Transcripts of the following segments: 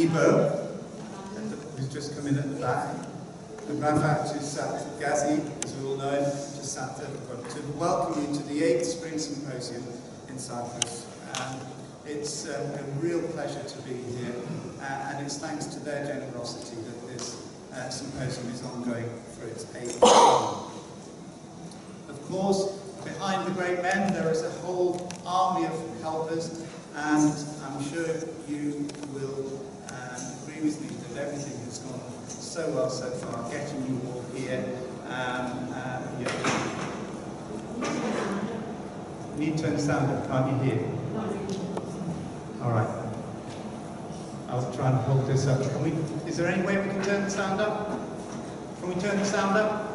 Ibo, who's just come in at the back. And Rafet Gazvani, as we all know, just sat at the front, to welcome you to the 8th Spring Symposium in Cyprus. It's a real pleasure to be here, and it's thanks to their generosity that this symposium is ongoing for its 8th year. Of course, behind the great men there is a whole army of helpers, and I'm sure you will agree with me that everything has gone so well so far, getting you all here. You need to turn the sound up, can't you hear? All right. I'll try and hold this up. Is there any way we can turn the sound up? Can we turn the sound up?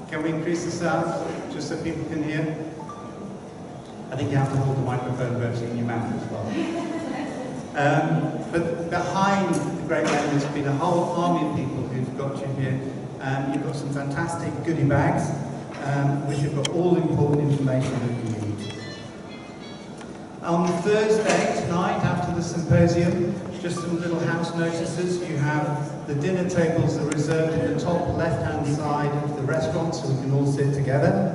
Can we increase the sound just so people can hear? I think you have to hold the microphone virtually in your mouth as well. But behind the great men, there's been a whole army of people who've got you here. You've got some fantastic goodie bags, which have got all the important information that you need. On Thursday tonight, after the symposium, just some little house notices. You have the dinner tables are reserved in the top left-hand side of the restaurant, so we can all sit together.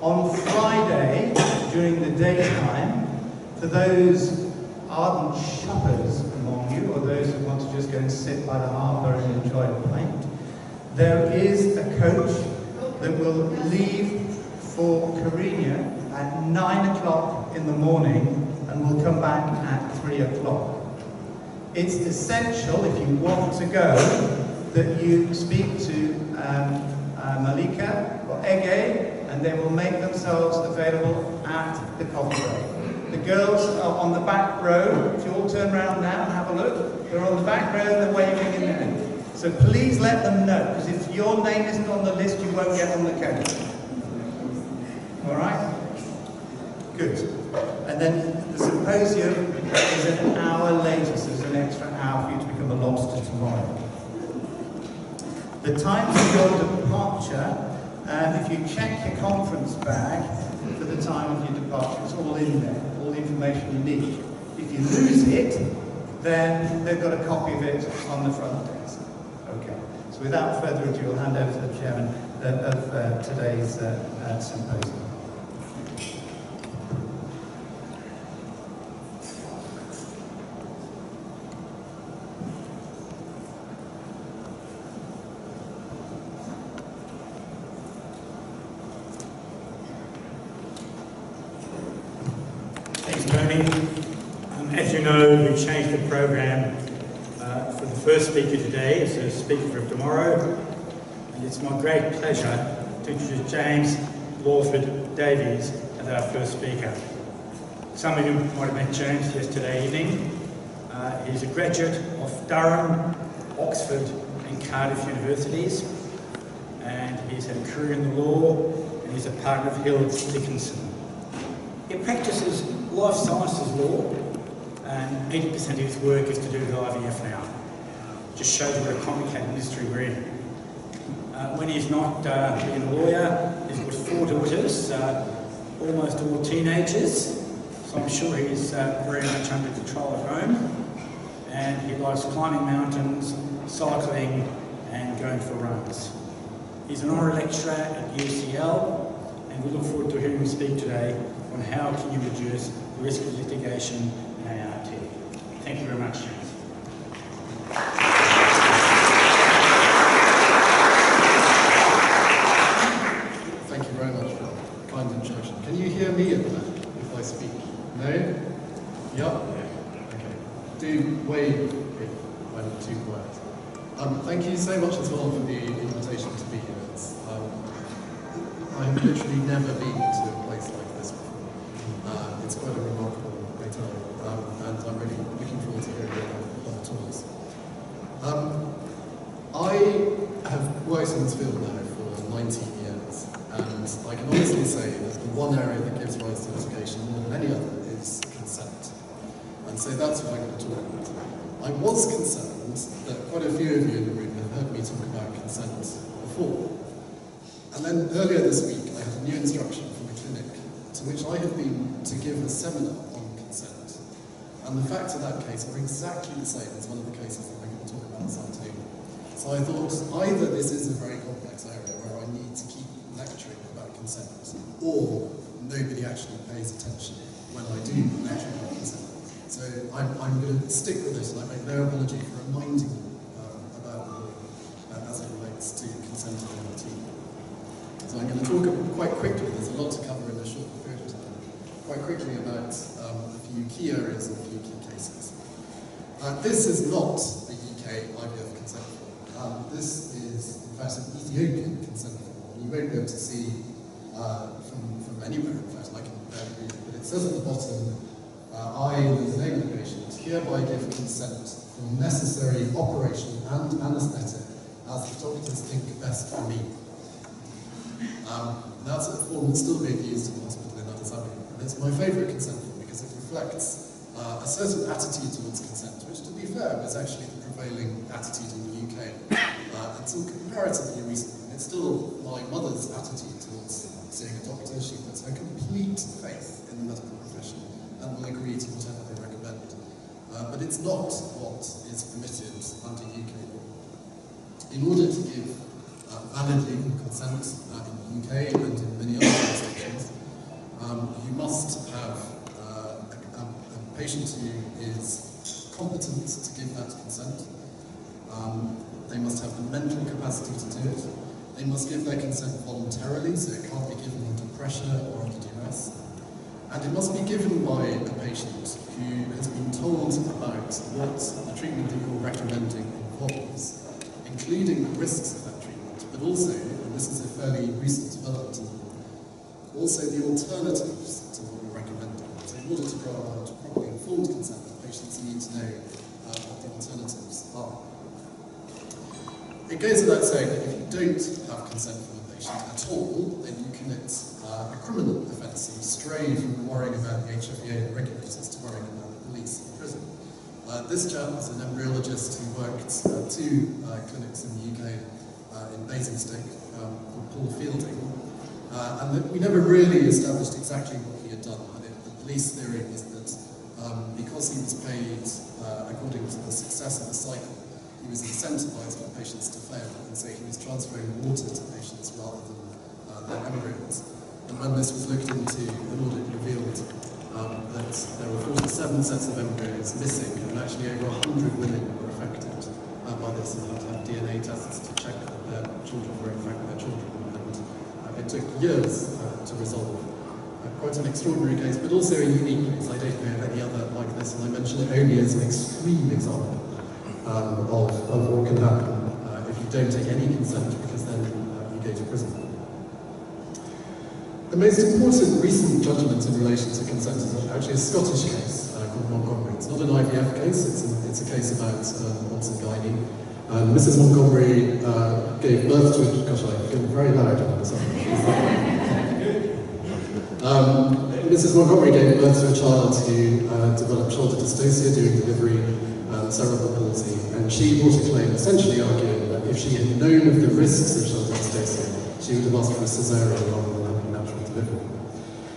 On Friday, during the daytime, for those ardent shoppers among you, or those who want to just go and sit by the harbour and enjoy a pint, there is a coach that will leave for Carina at 9 o'clock in the morning and will come back at 3 o'clock. It's essential, if you want to go, that you speak to Malika or Ege, and they will make themselves available at the coffee break. The girls are on the back row. If you all turn around now and have a look, they're on the back row, they're waving in there. So please let them know, because if your name isn't on the list, you won't get on the coach. All right? Good. And then the symposium is an hour later, so there's an extra hour for you to become a lobster tomorrow. The times of your departure, if you check your conference bag for the time of your departure, it's all in there, all the information you need. If you lose it, then they've got a copy of it on the front desk. Okay. So without further ado, I'll hand over to the chairman of today's symposium. As you know, we changed the program for the first speaker today as a speaker for tomorrow, and it's my great pleasure to introduce James Lawford Davies as our first speaker. Some of you might have met James yesterday evening. He's a graduate of Durham, Oxford and Cardiff Universities, and he's had a career in the law, and he's a partner of Hill Dickinson. He practices life sciences law, and 80% of his work is to do with IVF now. Just shows you what a complicated industry we're in. When he's not being a lawyer, he's got 4 daughters, almost all teenagers, so I'm sure he's very much under control at home. And he likes climbing mountains, cycling, and going for runs. He's an honorary lecturer at UCL, and we look forward to hearing him speak today on how can you reduce the risk of litigation in ART. Thank you very much, James. Thank you very much for a kind introduction. Can you hear me at the back if I speak? No? Yep? Okay. Do wave if I'm too quiet. Thank you so much as well for the invitation to be here. I have literally never been to a place like this before. It's quite a remarkable hotel, and I'm really looking forward to hearing other tours. I have worked in this field now for 19 years, and I can honestly say that the one area that gives rise to litigation more than any other is consent. And so that's what I'm going to talk about. I was concerned that quite a few of you in the room have heard me talk about consent before. And then earlier this week, I had a new instruction from the clinic, to which I have been to give a seminar on consent. And the facts of that case are exactly the same as one of the cases that we're going to talk about this afternoon. So I thought either this is a very complex area where I need to keep lecturing about consent, or nobody actually pays attention when I do lecture about consent. So I'm going to stick with this, and I make no apology for reminding you about the law as it relates to consent and MRT. So I'm going to talk quite quickly, there's a lot to cover in a short period of time, quite quickly about a few key areas and a few key cases. This is not a UK IVF consent form. This is, in fact, an Ethiopian consent form. You won't be able to see from anywhere, in fact, I can barely read it, but it says at the bottom, I, as the name of the patient, hereby give consent for necessary operation and anaesthetic as the doctors think best for me. That's a form that's still being used in the hospital in Addis Ababa, and it's my favourite consent form because it reflects a certain attitude towards consent, which, to be fair, was actually the prevailing attitude in the UK until comparatively recently. And it's still my mother's attitude towards seeing a doctor. She puts her complete faith in the medical profession and will agree to whatever they recommend. But it's not what is permitted under UK law. In order to give valid legal consent in the UK and in many other jurisdictions, you must have a patient who is competent to give that consent. They must have the mental capacity to do it. They must give their consent voluntarily, so it can't be given under pressure or under duress. And it must be given by a patient who has been told about what the treatment that you're recommending involves, including the risks of that treatment, but also, and this is a fairly recent development, also the alternatives to what we're recommending. So in order to go about properly informed consent, patients need to know what the alternatives are. It goes without saying that if you don't have consent from a patient at all, then you commit a criminal offence. You stray from worrying about the HFEA and regulators to worrying about the police and prison. This chap is an embryologist who worked at two clinics in the UK in Basingstoke called Paul Fielding. And we never really established exactly what he had done. The police theory was that because he was paid according to the success of the cycle, he was incentivised by patients to fail, and so he was transferring water to patients rather than their embryos. And when this was looked into, the audit revealed that there were 47 sets of embryos missing, and actually over 100 women were affected by this and had to have DNA tests to check that their children were in fact their children. And it took years to resolve. Quite an extraordinary case, but also a unique case. I don't know of any other like this, and I mention it only as an extreme example of what can happen if you don't take any consent, because then you go to prison. The most important recent judgment in relation to consent is actually a Scottish case called Montgomery. It's not an IVF case, it's a case about odds and gynae. And Mrs. Montgomery gave birth to a... Gosh, I feel very loud on this. Mrs. Montgomery gave birth to a child who developed shoulder dystocia during delivery, cerebral palsy, and she brought a claim essentially arguing that if she had known of the risks of shoulder dystocia, she would have asked for a caesarean rather than having natural delivery.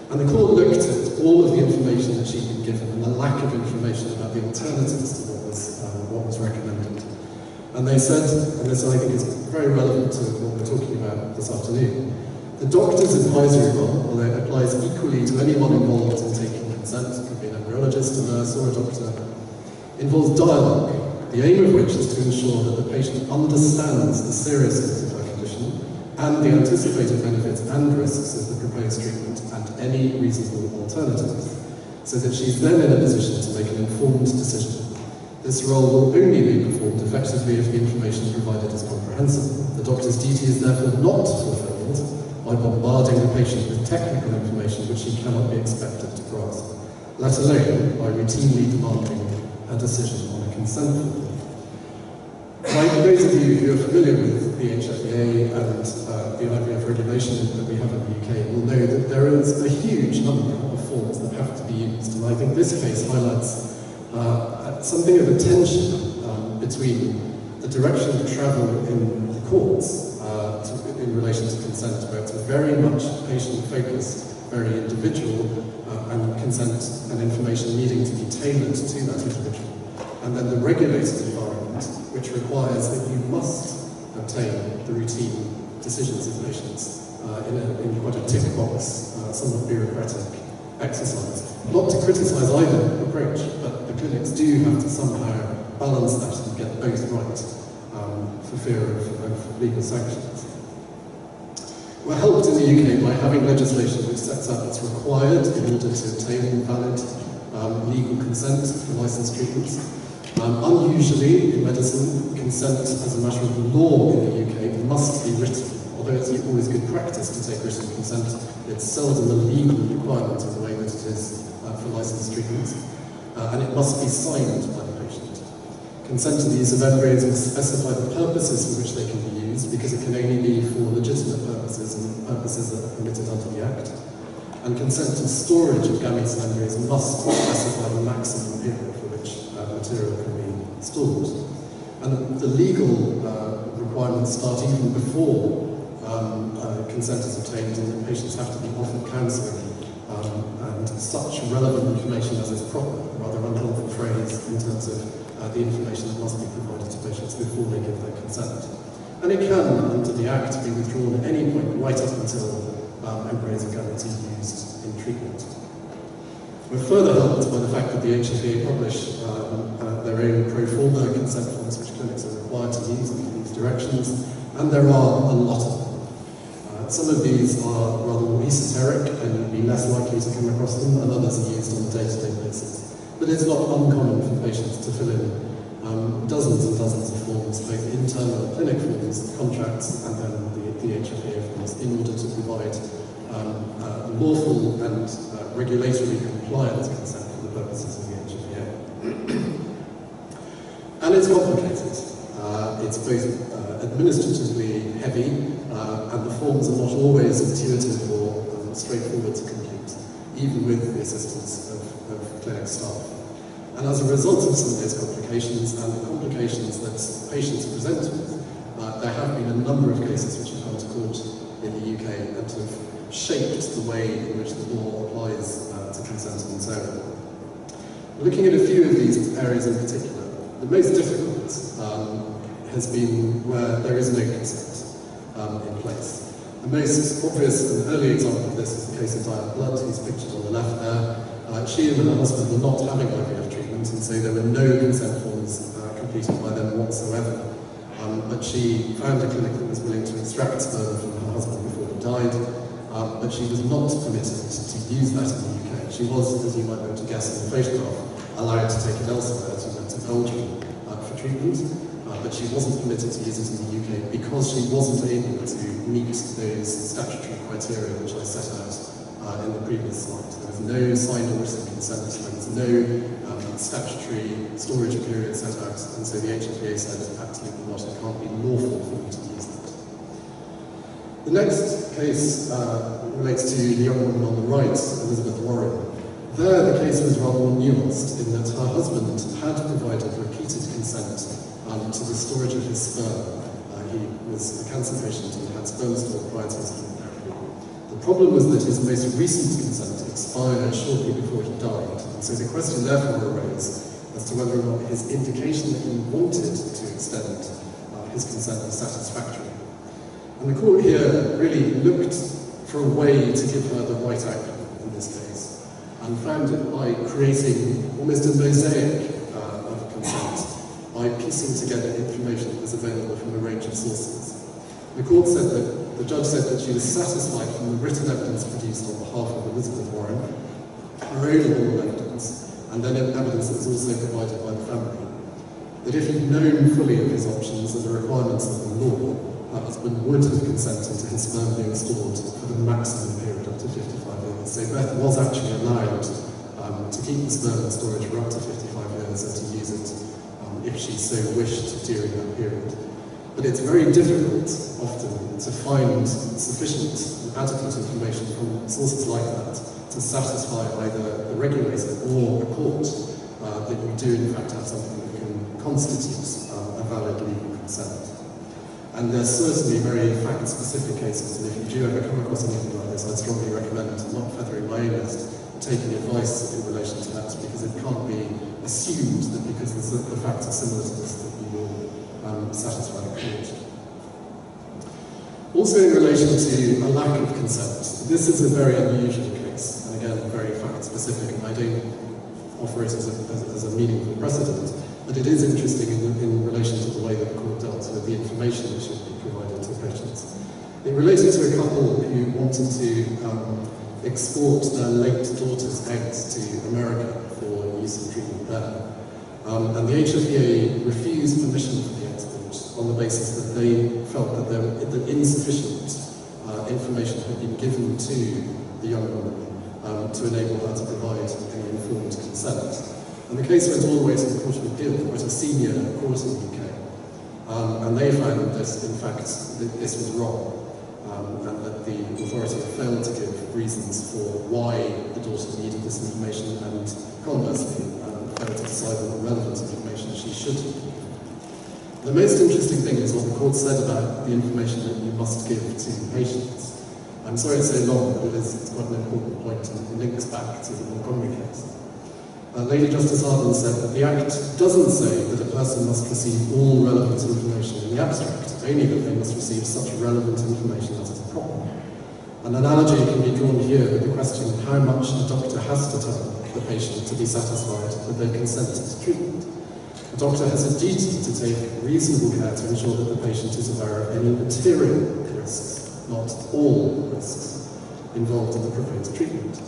And the court looked at all of the information that she'd been given and the lack of information about the alternatives to what was recommended. And they said, and this I think is very relevant to what we're talking about this afternoon, the doctor's advisory role, although it applies equally to anyone involved in taking consent, it could be an embryologist, a nurse, or a doctor, involves dialogue, the aim of which is to ensure that the patient understands the seriousness of her condition and the anticipated benefits and risks of the proposed treatment and any reasonable alternatives, so that she's then in a position to make an informed decision. This role will only be performed effectively if the information provided is comprehensive. The doctor's duty is therefore not fulfilled by bombarding the patient with technical information which he cannot be expected to grasp, let alone by routinely demanding a decision on a consent form. Like those of you who are familiar with the HFEA and the IVF regulation that we have in the UK will know that there is a huge number of forms that have to be used, and I think this case highlights something of a tension between the direction of travel in the courts in relation to consent, where it's very much patient-focused, very individual, and consent and information needing to be tailored to that individual. And then the regulated environment, which requires that you must obtain the routine decisions of patients in quite a tick box, somewhat bureaucratic exercise. Not to criticise either approach, but the clinics do have to somehow balance that and get both right for fear of legal sanctions. We're helped in the UK by having legislation which sets out what's required in order to obtain valid legal consent for licensed treatments. Unusually, in medicine, consent as a matter of law in the UK must be written. Although it's always good practice to take written consent, it's seldom a legal requirement in the way that it is for licensed treatments. And it must be signed by the patient. Consent to the use of embryos must specify the purposes for which they can be used, because it can only be for legitimate purposes and purposes that are permitted under the Act. And consent to storage of gametes and embryos must specify the maximum period for which material can be stored. And the legal requirements start even before consent is obtained, and that patients have to be offered counselling and such relevant information as is proper, rather unhelpful phrase in terms of the information that must be provided to patients before they give their consent. And it can, under the Act, be withdrawn at any point right up until embryos and gametes are used in treatment. We're further helped by the fact that the HFA publish their own pro forma consent forms which clinics are required to use in these directions, and there are a lot of them. Some of these are rather more esoteric and you'd be less likely to come across them, and others are used on a day-to-day basis. But it's not uncommon for patients to fill in dozens and dozens of forms, both internal clinic forms, contracts, and then the HFA forms, in order to provide lawful and regulatory compliant consent for the purposes of the HFA. And it's complicated. It's both administratively heavy, and the forms are not always intuitive or straightforward to complete, even with the assistance of clinic staff. And as a result of some of those complications and the complications that patients present with, there have been a number of cases which have gone to court in the UK and have shaped the way in which the law applies to consent and so on. Looking at a few of these areas in particular, the most difficult has been where there is no consent in place. The most obvious and early example of this is the case of Diane Blood, who's pictured on the left there. She and her husband were not having IVF treatment, and so there were no consent forms completed by them whatsoever. But she found a clinic that was willing to extract sperm from her husband before he died, but she was not permitted to use that in the UK. She was, as you might be able to guess in the photograph, allowed to take it elsewhere. She went to Belgium for treatment, but she wasn't permitted to use it in the UK because she wasn't able to meet those statutory criteria which I set out in the previous slide. There was no signed or written consent, there was no statutory storage period set out, and so the HFA said absolutely not, it can't be lawful for them to use that. The next case relates to the young woman on the right, Elizabeth Warren. There the case was rather more nuanced in that her husband had provided repeated consent to the storage of his sperm. He was a cancer patient and had sperm stored prior to his chemotherapy. The problem was that his most recent consent expired shortly before he died, and so the question therefore arose as to whether or not his indication that he wanted to extend his consent was satisfactory. And the court here really looked for a way to give her the right outcome in this case, and found it by creating almost a mosaic of consent, by piecing together information that was available from a range of sources. The court said that, the judge said that she was satisfied from the written evidence produced on behalf of Elizabeth Warren, her own oral evidence, and then evidence that was also provided by the family, that if he'd known fully of his options and the requirements of the law, her husband would have consented to his sperm being stored for the maximum period up to 55 years. So Beth was actually allowed to keep the sperm in storage for up to 55 years and to use it if she so wished during that period. But it's very difficult often to find sufficient and adequate information from sources like that to satisfy either the regulator or a court that you do in fact have something that can constitute a valid legal consent. And there's certainly very fact-specific cases, and if you do ever come across anything like this, I'd strongly recommend, not feathering my own list, taking advice in relation to that, because it can't be assumed that because the facts are similar to this that you will satisfy the court. Also in relation to a lack of consent, this is a very unusual case, and again very fact-specific, and I don't offer it as a meaningful precedent, but it is interesting in relation to the way that the court dealt with the information that should be provided to patients. It related to a couple who wanted to export their late daughter's eggs to America for use in treatment there. And the HFEA refused permission for the export on the basis that they felt that insufficient information had been given to the young woman to enable her to provide any informed consent. And the case went all the way to the Court of Appeal, quite a senior court in the UK. And they found that, in fact, that this was wrong. And that the authority failed to give reasons for why the daughter needed this information, and conversely, failed to decide on the relevant information she should have. The most interesting thing is what the court said about the information that you must give to patients. I'm sorry it's so long, but it's quite an important point, and it links back to the Montgomery case. Lady Justice Harden said that the Act doesn't say that a person must receive all relevant information in the abstract, only that they must receive such relevant information as is proper. An analogy can be drawn here with the question of how much a doctor has to tell the patient to be satisfied that they consented to treatment. A doctor has a duty to take reasonable care to ensure that the patient is aware of any material risks, not all risks, involved in the proposed treatment.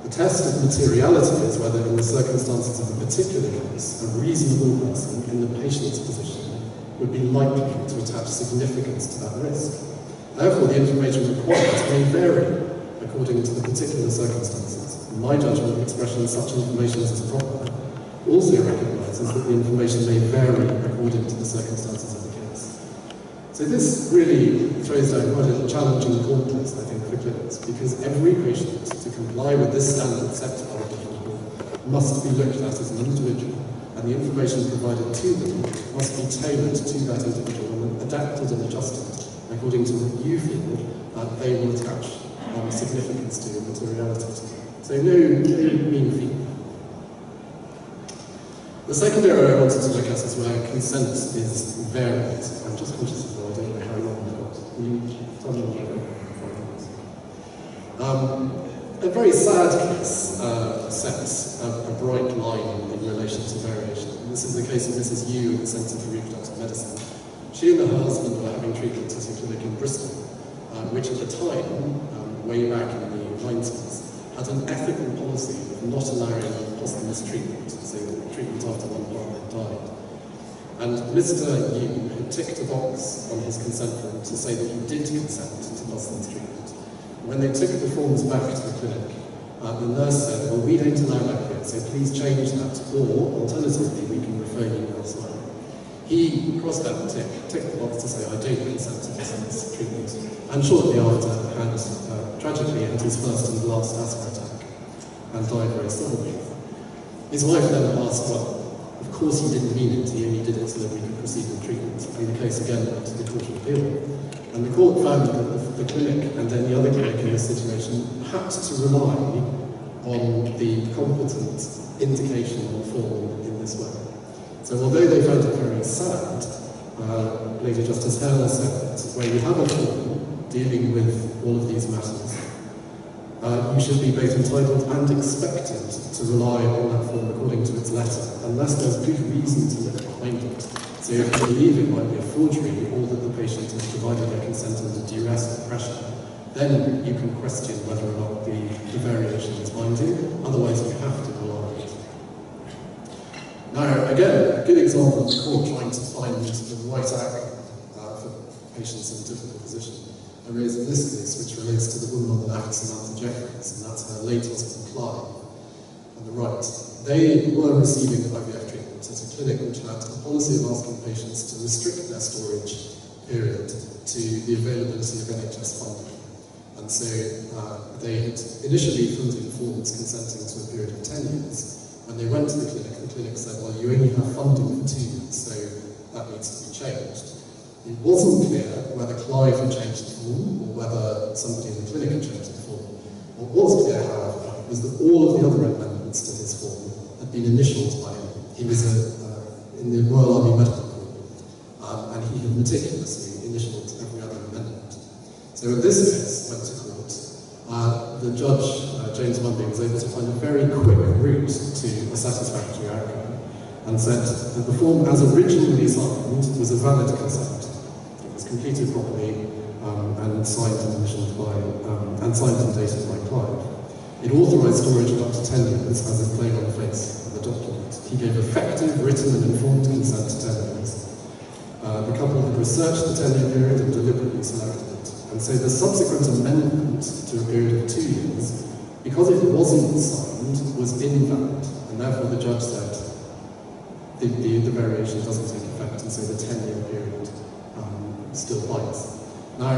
The test of materiality is whether, in the circumstances of a particular case, a reasonable person in the patient's position would be likely to attach significance to that risk. Therefore, the information required may vary according to the particular circumstances. In my judgment, expression such information as is proper also recognises that the information may vary according to the circumstances of the case. So this really throws down quite a challenging gauntlet, I think, for clinics, because every patient, to comply with this standard set by the law, must be looked at as an individual, and the information provided to them must be tailored to that individual and adapted and adjusted according to what you feel that they will attach significance to and materiality to. So no mean feat. The second area I wanted to look at is where consent is varied. I'm just conscious of that, I don't know how long I've got. Will you tell me what I've got? A very sad case sets a bright line in relation to variation. And this is the case of Mrs. Yu at the Centre for Reproductive Medicine. She and her husband were having treatment at a clinic in Bristol, which at the time, way back in the 90s, had an ethical policy of not allowing posthumous treatment, so treatment after one partner had died. And Mr. Yu had ticked a box on his consent form to say that he did consent to posthumous treatment. When they took the forms back to the clinic, the nurse said, well, we don't allow that yet, so please change that, or alternatively, we can refer you elsewhere. He crossed that tick, ticked the box to say, I don't consent to posthumous treatment, and shortly after had, tragically, had his first and last asthma attack, and died very suddenly. His wife then asked, well, of course he didn't mean it, he only did it so that we could proceed with treatment, and the case again went to the Court of Appeal. And the court found that the clinic and any other clinic in this situation had to rely on the competent indication on the form in this way. So although they found it very sad, Lady Justice Halil said that where you have a form dealing with all of these matters, you should be both entitled and expected to rely on that form according to its letter, unless there's good reason to look behind it. So if you believe it might be a forgery, or that the patient has provided their consent under duress or pressure, then you can question whether or not the variation is binding, otherwise you have to rely on it. Now, again, a good example of the court trying to find the right outcome for patients in a difficult position arose in this case, which relates to the woman on the left, Samantha Jeffries, and that's her late husband, Clive, on the right. They were receiving IVF treatment at a clinic which had a policy of asking patients to restrict their storage period to the availability of NHS funding. And so they had initially filled in forms consenting to a period of 10 years. When they went to the clinic said, well, you only have funding for 2 years, so that needs to be changed. It wasn't clear whether Clive had changed the form or whether somebody in the clinic had changed the form. What was clear, however, was that all of the other amendments to his form had been initialed by him. He was in the Royal Army Medical Corps, and he had meticulously initialed every other amendment. So in this case, went to court, the judge, James Mundy, was able to find a very quick route to a satisfactory outcome, and said that the form as originally signed was a valid consent. It was completed properly and signed and initialed by, and signed and dated by Clive. It authorised storage of up to 10 years, as is plain on the face of the document. He gave effective, written and informed consent to 10 years. The couple had researched the 10-year period and deliberately selected it. And so the subsequent amendment to a period of 2 years, because it wasn't signed, was invalid. And therefore the judge said the variation doesn't take effect, and so the 10-year period still applies. Now,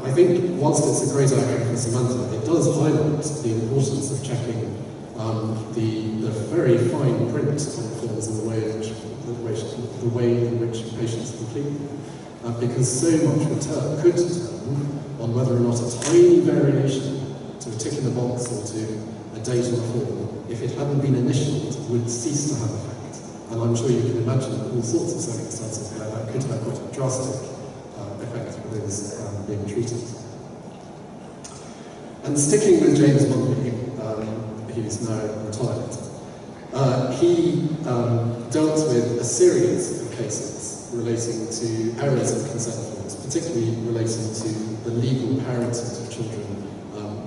I think whilst it's a great outcome for Samantha, it does highlight the importance of checking the very fine print on forms and the way in which patients complete them, because so much could turn on whether or not a tiny variation to a tick in the box or to a date on a form, if it hadn't been initialed, would cease to have effect. And I'm sure you can imagine all sorts of circumstances where that could have quite a drastic effect for those being treated. And sticking with James Mundy, who's now retired, he dealt with a series of cases relating to errors in consent forms, particularly relating to the legal parentage of children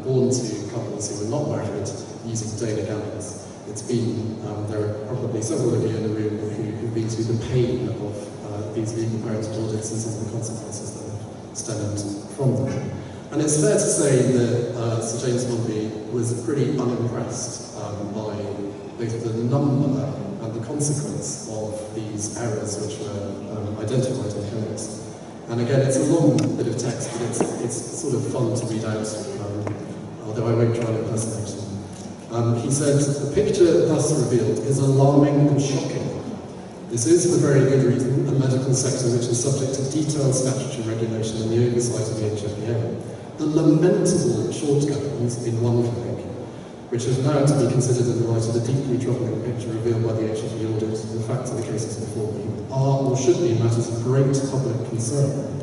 born to couples who were not married using donor gametes. It's been, there are probably several of you in the room who've been through the pain of these legal parentage audits and some of the consequences that have stemmed from them. And it's fair to say that Sir James Mundy was pretty unimpressed by both the number and the consequence of these errors which were identified in clinics. And again, it's a long bit of text, but it's sort of fun to read out, although I won't try and impersonate him. He said, "The picture thus revealed is alarming and shocking. This is, for very good reason, a medical sector which is subject to detailed statutory regulation and the oversight of the HFPA. The lamentable shortcomings in one clinic, which have now to be considered in the light of the deeply troubling picture revealed by the HFPA audit and the facts of the cases before me, are or should be matters of great public concern.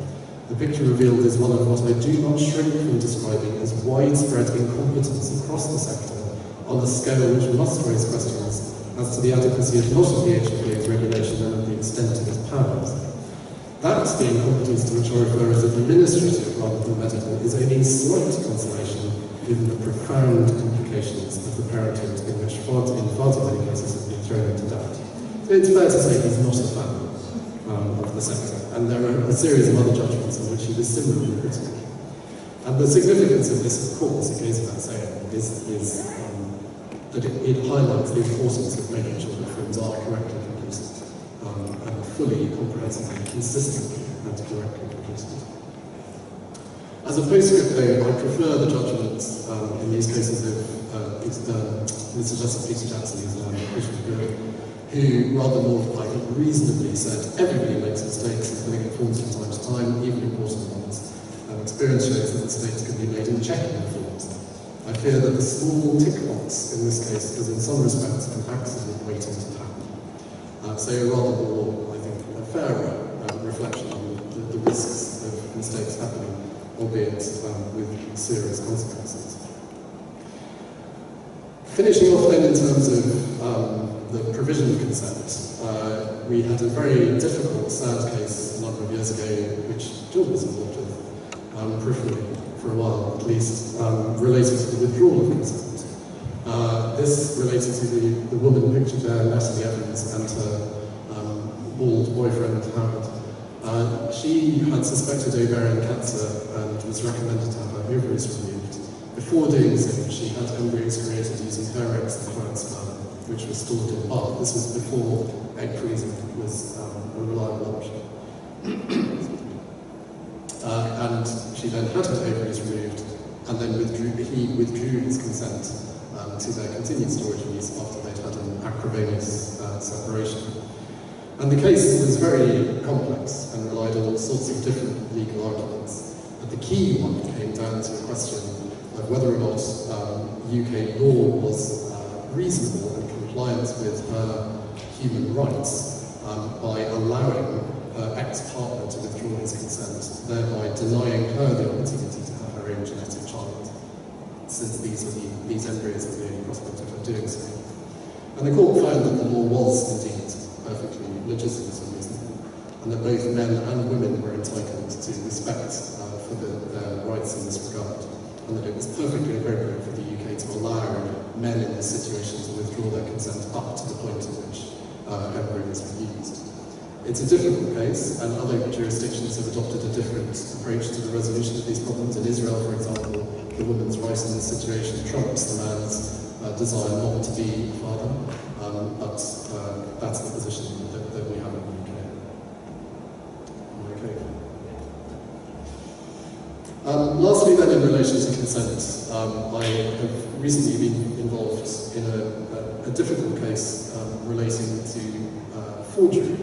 The picture revealed is one of what I do not shrink from describing as widespread incompetence across the sector on a scale which must raise questions as to the adequacy of not of the HFPA's regulation and of the extent of its powers. That the incompetence to which I refer as administrative rather than medical is only slight consolation given the profound implications of the parenthood in which in far too many cases have been thrown into doubt." So it's fair to say he's not a fan of the sector, and there are a series of other judgments in which he was similarly critical. And the significance of this, of course, it goes without saying, is that it highlights the importance of making sure that forms are correctly completed, and fully, comprehensively, consistently and correctly completed. As a postscript, though, I prefer the judgments in these cases of Mr. Justice Peter Jackson, who rather more, I think, reasonably said everybody makes mistakes in filling out forms from time to time, even important ones. And experience shows that mistakes can be made in checking the forms. I fear that the small tick box in this case is in some respects an accident waiting to happen. So rather more, I think, a fairer reflection on the risks of mistakes happening, albeit with serious consequences. Finishing off then in terms of the provision of consent, we had a very difficult, sad case a number of years ago, which Jill was involved with, peripherally for a while at least, related to the withdrawal of consent. This related to the woman pictured there, Natalie Evans, and her bald boyfriend, Howard. She had suspected ovarian cancer and was recommended to have her ovaries removed. Before doing so, she had embryos created using her eggs and client sperm, which was stored in Bath. This was before egg freezing was a reliable option. And she then had her ovaries removed, and then he withdrew his consent to their continued storage and use after they'd had an acrimonious separation. And the case was very complex and relied on all sorts of different legal arguments. But the key one came down to a question of whether or not UK law was reasonable and compliant with her human rights by allowing her ex-partner to withdraw his consent, thereby denying her the opportunity to have her own genetic child, since these embryos are the only prospect of her doing so. And the court found that the law was indeed perfectly legitimate and reasonable, and that both men and women were entitled to respect for their rights in this regard, and that it was perfectly appropriate for the UK to allow men in this situation to withdraw their consent up to the point at which embryos were used. It's a difficult case, and other jurisdictions have adopted a different approach to the resolution of these problems. In Israel, for example, the woman's right in this situation trumps the man's desire not to be a father, but that's the position that we have in the UK. Okay. Lastly then, in relation to consent, I have recently been involved in a difficult case relating to forgery.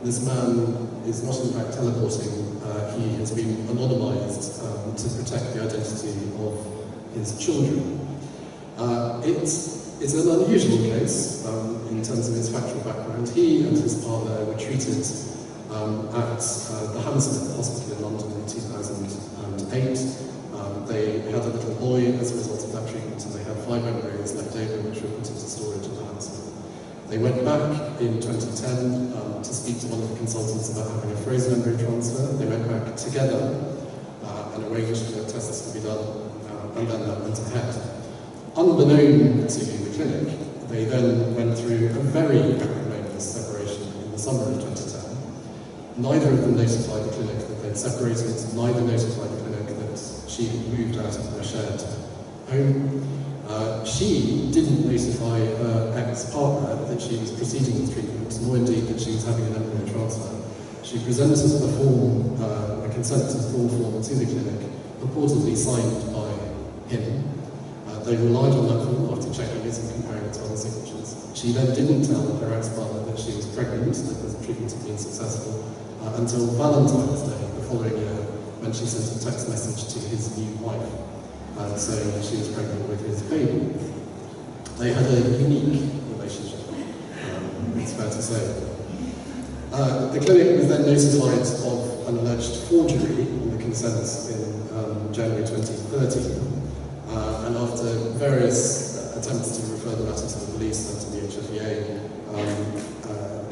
This man is not in fact teleporting, he has been anonymised to protect the identity of his children. It's an unusual case in terms of its factual background. He and his partner were treated at the Hammersmith Hospital in London in 2008. They had a little boy as a result of that treatment, and they had 5 embryos left over which were put into storage at the Hammersmith. They went back in 2010 to speak to one of the consultants about having a frozen embryo transfer. They went back together and arranged for tests to be done, and then that went ahead. Unbeknown to the clinic, they then went through a very acrimonious separation in the summer of 2010. Neither of them notified the clinic that they'd separated, neither notified the clinic that she had moved out of their shared home. She didn't notify her ex-partner that she was proceeding with treatment, nor indeed that she was having an embryo transfer. She presented a form, a consent to the full form to the clinic, purportedly signed by him. They relied on that form after checking it and comparing it to other signatures. She then didn't tell her ex-partner that she was pregnant, that the treatment had been successful, until Valentine's Day the following year, when she sent a text message to his new wife, saying that she was pregnant with his baby. They had a unique relationship, it's fair to say. The clinic was then notified of an alleged forgery in the consents in January 2013. And after various attempts to refer the matter to the police and to the HFEA,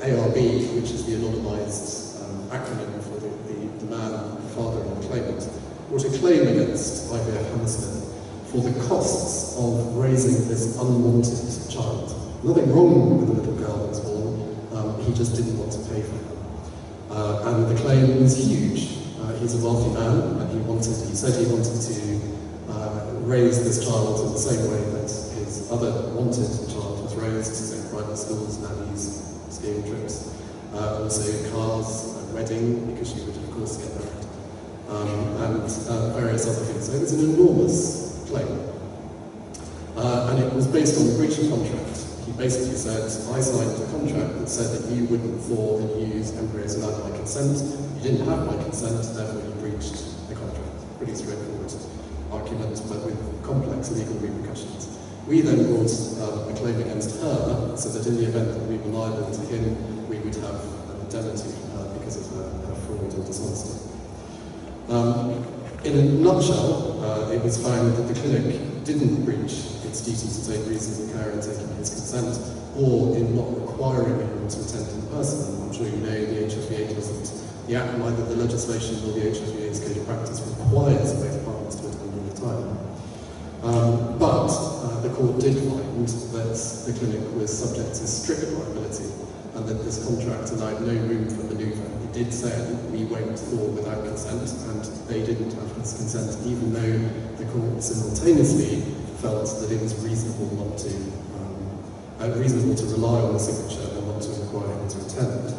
ARB, which is the anonymised acronym for the man, the father and the claimant, brought a claim against IVF Hammersmith for the costs of raising this unwanted child. Nothing wrong with the little girl that was born, he just didn't want to pay for her. And the claim was huge. He's a wealthy man, and he said he wanted to raise this child in the same way that his other wanted child was raised, so private schools, nannies, skiing trips, also cars, a wedding, because she would of course get married, and various other things. So it was an enormous claim. And it was based on the breach of contract. He basically said, I signed a contract that said that you wouldn't thaw and use embryos without my consent. You didn't have my consent, therefore you breached the contract. Pretty straightforward argument, but with complex legal repercussions. We then brought a claim against her, so that in the event that we were liable to him, we would have an indemnity from her because of her fraud and dishonesty. In a nutshell, it was found that the clinic didn't breach its duty to take reasonable care in taking his consent, or in not requiring him to attend in person. I'm sure you know the HFEA doesn't. Neither the legislation nor the HFEA's code of practice requires both partners to attend all the time. But the court did find that the clinic was subject to strict liability, and that this contract allowed no room for manoeuvre. It did say we won't thaw without consent, and they didn't have his consent, even though the court simultaneously felt that it was reasonable not to, reasonable to rely on the signature and not to require him to attend.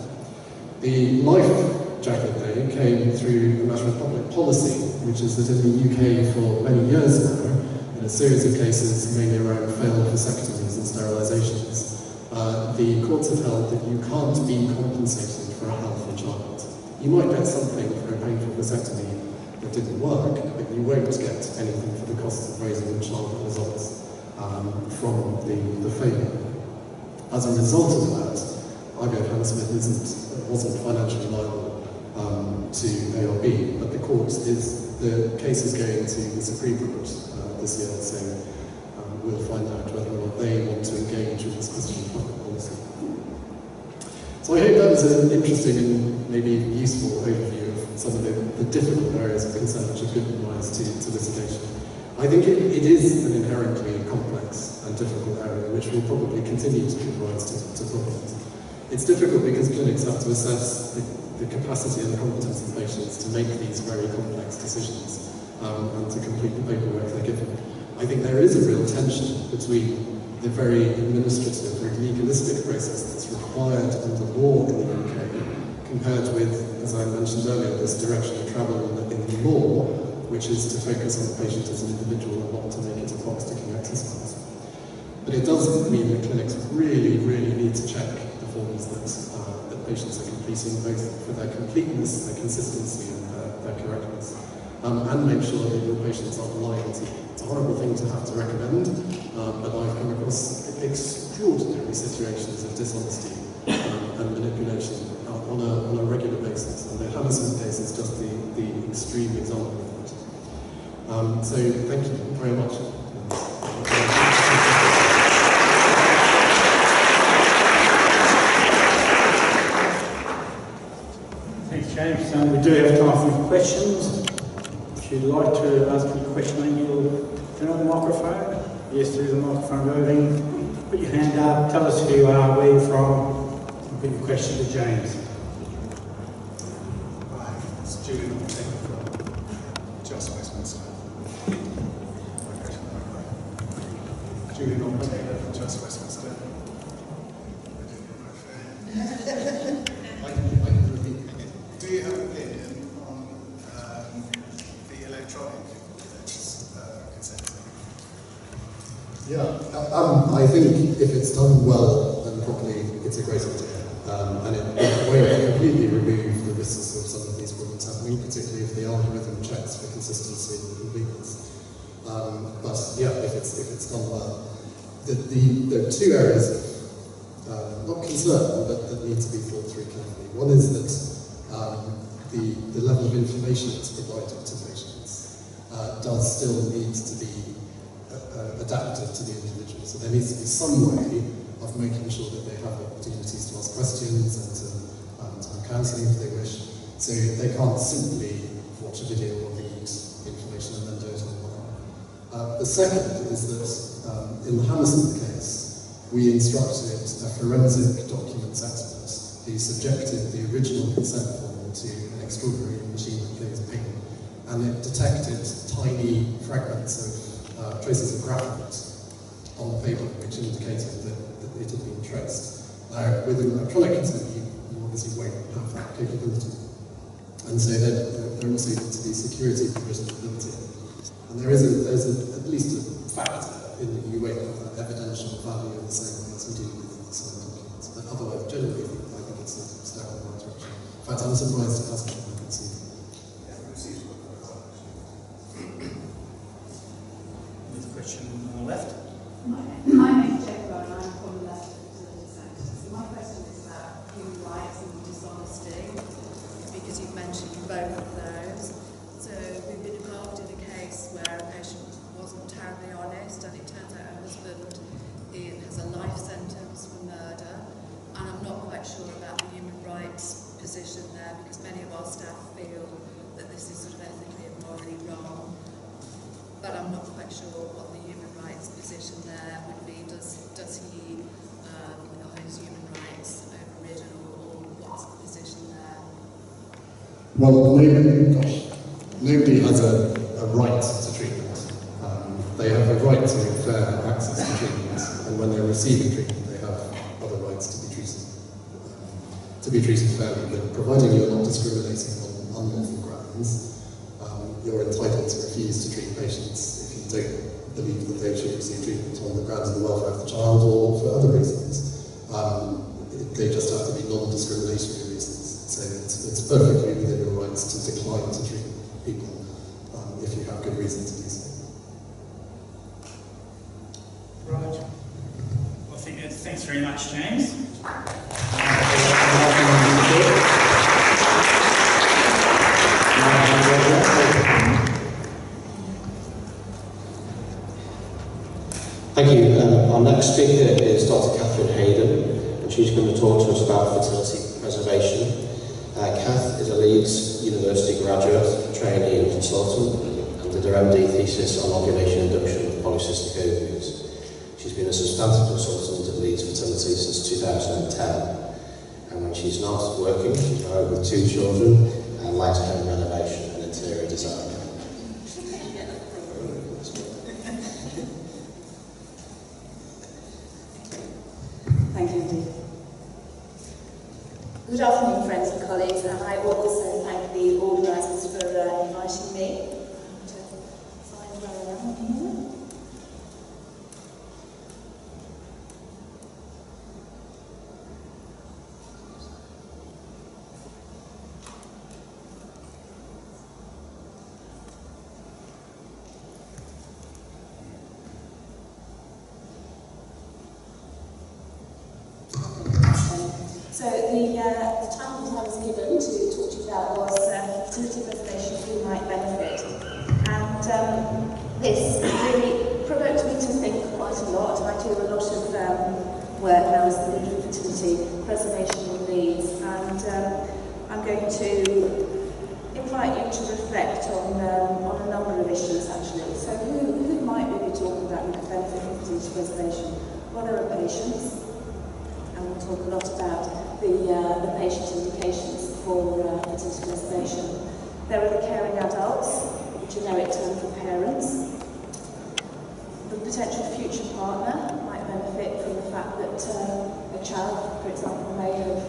The life jacket day came through a matter of public policy, which is that in the UK for many years now, in a series of cases, mainly around failed vasectomies and sterilisations, the courts have held that you can't be compensated for a healthy child. You might get something for a painful vasectomy, that didn't work, but you won't get anything for the cost of raising the child results from the failure. As a result of that, IVF Hammersmith wasn't financially liable to ARB, but the case is going to the Supreme Court this year, so we'll find out whether or not they want to engage with this question of public policy. So I hope that was an interesting and maybe useful overview of some of the difficult areas of concern which have given rise to litigation. I think it is an inherently complex and difficult area which will probably continue to give rise to problems. It's difficult because clinics have to assess the capacity and the competence of patients to make these very complex decisions and to complete the paperwork they're given. I think there is a real tension between the very administrative, very legalistic process that's required under law in the UK, compared with, as I mentioned earlier, this direction of travel in the law, which is to focus on the patient as an individual and not to make it a box-ticking exercise. But it does mean that clinics really, really need to check the forms that patients are completing, both for their completeness, their consistency, and their correctness. And make sure that your patients aren't lying to you. It's a horrible thing to have to recommend, but I've come across extraordinary situations of dishonesty and manipulation on a regular basis. And the Hammersmith case is just the extreme example of that. So thank you very much. Thanks, James. We do have time for questions. If you'd like to ask a question, you'll turn on the microphone. Yes, there is a microphone roving. Put your hand up, tell us who you are, where you're from, and put your question to James. Hi, it's Julian Taylor from Just Westminster. Julian Taylor from Just Westminster. Do you have an opinion on the electronic consent? Yeah, I think if it's done well and properly, it's a great idea. And it won't completely remove the risks of some of these problems happening, particularly if the algorithm checks for consistency and completeness. But yeah, if it's done well. There are two areas of, not concern, but that need to be thought through carefully. One is that the level of information that's provided to patients does still need to be adapted to the individual. So there needs to be some way of making sure that they have opportunities to ask questions and to have counselling if they wish. So they can't simply watch a video or read information and then do it online. The second is that in the Hammersmith case, we instructed a forensic documents expert who subjected the original consent form to an extraordinary machine that plays ping, and it detected tiny fragments of traces of graphite on the paper, which indicated that it had been traced. Now, with an electronic consent, you obviously won't have that capability. And so there also needs to be security provisionability. And there's at least a factor in that you won't have that evidential value in the same way as you do with some documents. But otherwise, generally, I think it's a step in the right direction. In fact, I'm surprised it hasn't been conceived. There's a question on the left. My name's Deborah and I'm from the Leicester Fertility Centre. So my question is about human rights and dishonesty, because you've mentioned both of those. So we've been involved in a case where a patient wasn't terribly honest, and it turns out her husband has a life sentence for murder, and I'm not quite sure about the human rights position there, because many of our staff feel that this is sort of ethically and morally wrong, but I'm not quite sure what the human rights position there would be. Does he are his human rights overridden, or what's the position there? Well, nobody has a right to treatment. They have a right to fair access to treatment, and when they're receiving treatment, they have other rights to be treated fairly. But providing you're not discriminating on unlawful grounds, you're entitled to refuse to treat patients if you don't believe that they should receive treatment on the grounds of the welfare of the child or for other reasons. They just have to be non-discriminatory reasons. So it's perfectly within your rights to decline to treat people. have good reason to do so. Right. Well, thanks very much, James. Thank you. Our next speaker is Dr. Hayden, and she's going to talk to us about fertility preservation. Kath is a Leeds University graduate, trainee and consultant, and did her MD thesis on ovulation induction with polycystic ovaries. She's been a substantive consultant at Leeds Fertility since 2010, and when she's not working, she's married with 2 children and likes home renovation and interior design. Thank you indeed. Good afternoon, friends and colleagues, and I will also thank the organisers for inviting me to find where I am here. So the title that I was given to talk to you about was fertility preservation, who might benefit. And this really provoked me to think quite a lot. I do a lot of work now as the lead for fertility preservation in Leeds, and I'm going to invite you to reflect on a number of issues actually. So who might we be talking about who could benefit from fertility preservation? Well, there are patients, and we'll talk a lot about the patient indications for fertility preservation. There are the caring adults, the generic term for parents. The potential future partner might benefit from the fact that a child, for example, may have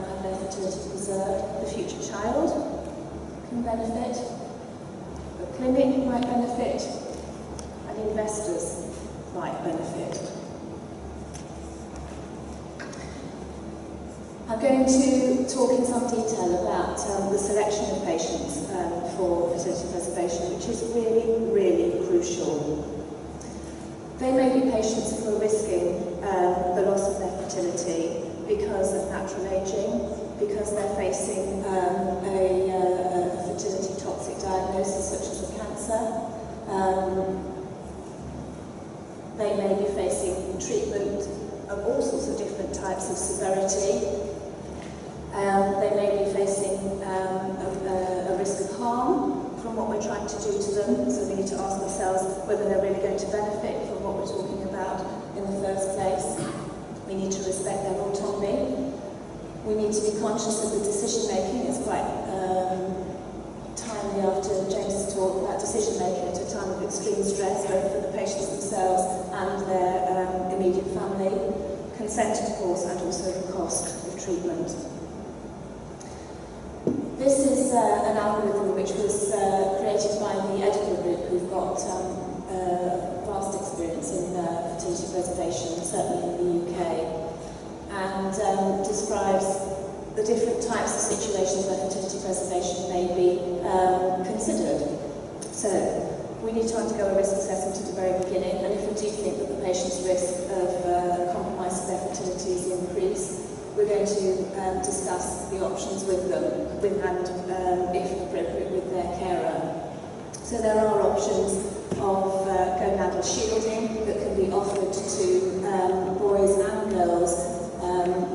had their fertility preserved. The future child can benefit. The clinic might benefit, and investors might benefit. I'm going to talk in some detail about the selection of patients for fertility preservation, which is really, really crucial. They may be patients who are risking the loss of their fertility because of natural ageing, because they're facing a fertility toxic diagnosis such as a cancer. They may be facing treatment of all sorts of different types of severity. They may be facing a risk of harm from what we're trying to do to them, so we need to ask ourselves whether they're really going to benefit from what we're talking about in the first place. We need to respect their autonomy. We need to be conscious of the decision making. It's quite timely after James's talk about decision making at a time of extreme stress, both for the patients themselves and their immediate family. Consent, of course, and also the cost of treatment. This is an algorithm which was created by the Edgar Group, who've got vast experience in fertility preservation, certainly in the UK, and describes the different types of situations where fertility preservation may be considered. So, we need to undergo a risk assessment at the very beginning, and if we do think that the patient's risk of compromise of their fertility is increased, we're going to discuss the options with them, and if appropriate, with their carer. So there are options of gonadal shielding that can be offered to boys and girls,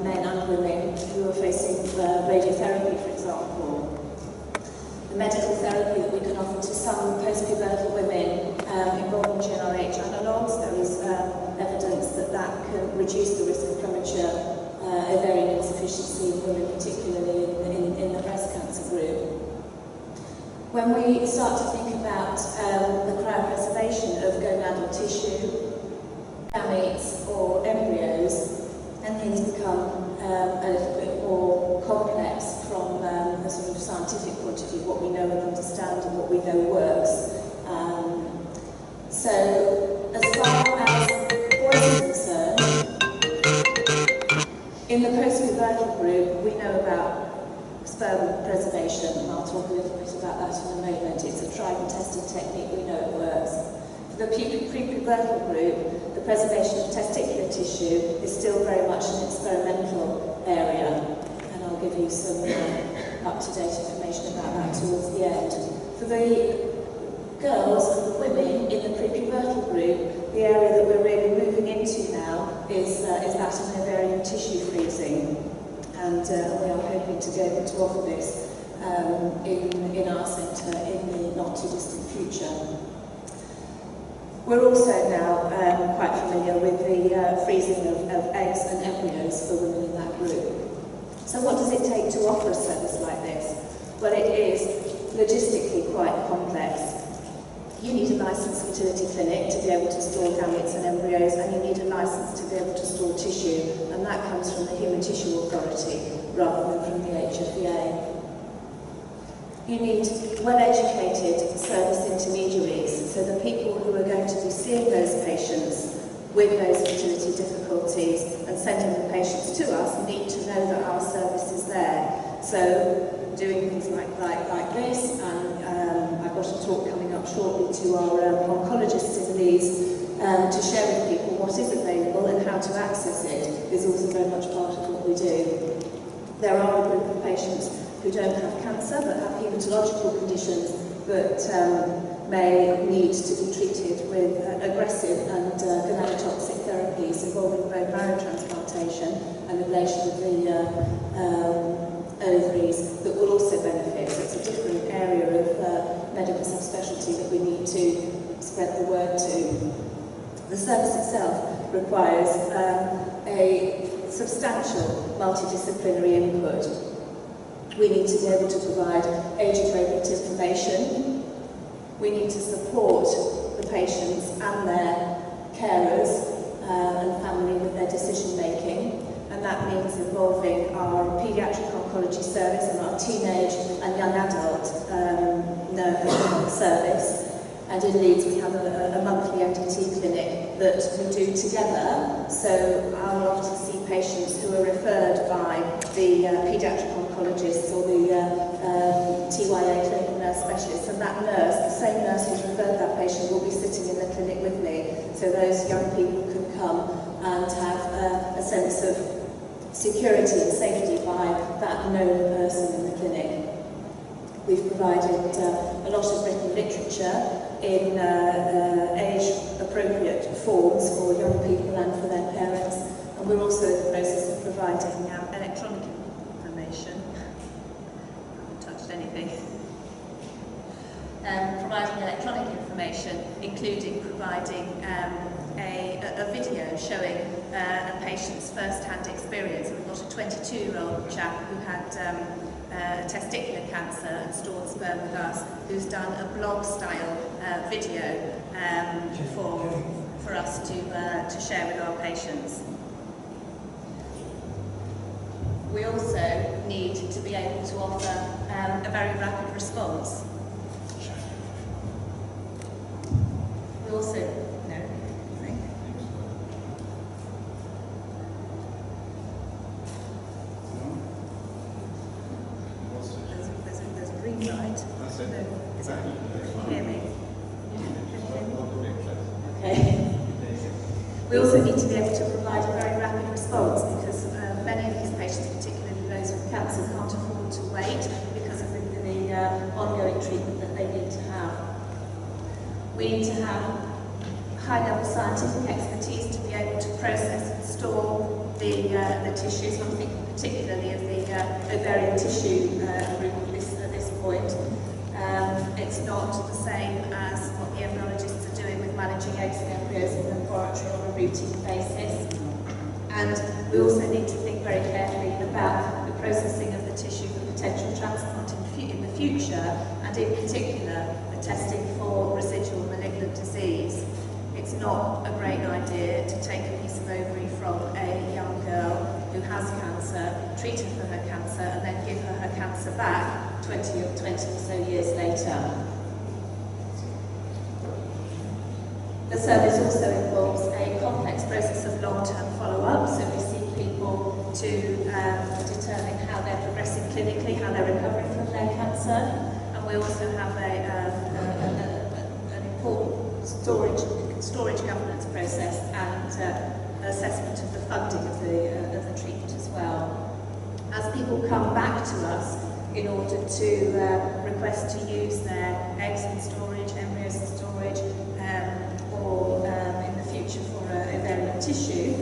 men and women who are facing radiotherapy, for example. The medical therapy that we can offer to some postpubertal women involving GnRH analogues. There is evidence that that can reduce the risk of premature ovarian insufficiency in women, particularly in the breast cancer group. When we start to think about the cryopreservation of gonadal tissue, gametes or embryos, and things become a little bit more complex from a sort of scientific point of view, what we know and understand and what we know works. So, as far as boys are concerned, in the postpubertal group, we know about sperm preservation, and I'll talk a little bit about that in a moment. It's a tried and tested technique, we know it works. For the pre-pubertal group, the preservation of testicular tissue is still very much an experimental area, and I'll give you some up-to-date information about that towards the end. For the girls and the women in the pre-pubertal group, the area that we're really moving into now is that of ovarian tissue freezing, and we are hoping to be able to offer this in our centre in the not too distant future. We're also now quite familiar with the freezing of eggs and embryos for women in that group. So what does it take to offer a service like this? Well, it is logistically quite complex. You need a licensed fertility clinic to be able to store gametes and embryos, and you need a license to be able to store tissue, and that comes from the Human Tissue Authority rather than from the HFEA. You need well-educated service intermediaries, so the people who are going to be seeing those patients with those fertility difficulties and sending the patients to us need to know that our service is there. So doing things like this, and I've got a talk coming up shortly to our oncologists in Leeds to share with people what is available and how to access it is also very much part of what we do. There are a group of patients who don't have cancer but have hematological conditions that may need to be treated with aggressive and gonadotoxic therapies involving bone marrow transplantation and ablation of the ovaries that will also benefit. So it's a different area of medical subspecialty that we need to spread the word to. The service itself requires a substantial multidisciplinary input. We need to be able to provide age-appropriate information. We need to support the patients and their carers and family with their decision making. And that means involving our paediatric oncology service and our teenage and young adult service. And in Leeds we have a monthly MDT clinic that we do together. So I will often see patients who are referred by the paediatric oncologists or the TYA clinical nurse specialist, and that nurse, the same nurse who's referred that patient, will be sitting in the clinic with me. So those young people can come and have a sense of security and safety by that known person in the clinic. We've provided a lot of written literature in age-appropriate forms for young people and for their parents, and we're also in the process of providing electronic information. I haven't touched anything. Providing electronic information, including providing a video showing a patient's first-hand experience. We've got a 22-year-old chap who had testicular cancer and stored sperm with us, who's done a blog-style video for us to share with our patients. We also need to be able to offer a very rapid response. We also right. That's it. No, hear me? Okay. We also need to be able to provide a very rapid response because many of these patients, particularly those with cancer, can't afford to wait because of the ongoing treatment that they need to have. We need to have high-level scientific expertise to be able to process and store the tissues. I'm thinking particularly of the ovarian tissue group at this point. It's not the same as what the embryologists are doing with managing eggs and embryos in the laboratory on a routine basis. And we also need to think very carefully about the processing of the tissue for potential transplant in the future, and in particular the testing for residual malignant disease. It's not a great idea to take a piece of ovary from a young girl who has cancer, treat her for her cancer, and then give her her cancer back 20 or so years later. The service also involves a complex process of long-term follow-up, so we see people to determine how they're progressing clinically, how they're cancer, and we also have an important storage governance process and assessment of the funding of the treatment as well. As people come back to us in order to request to use their eggs in storage, embryos in storage, or in the future for ovarian tissue,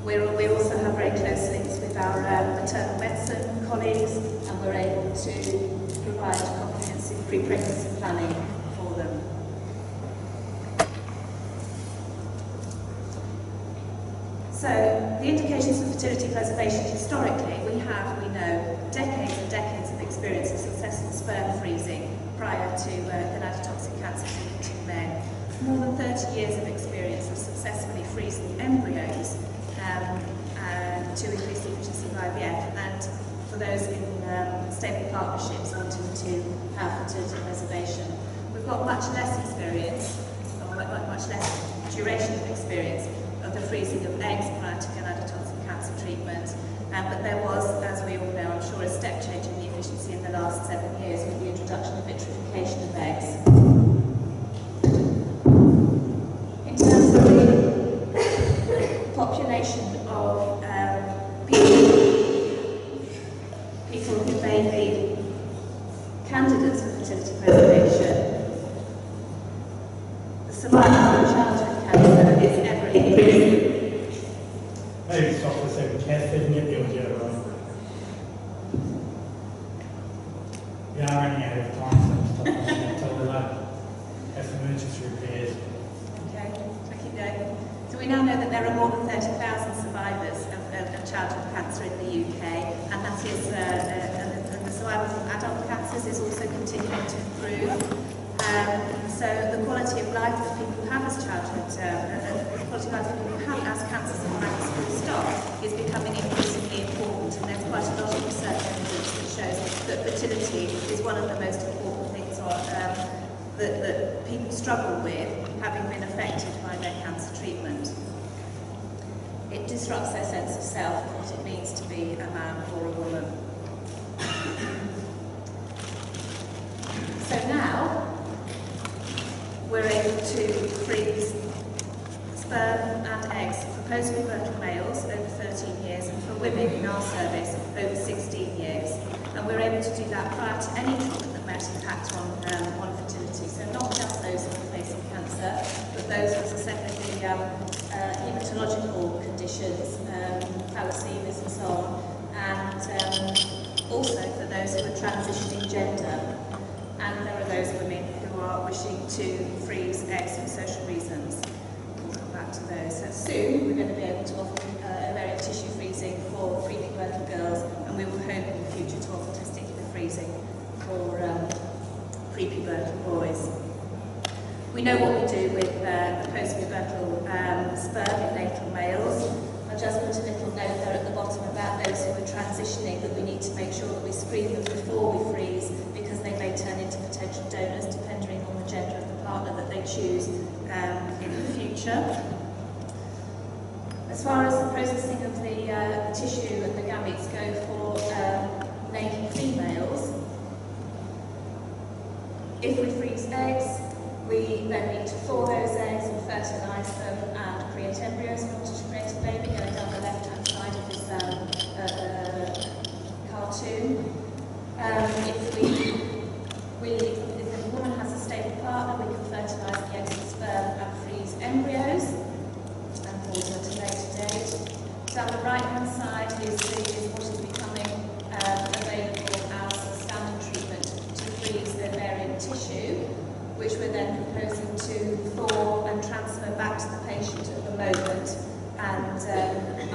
we also have very close links with our maternal medicine colleagues, and we're able to provide comprehensive pre-pregnancy planning for them. So, the indications for fertility preservation historically, we know decades and decades of experience of successful sperm freezing prior to gonadotrophic cancers in men. More than 30 years of experience of successfully freezing embryos to increase the efficiency of IVF, and for those in stable partnerships wanting to have fertility preservation. We've got much less experience, or much less duration of experience of the freezing of eggs prior to gonadotrophic cancer treatment, but there was, as we all know, I'm sure, a step change in the efficiency in the last 7 years with the introduction of vitrification of eggs. In terms of the population of people who may be candidates for fertility preservation, the survival of childhood cancer is ever increasing. Maybe stop for a second. Kath, didn't get the audio right. We are running out of time, so stop until we have emergency repairs. Okay, I keep going. So we now know that there are more than 30,000 survivors of childhood cancer in the UK, and that is, and the survival from adult cancers is also continuing to improve. So the quality of life that people have as childhood, the quality of life that people have as cancers and cancers full stop is becoming increasingly important, and there's quite a lot of research evidence that shows that fertility is one of the most important things that people struggle with, having been affected by their cancer treatment. It disrupts their sense of self and what it means to be a man or a woman. So now, we're able to freeze sperm and eggs for postpubertal males over 13 years and for women in our service over 16 years. And we're able to do that prior to any treatment that might impact on fertility. So not just those who are facing cancer, but those, as I said, with the hematological conditions, thalassemias and so on, and also for those who are transitioning gender. And there are those women who are wishing to freeze eggs for social reasons. We'll come back to those. So soon we're going to be able to offer ovarian tissue freezing for prepubertal girls, and we will hope in the future to offer testicular freezing for prepubertal boys. We know what we do with the postpubertal sperm in natal males. I'll just put a little note there at the bottom about those who are transitioning, that we need to make sure that we screen them before we freeze, because they may turn into potential donors depending on the gender of the partner that they choose in the future. As far as the processing of the tissue and the gametes go for naked females, if we freeze eggs, we then need to thaw those eggs and fertilise them and create embryos in order to create a baby, going down the left-hand side of this cartoon. If a woman has a stable partner, we can fertilise the eggs and sperm and freeze embryos, and pause at a later date. Down the right-hand side is what is becoming available as a standard treatment to freeze ovarian tissue, which we're then proposing to thaw and transfer back to the patient at the moment, and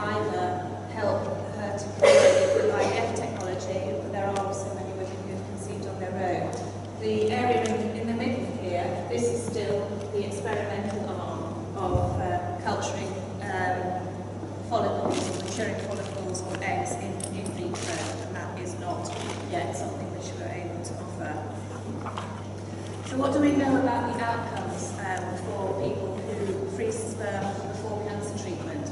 either help her to conceive with IVF technology, but there are also many women who have conceived on their own. The area in the middle here, this is still the experimental arm of culturing follicles, or maturing follicles or eggs in vitro, and that is not yet something which we're able to offer. So what do we know about the outcomes for people who freeze sperm before cancer treatment?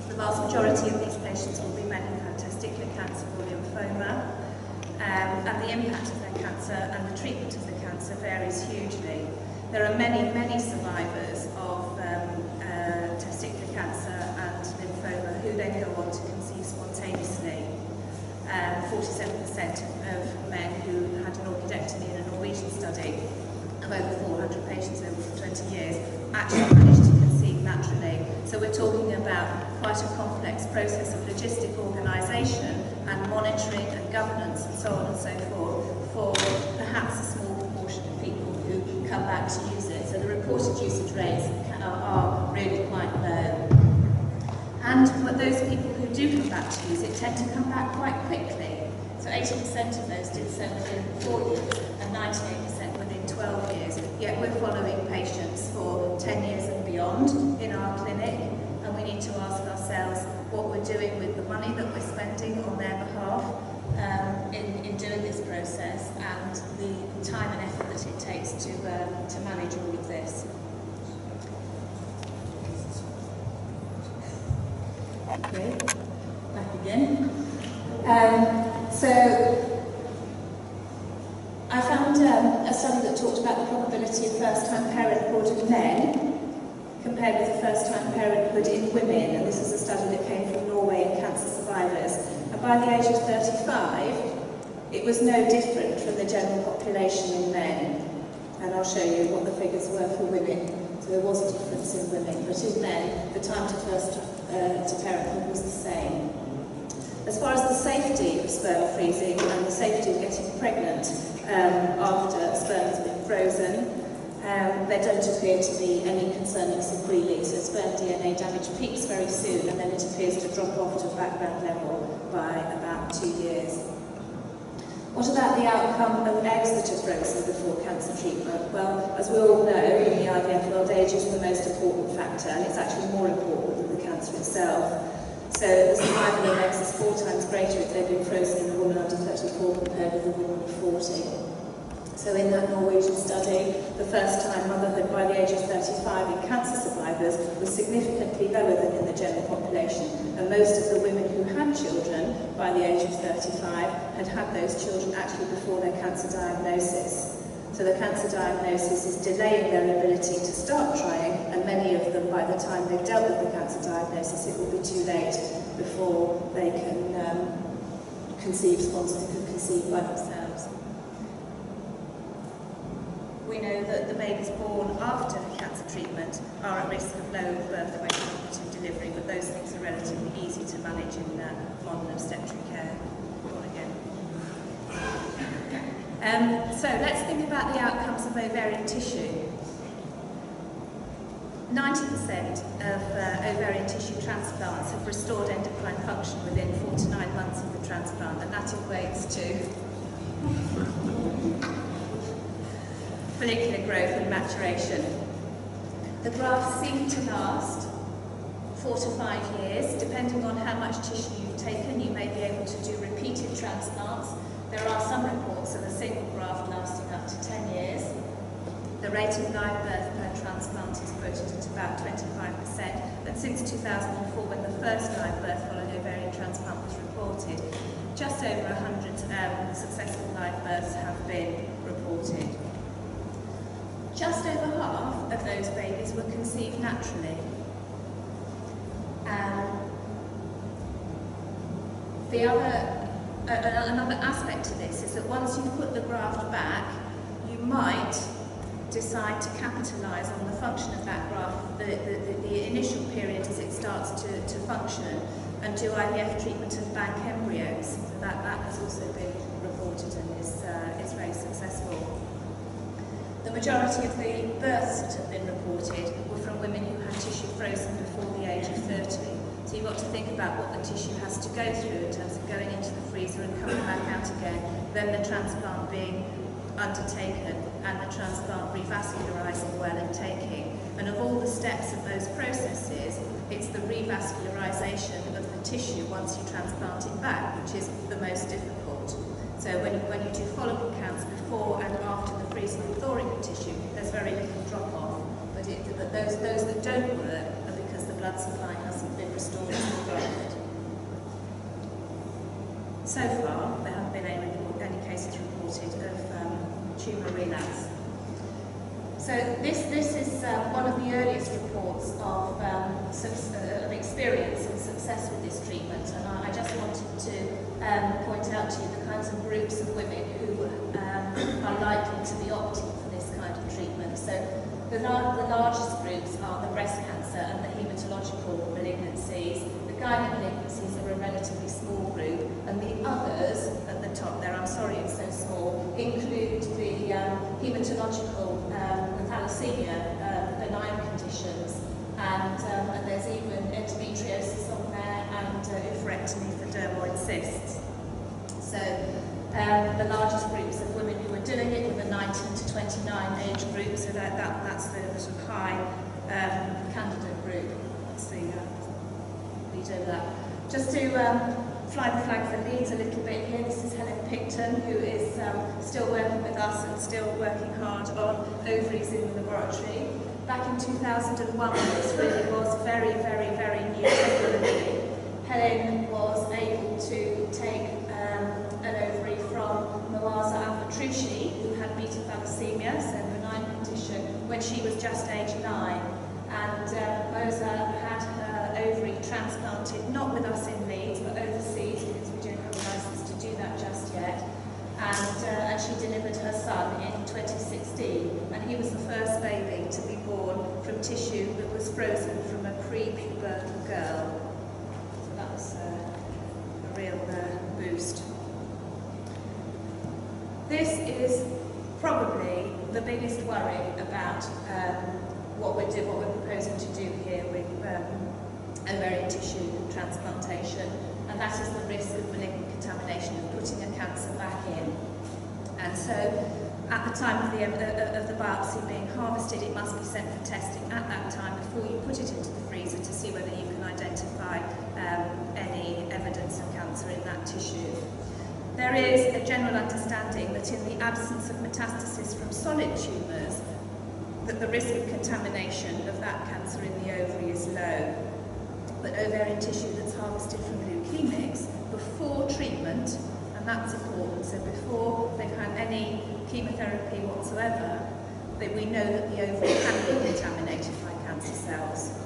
The vast majority of these patients will be men who've had testicular cancer or lymphoma, and the impact of their cancer and the treatment of the cancer varies hugely. There are many, many survivors of testicular cancer and lymphoma who then go on to conceive spontaneously. 47% of men who had an orchidectomy in a Norwegian study of over 400 patients over 20 years actually managed to conceive naturally. So we're talking about quite a complex process of logistic organisation and monitoring and governance and so on and so forth for perhaps a small proportion of people who come back to use it. So the reported usage rates are really quite low. And those people who do come back to use it tend to come back quite quickly. So 80% of those did so within 4 years and 98% within 12 years. Yet we're following patients for 10 years and beyond in our clinic, and we need to ask ourselves what we're doing with the money that we're spending on their behalf in doing this process, and the time and effort that it takes to manage all of this. Okay, back again. So I found a study that talked about the probability of first-time parenthood in men compared with the first-time parenthood in women, and this is a study that came from Norway and cancer survivors. And by the age of 35, it was no different from the general population in men. And I'll show you what the figures were for women. So there was a difference in women, but in men, the time to parenthood was the same. As far as the safety of sperm freezing and the safety of getting pregnant after sperm has been frozen, there don't appear to be any concerning sequelae. So sperm DNA damage peaks very soon, and then it appears to drop off to background level by about 2 years. What about the outcome of eggs that are frozen before cancer treatment? Well, as we all know, in the IVF world, age is the most important factor, and it's actually more important than the cancer itself. So the survival of eggs is 4 times greater if they've been frozen in a woman under 34 compared with a woman of 40. So in that Norwegian study, the first-time motherhood by the age of 35 in cancer survivors was significantly lower than in the general population, and most of the women who had children by the age of 35 had those children actually before their cancer diagnosis. So the cancer diagnosis is delaying their ability to start trying, and many of them, by the time they've dealt with the cancer diagnosis, it will be too late before they can conceive by themselves. We know that the babies born after cancer treatment are at risk of low birth weight and operative delivery, but those things are relatively easy to manage in modern obstetric care. So let's think about the outcomes of ovarian tissue. 90% of ovarian tissue transplants have restored endocrine function within 4 to 9 months of the transplant, and that equates to follicular growth and maturation. The grafts seem to last 4 to 5 years. Depending on how much tissue you've taken, you may be able to do repeated transplants. There are some reports of a single graft lasting up to 10 years. The rate of live birth per transplant is quoted at about 25%, but since 2004, when the first live birth following ovarian transplant was reported, just over 100 successful live births have been reported. Just over half of those babies were conceived naturally. Another aspect to this is that once you've put the graft back, you might decide to capitalise on the function of that graft, the initial period as it starts to function, and do IVF treatment of bank embryos. So that has also been reported and is very successful. The majority of the births that have been reported were from women who had tissue frozen before the age of 30. So you've got to think about what the tissue has to go through in terms of going into the freezer and coming back out again, then the transplant being undertaken and the transplant revascularising well and taking. And of all the steps of those processes, it's the revascularisation of the tissue once you transplant it back, which is the most difficult. So when you do follicle counts before and after the freezing and thawing of tissue, there's very little drop-off. But those that don't work are because the blood supply hasn't been restored as required. So far, there haven't been any cases reported of tumour relapse. So this is one of the earliest reports of experience and success with this treatment, and I just wanted to point out to you the kinds of groups of women who are likely to be opting for this kind of treatment. So the largest groups are the breast cancer and the haematological malignancies. The gynec malignancies are a relatively small group, and the others at the top there, I'm sorry it's so small, include the haematological, the thalassemia, benign conditions, and there's even endometriosis on there, and oophorectomy for dermoid cysts. So the largest groups of women who are doing it were the 19 to 29 age group, so that's the sort of high candidate group. Let's see, lead over that. Just to fly the flag for Leeds a little bit here, this is Helen Picton, who is still working with us and still working hard on ovaries in the laboratory. Back in 2001, this really was very, very, very new technology. Helen was able to take an ovary from Moaza Al-Fatrushi, who had beta thalassemia, so a benign condition, when she was just age 9. And Moaza had her ovary transplanted, not with us in Leeds, but overseas, because we don't have a license to do that just yet. And she delivered her son in 2016, and he was the first baby to be born from tissue that was frozen from a pre-pubertal girl. So that was a real boost. This is probably the biggest worry about what we're proposing to do here with ovarian tissue transplantation, and that is the risk of malignant contamination and putting a cancer back in. And so, at the time of the biopsy being harvested, it must be sent for testing at that time before you put it into the freezer to see whether you can identify any evidence of cancer in that tissue. There is a general understanding that in the absence of metastasis from solid tumours, that the risk of contamination of that cancer in the ovary is low. But ovarian tissue that's harvested from leukemics before treatment, and that's important, so before they've had any chemotherapy whatsoever, that we know that the ovary can be contaminated by cancer cells.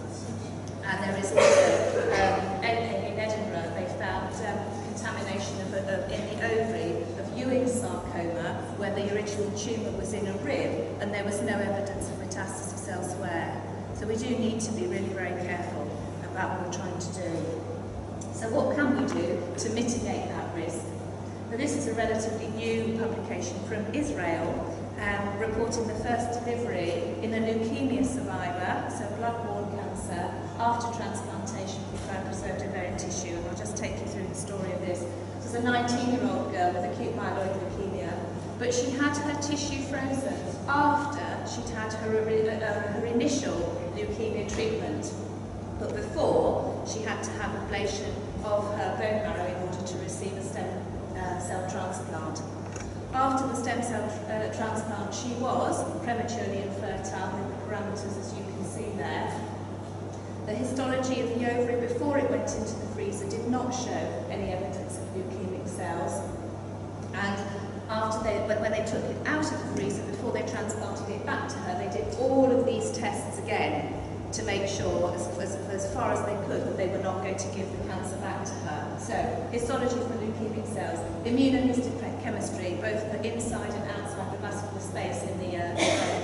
And there is also, in Edinburgh, they found contamination in the ovary of Ewing's sarcoma, where the original tumour was in a rib, and there was no evidence of metastasis elsewhere. So we do need to be really very careful about what we're trying to do. So what can we do to mitigate that risk? Now, this is a relatively new publication from Israel, reporting the first delivery in a leukemia survivor, so blood-borne cancer, after transplantation with cryopreserved ovarian tissue. And I'll just take you through the story of this. This is a 19-year-old girl with acute myeloid leukemia, but she had her tissue frozen after she'd had her initial leukemia treatment. But before, she had to have ablation of her bone marrow in order to receive a stem cell transplant. After the stem cell transplant, she was prematurely infertile with the parameters as you can see there. The histology of the ovary before it went into the freezer did not show any evidence of leukemic cells. And when they took it out of the freezer before they transplanted it back to her, they did all of these tests again to make sure, as far as they could, that they were not going to give the cancer back to her. So, histology for leukemic cells, immunohistochemistry, both the inside and outside the vascular space in the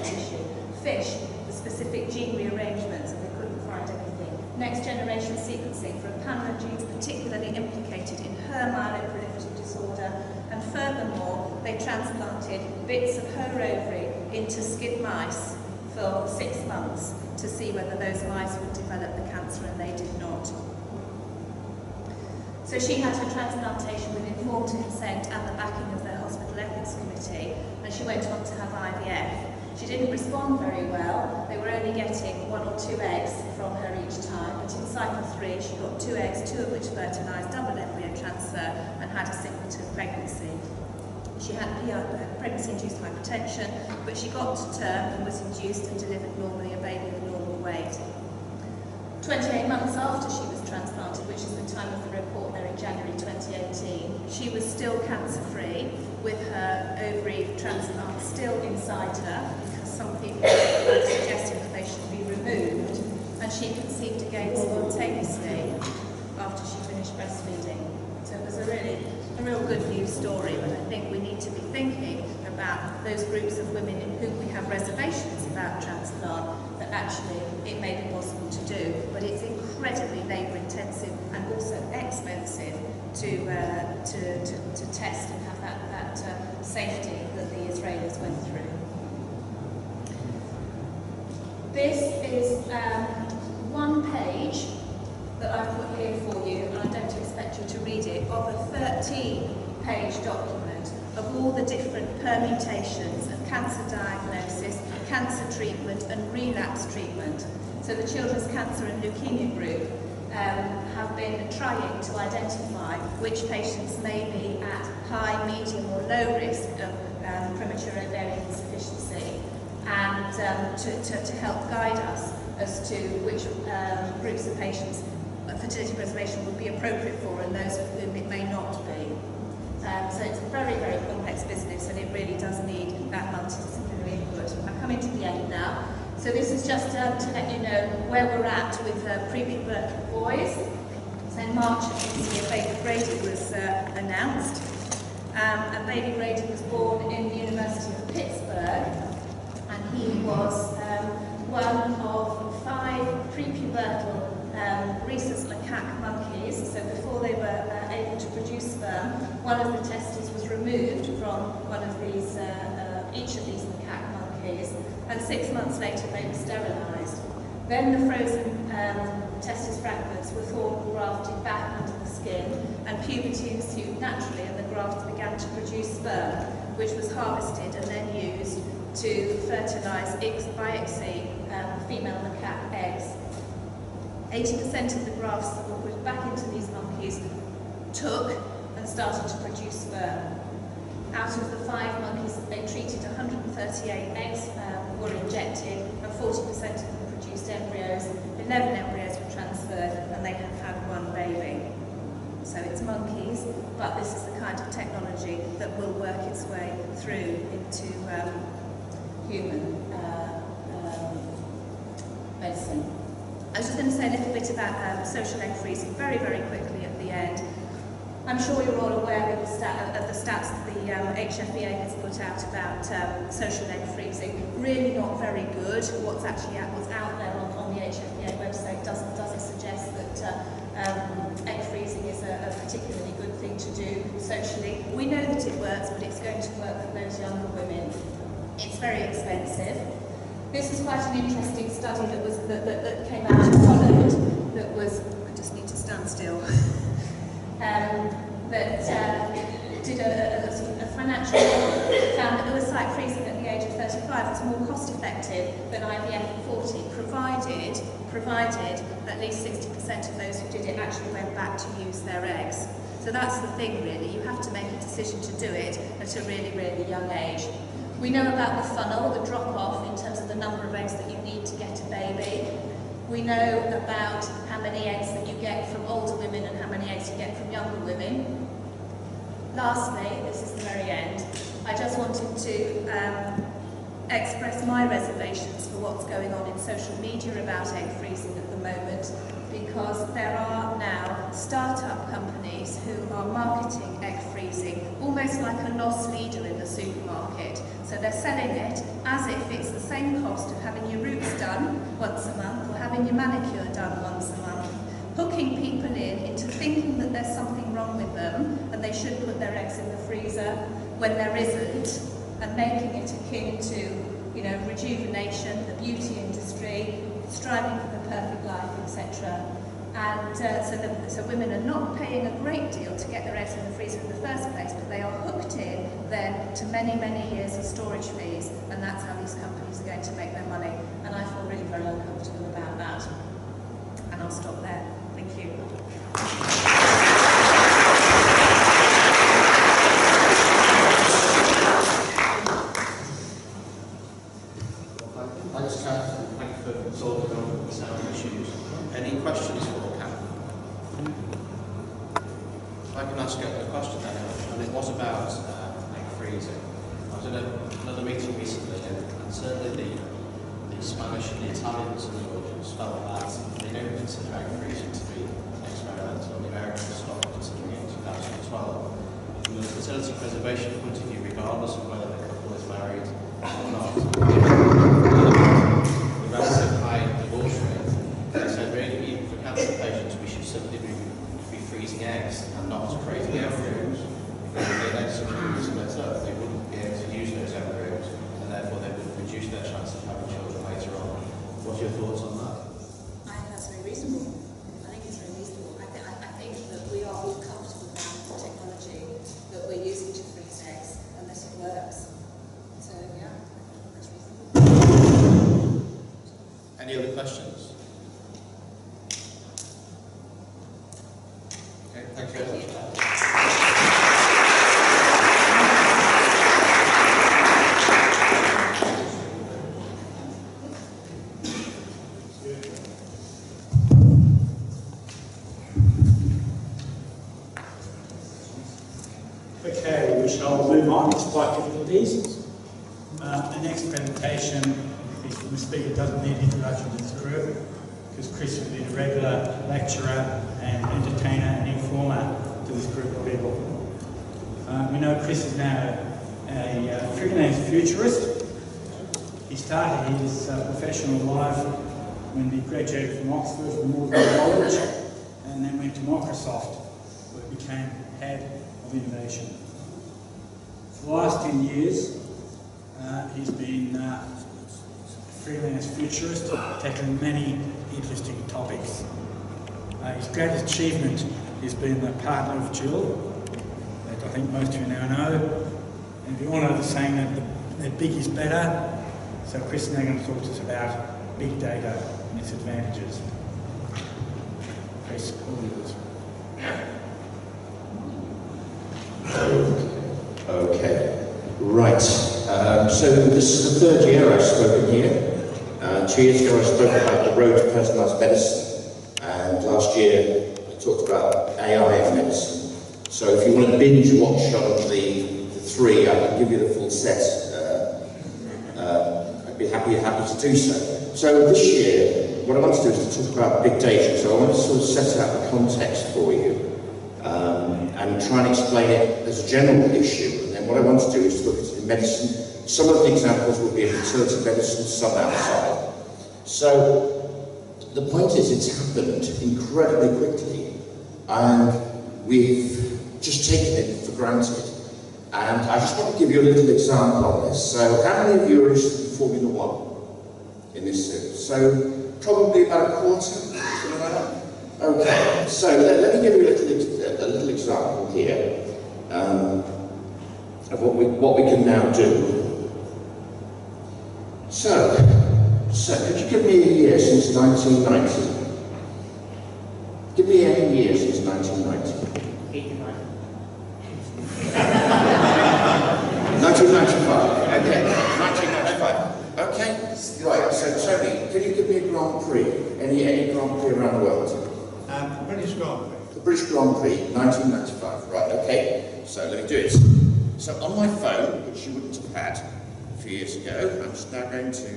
tissue. FISH, the specific gene rearrangements, and they couldn't find anything. Next generation sequencing for a panel of genes particularly implicated in her myeloproliferative disorder, and furthermore, they transplanted bits of her ovary into skid mice for 6 months to see whether those mice would develop the cancer, and they did not. So she had her transplantation with informed consent and the backing of the hospital ethics committee, and she went on to have IVF. She didn't respond very well. They were only getting 1 or 2 eggs from her each time, but in cycle 3 she got 2 eggs, 2 of which fertilised, double embryo transfer, and had a singleton pregnancy. She had pregnancy-induced hypertension, but she got to term and was induced and delivered normally, a baby of normal weight. 28 months after she was transplanted, which is the time of the report there in January 2018, she was still cancer-free with her ovary transplant still inside her, because some people were suggesting that they should be removed, and she conceived again spontaneously after she finished breastfeeding. So it was a real good news story, but I think we need to be thinking about those groups of women in whom we have reservations about transplant, that actually it may be possible to do, but it's incredibly labour intensive and also expensive to test and have that safety that the Israelis went through. This is one page that I've put here for you, and I don't expect you to read it, of a 13-page document of all the different permutations of cancer diagnosis, cancer treatment and relapse treatment. So the Children's Cancer and Leukemia Group have been trying to identify which patients may be at high, medium or low risk of premature ovarian insufficiency, and to help guide us as to which groups of patients fertility preservation would be appropriate for and those of whom it may not be. So it's a very, very complex business, and it really does need that multidisciplinary input. I'm coming to the end now. So this is just to let you know where we're at with prepubertal boys. So in March of this year, baby Brady was announced. And baby Brady was born in the University of Pittsburgh, and he was one of 5 prepubertal rhesus macaque monkeys. So before they were able to produce sperm, one of the testes was removed from one of these, each of these macaque monkeys, and 6 months later they were sterilised. Then the frozen testis fragments were thawed and grafted back under the skin, and puberty ensued naturally, and the grafts began to produce sperm, which was harvested and then used to fertilise ICSI female macaque eggs. 80% of the grafts that were put back into these monkeys took and started to produce sperm. Out of the 5 monkeys that they treated, 138 eggs were injected, and 40% of them produced embryos. 11 embryos were transferred, and they have had 1 baby. So it's monkeys, but this is the kind of technology that will work its way through into human medicine. I was just going to say a little bit about social egg freezing very, very quickly at the end. I'm sure you're all aware of the stats that the HFEA has put out about social egg freezing. Really not very good. What's out there on the HFEA website doesn't suggest that egg freezing is a particularly good thing to do socially. We know that it works, but it's going to work for those younger women. It's very expensive. This is quite an interesting study that came out of Holland that was, I just need to stand still, that did a financial model, found that oocyte freezing at the age of 35 was more cost effective than IVF at 40, provided at least 60% of those who did it actually went back to use their eggs. So that's the thing really, you have to make a decision to do it at a really, really young age. We know about the funnel, the drop-off in terms of the number of eggs that you need to get a baby. We know about how many eggs that you get from older women and how many eggs you get from younger women. Lastly, this is the very end, I just wanted to express my reservations for what's going on in social media about egg freezing at the moment, because there are now start-up companies who are marketing egg freezing almost like a loss leader in the supermarket. So they're selling it as if it's the same cost of having your roots done once a month or having your manicure done once a month, hooking people into thinking that there's something wrong with them and they should put their eggs in the freezer when there isn't, and making it akin to, you know, rejuvenation, the beauty industry, striving for the perfect life, etc. And so women are not paying a great deal to get their eggs in the freezer in the first place, but they are hooked in then to many, many years of storage fees, and that's how these companies are going to make their money. And I feel really very uncomfortable about that. And I'll stop there. Thank you. Thanks, Kath. Thank you for talking on sound issues. Any If I can ask a question then, and it was about egg freezing. I was in another meeting recently, and certainly the Spanish and the Italians in the audience felt that they don't consider egg freezing to be experimental, and the Americans stopped considering it in 2012. From the fertility preservation point of view, regardless of whether the couple is married or not, the relative high divorce rate, they said really even for cancer patients we should simply be freezing eggs and not creating embryos. Because if the eggs are split up, they wouldn't be able to use those embryos, and therefore they would reduce their chance of having children later on. What's your thoughts on that? I think that's very reasonable. I think it's very reasonable. I think that we are all comfortable now with the technology that we're using to freeze eggs, unless it works. So yeah, that's reasonable. Any other questions? Okay, thank you very much. Okay, we shall move on despite difficulties. The next presentation is from a speaker who doesn't need introduction to this group, because Chris has been a regular lecturer and entertainer and informer to this group of people. We know Chris is now a freelance futurist. He started his professional life when he graduated from Oxford from Magdalen College, and then went to Microsoft, where he became head of innovation. For the last 10 years, he's been a freelance futurist, tackling many interesting topics. His greatest achievement has been the partner of Jill, that I think most of you now know. And we all know the saying that big is better. So Chris is now going to talk to us about big data and its advantages. Chris, all yours. Okay, right. So this is the third year I've spoken here. 2 years ago I spoke about the road to personalised medicine, and last year I talked about AI in medicine. So if you want to binge watch on the three, I can give you the full set. I'd be happy to do so. So this year, what I want to do is to talk about big data. So I want to sort of set out the context for you and try and explain it as a general issue. And then what I want to do is to look at it in medicine. Some of the examples will be in fertility medicine, some outside. So the point is, it's happened incredibly quickly, and we've just taken it for granted. And I just want to give you a little example on this. So how many of you are interested in Formula One in this series? So probably about a quarter, something like that. Okay, so let me give you a little example here of what we can now do. So could you give me a year since 1990? Give me any year since 1990. 1995. Okay, 1995. Okay, right. So Tony, can you give me a Grand Prix? Any Grand Prix around the world? The British Grand Prix. The British Grand Prix, 1995. Right. Okay. So let me do it. So on my phone, which you wouldn't have had a few years ago, I'm just now going to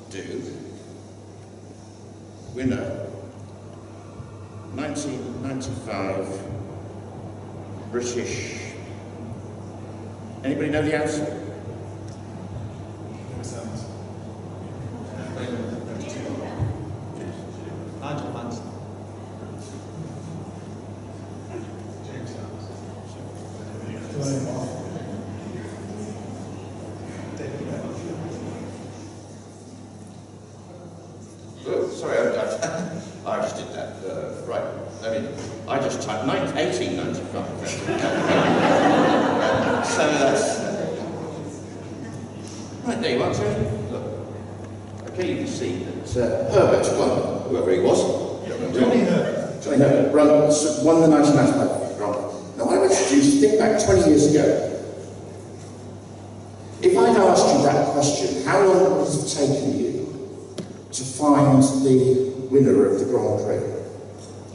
do winner 1995 British. Anybody know the answer? Nigel Mansell. Oh, sorry, I just did that. Right. I mean, I just typed 1895. So that's right. There you are, Tony. Look. Okay, you can see that Herbert won, whoever he was. Johnny Herbert. Johnny Herbert won the 1995 Grand Prix. Now, I want you to think back 20 years ago. If I'd asked you that question, how long would it have taken you to find the winner of the Grand Prix?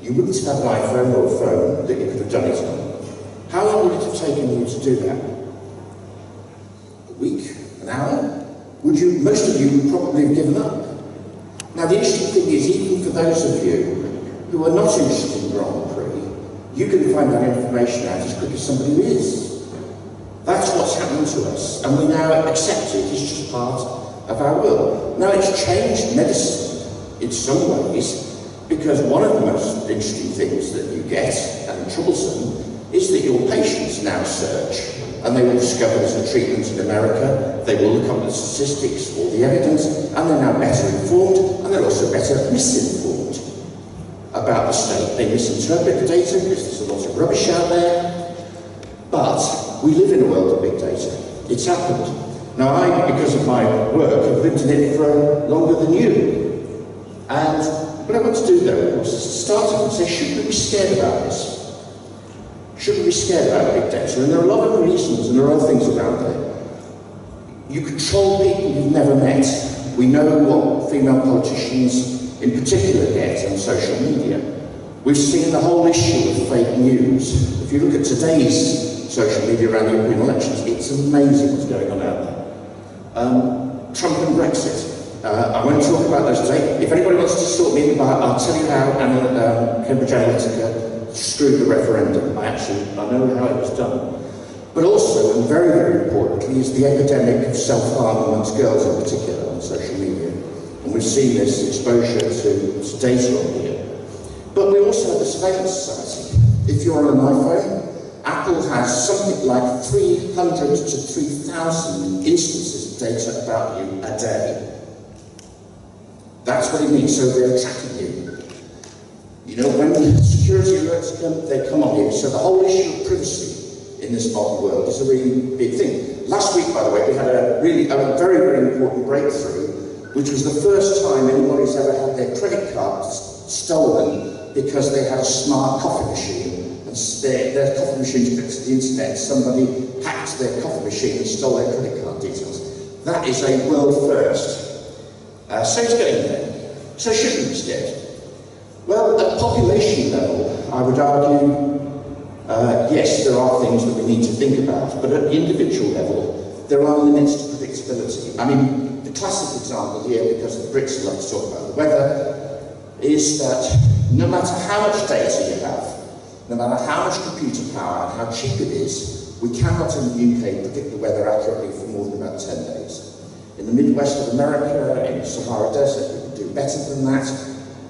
You wouldn't have an iPhone or a phone. phone that you could have done it on. How long would it have taken you to do that? A week? An hour? Most of you would probably have given up. Now the interesting thing is, even for those of you who are not interested in Grand Prix, you can find that information out as quick as somebody who is. That's what's happened to us, and we now accept it as just part of our will. Now it's changed medicine in some ways, because one of the most interesting things that you get, and troublesome, is that your patients now search, and they will discover there's a treatment in America, they will look up the statistics, all the evidence, and they're now better informed, and they're also better misinformed about the state. They misinterpret the data because there's a lot of rubbish out there, but we live in a world of big data. It's happened. Now I, because of my work, have lived in it for longer than you. And what I want to do though, of course, is to start off and say, shouldn't we be scared about this? Shouldn't we be scared about big data? And there are a lot of reasons, and there are other things around there. You control people you've never met. We know what female politicians in particular get on social media. We've seen the whole issue of fake news. If you look at today's social media around the European elections, it's amazing what's going on out there. Trump and Brexit. I won't talk about those today. If anybody wants to sort me about, I'll tell you how Cambridge Analytica screwed the referendum. I know how it was done. But also, and very, very importantly, is the epidemic of self-harm amongst girls in particular on social media. And we've seen this exposure to data on here. But we also have the surveillance society. If you're on an iPhone, Apple has something like 300 to 3,000 instances of data about you a day. That's what it means, so they're tracking you. You know, when security alerts come, they come on you. So the whole issue of privacy in this modern world is a really big thing. Last week, by the way, we had a very, very important breakthrough, which was the first time anybody's ever had their credit cards stolen because they had a smart coffee machine, and their coffee machine connected to the internet. Somebody hacked their coffee machine and stole their credit card details. That is a world first. So it's getting there. So shouldn't we be scared? Well, at population level, I would argue, yes, there are things that we need to think about, but at the individual level, there are limits to predictability. I mean, the classic example here, because the Brits love to talk about the weather, is that no matter how much data you have, no matter how much computer power and how cheap it is, we cannot in the UK predict the weather accurately for more than about 10 days. In the Midwest of America, in the Sahara Desert, we can do better than that.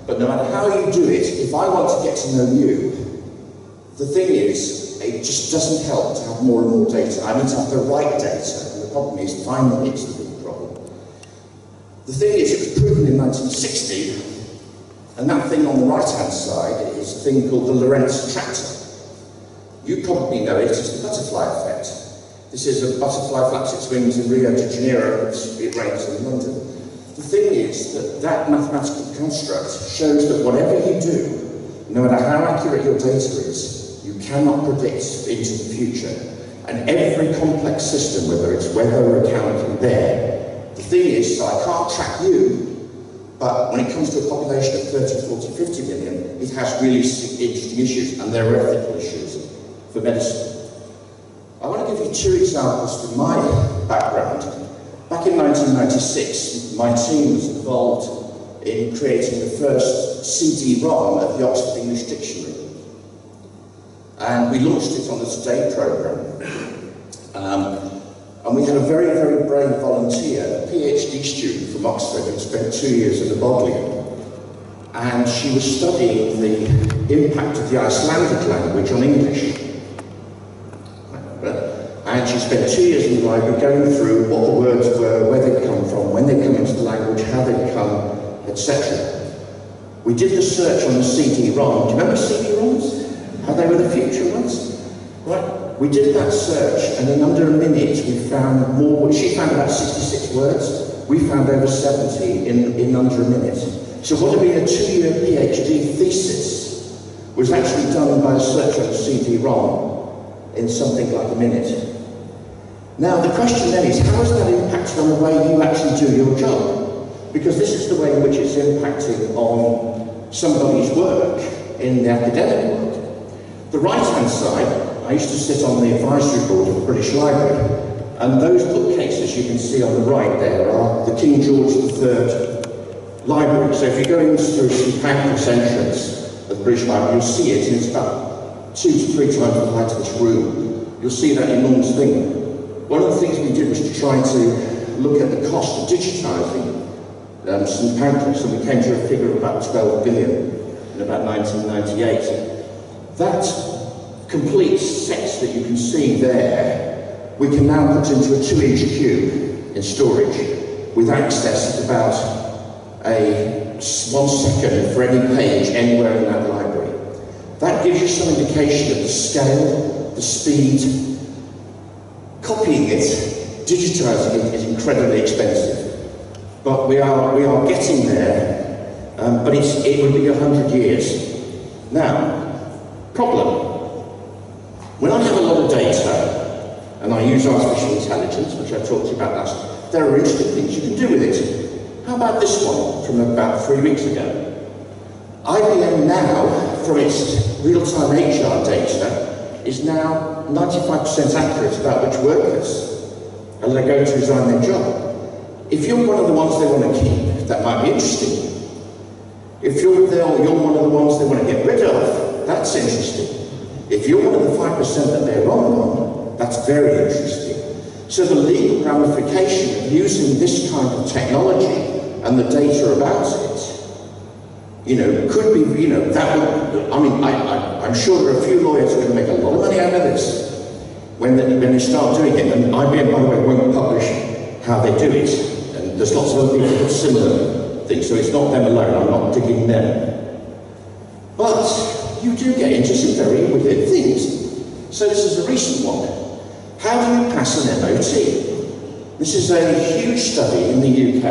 But no matter how you do it, if I want to get to know you, the thing is, it just doesn't help to have more and more data. I need to have the right data, and the problem is finding it's the big problem. The thing is, it was proven in 1960, and that thing on the right-hand side is a thing called the Lorentz tractor. You probably know it as the butterfly effect. This is a butterfly flaps its wings in Rio de Janeiro, it rains in London. The thing is that that mathematical construct shows that whatever you do, no matter how accurate your data is, you cannot predict into the future. And every complex system, whether it's weather or accounting, the thing is, so I can't track you, but when it comes to a population of 30, 40, 50 million, it has really interesting issues, and there are ethical issues for medicine. I want to give you two examples from my background. Back in 1996, my team was involved in creating the first CD-ROM of the Oxford English Dictionary. And we launched it on the Today programme. And we had a very, very brave volunteer, a PhD student from Oxford who spent 2 years in the Bodleian. And she was studying the impact of the Icelandic language on English. And she spent 2 years in the library going through what the words were, where they'd come from, when they come into the language, how they'd come, etc. We did the search on the CD-ROM. Do you remember CD-ROMs? How they were the future ones? Right. We did that search, and in under a minute we found more. She found about 66 words. We found over 70 in under a minute. So what had been a 2-year PhD thesis was actually done by a search on the CD-ROM in something like a minute. Now the question then is, how has that impacted on the way you actually do your job? Because this is the way in which it's impacting on somebody's work in the academic world. The right-hand side, I used to sit on the advisory board of the British Library, and those bookcases you can see on the right there are the King George III Library. So if you go into St Pancras entrance of the British Library, you'll see it, and it's about 2 to 3 times the height of this room. You'll see that enormous thing. One of the things we did was to try to look at the cost of digitising St Pancras, and we came to a figure of about 12 billion in about 1998. That complete set that you can see there, we can now put into a 2-inch cube in storage with access at about 1 second for any page anywhere in that library. That gives you some indication of the scale, the speed. Copying it, digitising it is incredibly expensive, but we are getting there. But it would be 100 years. Now, problem. When I have a lot of data, and I use artificial intelligence, which I talked to you about last, there are interesting things you can do with it. How about this one from about 3 weeks ago? IBM now, from its real-time HR data, is now 95% accurate about which workers are going to resign their job. If you're one of the ones they want to keep, that might be interesting. If you're one of the ones they want to get rid of, that's interesting. If you're one of the 5% that they're wrong on, that's very interesting. So the legal ramification of using this kind of technology and the data about it, could be, that would, I'm sure there are a few lawyers who are going to make a lot of money out of this when they start doing it. And IBM, by the way, won't publish how they do it. And there's lots of other people who have similar things, so it's not them alone, I'm not digging them. But you do get into some very weird things. So this is a recent one. How do you pass an MOT? This is a huge study in the UK.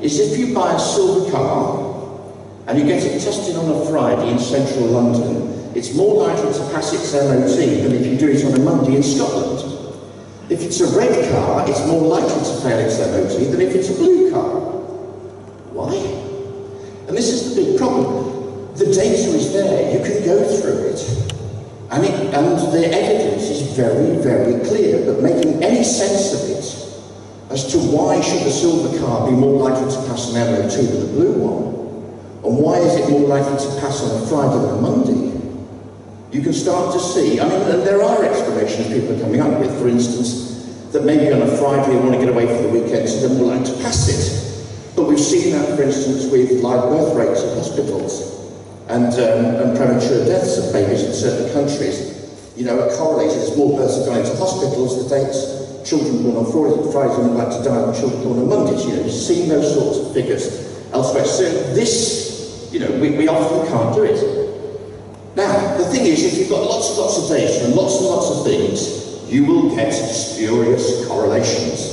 Is if you buy a silver car, and you get it tested on a Friday in central London, it's more likely to pass its MOT than if you do it on a Monday in Scotland. If it's a red car, it's more likely to fail its MOT than if it's a blue car. Why? And this is the big problem. The data is there, you can go through it. And the evidence is very, very clear, but making any sense of it as to why should the silver car be more likely to pass an MOT than the blue one? And why is it more likely to pass on a Friday than a Monday? You can start to see, and there are explanations people are coming up with, for instance, that maybe on a Friday they want to get away for the weekend, so they're more likely to pass it. But we've seen that, for instance, with live birth rates in hospitals and premature deaths of babies in certain countries. Are correlated. As more births are going into hospitals, the dates, children born on Fridays are more likely to die than children born on Mondays. You've seen those sorts of figures elsewhere. So this, we often can't do it. Now, the thing is, if you've got lots and lots of data and lots of things, you will get spurious correlations.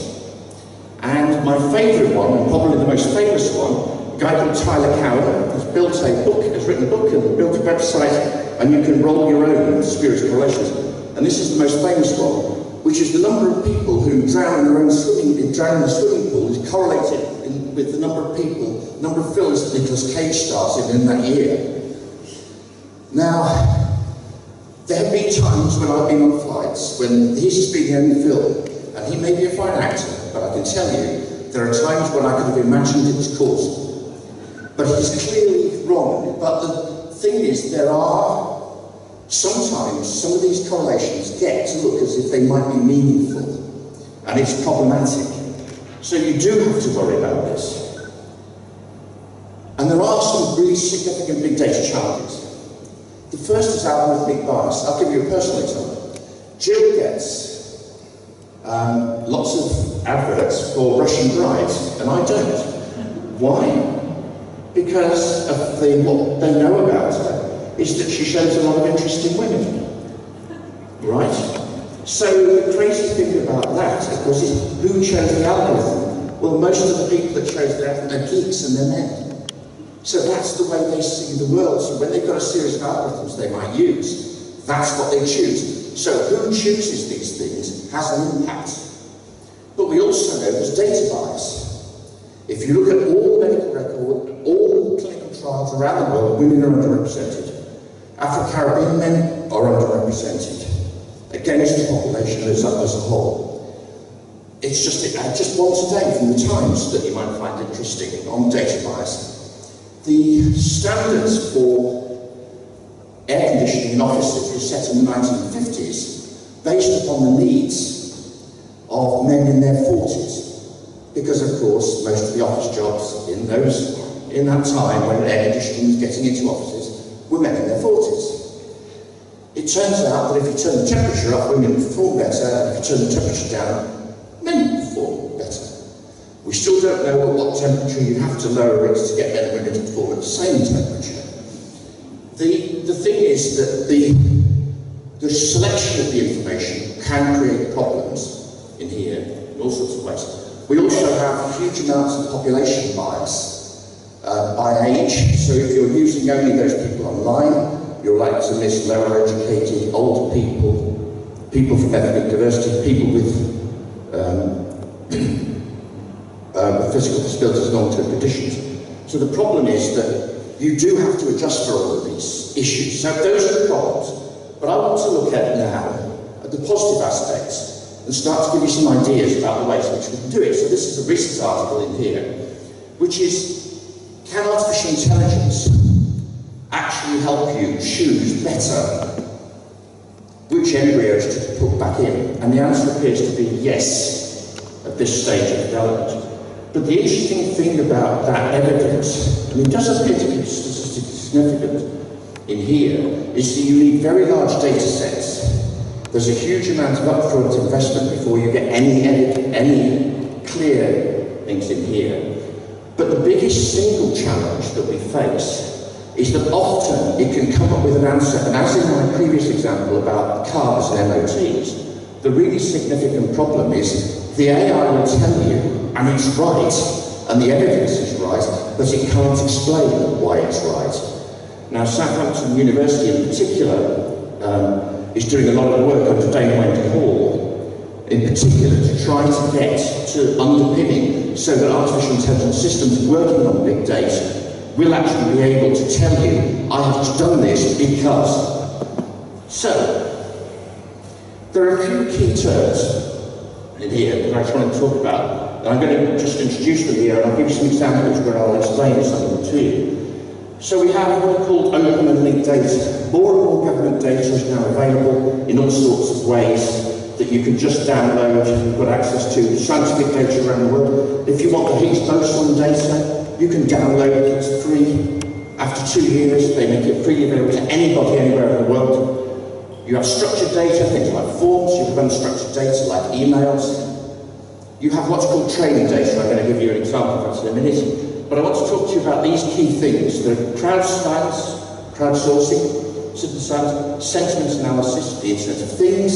And my favourite one, and probably the most famous one, a guy called Tyler Cowen has written a book and built a website, and you can roll your own spurious correlations. And this is the most famous one, which is the number of people who drown in the swimming pool is correlated with the number of films that Nicolas Cage stars in that year. Now, there have been times when I've been on flights when his has been the only film, and he may be a fine actor, but I can tell you, there are times when I could have imagined its course. But he's clearly wrong. But the thing is, there are sometimes some of these correlations get to look as if they might be meaningful, and it's problematic. So you do have to worry about this. And there are some really significant big data challenges. The first is algorithmic bias. I'll give you a personal example. Jill gets lots of adverts for Russian brides, and I don't. Why? Because what they know about her is that she shows a lot of interesting women. Right? So the crazy thing about that, of course, is who chose the algorithm? Well, most of the people that chose the algorithm are geeks and they're men. So that's the way they see the world. So when they've got a series of algorithms they might use, that's what they choose. So who chooses these things has an impact. But we also know there's data bias. If you look at all the medical record, all the clinical trials around the world, women are underrepresented. Afro-Caribbean men are population as a whole. It's just one today from the Times that you might find interesting on data bias. The standards for air conditioning in offices were set in the 1950s based upon the needs of men in their 40s. Because of course, most of the office jobs in that time when air conditioning was getting into offices were men in their 40s. It turns out that if you turn the temperature up, women perform better, and if you turn the temperature down, men perform better. We still don't know at what temperature you have to lower it to get men and women to perform at the same temperature. The thing is that the selection of the information can create problems in here, in all sorts of ways. We also have huge amounts of population bias by age, so if you're using only those people online, you're likely to miss lower educated, older people, people from ethnic diversity, people with physical disabilities and long-term conditions. So the problem is that you do have to adjust for all of these issues. So those are the problems. But I want to look at now at the positive aspects and start to give you some ideas about the ways in which we can do it. So this is a recent article in here, which is, can artificial intelligence actually help you choose better which embryos to put back in? And the answer appears to be yes at this stage of development. But the interesting thing about that evidence, and it does appear to be statistically significant in here, is that you need very large data sets. There's a huge amount of upfront investment before you get any clear things in here. But the biggest single challenge that we face is that often it can come up with an answer, and as in my previous example about cars and MOTs, the really significant problem is the AI will tell you, and it's right, and the evidence is right, but it can't explain why it's right. Now, Southampton University in particular is doing a lot of work under Dame Wendy Hall, in particular, to try to get to underpinning so that artificial intelligence systems working on big data will actually be able to tell you, I have done this because. So, there are a few key terms in here that I just want to talk about. And I'm going to just introduce them here, and I'll give you some examples where I'll explain some of them to you. So we have what are called open and linked data. More and more government data is now available in all sorts of ways that you can just download. You've got access to scientific data around the world. If you want the Higgs boson data, you can download it, it's free. After 2 years, they make it freely available to anybody, anywhere in the world. You have structured data, things like forms. You have unstructured data like emails. You have what's called training data. I'm going to give you an example of that in a minute. But I want to talk to you about these key things. The crowdsourcing, citizen science, sentiment analysis, the Internet of Things,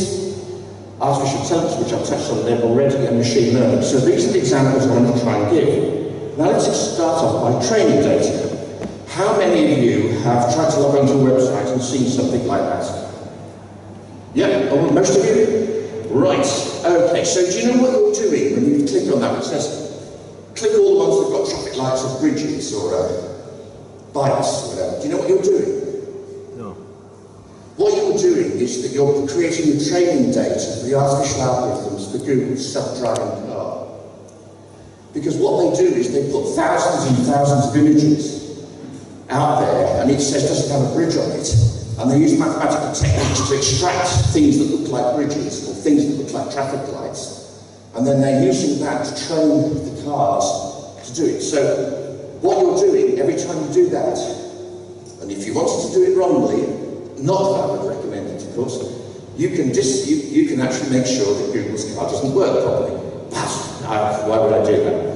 artificial intelligence, which I've touched on there already, and machine learning. So these are the examples I want to try and give. Now let's start off by training data. How many of you have tried to log onto a website and seen something like that? Yeah, oh, most of you? Right, okay, so do you know what you're doing when you click on that? It says, click all the ones that have got traffic lights or bridges or bikes or whatever. Do you know what you're doing? No. What you're doing is that you're creating the training data for the artificial algorithms for Google's self-driving car. Because what they do is they put thousands and thousands of images out there, and it says doesn't have a bridge on it, and they use mathematical techniques to extract things that look like bridges or things that look like traffic lights, and then they're using that to train the cars to do it. So what you're doing every time you do that, and if you wanted to do it wrongly, not that I would recommend it, of course, you can actually make sure that Google's car doesn't work properly. Why would I do that?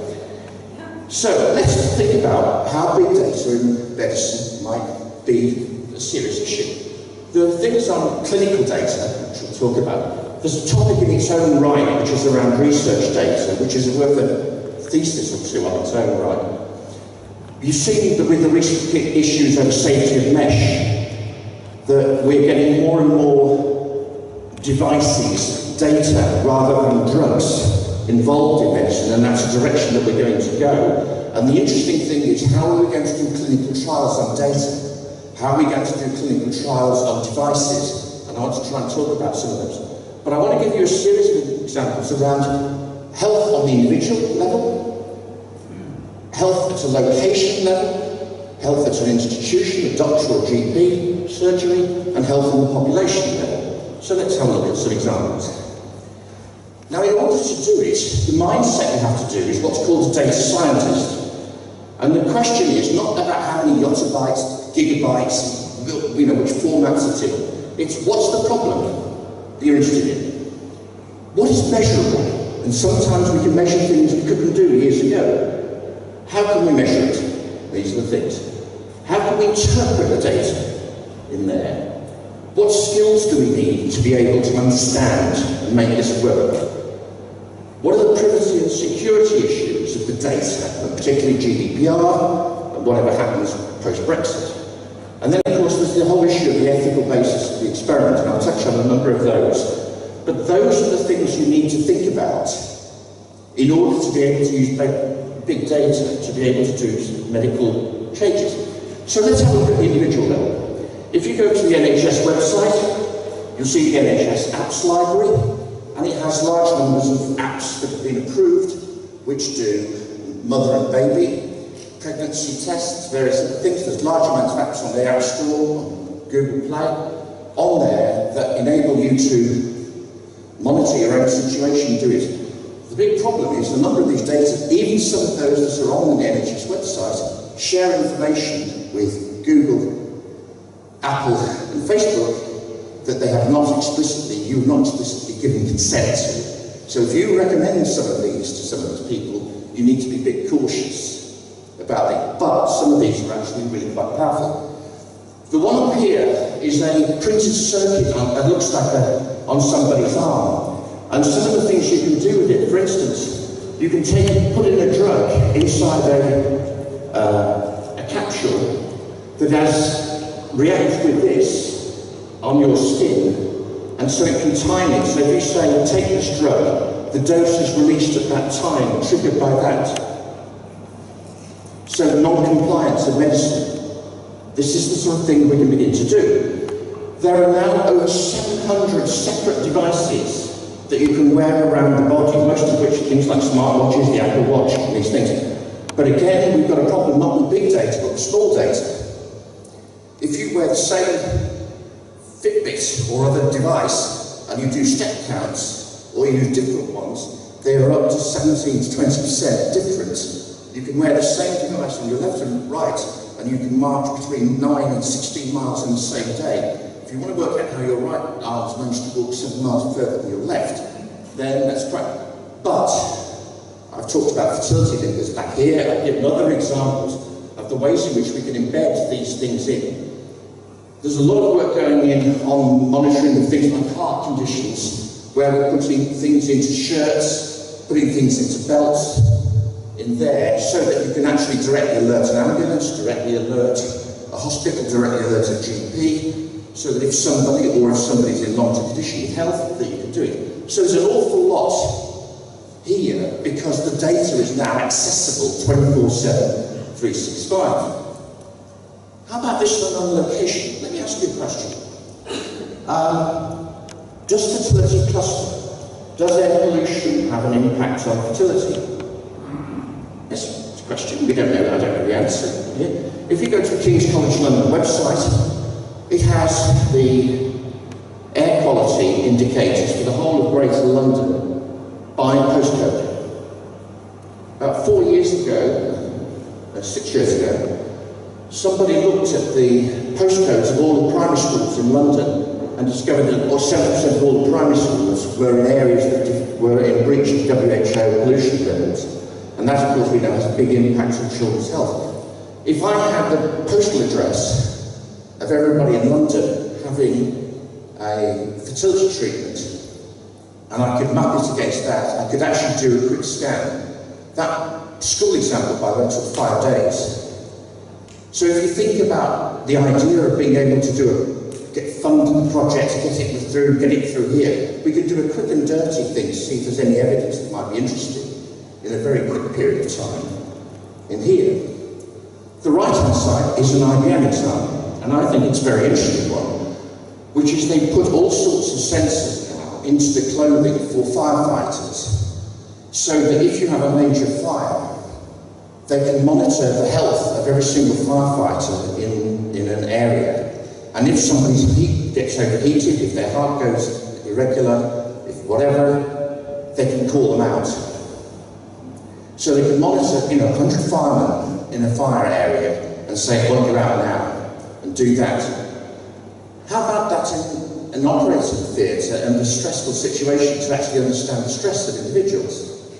So let's think about how big data in medicine might be a serious issue. There are things on clinical data, which we'll talk about. There's a topic in its own right, which is around research data, which is worth a thesis or two on its own right. You see that with the recent issues over safety of mesh, that we're getting more and more devices, data, rather than drugs, involved in medicine, and that's the direction that we're going to go. And the interesting thing is, how are we going to do clinical trials on data? How are we going to do clinical trials on devices? And I want to try and talk about some of those. But I want to give you a series of examples around health on the individual level, health at a location level, health at an institution, a doctor or GP, surgery, and health in the population level. So let's have a look at some examples. Now, in order to do it, the mindset you have to do is what's called a data scientist. And the question is not about how many yottabytes, gigabytes, you know, which formats it's in. It's what's the problem that you're interested in? What is measurable? And sometimes we can measure things we couldn't do years ago. How can we measure it? These are the things. How can we interpret the data in there? What skills do we need to be able to understand and make this work? What are the privacy and security issues of the data, and particularly GDPR and whatever happens post-Brexit? And then, of course, there's the whole issue of the ethical basis of the experiment, and I'll touch on a number of those. But those are the things you need to think about in order to be able to use big data to be able to do medical changes. So let's have a look at the individual level. If you go to the NHS website, you'll see the NHS apps library, and it has large numbers of apps that have been approved, which do mother and baby, pregnancy tests, various other things. There's large amounts of apps on the App Store, on Google Play, on there that enable you to monitor your own situation and do it. The big problem is the number of these data, even some of those that are on the NHS website, share information with Google, Apple and Facebook that they have not explicitly, you have not explicitly given consent to. So if you recommend some of these to some of those people, you need to be a bit cautious about it. But some of these are actually really quite powerful. The one up here is a printed circuit that looks like on somebody's arm. And some of the things you can do with it, for instance, you can put in a drug inside a capsule that reacts with this on your skin, and so it can time it. So if you say, take this drug, the dose is released at that time, triggered by that. So non-compliance of medicine. This is the sort of thing we can begin to do. There are now over 700 separate devices that you can wear around the body, most of which are things like smartwatches, the Apple Watch, and these things. But again, we've got a problem not with big data, but with small data. If you wear the same Fitbit or other device, and you do step counts, or you use different ones, they are up to 17 to 20% different. You can wear the same device on your left and right, and you can march between 9 and 16 miles in the same day. If you want to work out how your right arm's managed to walk 7 miles further than your left, then that's great. But I've talked about fertility linkers back here. I've given other examples of the ways in which we can embed these things in. There's a lot of work going in on monitoring of things like heart conditions, where we're putting things into shirts, putting things into belts in there, so that you can actually directly alert an ambulance, directly alert a hospital, directly alert a GP, so that if somebody's in long-term condition with health, that you can do it. So there's an awful lot here, because the data is now accessible 24/7, 365. How about this one on location? Let me ask you a question. Does fertility cluster? Does air pollution have an impact on fertility? Yes, it's a question. We don't know. I don't know the answer. Yeah. If you go to the King's College London website, it has the air quality indicators for the whole of Greater London by postcode. About 4 years ago, 6 years ago, somebody looked at the postcodes of all the primary schools in London and discovered that 70% of all the primary schools were in areas that were in breach of WHO pollution levels. And that, of course, we know has a big impact on children's health. If I had the postal address of everybody in London having a fertility treatment, and I could map it against that, I could actually do a quick scan. That school example, by the way, took 5 days. So if you think about the idea of being able to get funded the project, get it through here, we could do a quick and dirty thing to see if there's any evidence that might be interesting in a very quick period of time. In here, the right-hand side is an IBM example, and I think it's a very interesting one, which is they put all sorts of sensors now into the clothing for firefighters, so that if you have a major fire, they can monitor the health of every single firefighter in an area. And if somebody's heat gets overheated, if their heart goes irregular, if whatever, they can call them out. So they can monitor, 100 firemen in a fire area and say, well, you're out now, and do that. How about that in an operating theatre and a stressful situation to actually understand the stress of individuals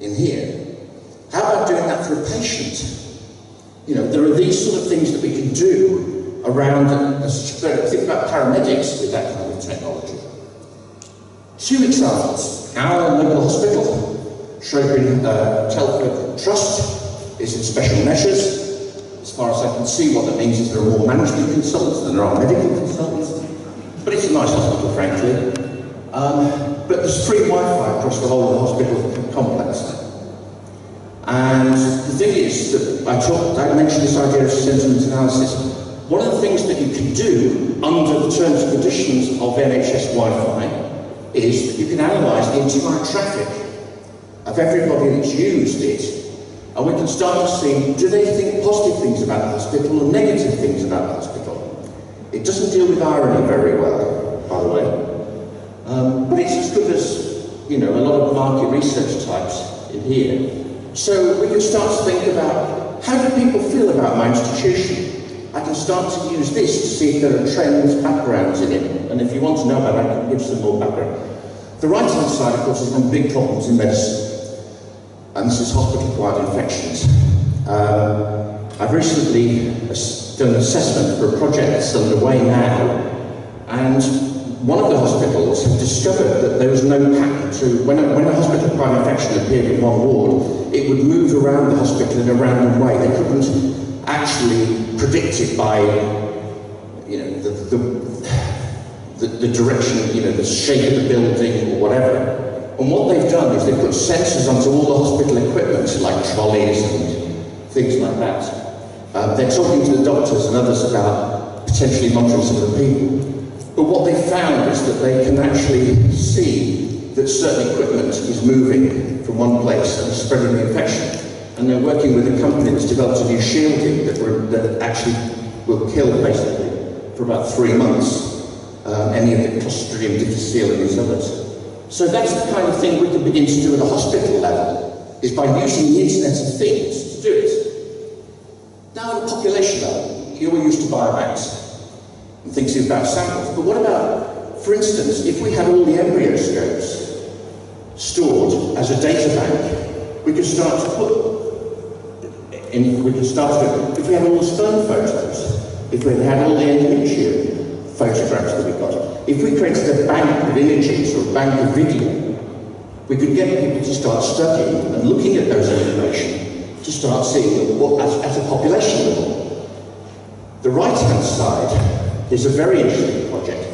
in here? How about doing that for a patient? There are these sort of things that we can do around, think about paramedics with that kind of technology. 2 examples. Our local hospital, Shrewsbury Telford Trust, is in special measures. As far as I can see, what that means is there are more management consultants than there are medical consultants. But it's a nice hospital, frankly. But there's free Wi-Fi across the whole of the hospital complex. And the thing is that I mentioned this idea of sentiment analysis. One of the things that you can do under the terms and conditions of NHS Wi-Fi is that you can analyse the entire traffic of everybody that's used it, and we can start to see, do they think positive things about the hospital or negative things about the hospital? It doesn't deal with irony very well, by the way, but it's as good as, a lot of market research types in here. So we can start to think about, how do people feel about my institution? I can start to use this to see if there are trends, backgrounds in it, and if you want to know about it, I can give some more background. The right-hand side, of course, is one of the big problems in medicine, and this is hospital-acquired infections. I've recently done an assessment for a project that's underway now, and one of the hospitals had discovered that there was no pattern to, when a hospital-acquired infection appeared in one ward, it would move around the hospital in a random way. They couldn't actually predict it by, the direction, the shape of the building or whatever. And what they've done is they've put sensors onto all the hospital equipment, like trolleys and things like that. They're talking to the doctors and others about potentially monitoring some of the people. But what they found is that they can actually see that certain equipment is moving from one place and spreading the infection. And they're working with a company that's developed a new shielding that actually will kill, basically, for about 3 months, any of the Clostridium difficile and these others. So that's the kind of thing we can begin to do at a hospital level, is by using the Internet of Things to do it. Now at a population level, you're used to biobanks and thinking about samples, but what about, for instance, if we had all the embryoscopes stored as a data bank, we could start to if we had all the sperm photos, if we had all the endometrium photographs that we got, if we created a bank of images or a bank of video, we could get people to start studying and looking at those information to start seeing what at a population level. The right-hand side is a very interesting project.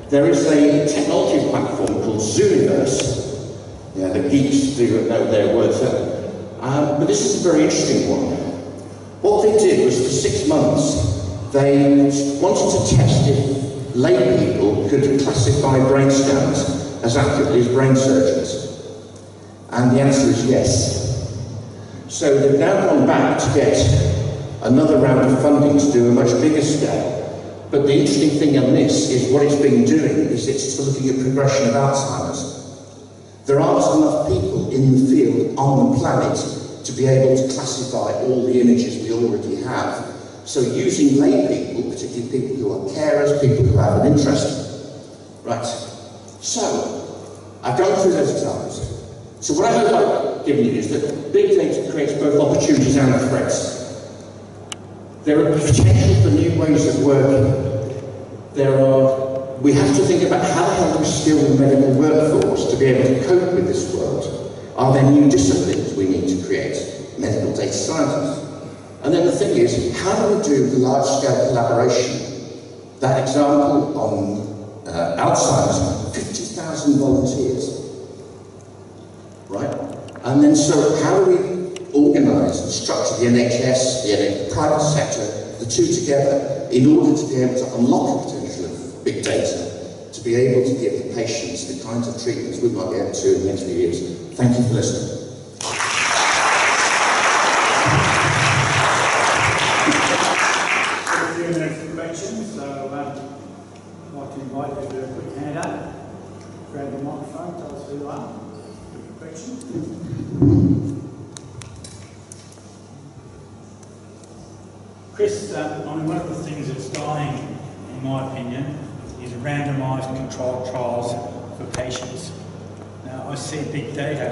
There is a technology platform called Zooniverse. Yeah, the geeks do know their words there. But this is a very interesting one. What they did was for 6 months, they wanted to test if lay people could classify brain scans as accurately as brain surgeons. And the answer is yes. So they've now gone back to get another round of funding to do a much bigger scale. But the interesting thing on this is what it's been doing is it's looking at progression of Alzheimer's. There aren't enough people in the field on the planet to be able to classify all the images we already have. So using lay people, particularly people who are carers, people who have an interest. Right, so I've gone through those examples. So what I hope I've given you is that big data creates both opportunities and threats. There are potential for new ways of working. We have to think about how the hell do we skill the medical workforce to be able to cope with this world. Are there new disciplines we need to create? Medical data scientists. And then the thing is, how do we do large-scale collaboration? That example on Alzheimer's, 50,000 volunteers, right? And then so how do we organise and structure the NHS, the private sector, the two together, in order to be able to unlock the potential of big data to be able to give the patients the kinds of treatments we might be able to in the next few years. Thank you for listening. So I'd like to invite you to do a quick hand up, grab the microphone, tell us who you are, do a question. Chris, one of the things that's dying, in my opinion, is randomised controlled trials for patients. Now, I see big data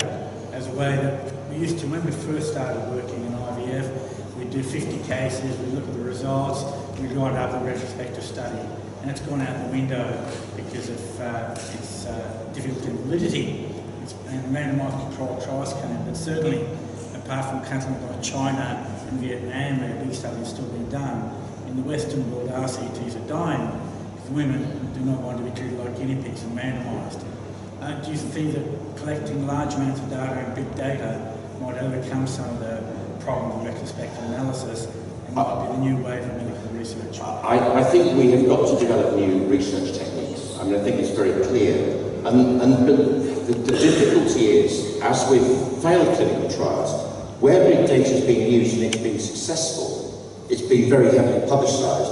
as a way that we used to, when we first started working in IVF, we'd do 50 cases, we'd look at the results, we'd write up a retrospective study, and it's gone out the window because of its difficulty in validity. And randomised controlled trials came, but certainly, apart from countries like China and Vietnam, where big studies are still being done, in the Western world, RCTs are dying because women do not want to be treated like guinea pigs and randomised. Do you think that collecting large amounts of data and big data might overcome some of the problems of retrospective analysis and might be the new way for medical research? I think we have got to develop new research techniques. I mean, I think it's very clear. But the difficulty is, as with failed clinical trials, where big data is being used and it's been successful, it's been very heavily publicised.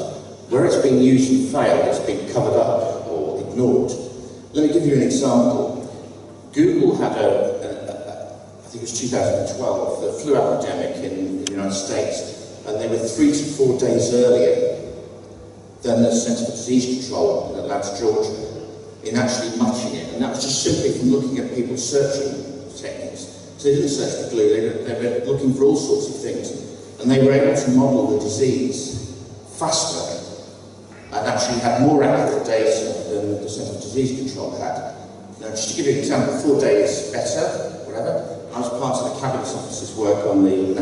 Where it's been used and failed, it's been covered up or ignored. Let me give you an example. Google had I think it was 2012, the flu epidemic in the United States, and they were 3 to 4 days earlier than the Centre for Disease Control in Atlanta, Georgia, in actually matching it. And that was just simply from looking at people's searching techniques. So they didn't search for glue, they were looking for all sorts of things. And they were able to model the disease faster and actually had more accurate data than the Centre for Disease Control had. Now, just to give you an example, 4 days better, whatever, I was part of the Cabinet Office's work on the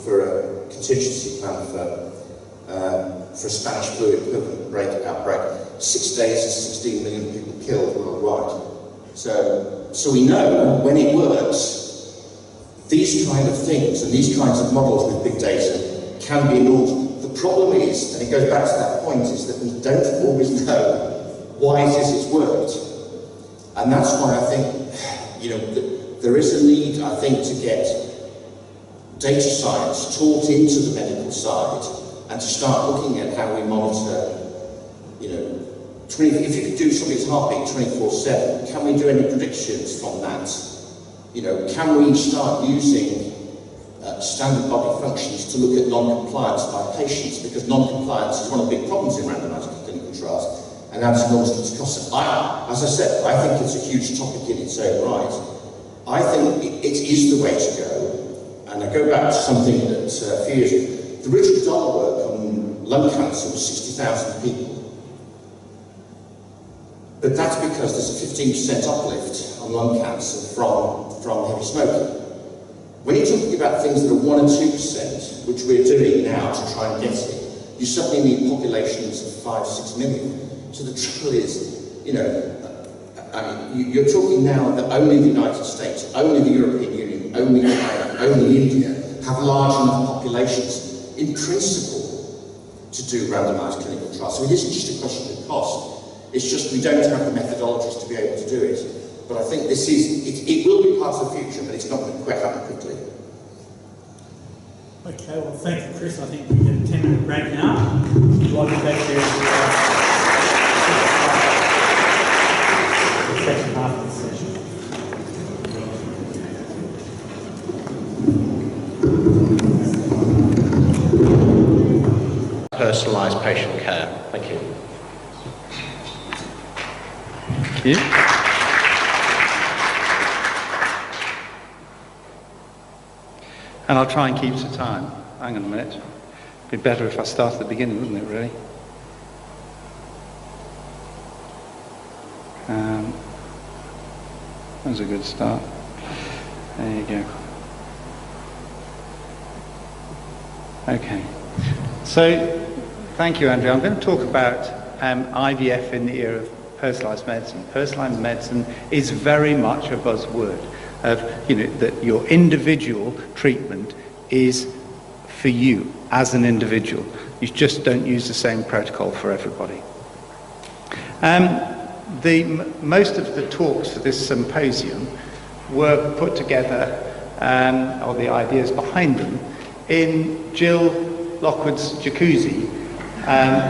for a contingency plan for a Spanish flu outbreak. 6 days to 16 million people killed worldwide. So we know when it works, these kind of things and these kinds of models with big data can be enormous. The problem is, and it goes back to that point, is that we don't always know why it is it's worked. And that's why I think, there is a need, I think, to get data science taught into the medical side and to start looking at how we monitor, if you could do somebody's heartbeat 24/7, can we do any predictions from that? Can we start using standard body functions to look at non-compliance by patients? Because non-compliance is one of the big problems in randomised clinical trials and adds enormous costs. As I said, I think it's a huge topic in its own right. I think it is the way to go, and I go back to something that a few years ago, the Richard Doll work on lung cancer was 60,000 people. But that's because there's a 15% uplift on lung cancer from heavy smoking. When you're talking about things that are 1 or 2%, which we're doing now to try and get it, you suddenly need populations of 5, 6 million. So the trouble is, you're talking now that only the United States, only the European Union, only China, only India have large enough populations, in principle, to do randomised clinical trials. So it isn't just a question of cost. It's just we don't have the methodologies to be able to do it. But I think it will be part of the future, but it's not going to quite happen quickly. Okay, well, thank you, Chris. I think we get a 10-minute break now. I'd like to take the second half of the session. Personalised patient care. Thank you. Thank you. And I'll try and keep to time. Hang on a minute. It'd be better if I started at the beginning, wouldn't it, really? That was a good start. There you go. Okay. So, thank you, Andrew. I'm going to talk about IVF in the era of personalised medicine. Personalised medicine is very much a buzzword of, that your individual treatment is for you as an individual. You just don't use the same protocol for everybody. most of the talks for this symposium were put together, or the ideas behind them, in Jill Lockwood's jacuzzi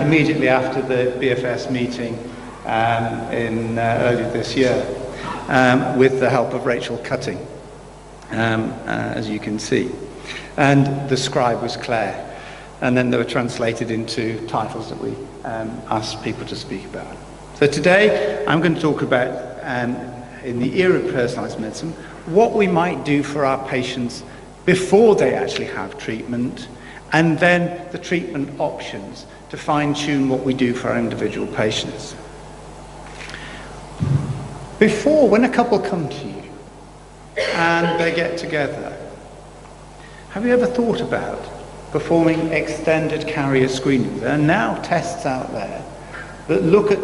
immediately after the BFS meeting earlier this year, with the help of Rachel Cutting, as you can see. And the scribe was Claire. And then they were translated into titles that we asked people to speak about. So today I'm going to talk about, in the era of personalised medicine, what we might do for our patients before they actually have treatment, and then the treatment options to fine-tune what we do for our individual patients. Before, when a couple come to you and they get together, have you ever thought about performing extended carrier screening? There are now tests out there that look at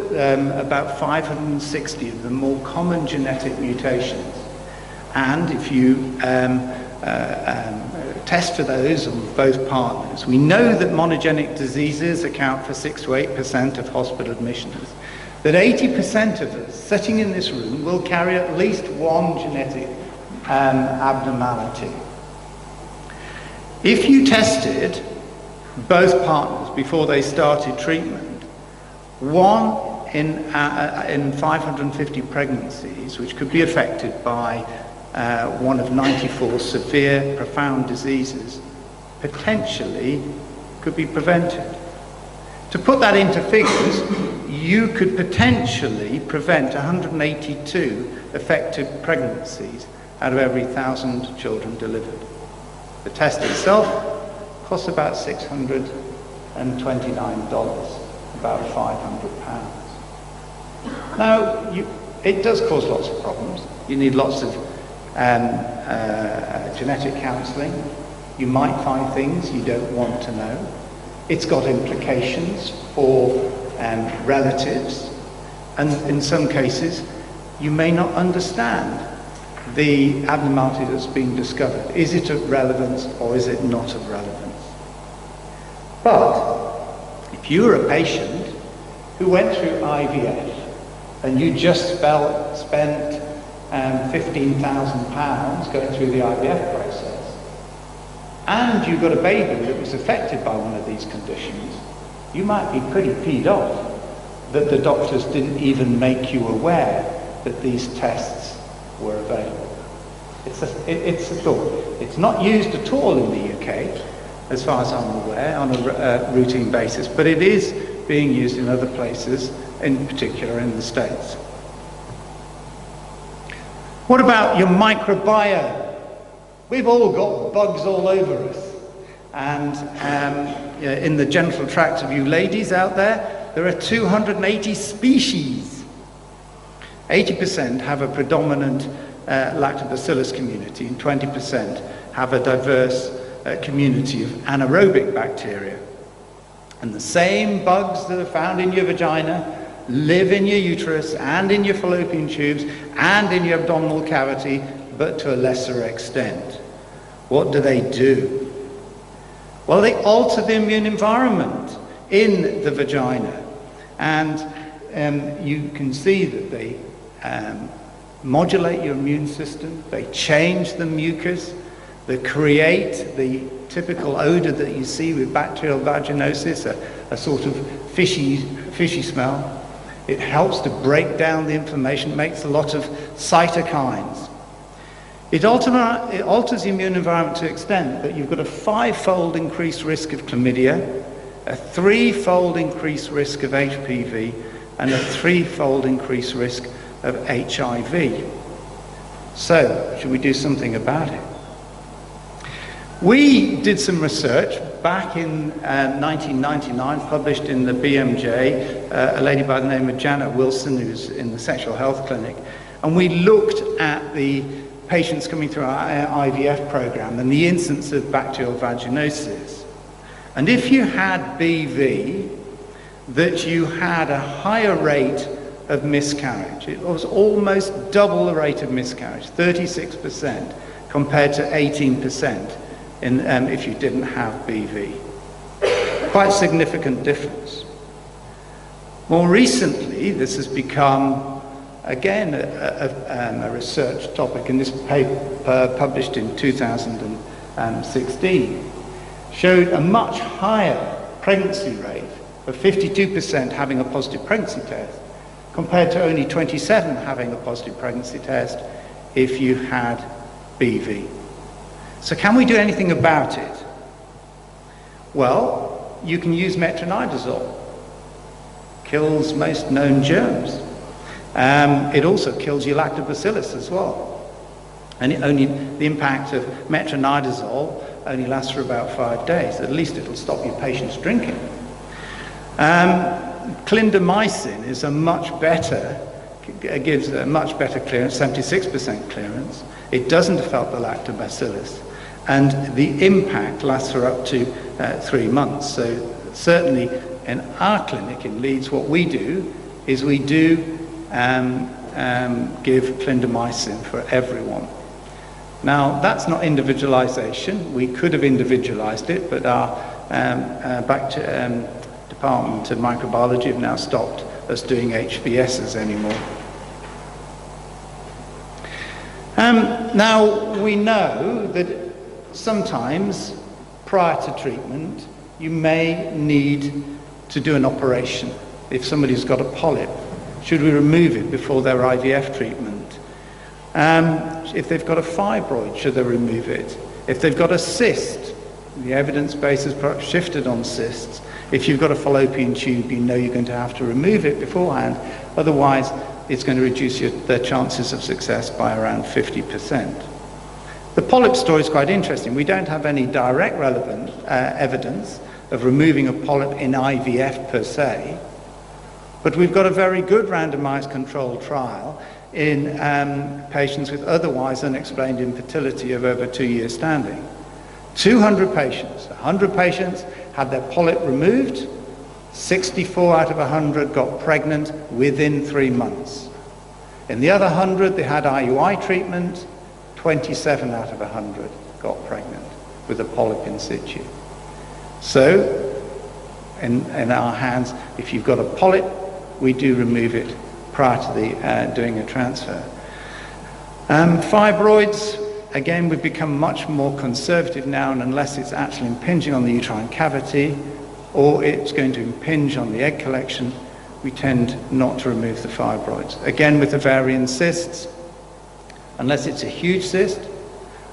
about 560 of the more common genetic mutations. And if you test for those on both partners, we know that monogenic diseases account for 6 to 8% of hospital admissions, that 80% of us sitting in this room will carry at least one genetic abnormality. If you tested both partners before they started treatment, 1 in 550 pregnancies, which could be affected by one of 94 severe, profound diseases, potentially could be prevented. To put that into figures, you could potentially prevent 182 affected pregnancies out of every 1,000 children delivered. The test itself costs about $629, about £500. Now, it does cause lots of problems. You need lots of genetic counselling. You might find things you don't want to know. It's got implications for relatives, and in some cases you may not understand the abnormality that's been discovered. Is it of relevance or is it not of relevance? But if you're a patient who went through IVF and you just spent £15,000 going through the IVF process, and you got a baby that was affected by one of these conditions, you might be pretty peed off that the doctors didn't even make you aware that these tests were available. It's a thought. It's not used at all in the UK, as far as I'm aware, on a routine basis, but it is being used in other places, in particular in the States. What about your microbiome? We've all got bugs all over us. And in the genital tract of you ladies out there are 280 species. 80% have a predominant lactobacillus community, and 20% have a diverse community of anaerobic bacteria. And the same bugs that are found in your vagina live in your uterus and in your fallopian tubes and in your abdominal cavity, but to a lesser extent. What do? Well, they alter the immune environment in the vagina. And you can see that they modulate your immune system, they change the mucus, they create the typical odor that you see with bacterial vaginosis, a sort of fishy smell. It helps to break down the inflammation, it makes a lot of cytokines. It alters the immune environment to the extent that you've got a 5-fold increased risk of chlamydia, a 3-fold increased risk of HPV, and a 3-fold increased risk of HIV. So, should we do something about it? We did some research back in 1999, published in the BMJ, a lady by the name of Janet Wilson, who's in the sexual health clinic, and we looked at the patients coming through our IVF program and the incidence of bacterial vaginosis. And if you had BV, that you had a higher rate of miscarriage. It was almost double the rate of miscarriage, 36%, compared to 18% if you didn't have BV. Quite significant difference. More recently, this has become, again, a research topic, and this paper published in 2016 showed a much higher pregnancy rate of 52% having a positive pregnancy test, compared to only 27 having a positive pregnancy test if you had BV. So can we do anything about it? Well, you can use metronidazole. Kills most known germs. It also kills your lactobacillus as well. And the impact of metronidazole only lasts for about 5 days. At least it'll stop your patients drinking. Clindamycin is gives a much better clearance, 76% clearance. It doesn't affect the lactobacillus. And the impact lasts for up to 3 months. So certainly in our clinic in Leeds, what we do is we do give clindamycin for everyone. Now, that's not individualization. We could have individualized it, but our Department of Microbiology have now stopped us doing HBSs anymore. Now, we know that sometimes prior to treatment, you may need to do an operation. If somebody's got a polyp, should we remove it before their IVF treatment? If they've got a fibroid, should they remove it? If they've got a cyst, the evidence base has perhaps shifted on cysts. If you've got a fallopian tube, you know you're going to have to remove it beforehand, otherwise it's going to reduce their chances of success by around 50%. The polyp story is quite interesting. We don't have any direct relevant evidence of removing a polyp in IVF per se, but we've got a very good randomized controlled trial in patients with otherwise unexplained infertility of over 2 years standing. 200 patients, 100 patients had their polyp removed, 64 out of 100 got pregnant within 3 months. In the other 100, they had IUI treatment, 27 out of 100 got pregnant with a polyp in situ. So, in our hands, if you've got a polyp, we do remove it prior to doing a transfer. Fibroids, again, we've become much more conservative now, and unless it's actually impinging on the uterine cavity or it's going to impinge on the egg collection, we tend not to remove the fibroids. Again, with ovarian cysts, unless it's a huge cyst,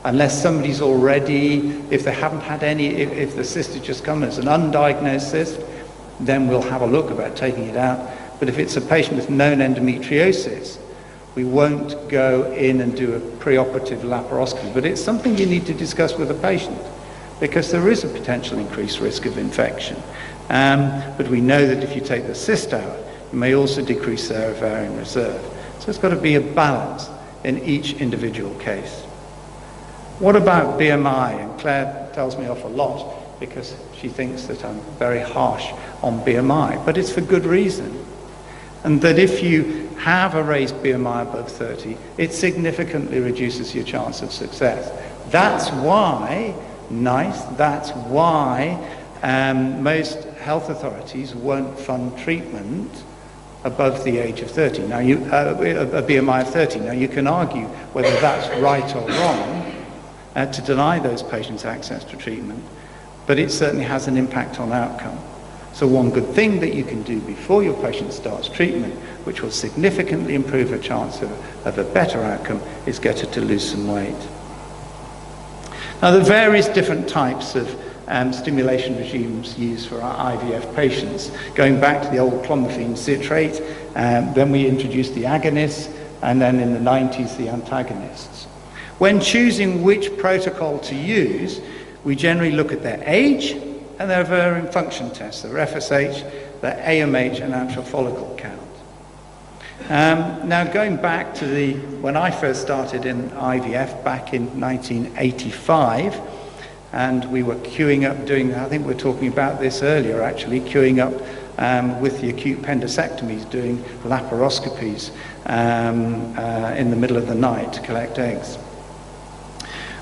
unless somebody's already, if they haven't had any, if the cyst has just come as an undiagnosed cyst, then we'll have a look about taking it out. But if it's a patient with known endometriosis, we won't go in and do a preoperative laparoscopy. But it's something you need to discuss with the patient, because there is a potential increased risk of infection. But we know that if you take the cyst out, you may also decrease their ovarian reserve. So it's got to be a balance in each individual case. What about BMI? And Claire tells me off a lot because she thinks that I'm very harsh on BMI, but it's for good reason. And that if you have a raised BMI above 30, it significantly reduces your chance of success. That's why most health authorities won't fund treatment above the age of 30. Now, a BMI of 30. Now, you can argue whether that's right or wrong to deny those patients access to treatment, but it certainly has an impact on outcome. So one good thing that you can do before your patient starts treatment, which will significantly improve her chance of a better outcome, is get her to lose some weight. Now, there are various different types of stimulation regimes used for our IVF patients. Going back to the old clomiphene citrate, then we introduced the agonists, and then in the 90s the antagonists. When choosing which protocol to use, we generally look at their age and their ovarian function tests, their FSH, their AMH and antral follicle count. Now, going back to when I first started in IVF back in 1985, and we were queuing up doing, I think we were talking about this earlier actually, queuing up with the acute appendectomies, doing laparoscopies in the middle of the night to collect eggs.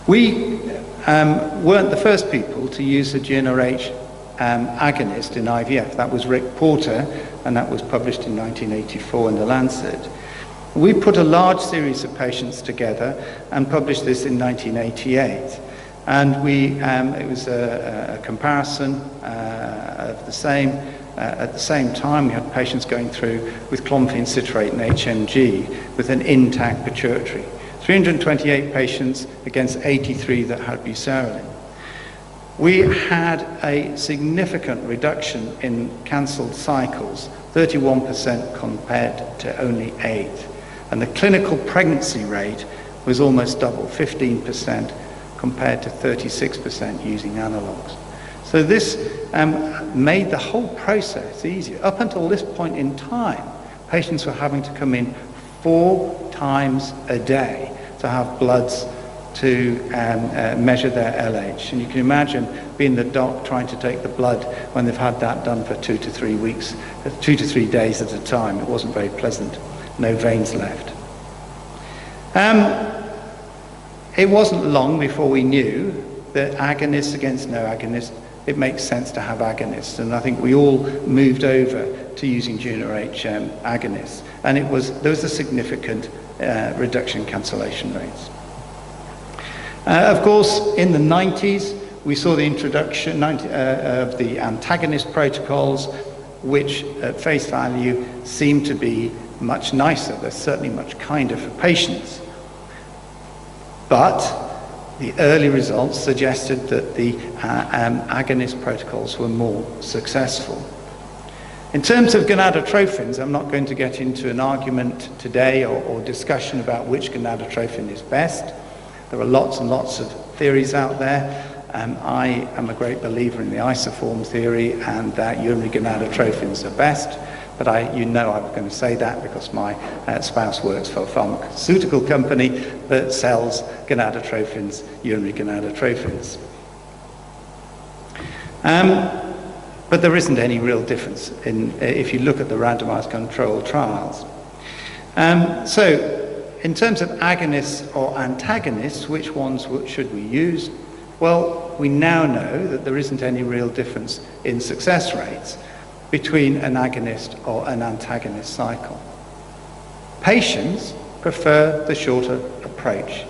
We weren't the first people to use the GnRH agonist in IVF. That was Rick Porter, and that was published in 1984 in The Lancet. We put a large series of patients together and published this in 1988. And it was a comparison of the same. At the same time, we had patients going through with clomiphene citrate and HMG with an intact pituitary. 328 patients against 83 that had buserelin. We had a significant reduction in cancelled cycles, 31% compared to only 8. And the clinical pregnancy rate was almost double, 15% compared to 36% using analogues. So this made the whole process easier. Up until this point in time, patients were having to come in 4 times a day to have bloods to measure their LH. And you can imagine being the doc trying to take the blood when they've had that done for 2 to 3 weeks, 2 to 3 days at a time. It wasn't very pleasant. No veins left. It wasn't long before we knew that agonists against no agonists, it makes sense to have agonists. And I think we all moved over to using junior H agonists. And there was a significant reduction in cancellation rates. Of course, in the 90s, we saw the introduction of the antagonist protocols, which at face value seemed to be much nicer. They're certainly much kinder for patients. But the early results suggested that the agonist protocols were more successful. In terms of gonadotrophins, I'm not going to get into an argument today or discussion about which gonadotrophin is best. There are lots and lots of theories out there. I am a great believer in the isoform theory and that urinary gonadotrophins are best. But you know I'm going to say that because my spouse works for a pharmaceutical company that sells gonadotrophins, urinary gonadotrophins. But there isn't any real difference if you look at the randomized controlled trials. So in terms of agonists or antagonists, which ones should we use? Well, we now know that there isn't any real difference in success rates between an agonist or an antagonist cycle. Patients prefer the shorter approach,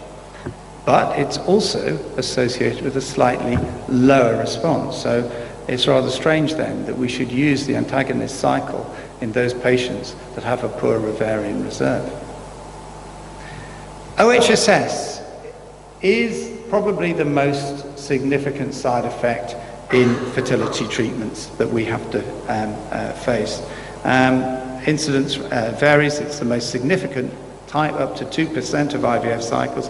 but it's also associated with a slightly lower response. So it's rather strange then that we should use the antagonist cycle in those patients that have a poor ovarian reserve. OHSS is probably the most significant side effect in fertility treatments that we have to face. Incidence varies. It's the most significant type, up to 2% of IVF cycles.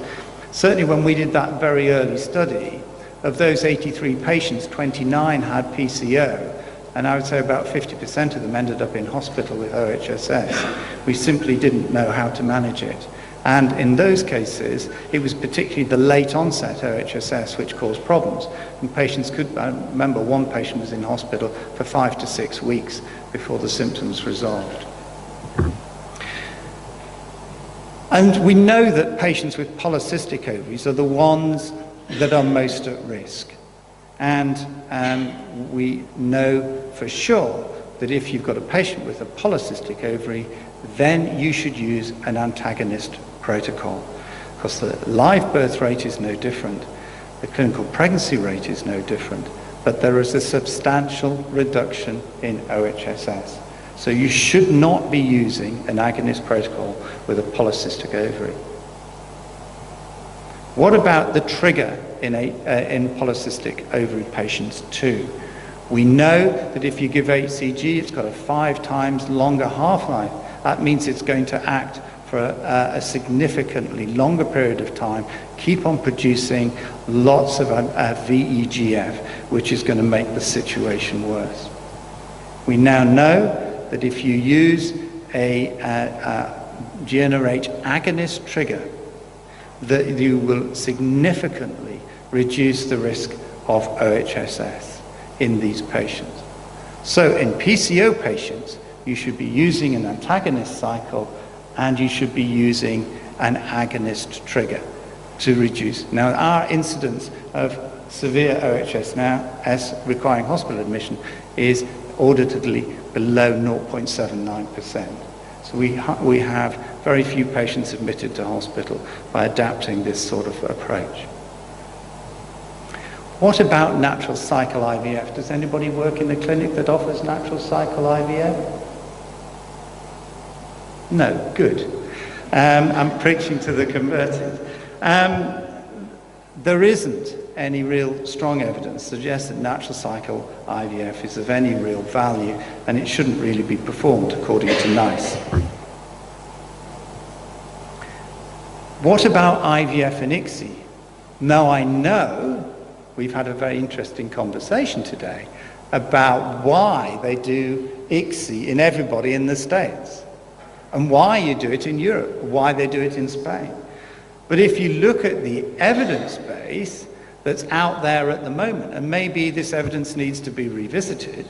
Certainly when we did that very early study, of those 83 patients, 29 had PCO, and I would say about 50% of them ended up in hospital with OHSS. We simply didn't know how to manage it. And in those cases, it was particularly the late onset OHSS which caused problems. And patients I remember one patient was in hospital for 5 to 6 weeks before the symptoms resolved. And we know that patients with polycystic ovaries are the ones that are most at risk. And we know for sure that if you've got a patient with a polycystic ovary, then you should use an antagonist protocol, because the live birth rate is no different, the clinical pregnancy rate is no different, but there is a substantial reduction in OHSS. So you should not be using an agonist protocol with a polycystic ovary. What about the trigger in polycystic ovary patients too? We know that if you give HCG, it's got a 5 times longer half-life. That means it's going to act for a significantly longer period of time, keep on producing lots of VEGF, which is going to make the situation worse. We now know that if you use a GnRH agonist trigger, that you will significantly reduce the risk of OHSS in these patients. So in PCO patients, you should be using an antagonist cycle and you should be using an agonist trigger to reduce. Now, our incidence of severe OHS now, as requiring hospital admission, is auditedly below 0.79%. So we have very few patients admitted to hospital by adapting this sort of approach. What about natural cycle IVF? Does anybody work in the clinic that offers natural cycle IVF? No, good. I'm preaching to the converted. There isn't any real strong evidence to suggest that natural cycle IVF is of any real value, and it shouldn't really be performed according to NICE. What about IVF and ICSI? Now I know we've had a very interesting conversation today about why they do ICSI in everybody in the States, and why you do it in Europe, why they do it in Spain. But if you look at the evidence base that's out there at the moment, and maybe this evidence needs to be revisited,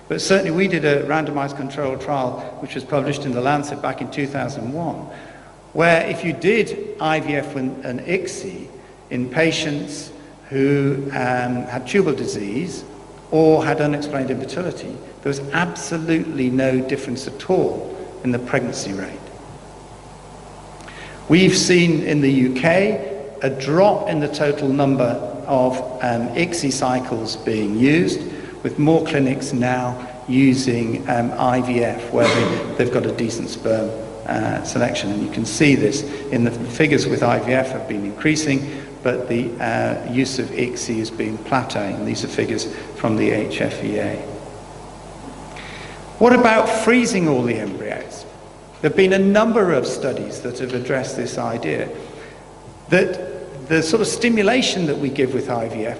but certainly we did a randomized controlled trial which was published in The Lancet back in 2001, where if you did IVF and ICSI in patients who had tubal disease or had unexplained infertility, there was absolutely no difference at all in the pregnancy rate. We've seen in the UK a drop in the total number of ICSI cycles being used, with more clinics now using IVF where they've got a decent sperm selection. And you can see this in the figures with IVF have been increasing, but the use of ICSI has been plateauing. These are figures from the HFEA. What about freezing all the embryos? There have been a number of studies that have addressed this idea that the sort of stimulation that we give with IVF,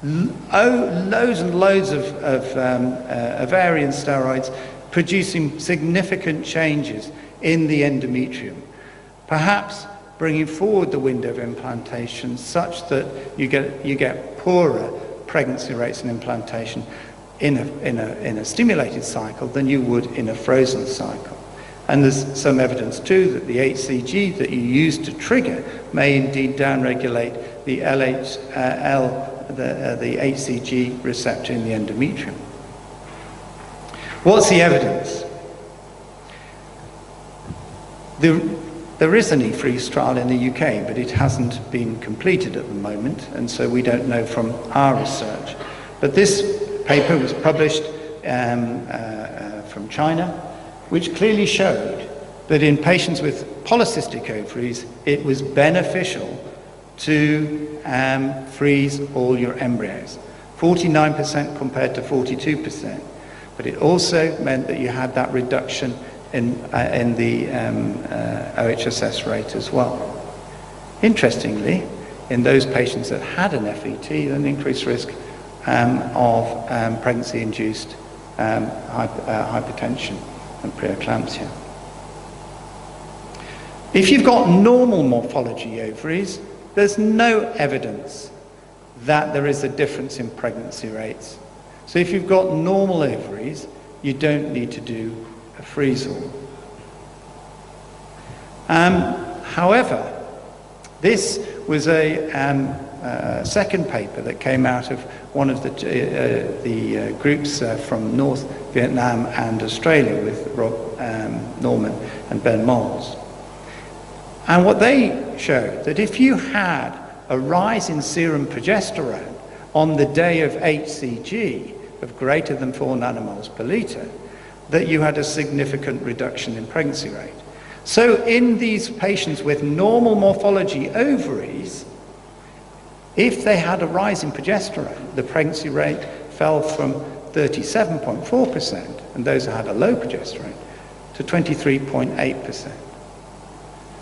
loads and loads of ovarian steroids producing significant changes in the endometrium, perhaps bringing forward the window of implantation such that you get poorer pregnancy rates and implantation in a stimulated cycle than you would in a frozen cycle. And there's some evidence too that the HCG that you use to trigger may indeed downregulate the the HCG receptor in the endometrium. What's the evidence? There is an e-freeze trial in the UK, but it hasn't been completed at the moment, and so we don't know from our research. But this paper was published from China, which clearly showed that in patients with polycystic ovaries, it was beneficial to freeze all your embryos, 49% compared to 42%. But it also meant that you had that reduction in the OHSS rate as well. Interestingly, in those patients that had an FET, an increased risk of pregnancy-induced hypertension and preeclampsia. If you've got normal morphology ovaries, there's no evidence that there is a difference in pregnancy rates. So if you've got normal ovaries, you don't need to do a freeze-all. However, this was a second paper that came out of one of the groups from North Vietnam and Australia with Rob Norman and Ben Moles. And what they showed, that if you had a rise in serum progesterone on the day of HCG of greater than 4 nanomoles per litre, that you had a significant reduction in pregnancy rate. So in these patients with normal morphology ovaries, if they had a rise in progesterone, the pregnancy rate fell from 37.4%, and those who had a low progesterone, to 23.8%.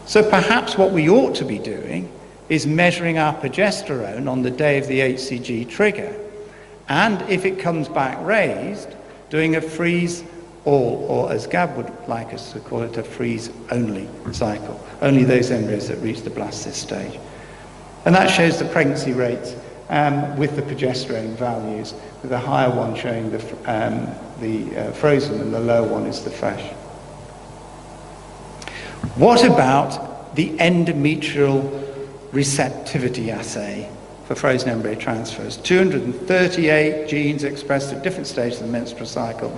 So perhaps what we ought to be doing is measuring our progesterone on the day of the HCG trigger, and if it comes back raised, doing a freeze-all, or as Gab would like us to call it, a freeze-only cycle. Only those embryos that reach the blastocyst stage. And that shows the pregnancy rates with the progesterone values, with the higher one showing the frozen and the lower one is the fresh. What about the endometrial receptivity assay for frozen embryo transfers. 238 genes expressed at different stages of the menstrual cycle,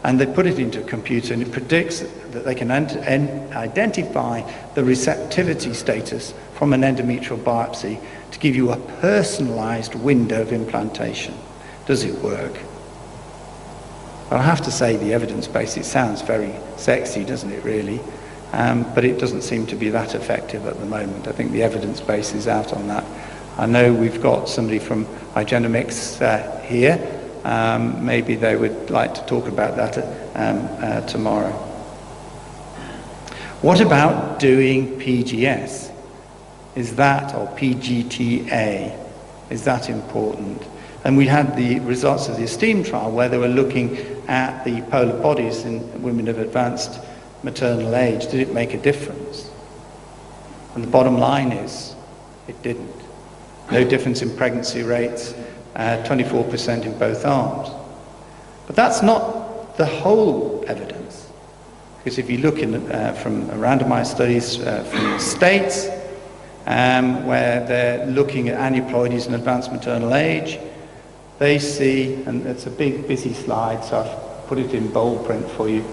and they put it into a computer, and it predicts that they can identify the receptivity status from an endometrial biopsy to give you a personalized window of implantation. Does it work? Well, I have to say the evidence base, it sounds very sexy, doesn't it really? But it doesn't seem to be that effective at the moment. I think the evidence base is out on that. I know we've got somebody from Igenomics here. Maybe they would like to talk about that tomorrow. What about doing PGS? Is that, or PGTA, is that important? And we had the results of the ESTEEM trial where they were looking at the polar bodies in women of advanced maternal age. Did it make a difference? And the bottom line is, it didn't. No difference in pregnancy rates, 24% in both arms. But that's not the whole evidence. Because if you look in, from randomized studies from the States, where they're looking at aneuploidies in advanced maternal age, they see, and it's a big busy slide, so I've put it in bold print for you,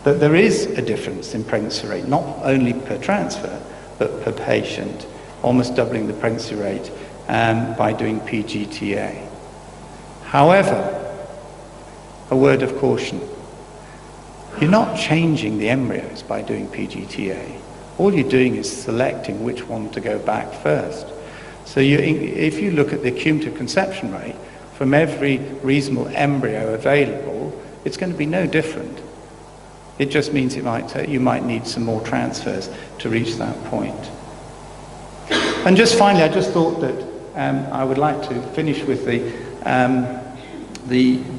that there is a difference in pregnancy rate, not only per transfer, but per patient, almost doubling the pregnancy rate by doing PGTA. However, a word of caution. You're not changing the embryos by doing PGTA. All you're doing is selecting which one to go back first. So if you look at the cumulative conception rate, from every reasonable embryo available, it's going to be no different. It just means you might need some more transfers to reach that point. And just finally, I just thought that I would like to finish with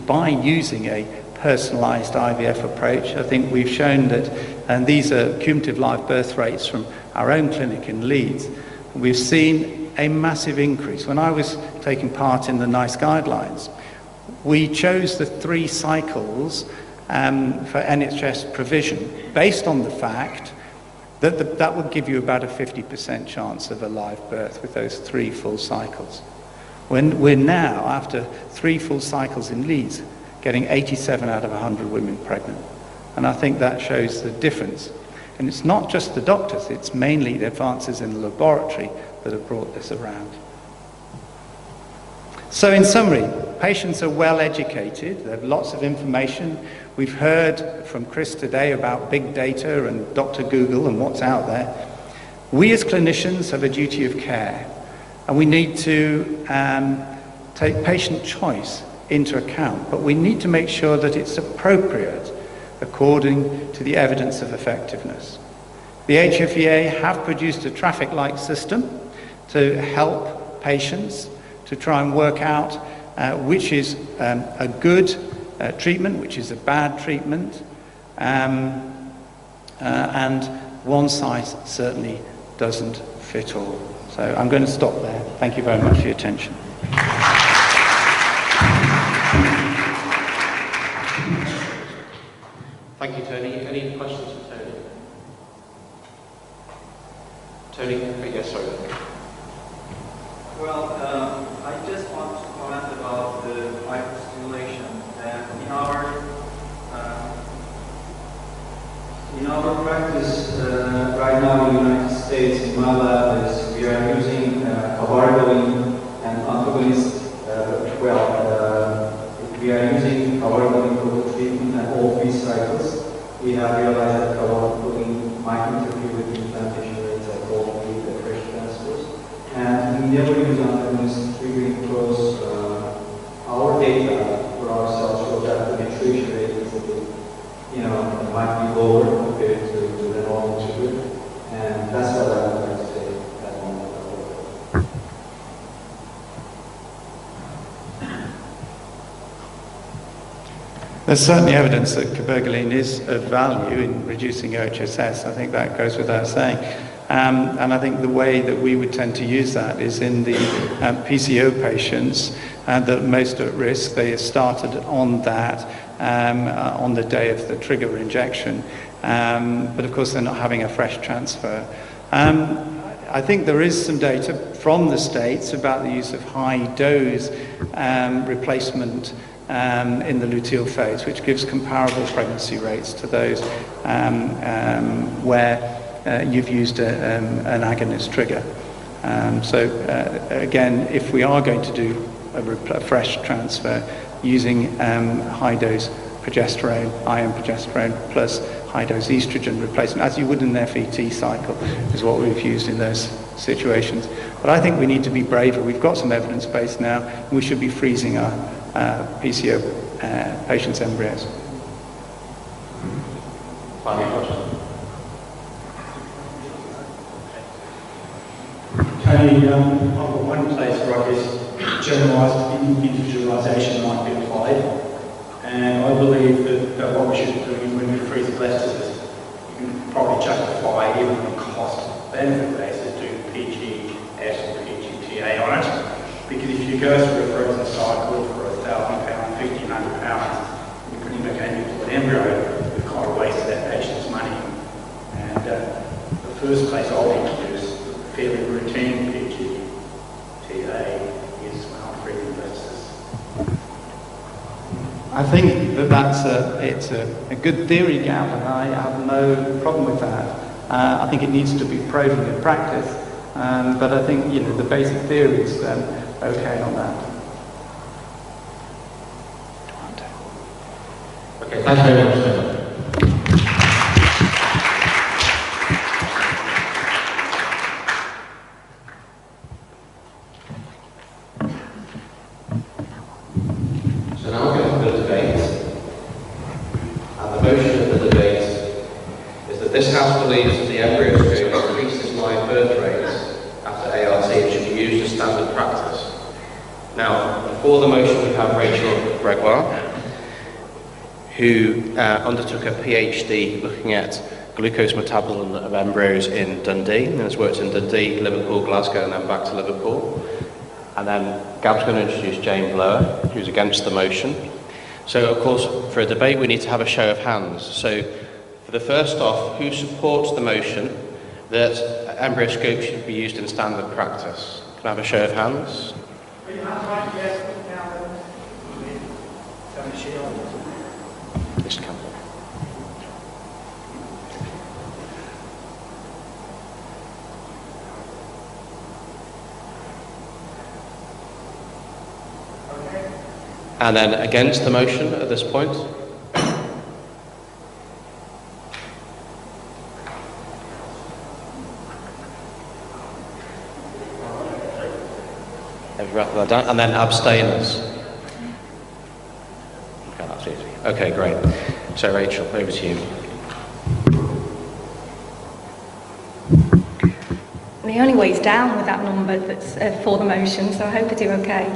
by using a personalised IVF approach. I think we've shown that, and these are cumulative live birth rates from our own clinic in Leeds, we've seen a massive increase. When I was taking part in the NICE guidelines, we chose the 3 cycles for NHS provision based on the fact that that would give you about a 50% chance of a live birth with those 3 full cycles. When we're now, after 3 full cycles in Leeds, getting 87 out of 100 women pregnant. And I think that shows the difference. And it's not just the doctors, it's mainly the advances in the laboratory that have brought this around. So in summary, patients are well educated, they have lots of information. We've heard from Chris today about big data and Dr. Google and what's out there. We as clinicians have a duty of care, and we need to take patient choice into account, but we need to make sure that it's appropriate according to the evidence of effectiveness. The HFEA have produced a traffic light system to help patients to try and work out which is a good treatment, which is a bad treatment, and one size certainly doesn't fit all. So I'm going to stop there. Thank you very much for your attention. Thank you, Tony. Any questions for Tony? Tony? Yes, sorry. Well, I just want to comment about the hyperstimulation. In our practice right now in the United States, in my lab, we are using cabargoline and antagonist. We are using cabargoline for the treatment and all 3 cycles. We have realized that cabargoline might interfere with the implantation rates at all 3 the fresh transfers. And we never use antagonist triggering because our data for ourselves show that the maturation rate is a bit, might be lower compared to the normal sugar. And that's what I would like to say at that moment. There's certainly evidence that cabergoline is of value in reducing OHSS. I think that goes without saying. And I think the way that we would tend to use that is in the PCO patients that are most at risk. They are started on that on the day of the trigger injection, but of course they're not having a fresh transfer. I think there is some data from the States about the use of high dose replacement in the luteal phase, which gives comparable pregnancy rates to those where you've used an agonist trigger. Again, if we are going to do a fresh transfer using high-dose progesterone, iron progesterone, plus high-dose estrogen replacement, as you would in the FET cycle, is what we've used in those situations. But I think we need to be braver. We've got some evidence base now, and we should be freezing our PCO patients' embryos. Final question. Tony, I've got one place where I guess generalised individualisation might be applied, and I believe that what we should be doing when we freeze blasters, you can probably justify even the cost-benefit basis to PGS or PGTA on it, because if you go through a frozen cycle for £1,000, £1,500, you're pretty much aiming for an embryo, you've kind of wasted that patient's money. And the first place I'll introduce fairly routine PGTA is when I'm freezing blasters. I think that's a good theory, Gav, and I have no problem with that. I think it needs to be proven in practice, but I think the basic theory is okay on that. Okay, thanks very much. So now we're going to the debate, and the motion of the debate is that this House believes that the embryo scope increases live birth rates after ART and should be used as standard practice. Now, for the motion we have Rachel Gregoire, who undertook a PhD looking at glucose metabolism of embryos in Dundee, and has worked in Dundee, Liverpool, Glasgow, and then back to Liverpool. And then Gab's going to introduce Jane Blower, who's against the motion. So, of course, for a debate, we need to have a show of hands. So, for the first off, who supports the motion that embryoscope should be used in standard practice? Can I have a show of hands? Just come. And then against the motion at this point? And then abstainers. Okay, that's easy. Okay, great. So Rachel, over to you. The only way's down with that number that's for the motion, so I hope I do okay.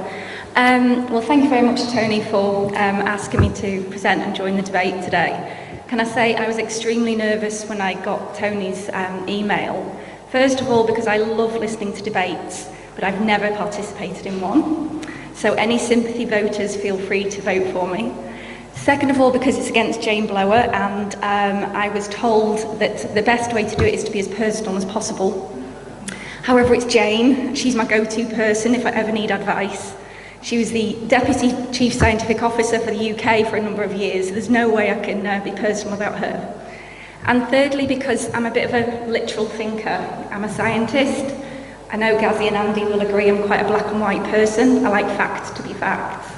Well, thank you very much, Tony, for asking me to present and join the debate today. Can I say I was extremely nervous when I got Tony's email. First of all, because I love listening to debates, but I've never participated in one. So any sympathy voters, feel free to vote for me. Second of all, because it's against Jane Blower, and I was told that the best way to do it is to be as personal as possible. However, it's Jane. She's my go-to person if I ever need advice. She was the Deputy Chief Scientific Officer for the UK for a number of years. There's no way I can be personal about her. And thirdly, because I'm a bit of a literal thinker. I'm a scientist. I know Gazzy and Andy will agree I'm quite a black and white person. I like facts to be facts.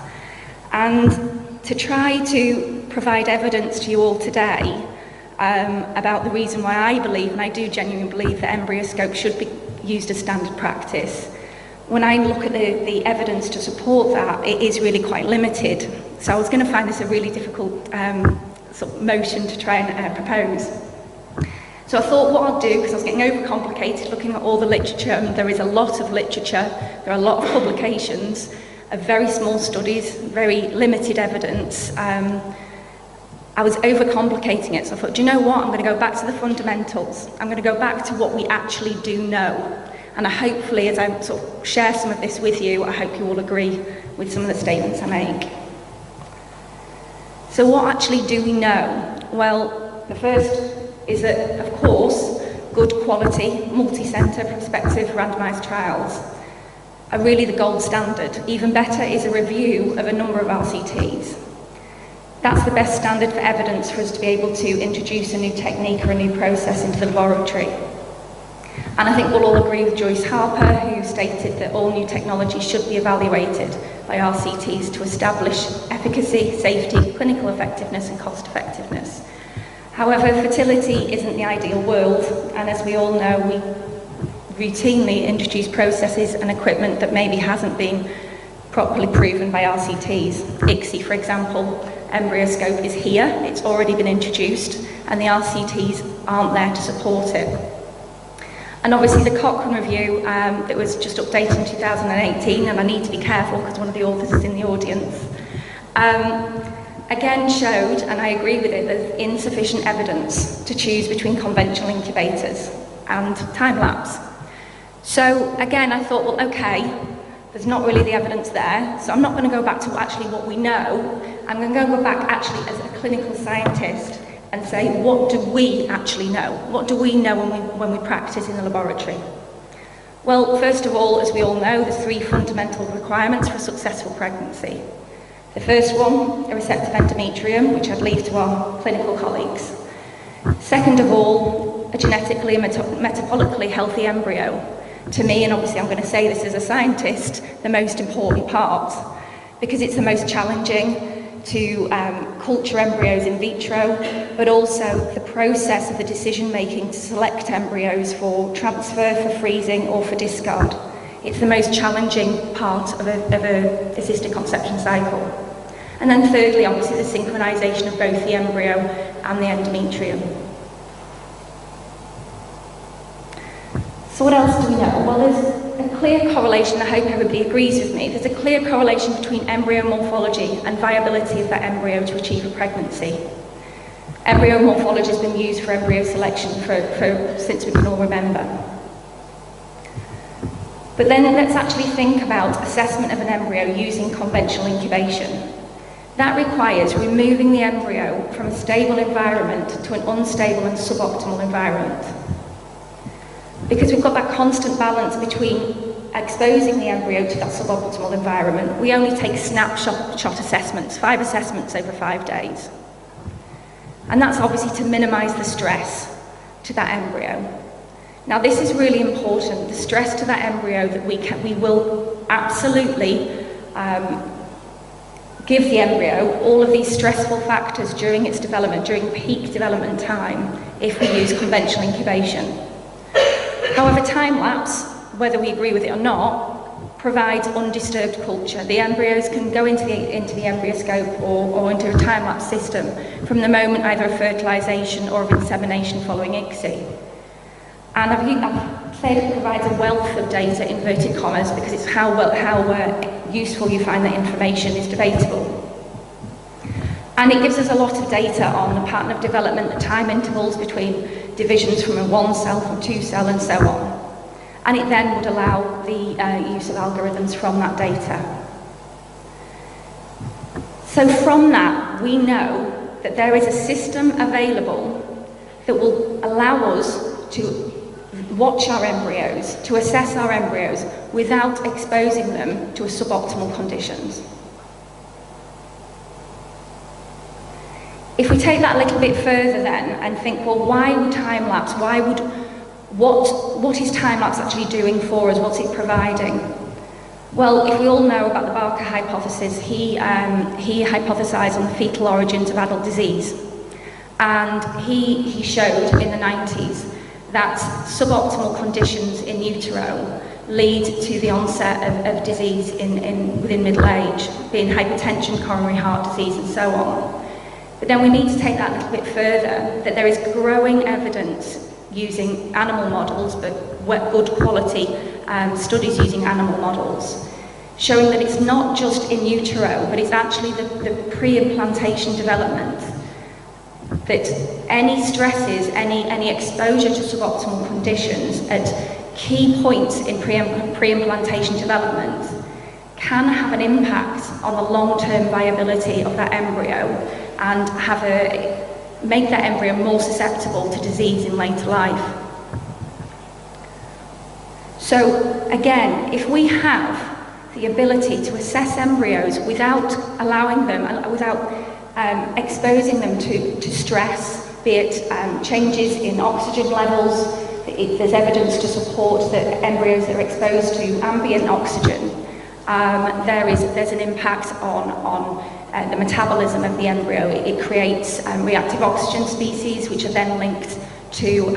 And to try to provide evidence to you all today about the reason why I believe, and I do genuinely believe, that embryoscope should be used as standard practice. When I look at the evidence to support that, it is really quite limited. So I was going to find this a really difficult sort of motion to try and propose. So I thought what I'll do, because I was getting overcomplicated looking at all the literature, and there is a lot of literature, there are a lot of publications, of very small studies, very limited evidence. I was overcomplicating it, so I thought, do you know what, I'm going to go back to the fundamentals. I'm going to go back to what we actually do know. And hopefully, as I sort of share some of this with you, I hope you all agree with some of the statements I make. So what actually do we know? Well, the first is that, of course, good quality, multi-centre, prospective randomised trials are really the gold standard. Even better is a review of a number of RCTs. That's the best standard for evidence for us to be able to introduce a new technique or a new process into the laboratory. And I think we'll all agree with Joyce Harper, who stated that all new technology should be evaluated by RCTs to establish efficacy, safety, clinical effectiveness and cost effectiveness. However, fertility isn't the ideal world, and as we all know, we routinely introduce processes and equipment that maybe hasn't been properly proven by RCTs. ICSI, for example, embryoscope is here, it's already been introduced, and the RCTs aren't there to support it. And obviously the Cochrane review that was just updated in 2018, and I need to be careful because one of the authors is in the audience, again showed, and I agree with it, there's insufficient evidence to choose between conventional incubators and time-lapse. So again, I thought, well, okay, there's not really the evidence there, so I'm not going to go back to actually what we know. I'm going to go back actually as a clinical scientist and say, what do we actually know? What do we know when we practice in the laboratory? Well, first of all, as we all know, there's 3 fundamental requirements for a successful pregnancy. The first one, a receptive endometrium, which I'd leave to our clinical colleagues. Second of all, a genetically and metabolically healthy embryo. To me, and obviously I'm going to say this as a scientist, the most important part, because it's the most challenging to culture embryos in vitro, but also the process of the decision-making to select embryos for transfer, for freezing, or for discard. It's the most challenging part of a assisted conception cycle. And then thirdly, obviously, the synchronisation of both the embryo and the endometrium. So what else do we know? Well, there's a clear correlation, I hope everybody agrees with me, there's a clear correlation between embryo morphology and viability of that embryo to achieve a pregnancy. Embryo morphology has been used for embryo selection since we can all remember. But then let's actually think about assessment of an embryo using conventional incubation. That requires removing the embryo from a stable environment to an unstable and suboptimal environment. Because we've got that constant balance between exposing the embryo to that suboptimal environment, we only take snapshot assessments, 5 assessments over 5 days. And that's obviously to minimise the stress to that embryo. Now this is really important, the stress to that embryo that we will absolutely give the embryo all of these stressful factors during its development, during peak development time, if we use conventional incubation. However, time-lapse, whether we agree with it or not, provides undisturbed culture. The embryos can go into the embryoscope or into a time-lapse system from the moment either of fertilisation or of insemination following ICSI. And I've said it provides a wealth of data, inverted commas, because it's how useful you find that information is debatable. And it gives us a lot of data on the pattern of development, the time intervals between divisions from a 1 cell, from 2 cell, and so on. And it then would allow the use of algorithms from that data. So from that, we know that there is a system available that will allow us to watch our embryos, to assess our embryos, without exposing them to suboptimal conditions. If we take that a little bit further then and think, well, why would time-lapse? What is time-lapse actually doing for us? What's it providing? Well, if we all know about the Barker hypothesis, he hypothesised on the fetal origins of adult disease. And he showed in the 90s that suboptimal conditions in utero lead to the onset of disease within middle age, being hypertension, coronary heart disease, and so on. But then we need to take that a little bit further, that there is growing evidence using animal models, but good quality studies using animal models, showing that it's not just in utero, but it's actually the pre-implantation development, that any stresses, any exposure to suboptimal conditions at key points in pre-implantation development can have an impact on the long-term viability of that embryo and make that embryo more susceptible to disease in later life. So again, if we have the ability to assess embryos without allowing them, without exposing them to stress, be it changes in oxygen levels, there's evidence to support that embryos that are exposed to ambient oxygen, there's an impact on the metabolism of the embryo. It creates reactive oxygen species, which are then linked to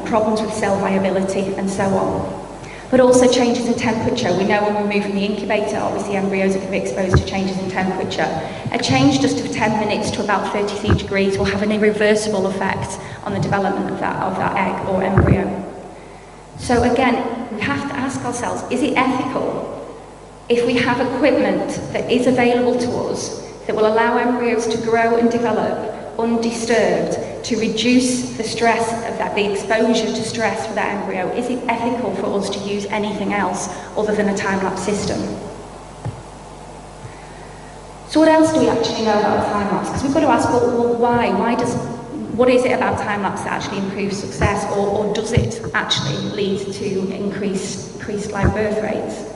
problems with cell viability and so on. But also changes in temperature. We know when we move from the incubator, obviously embryos are going to be exposed to changes in temperature. A change just of 10 minutes to about 33 degrees will have an irreversible effect on the development of that egg or embryo. So again, we have to ask ourselves, is it ethical if we have equipment that is available to us that will allow embryos to grow and develop undisturbed, to reduce the stress of that, the exposure to stress for that embryo? Is it ethical for us to use anything else other than a time-lapse system? So what else do we actually know about time-lapse? Because we've got to ask, well, why? What is it about time-lapse that actually improves success, or does it actually lead to increased live birth rates?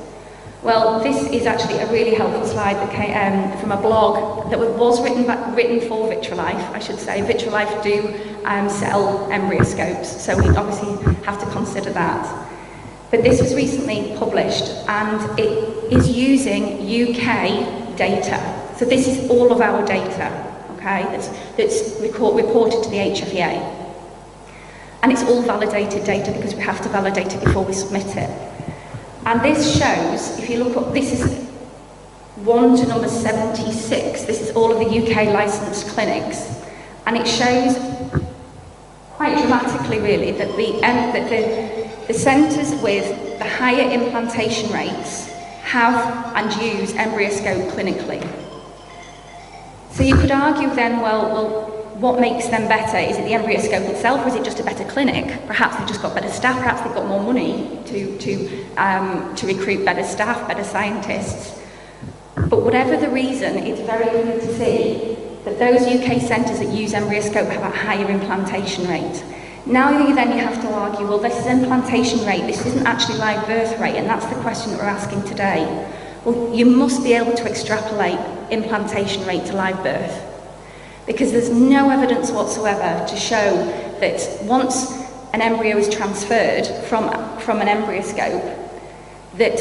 Well, this is actually a really helpful slide that came from a blog that was written for Vitrolife, I should say. Vitrolife do sell embryoscopes, so we obviously have to consider that. But this was recently published, and it is using UK data. So this is all of our data, okay, that's reported to the HFEA. And it's all validated data because we have to validate it before we submit it. And this shows, if you look up, this is 1 to number 76. This is all of the UK licensed clinics. And it shows quite dramatically, really, that the centres with the higher implantation rates have and use embryoscope clinically. So you could argue then, well, what makes them better? Is it the embryoscope itself, or is it just a better clinic? Perhaps they've just got better staff, perhaps they've got more money to recruit better staff, better scientists. But whatever the reason, it's very clear to see that those UK centres that use embryoscope have a higher implantation rate. Now then you have to argue, well, this is implantation rate, this isn't actually live birth rate, and that's the question that we're asking today. Well, you must be able to extrapolate implantation rate to live birth, because there's no evidence whatsoever to show that once an embryo is transferred from an embryoscope, that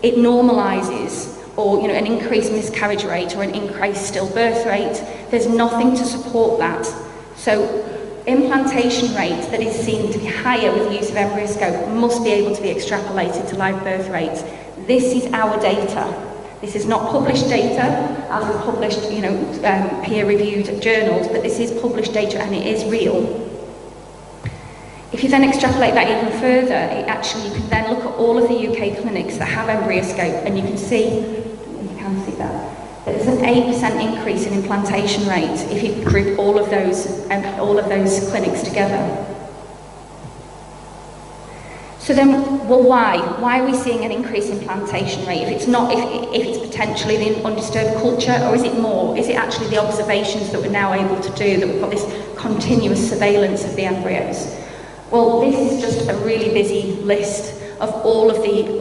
it normalises, or an increased miscarriage rate or an increased stillbirth rate. There's nothing to support that. So implantation rate that is seen to be higher with the use of embryoscope must be able to be extrapolated to live birth rates. This is our data. This is not published data, as with published, peer-reviewed journals, but this is published data and it is real. If you then extrapolate that even further, you can then look at all of the UK clinics that have embryoscope, and you can see that there's an 8% increase in implantation rate if you group all of those clinics together. So then, well, why? Why are we seeing an increase in implantation rate? If it's potentially the undisturbed culture, or is it more? Is it actually the observations that we're now able to do, that we've got this continuous surveillance of the embryos? Well, this is just a really busy list of all of the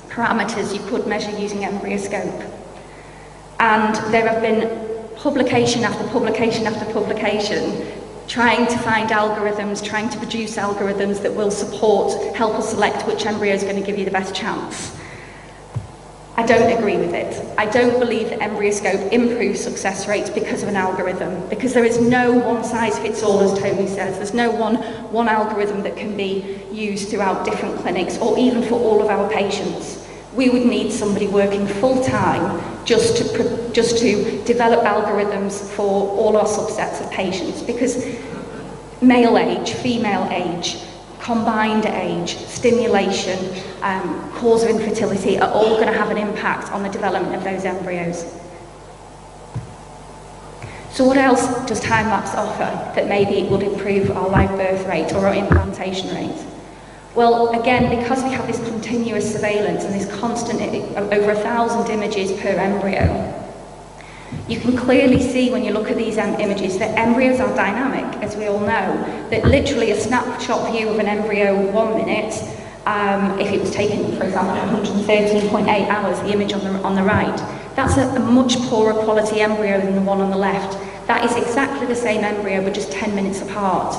parameters you could measure using embryoscope. And there have been publication after publication after publication trying to find algorithms, trying to produce algorithms that will help us select which embryo is going to give you the best chance. I don't agree with it. I don't believe that embryoscope improves success rates because of an algorithm, because there is no one-size-fits-all, as Tony says. There's no one algorithm that can be used throughout different clinics, or even for all of our patients. We would need somebody working full-time just to develop algorithms for all our subsets of patients, because male age, female age, combined age, stimulation, cause of infertility are all going to have an impact on the development of those embryos. So what else does time-lapse offer that maybe would improve our live birth rate or our implantation rate? Well, again, because we have this continuous surveillance and this constant, over 1,000 images per embryo, You can clearly see when you look at these images that embryos are dynamic, as we all know, that literally a snapshot view of an embryo 1 minute, if it was taken, for example, 113.8 hours, the image on the right, that's a much poorer quality embryo than the one on the left. That is exactly the same embryo, but just 10 minutes apart.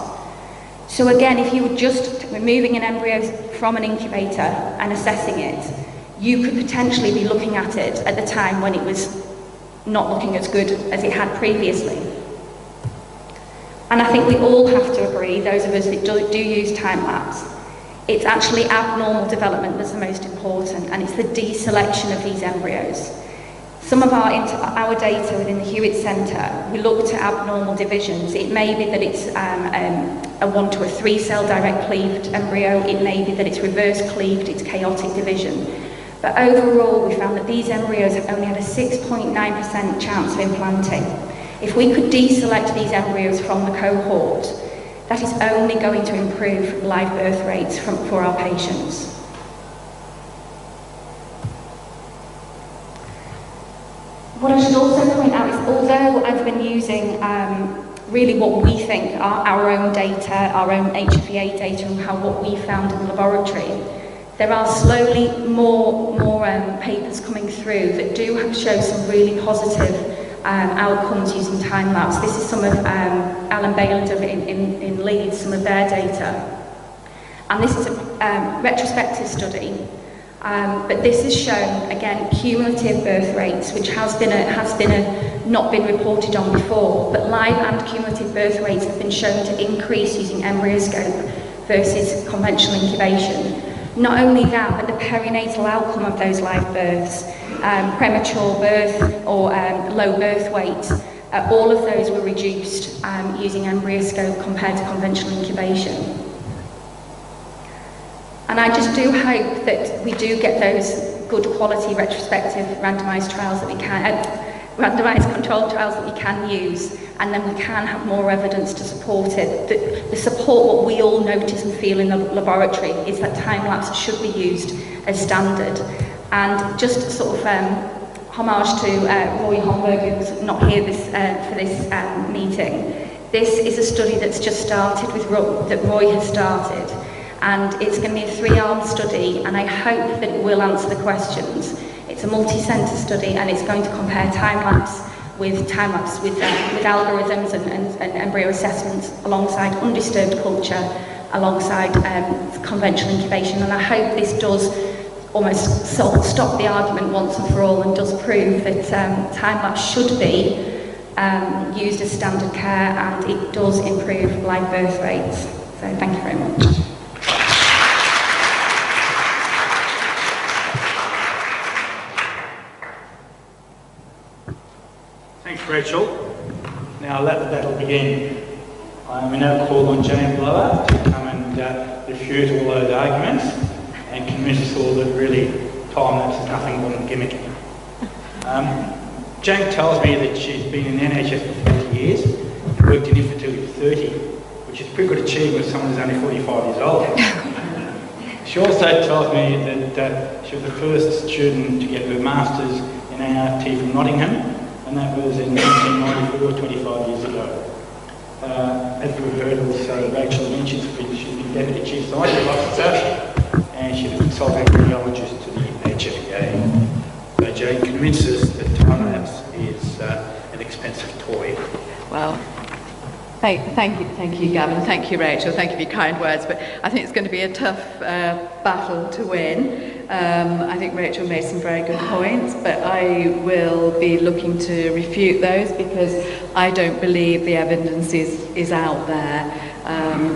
So again, if you were just removing an embryo from an incubator and assessing it, you could potentially be looking at it at the time when it was not looking as good as it had previously. And I think we all have to agree, those of us that do use time-lapse, it's actually abnormal development that's the most important, and it's the deselection of these embryos. Some of our data within the Hewitt Centre, we looked at abnormal divisions. It may be that it's a 1 to a 3 cell direct cleaved embryo. It may be that it's reverse cleaved, it's chaotic division. But overall, we found that these embryos have only had a 6.9% chance of implanting. If we could deselect these embryos from the cohort, that is only going to improve live birth rates for our patients. What I should also point out is, although I've been using really what we think are our own data, our own HFEA data, and what we found in the laboratory, there are slowly more papers coming through that do show some really positive outcomes using time-lapse. This is some of Alan Bayland in Leeds, some of their data. And this is a retrospective study. But this has shown, again, cumulative birth rates, which has not been reported on before, but live and cumulative birth rates have been shown to increase using embryoscope versus conventional incubation. Not only that, but the perinatal outcome of those live births, premature birth or low birth weight, all of those were reduced using embryoscope compared to conventional incubation. And I just do hope that we do get those good quality retrospective randomised trials that we can, randomised controlled trials that we can use, and then we can have more evidence to support it. The support, what we all notice and feel in the laboratory, is that time-lapse should be used as standard. And just sort of homage to Roy Homburg, who's not here for this meeting. This is a study that's just started that Roy has started. And it's going to be a 3-arm study, and I hope that it will answer the questions. It's a multi-centre study, and it's going to compare time-lapse with algorithms and embryo assessments alongside undisturbed culture, alongside conventional incubation. And I hope this does almost stop the argument once and for all, and does prove that time-lapse should be used as standard care, and it does improve live birth rates. So thank you very much. Thanks, Rachel. Now let the battle begin. I will now call on Jane Blower to come and refute all those arguments and convince us all that really time-lapse is nothing more than a gimmick. Jane tells me that she's been in the NHS for 40 years and worked in infertility for 30, which is a pretty good achievement for someone who's only 45 years old. She also tells me that she was the first student to get her master's in ART from Nottingham, and that was in 1994, 25 years ago. As we heard also, Rachel mentioned she's been Deputy Chief Scientific Officer, and she's a consultant radiologist to the HFEA. So Jane convinces that time-lapse is an expensive toy. Well, thank you, Gavin. Thank you, Rachel. Thank you for your kind words. But I think it's going to be a tough battle to win. I think Rachel made some very good points, but I will be looking to refute those because I don't believe the evidence is out there,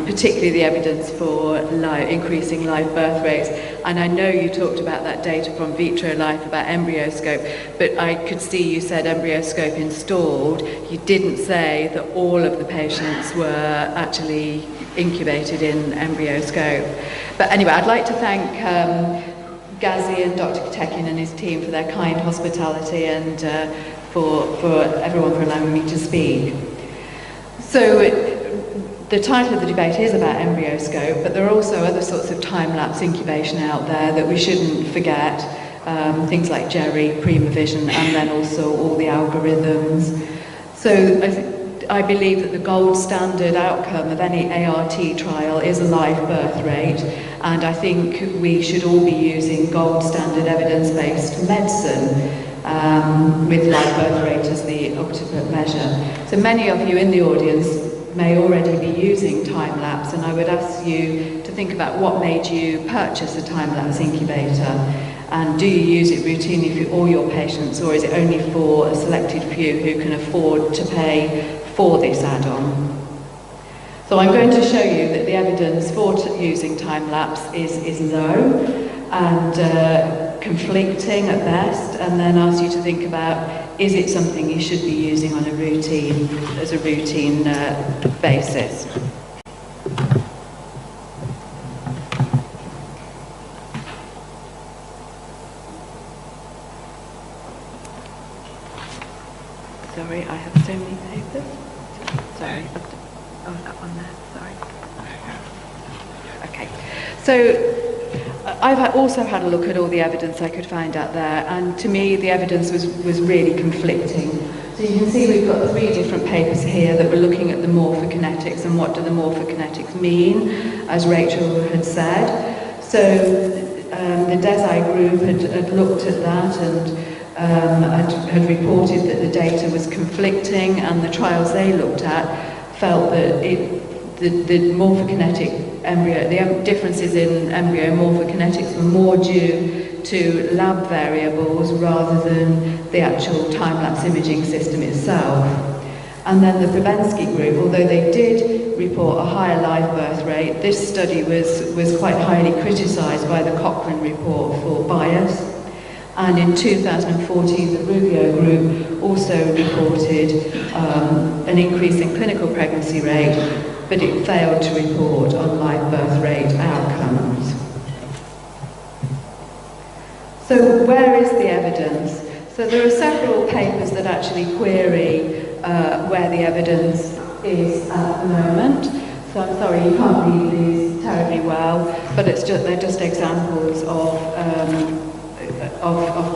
particularly the evidence for increasing live birth rates. And I know you talked about that data from Vitro Life about embryoscope, but I could see you said embryoscope installed. You didn't say that all of the patients were actually incubated in embryoscope. But anyway, I'd like to thank Gazi and Dr. Tekin and his team for their kind hospitality and for everyone for allowing me to speak. So the title of the debate is about embryoscope, but there are also other sorts of time-lapse incubation out there that we shouldn't forget. things like Jerry, Primavision, and then also all the algorithms. So I believe that the gold standard outcome of any ART trial is a live birth rate, and I think we should all be using gold standard evidence-based medicine with live birth rate as the ultimate measure. So many of you in the audience may already be using time-lapse, and I would ask you to think about what made you purchase a time-lapse incubator, and do you use it routinely for all your patients, or is it only for a selected few who can afford to pay for this add-on? So I'm going to show you that the evidence for using time-lapse is low and conflicting at best, and then ask you to think about, is it something you should be using on a routine, as a routine basis? Sorry, I have so many papers. Sorry. Oh, that one there, sorry. Okay. So I've also had a look at all the evidence I could find out there, and to me the evidence was really conflicting. So you can see we've got 3 different papers here that were looking at the morphokinetics and what do the morphokinetics mean, as Rachel had said. So the DESI group had looked at that and had reported that the data was conflicting, and the trials they looked at felt that the morphokinetic embryo, the differences in embryo morphokinetics were more due to lab variables rather than the actual time-lapse imaging system itself. And then the Probensky group, although they did report a higher live birth rate, this study was quite highly criticised by the Cochrane report for bias. And in 2014, the Rubio group also reported an increase in clinical pregnancy rate, but it failed to report on live birth rate outcomes. So where is the evidence? So there are several papers that actually query where the evidence is at the moment. So I'm sorry, you can't read these terribly well, but they're just examples of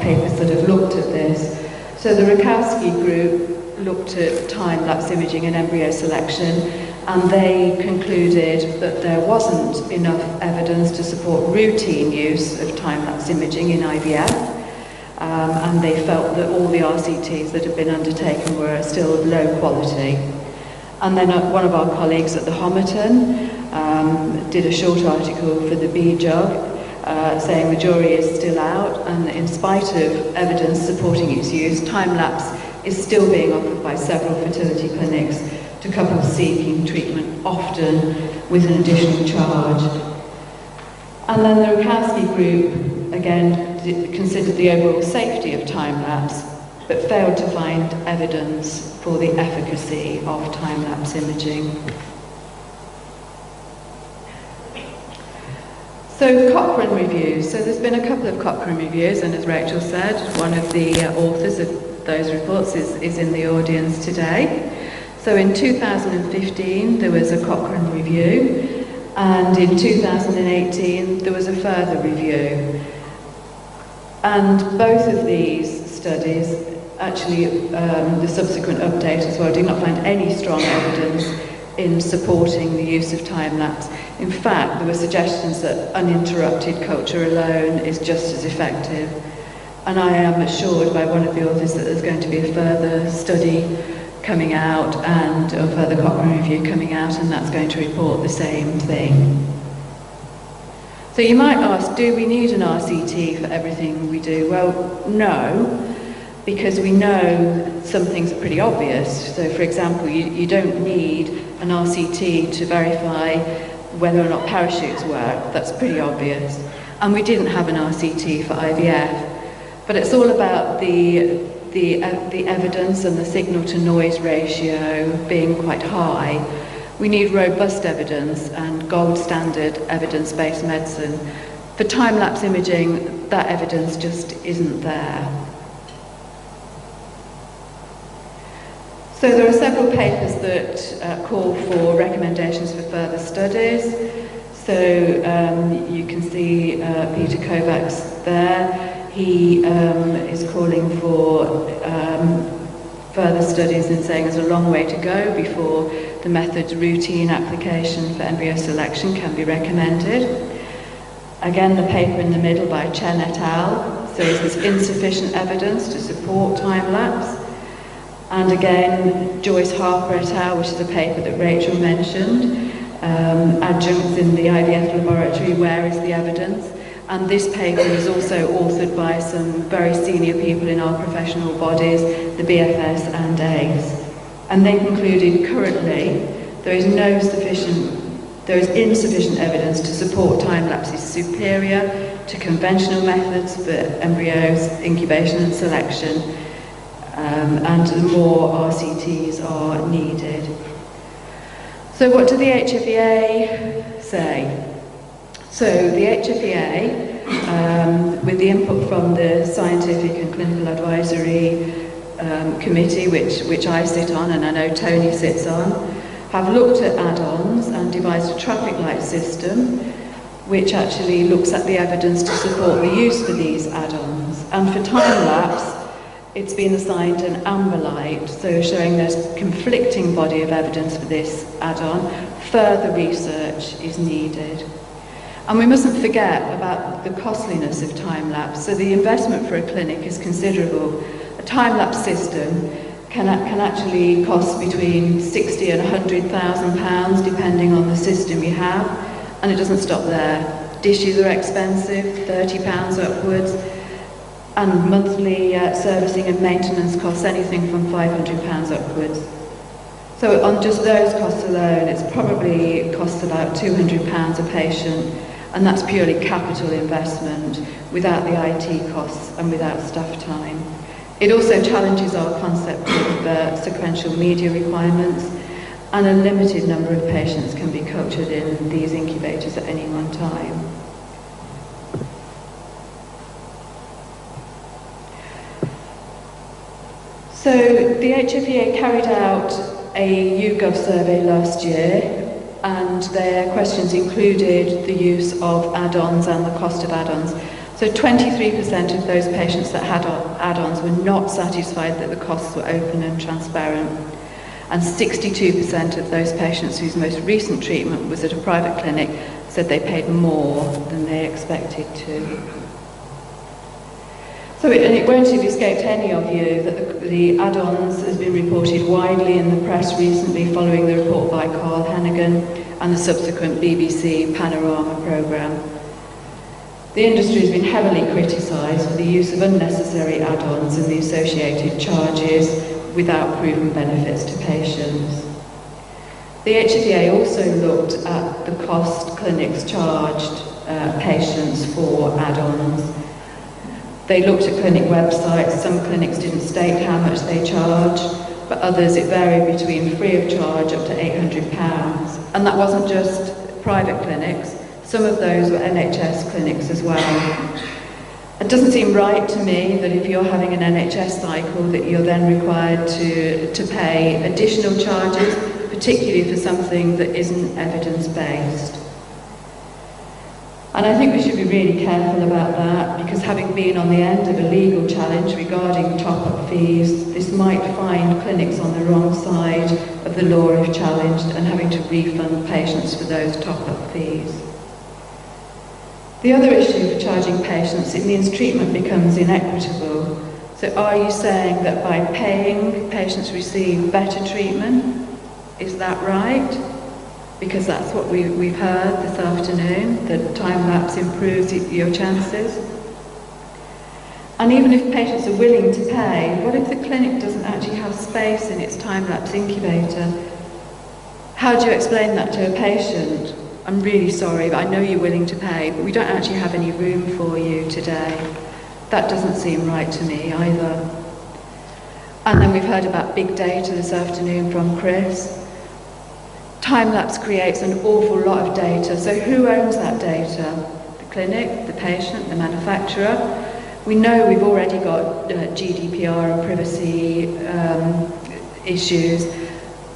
papers that have looked at this. So the Rakowski group looked at time-lapse imaging and embryo selection, and they concluded that there wasn't enough evidence to support routine use of time-lapse imaging in IVF, and they felt that all the RCTs that had been undertaken were still of low quality. And then one of our colleagues at the Homerton did a short article for the BJOG, saying the jury is still out, and in spite of evidence supporting its use, time-lapse is still being offered by several fertility clinics to couples seeking treatment, often with an additional charge. And then the Rakowski group, again, considered the overall safety of time-lapse, but failed to find evidence for the efficacy of time-lapse imaging. So Cochrane reviews. So there's been a couple of Cochrane reviews, and as Rachel said, one of the authors of those reports is in the audience today. So in 2015 there was a Cochrane review, and in 2018 there was a further review. And both of these studies, actually the subsequent update as well, did not find any strong evidence in supporting the use of time-lapse. In fact, there were suggestions that uninterrupted culture alone is just as effective. And I am assured by one of the authors that there's going to be a further study coming out and a further Cochrane review coming out, and that's going to report the same thing. So you might ask, do we need an RCT for everything we do? Well, no, because we know some things are pretty obvious. So for example, you don't need an RCT to verify whether or not parachutes work. That's pretty obvious. And we didn't have an RCT for IVF. But it's all about the evidence and the signal to noise ratio being quite high. We need robust evidence and gold standard evidence-based medicine. For time-lapse imaging, that evidence just isn't there. So there are several papers that call for recommendations for further studies. So you can see Peter Kovacs there. he is calling for further studies and saying there's a long way to go before the method's routine application for embryo selection can be recommended. Again, the paper in the middle by Chen et al. says there's insufficient evidence to support time-lapse. And again, Joyce Harper et al., which is a paper that Rachel mentioned, adjuncts in the IVF laboratory, where is the evidence? And this paper is also authored by some very senior people in our professional bodies, the BFS and ACE. And they concluded currently there is insufficient evidence to support time-lapse is superior to conventional methods for embryos, incubation and selection, and more RCTs are needed. So what do the HFEA say? So the HFEA, with the input from the Scientific and Clinical Advisory Committee, which I sit on and I know Tony sits on, have looked at add-ons and devised a traffic light system which actually looks at the evidence to support the use for these add-ons. And for time-lapse, it's been assigned an amber light, so showing there's conflicting body of evidence for this add-on. Further research is needed. And we mustn't forget about the costliness of time-lapse. So the investment for a clinic is considerable. A time-lapse system can actually cost between £60,000 and £100,000 depending on the system you have, and it doesn't stop there. Dishes are expensive, £30 upwards, and monthly servicing and maintenance costs anything from £500 upwards. So on just those costs alone, it's probably costs about £200 a patient, and that's purely capital investment without the IT costs and without staff time. It also challenges our concept of sequential media requirements, and a limited number of patients can be cultured in these incubators at any one time. So the HFEA carried out a YouGov survey last year, and their questions included the use of add-ons and the cost of add-ons. So 23% of those patients that had add-ons were not satisfied that the costs were open and transparent, and 62% of those patients whose most recent treatment was at a private clinic said they paid more than they expected to. So it won't have escaped any of you that the add-ons has been reported widely in the press recently following the report by Carl Hannigan and the subsequent BBC Panorama programme. The industry has been heavily criticised for the use of unnecessary add-ons and the associated charges without proven benefits to patients. The HFEA also looked at the cost clinics charged patients for add-ons. They looked at clinic websites. Some clinics didn't state how much they charge, but others it varied between free of charge up to £800. And that wasn't just private clinics. Some of those were NHS clinics as well. It doesn't seem right to me that if you're having an NHS cycle that you're then required to pay additional charges, particularly for something that isn't evidence-based. And I think we should be really careful about that, because having been on the end of a legal challenge regarding top-up fees, this might find clinics on the wrong side of the law if challenged and having to refund patients for those top-up fees. The other issue of charging patients, it means treatment becomes inequitable. So are you saying that by paying, patients receive better treatment? Is that right? Because that's what we've heard this afternoon, that time-lapse improves your chances. And even if patients are willing to pay, what if the clinic doesn't actually have space in its time-lapse incubator? How do you explain that to a patient? I'm really sorry, but I know you're willing to pay, but we don't actually have any room for you today. That doesn't seem right to me either. And then we've heard about big data this afternoon from Chris. Time-lapse creates an awful lot of data, so who owns that data? The clinic, the patient, the manufacturer? We know we've already got GDPR and privacy issues.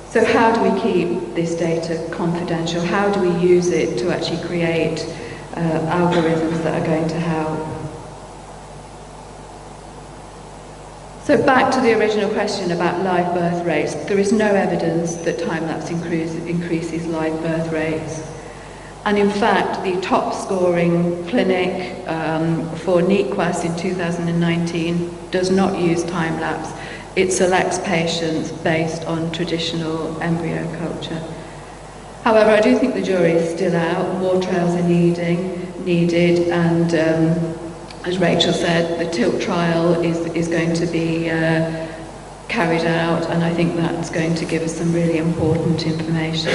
So how do we keep this data confidential? How do we use it to actually create algorithms that are going to help? So back to the original question about live birth rates. There is no evidence that time-lapse increases live birth rates. And in fact, the top scoring clinic for NEQUAS in 2019 does not use time-lapse. It selects patients based on traditional embryo culture. However, I do think the jury is still out. More trials are needed, and as Rachel said, the TILT trial is going to be carried out, and I think that's going to give us some really important information.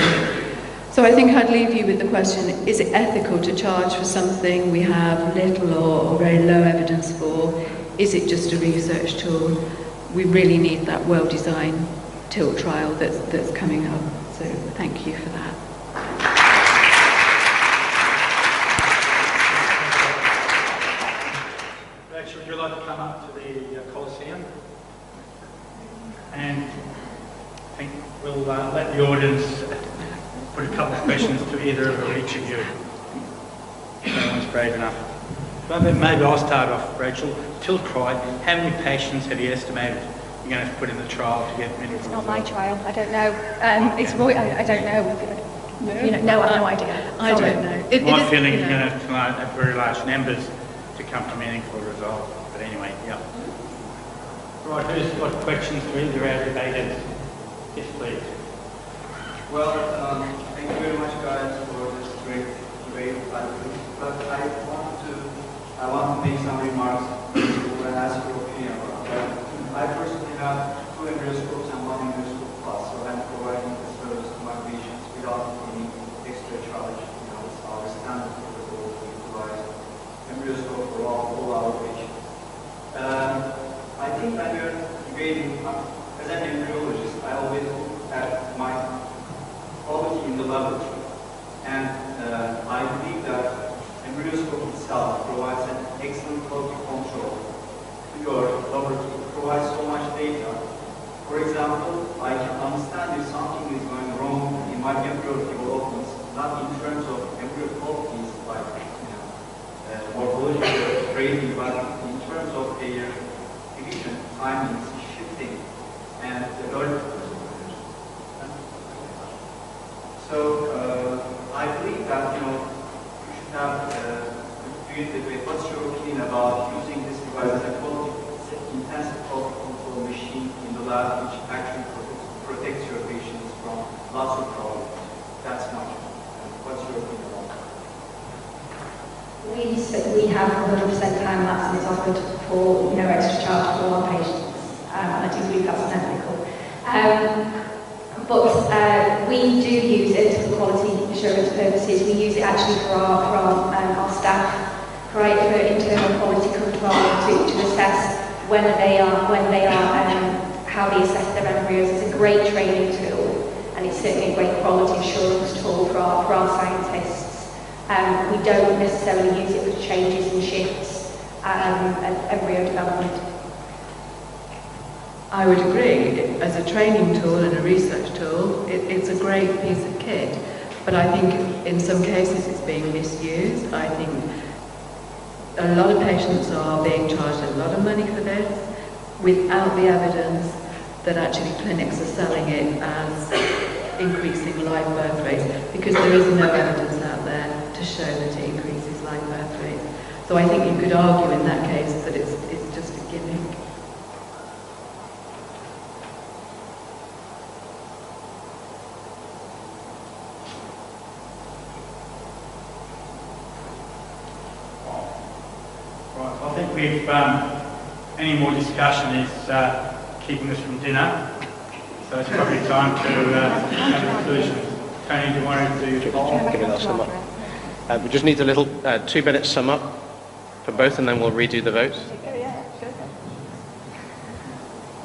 So I think I'd leave you with the question, is it ethical to charge for something we have little or very low evidence for? Is it just a research tool? We really need that well-designed TILT trial that's coming up. So thank you for that. Rachel, would you like to come up to the Coliseum? And I think we'll let the audience put a couple of questions to either or each of you. If anyone's brave enough. Maybe I'll start off, Rachel. TILT trial, how many patients have you estimated you're going to put in the trial to get medical results? It's not my trial, I don't know. It's Roy, I don't know. You know, no, I have no idea. I don't know. My feeling is you're going to have very large numbers to come to meaningful results. But anyway, yeah. Right, who's got questions to either our debaters? Yes, please. Well, thank you very much, guys, for this great debate. But I want to make some remarks and ask your opinion about that. I personally have 2 embryoscopes and 1 embryoscope plus, so I'm providing the service to my patients without any extra charge. You know, it's our standard protocol to provide embryoscope for all our patients. I think when you're debating, as an embryologist, I always look at my quality in the laboratory, and I believe that embryoscope itself provides an excellent quality control to your laboratory. It provides so much data. For example, I can understand if something is going wrong in my embryo developments, not in terms of embryo qualities like morphological grading, but in terms of their division, timings, shifting, and the early. So I believe that you should have what's your opinion about using this device as a intensive quality control machine in the lab, which actually protects your patients from lots of problems. That's my opinion. What's your opinion about that? We have 100% time lapse and it's offered for no extra charge for our patients. And I do believe that's unethical. But we do use it for quality assurance purposes. We use it actually for our staff, for internal quality control to assess when they are how they assess their embryos. It's a great training tool, and it's certainly a great quality assurance tool for our scientists. We don't necessarily use it for changes and shifts and embryo development. I would agree. As a training tool and a research tool, it's a great piece of kit. But I think in some cases it's being misused. I think a lot of patients are being charged a lot of money for this without the evidence that actually clinics are selling it as increasing live birth rates, because there is no evidence out there to show that it increases live birth rates. So I think you could argue in that case that it's just a gimmick. I think we've, any more discussion is keeping us from dinner, so it's probably time to have a conclusion. Tony, do you want to do? Give me that sum up. We just need a little 2-minute sum up for both, and then we'll redo the votes.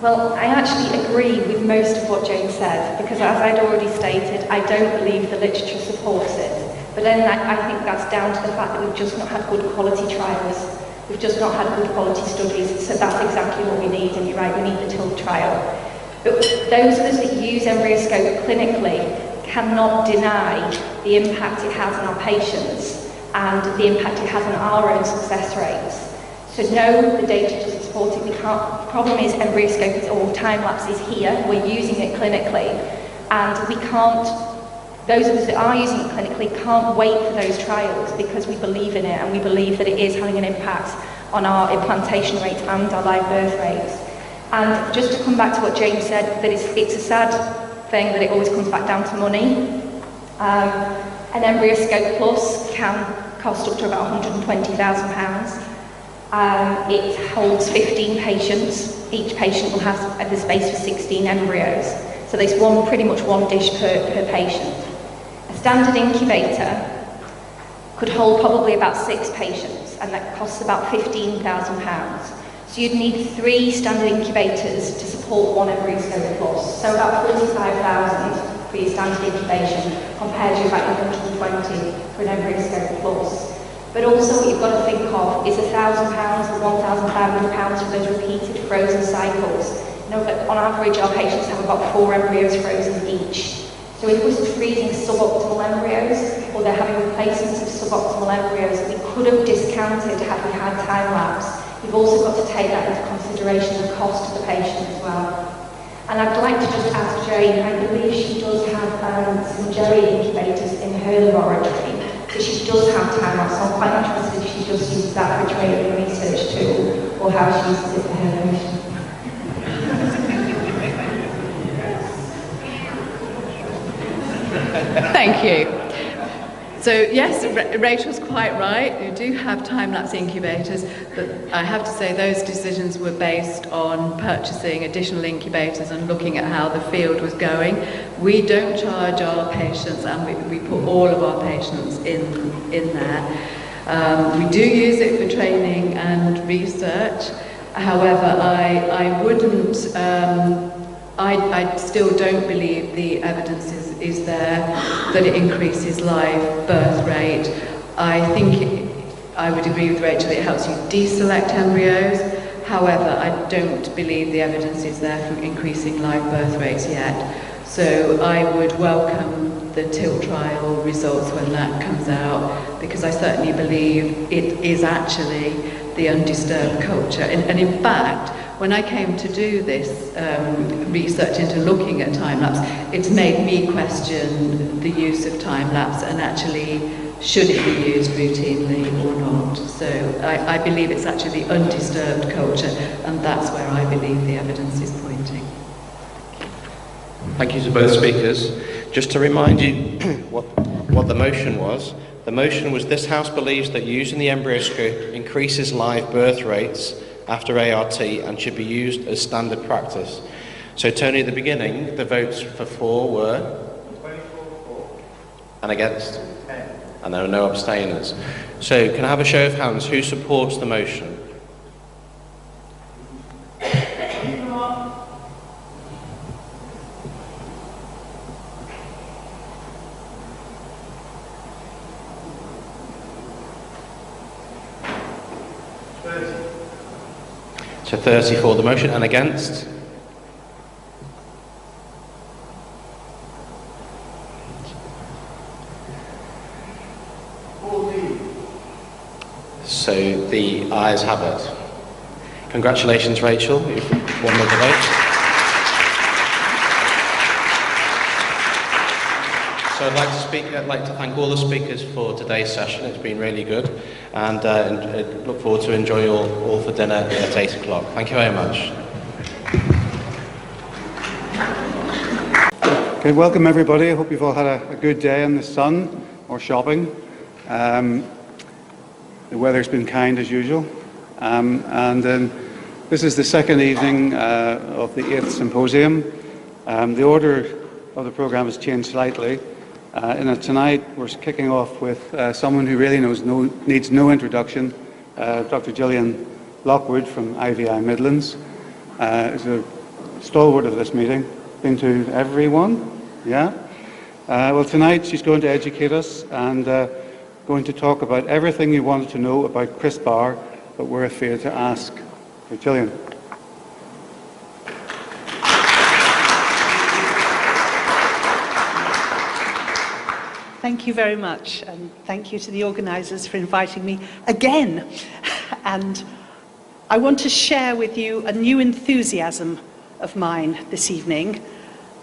Well, I actually agree with most of what Jane said, because as I'd already stated, I don't believe the literature supports it. But then I think that's down to the fact that we've just not had good quality trials. We've just not had good quality studies, so that's exactly what we need, and you're right, we need the TILT trial. But those of us that use embryoscope clinically cannot deny the impact it has on our patients and the impact it has on our own success rates. So no, the data doesn't support it. Problem is embryoscope or time-lapse is here, we're using it clinically, and we can't, those of us that are using it clinically can't wait for those trials because we believe in it and we believe that it is having an impact on our implantation rates and our live birth rates. And just to come back to what James said, that it's a sad thing that it always comes back down to money. An embryoscope plus can cost up to about £120,000. It holds 15 patients. Each patient will have the space for 16 embryos. So there's pretty much one dish per patient. A standard incubator could hold probably about 6 patients, and that costs about £15,000. So you'd need 3 standard incubators to support one embryoscope plus. So about £45,000 for your standard incubation compared to about £120 for an embryoscope plus. But also what you've got to think of is £1,000 or £1,500 for those repeated frozen cycles. You know that on average our patients have about 4 embryos frozen each. So if we're freezing suboptimal embryos, or they're having replacements of suboptimal embryos that we could have discounted had we had time lapse, you've also got to take that into consideration, the cost to the patient as well. And I'd like to just ask Jane, I believe she does have some jelly incubators in her laboratory, so she does have time lapse, so I'm quite interested if she just uses that for training and research tool, or how she uses it for her mission. Thank you. So yes, Rachel's quite right. You do have time-lapse incubators, but I have to say those decisions were based on purchasing additional incubators and looking at how the field was going. We don't charge our patients, and we put all of our patients in there. We do use it for training and research. However, I wouldn't. I still don't believe the evidence is there that it increases live birth rate. I think I would agree with Rachel that it helps you deselect embryos. However, I don't believe the evidence is there for increasing live birth rates yet. So I would welcome the TILT trial results when that comes out, because I certainly believe it is actually the undisturbed culture. And in fact, when I came to do this research into looking at time-lapse, it's made me question the use of time-lapse and actually should it be used routinely or not. So I believe it's actually the undisturbed culture, and that's where I believe the evidence is pointing. Thank you to both speakers. Just to remind you what the motion was. The motion was this House believes that using the embryoscope increases live birth rates after ART and should be used as standard practice. So Tony, at the beginning, the votes for were? 24 for. And against? 10. And there were no abstainers. So can I have a show of hands? Who supports the motion? So 30 for the motion, and against? So the ayes have it. Congratulations, Rachel, you've won the debate. So I'd like to thank all the speakers for today's session. It's been really good, and look forward to enjoy you all for dinner at 8 o'clock. Thank you very much. Okay, welcome everybody. I hope you've all had a good day in the sun or shopping. The weather's been kind as usual. This is the second evening of the 8th symposium. The order of the programme has changed slightly. Tonight we're kicking off with someone who really needs no introduction, Dr. Gillian Lockwood from IVI Midlands. Is a stalwart of this meeting. Been to everyone? Yeah? Well, tonight she's going to educate us and going to talk about everything you wanted to know about CRISPR, but were afraid to ask. Okay, Gillian. Thank you very much, and thank you to the organisers for inviting me again. And I want to share with you a new enthusiasm of mine this evening.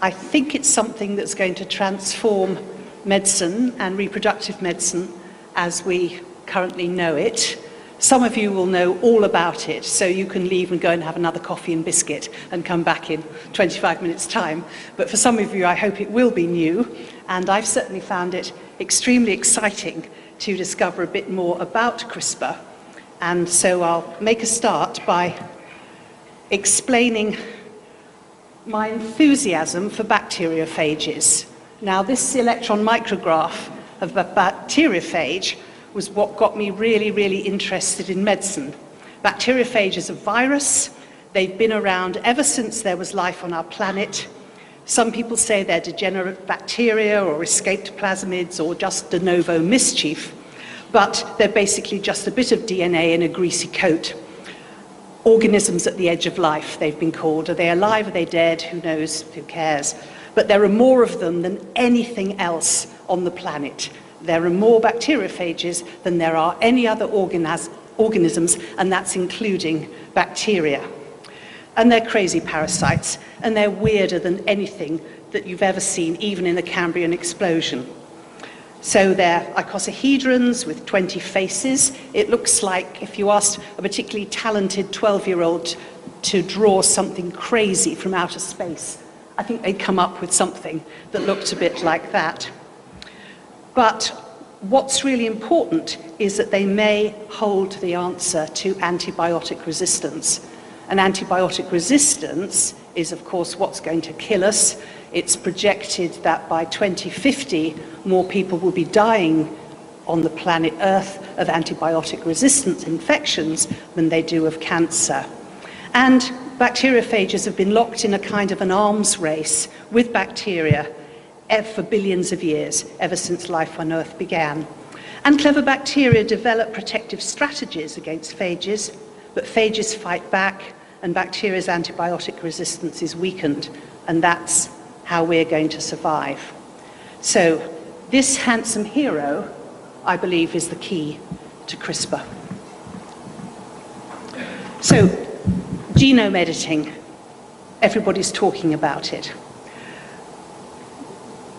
I think it's something that's going to transform medicine and reproductive medicine as we currently know it. Some of you will know all about it, so you can leave and go and have another coffee and biscuit and come back in 25 minutes' time. But for some of you, I hope it will be new, and I've certainly found it extremely exciting to discover a bit more about CRISPR. And so I'll make a start by explaining my enthusiasm for bacteriophages. Now, this electron micrograph of a bacteriophage was what got me really interested in medicine. Bacteriophage is a virus. They've been around ever since there was life on our planet. Some people say they're degenerate bacteria or escaped plasmids or just de novo mischief, but they're basically just a bit of DNA in a greasy coat. Organisms at the edge of life, they've been called. Are they alive? Are they dead? Who knows? Who cares? But there are more of them than anything else on the planet. There are more bacteriophages than there are any other organisms, and that's including bacteria. And they're crazy parasites, and they're weirder than anything that you've ever seen, even in the Cambrian explosion. So they're icosahedrons with 20 faces. It looks like if you asked a particularly talented 12-year-old to draw something crazy from outer space, I think they'd come up with something that looked a bit like that. But what's really important is that they may hold the answer to antibiotic resistance. And antibiotic resistance is, of course, what's going to kill us. It's projected that by 2050, more people will be dying on the planet Earth of antibiotic-resistant infections than they do of cancer. And bacteriophages have been locked in a kind of an arms race with bacteria for billions of years, ever since life on Earth began. And clever bacteria develop protective strategies against phages, but phages fight back, and bacteria's antibiotic resistance is weakened, and that's how we're going to survive. So this handsome hero, I believe, is the key to CRISPR. So, genome editing, everybody's talking about it.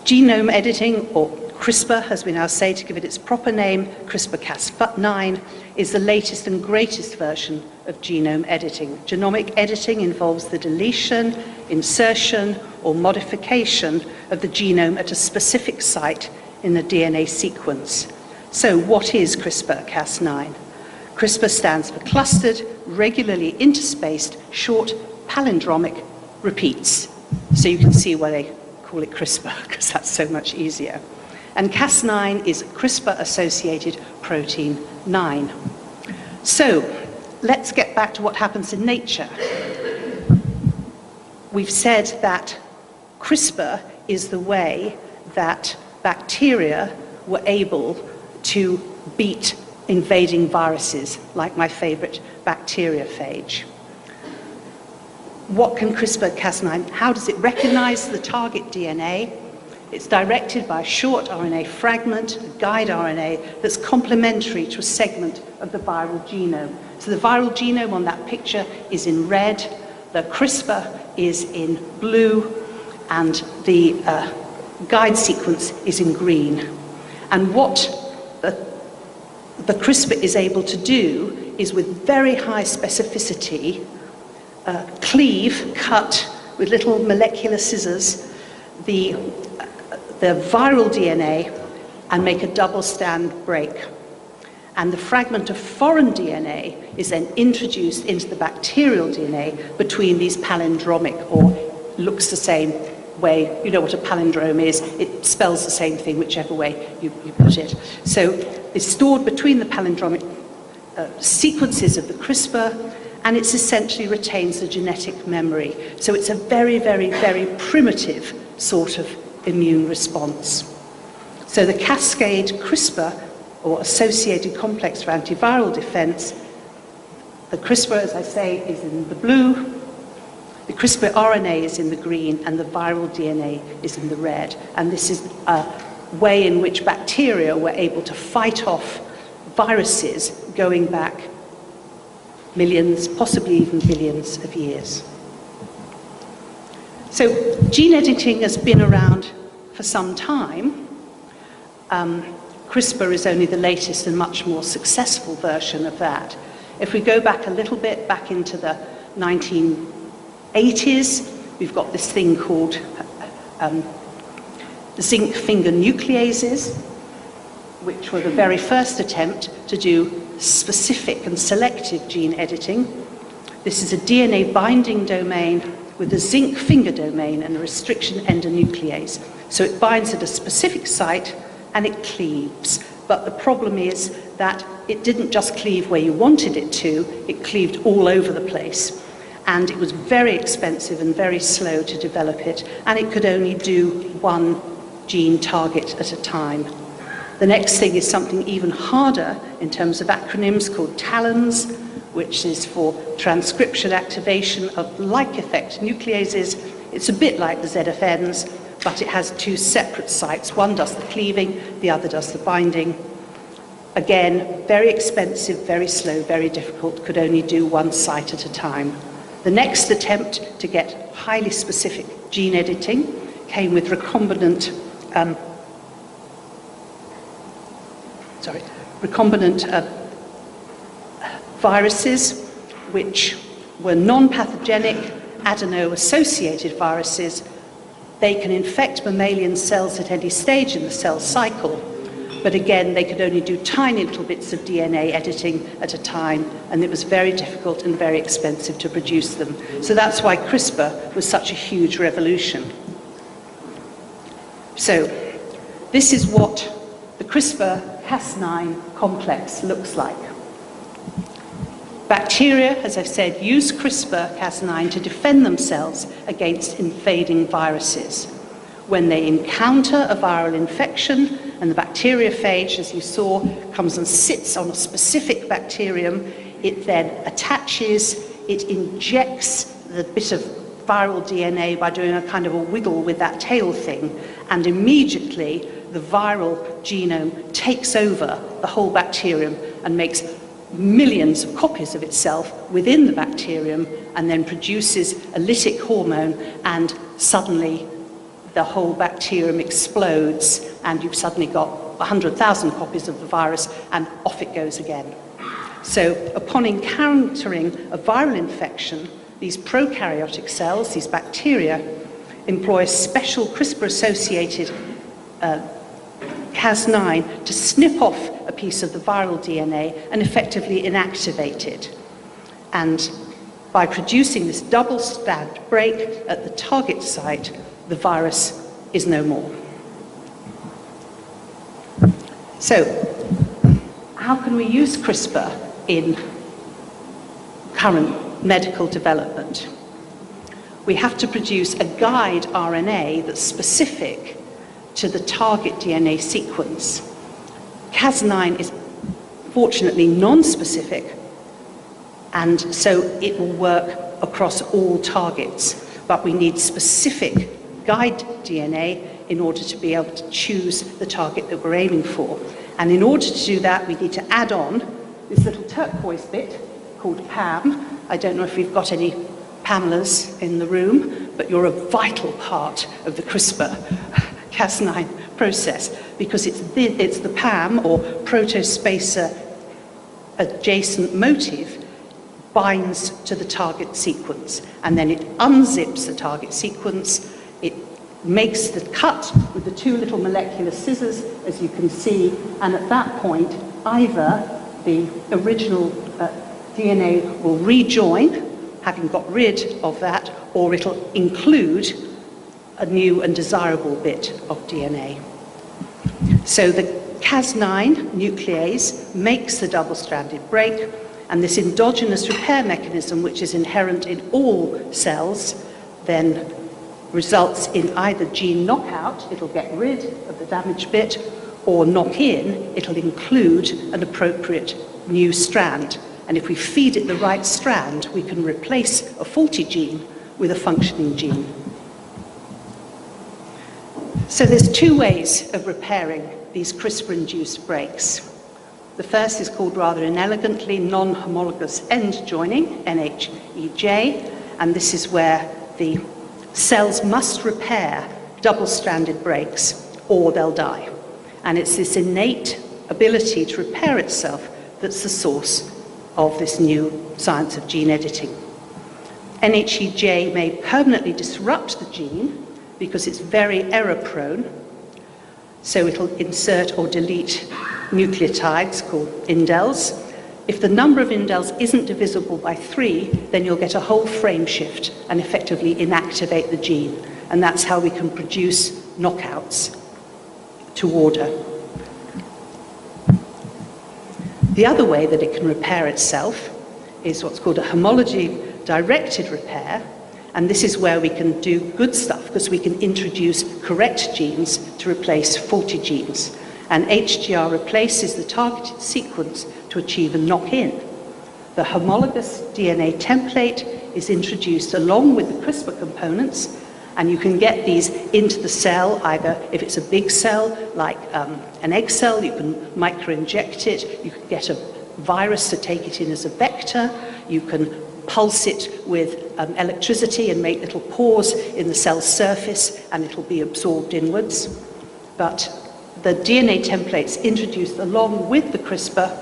Genome editing, or CRISPR, as we now say to give it its proper name, CRISPR-Cas9, is the latest and greatest version of genome editing. Genomic editing involves the deletion, insertion, or modification of the genome at a specific site in the DNA sequence. So what is CRISPR-Cas9? CRISPR stands for clustered, regularly interspaced, short palindromic repeats. So you can see why they call it CRISPR, because that's so much easier. And Cas9 is CRISPR-associated protein 9. So let's get back to what happens in nature. We've said that CRISPR is the way that bacteria were able to beat invading viruses, like my favorite bacteriophage. What can CRISPR-Cas9, how does it recognize the target DNA? It's directed by a short RNA fragment, a guide RNA, that's complementary to a segment of the viral genome. So the viral genome on that picture is in red, the CRISPR is in blue, and the guide sequence is in green. And what the CRISPR is able to do is, with very high specificity, cleave, cut with little molecular scissors the viral DNA and make a double-strand break. And the fragment of foreign DNA is then introduced into the bacterial DNA between these palindromic, or looks the same way. You know what a palindrome is. It spells the same thing, whichever way you put it. So it's stored between the palindromic sequences of the CRISPR, and it essentially retains the genetic memory. So it's a very primitive sort of immune response. So the cascade CRISPR, or associated complex for antiviral defense, the CRISPR, as I say, is in the blue, the CRISPR RNA is in the green, and the viral DNA is in the red. And this is a way in which bacteria were able to fight off viruses going back millions, possibly even billions of years. So gene editing has been around for some time. CRISPR is only the latest and much more successful version of that. If we go back a little bit, back into the 1980s, we've got this thing called zinc finger nucleases, which were the very first attempt to do specific and selective gene editing. This is a DNA binding domain with a zinc finger domain and a restriction endonuclease. So it binds at a specific site and it cleaves. But the problem is that it didn't just cleave where you wanted it to, it cleaved all over the place. And it was very expensive and very slow to develop it, and it could only do one gene target at a time. The next thing is something even harder in terms of acronyms called TALENs, which is for transcription activation of like effect nucleases. It's a bit like the ZFNs, but it has two separate sites. One does the cleaving, the other does the binding. Again, very expensive, very slow, very difficult, could only do one site at a time. The next attempt to get highly specific gene editing came with recombinant viruses, which were non-pathogenic adeno-associated viruses. They can infect mammalian cells at any stage in the cell cycle, but again, they could only do tiny little bits of DNA editing at a time, and it was very difficult and very expensive to produce them. So that's why CRISPR was such a huge revolution. So this is what the CRISPR-Cas9 complex looks like. Bacteria, as I've said, use CRISPR-Cas9 to defend themselves against invading viruses. When they encounter a viral infection, and the bacteriophage, as you saw, comes and sits on a specific bacterium, it then attaches, it injects the bit of viral DNA by doing a kind of a wiggle with that tail thing, and immediately the viral genome takes over the whole bacterium and makes millions of copies of itself within the bacterium, and then produces a lytic hormone, and suddenly the whole bacterium explodes, and you've suddenly got 100,000 copies of the virus, and off it goes again. So upon encountering a viral infection, these prokaryotic cells, these bacteria, employ a special CRISPR-associated Cas9 to snip off a piece of the viral DNA and effectively inactivate it. And by producing this double-strand break at the target site, the virus is no more. So, how can we use CRISPR in current medical development? We have to produce a guide RNA that's specific to the target DNA sequence. Cas9 is fortunately non-specific, and so it will work across all targets, but we need specific guide DNA in order to be able to choose the target that we're aiming for. And in order to do that, we need to add on this little turquoise bit called PAM. I don't know if we've got any Pamelas in the room, but you're a vital part of the CRISPR-Cas9 process, because it's the PAM, or protospacer adjacent motif, binds to the target sequence, and then it unzips the target sequence. It makes the cut with the two little molecular scissors, as you can see, and at that point, either the original DNA will rejoin, having got rid of that, or it'll include a new and desirable bit of DNA. So the Cas9 nuclease makes the double-stranded break, and this endogenous repair mechanism, which is inherent in all cells, then results in either gene knockout, it'll get rid of the damaged bit, or knock in, it'll include an appropriate new strand. And if we feed it the right strand, we can replace a faulty gene with a functioning gene. So there's two ways of repairing these CRISPR-induced breaks. The first is called rather inelegantly non-homologous end joining, NHEJ, and this is where the cells must repair double-stranded breaks or they'll die. And it's this innate ability to repair itself that's the source of this new science of gene editing. NHEJ may permanently disrupt the gene because it's very error-prone, so it'll insert or delete nucleotides called indels. If the number of indels isn't divisible by 3, then you'll get a whole frame shift and effectively inactivate the gene. And that's how we can produce knockouts to order. The other way that it can repair itself is what's called a homology-directed repair, and this is where we can do good stuff because we can introduce correct genes to replace faulty genes. And HGR replaces the targeted sequence to achieve a knock-in. The homologous DNA template is introduced along with the CRISPR components, and you can get these into the cell, either if it's a big cell, like an egg cell, you can micro-inject it, you can get a virus to take it in as a vector, you can pulse it with electricity and make little pores in the cell's surface, and it'll be absorbed inwards. But the DNA template's introduced along with the CRISPR,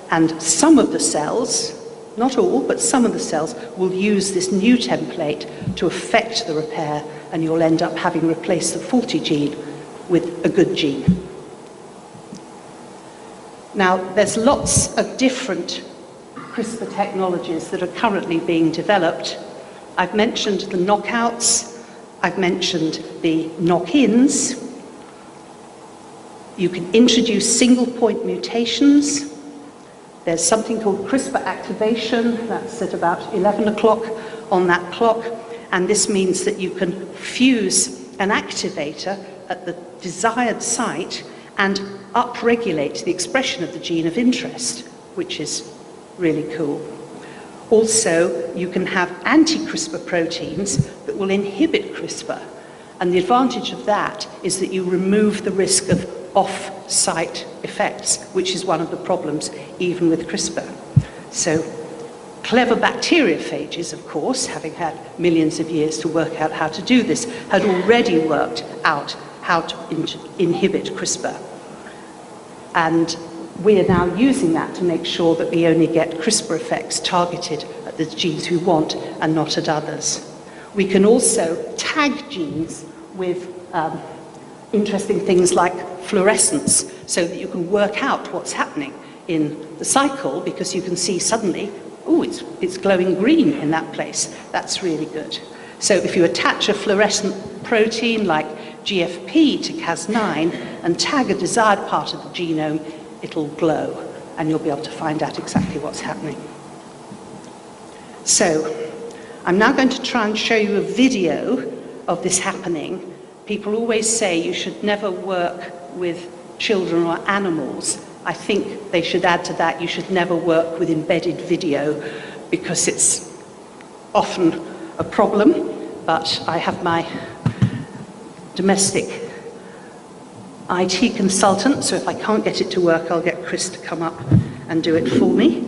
and some of the cells, not all, but some of the cells will use this new template to affect the repair, and you'll end up having replaced the faulty gene with a good gene. Now, there's lots of different CRISPR technologies that are currently being developed. I've mentioned the knockouts, I've mentioned the knock-ins. You can introduce single point mutations. There's something called CRISPR activation, that's at about 11 o'clock on that clock, and this means that you can fuse an activator at the desired site and upregulate the expression of the gene of interest, which is really cool. Also, you can have anti-CRISPR proteins that will inhibit CRISPR, and the advantage of that is that you remove the risk of off-site effects, which is one of the problems even with CRISPR. So, clever bacteriophages, of course, having had millions of years to work out how to do this, had already worked out how to inhibit CRISPR. And we are now using that to make sure that we only get CRISPR effects targeted at the genes we want and not at others. We can also tag genes with interesting things like fluorescence, so that you can work out what's happening in the cycle, because you can see suddenly, oh, it's glowing green in that place. That's really good. So if you attach a fluorescent protein like GFP to Cas9 and tag a desired part of the genome, it'll glow, and you'll be able to find out exactly what's happening. So, I'm now going to try and show you a video of this happening. People always say you should never work with children or animals. I think they should add to that, you should never work with embedded video, because it's often a problem, but I have my domestic IT consultant, so if I can't get it to work, I'll get Chris to come up and do it for me.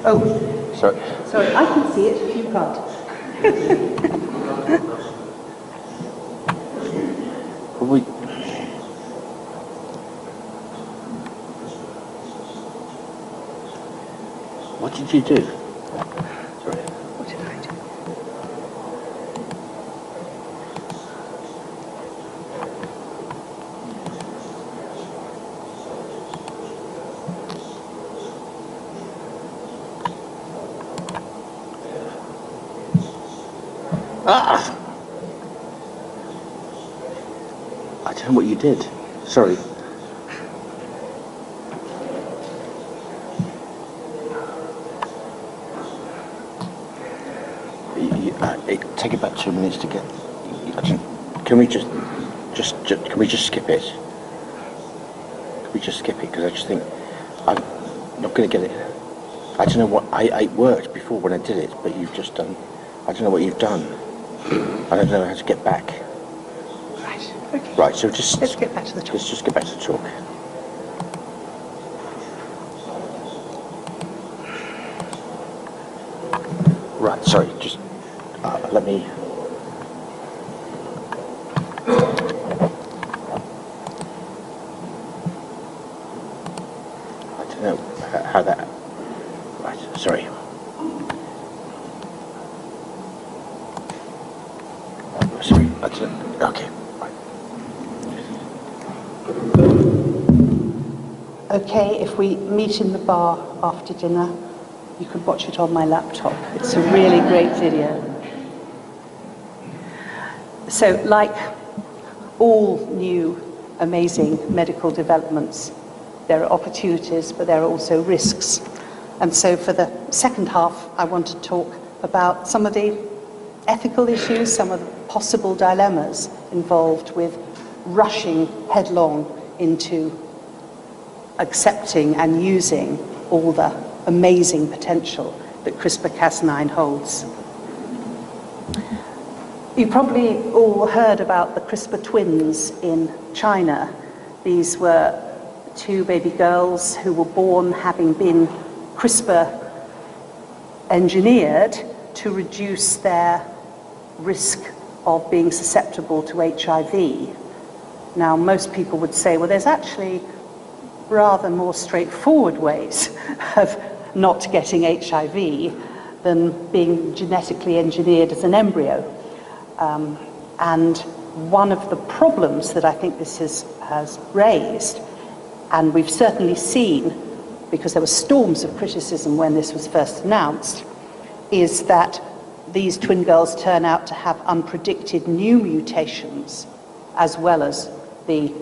Oh, sorry. Sorry, I can see it, you can't. What did you do? Sorry, what did I do? Ah! I don't know what you did. Sorry. Take about 2 minutes to get. Can we just can we just skip it? Can we just skip it? Because I just think I'm not going to get it. I don't know what it worked before when I did it, but you've just done. I don't know what you've done. I don't know how to get back. Right. Okay. Right. So let's get back to the talk. Let's just get back to the talk. Right. Sorry. Just let me. I don't know how that. Right. Sorry. Sorry. Okay. Okay, if we meet in the bar after dinner, you could watch it on my laptop. It's a really great video. So, like all new amazing medical developments, there are opportunities, but there are also risks. And so for the second half, I want to talk about some of the ethical issues, some of the possible dilemmas involved with rushing headlong into accepting and using all the amazing potential that CRISPR-Cas9 holds. You probably all heard about the CRISPR twins in China. These were two baby girls who were born having been CRISPR engineered to reduce their risk of being susceptible to HIV. Now, most people would say, well, there's actually rather more straightforward ways of not getting HIV than being genetically engineered as an embryo. And one of the problems that I think this has raised, and we've certainly seen, because there were storms of criticism when this was first announced, is that these twin girls turn out to have unpredicted new mutations, as well as the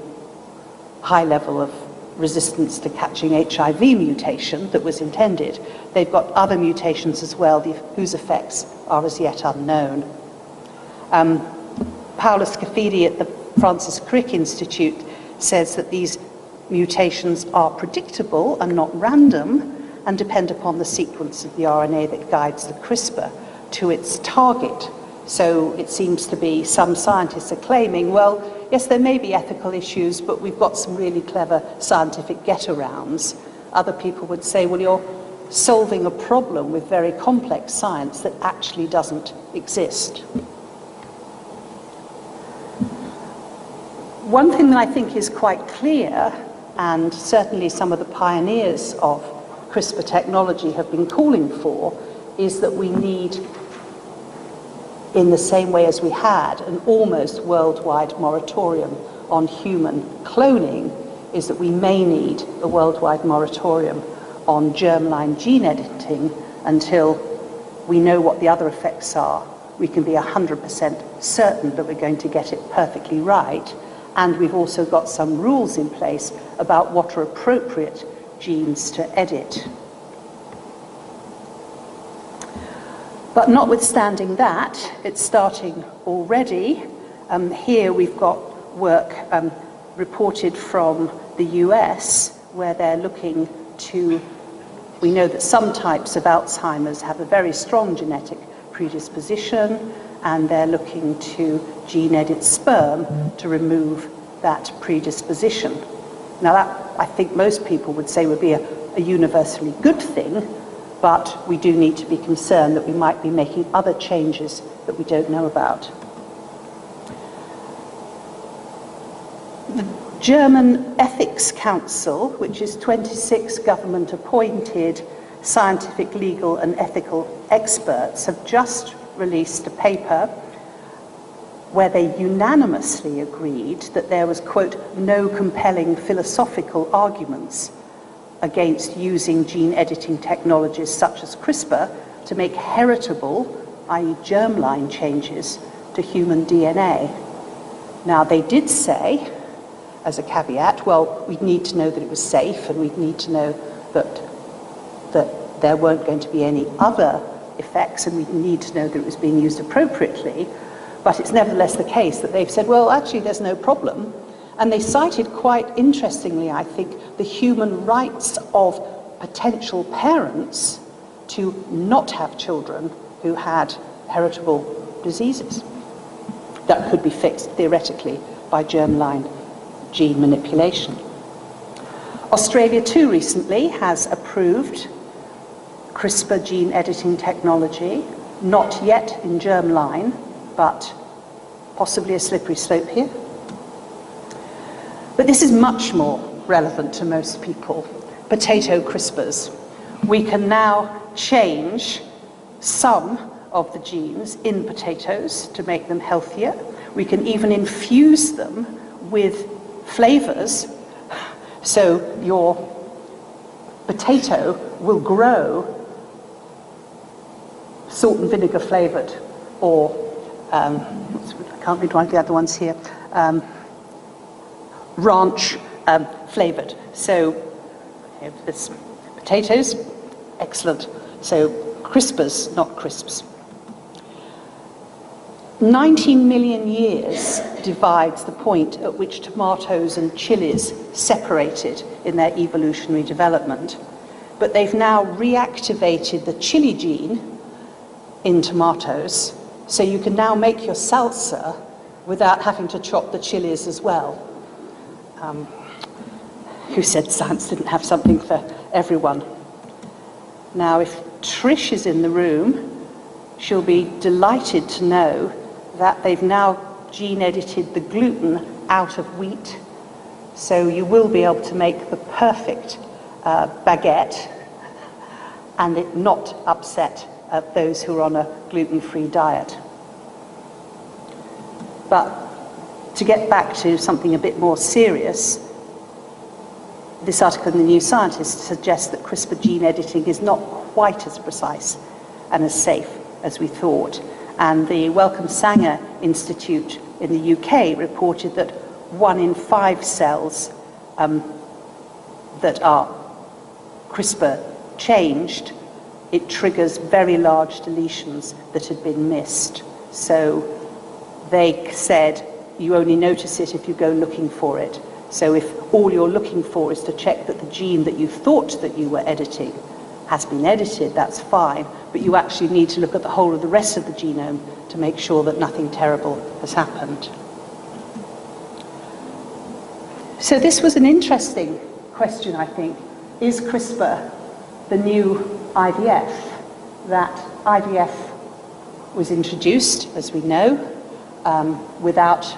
high level of resistance to catching HIV mutation that was intended. They've got other mutations as well, whose effects are as yet unknown. Paula Scafidi at the Francis Crick Institute says that these mutations are predictable and not random and depend upon the sequence of the RNA that guides the CRISPR to its target. So it seems to be some scientists are claiming, well, yes, there may be ethical issues, but we've got some really clever scientific get-arounds. Other people would say, well, you're solving a problem with very complex science that actually doesn't exist. One thing that I think is quite clear, and certainly some of the pioneers of CRISPR technology have been calling for, is that we need, in the same way as we had an almost worldwide moratorium on human cloning, is that we may need a worldwide moratorium on germline gene editing until we know what the other effects are. We can be 100% certain that we're going to get it perfectly right, and we've also got some rules in place about what are appropriate genes to edit. But notwithstanding that, it's starting already. Here we've got work reported from the US, where they're looking to, we know that some types of Alzheimer's have a very strong genetic predisposition, and they're looking to gene edit sperm to remove that predisposition. Now that, I think most people would say, would be a universally good thing, but we do need to be concerned that we might be making other changes that we don't know about. The German Ethics Council, which is 26 government-appointed scientific, legal and ethical experts, have just released a paper where they unanimously agreed that there was, quote, no compelling philosophical arguments against using gene editing technologies such as CRISPR to make heritable, i.e. germline changes to human DNA. Now, they did say, as a caveat, well, we'd need to know that it was safe, and we'd need to know that there weren't going to be any other effects, and we need to know that it was being used appropriately. But it's nevertheless the case that they've said, well, actually, there's no problem. And they cited quite interestingly, I think, the human rights of potential parents to not have children who had heritable diseases that could be fixed theoretically by germline gene manipulation. Australia too recently has approved CRISPR gene editing technology, not yet in germline, but possibly a slippery slope here. But this is much more relevant to most people. Potato CRISPRs. We can now change some of the genes in potatoes to make them healthier. We can even infuse them with flavors, so your potato will grow salt and vinegar flavored, or I can't read one of the other ones here, ranch flavored. So this potatoes, excellent. So CRISPRs, not crisps. 19 million years divides the point at which tomatoes and chilies separated in their evolutionary development. But they've now reactivated the chili gene in tomatoes, so you can now make your salsa without having to chop the chilies as well. Who said science didn't have something for everyone? Now, if Trish is in the room, she'll be delighted to know that they've now gene edited the gluten out of wheat, so you will be able to make the perfect baguette and it not upset those who are on a gluten-free diet. But to get back to something a bit more serious, this article in the New Scientist suggests that CRISPR gene editing is not quite as precise and as safe as we thought. And the Wellcome Sanger Institute in the UK reported that 1 in 5 cells that are CRISPR changed, it triggers very large deletions that had been missed. So they said you only notice it if you go looking for it. So if all you're looking for is to check that the gene that you thought that you were editing has been edited, that's fine, but you actually need to look at the whole of the rest of the genome to make sure that nothing terrible has happened. So this was an interesting question, I think. Is CRISPR the new IVF? That IVF was introduced, as we know, without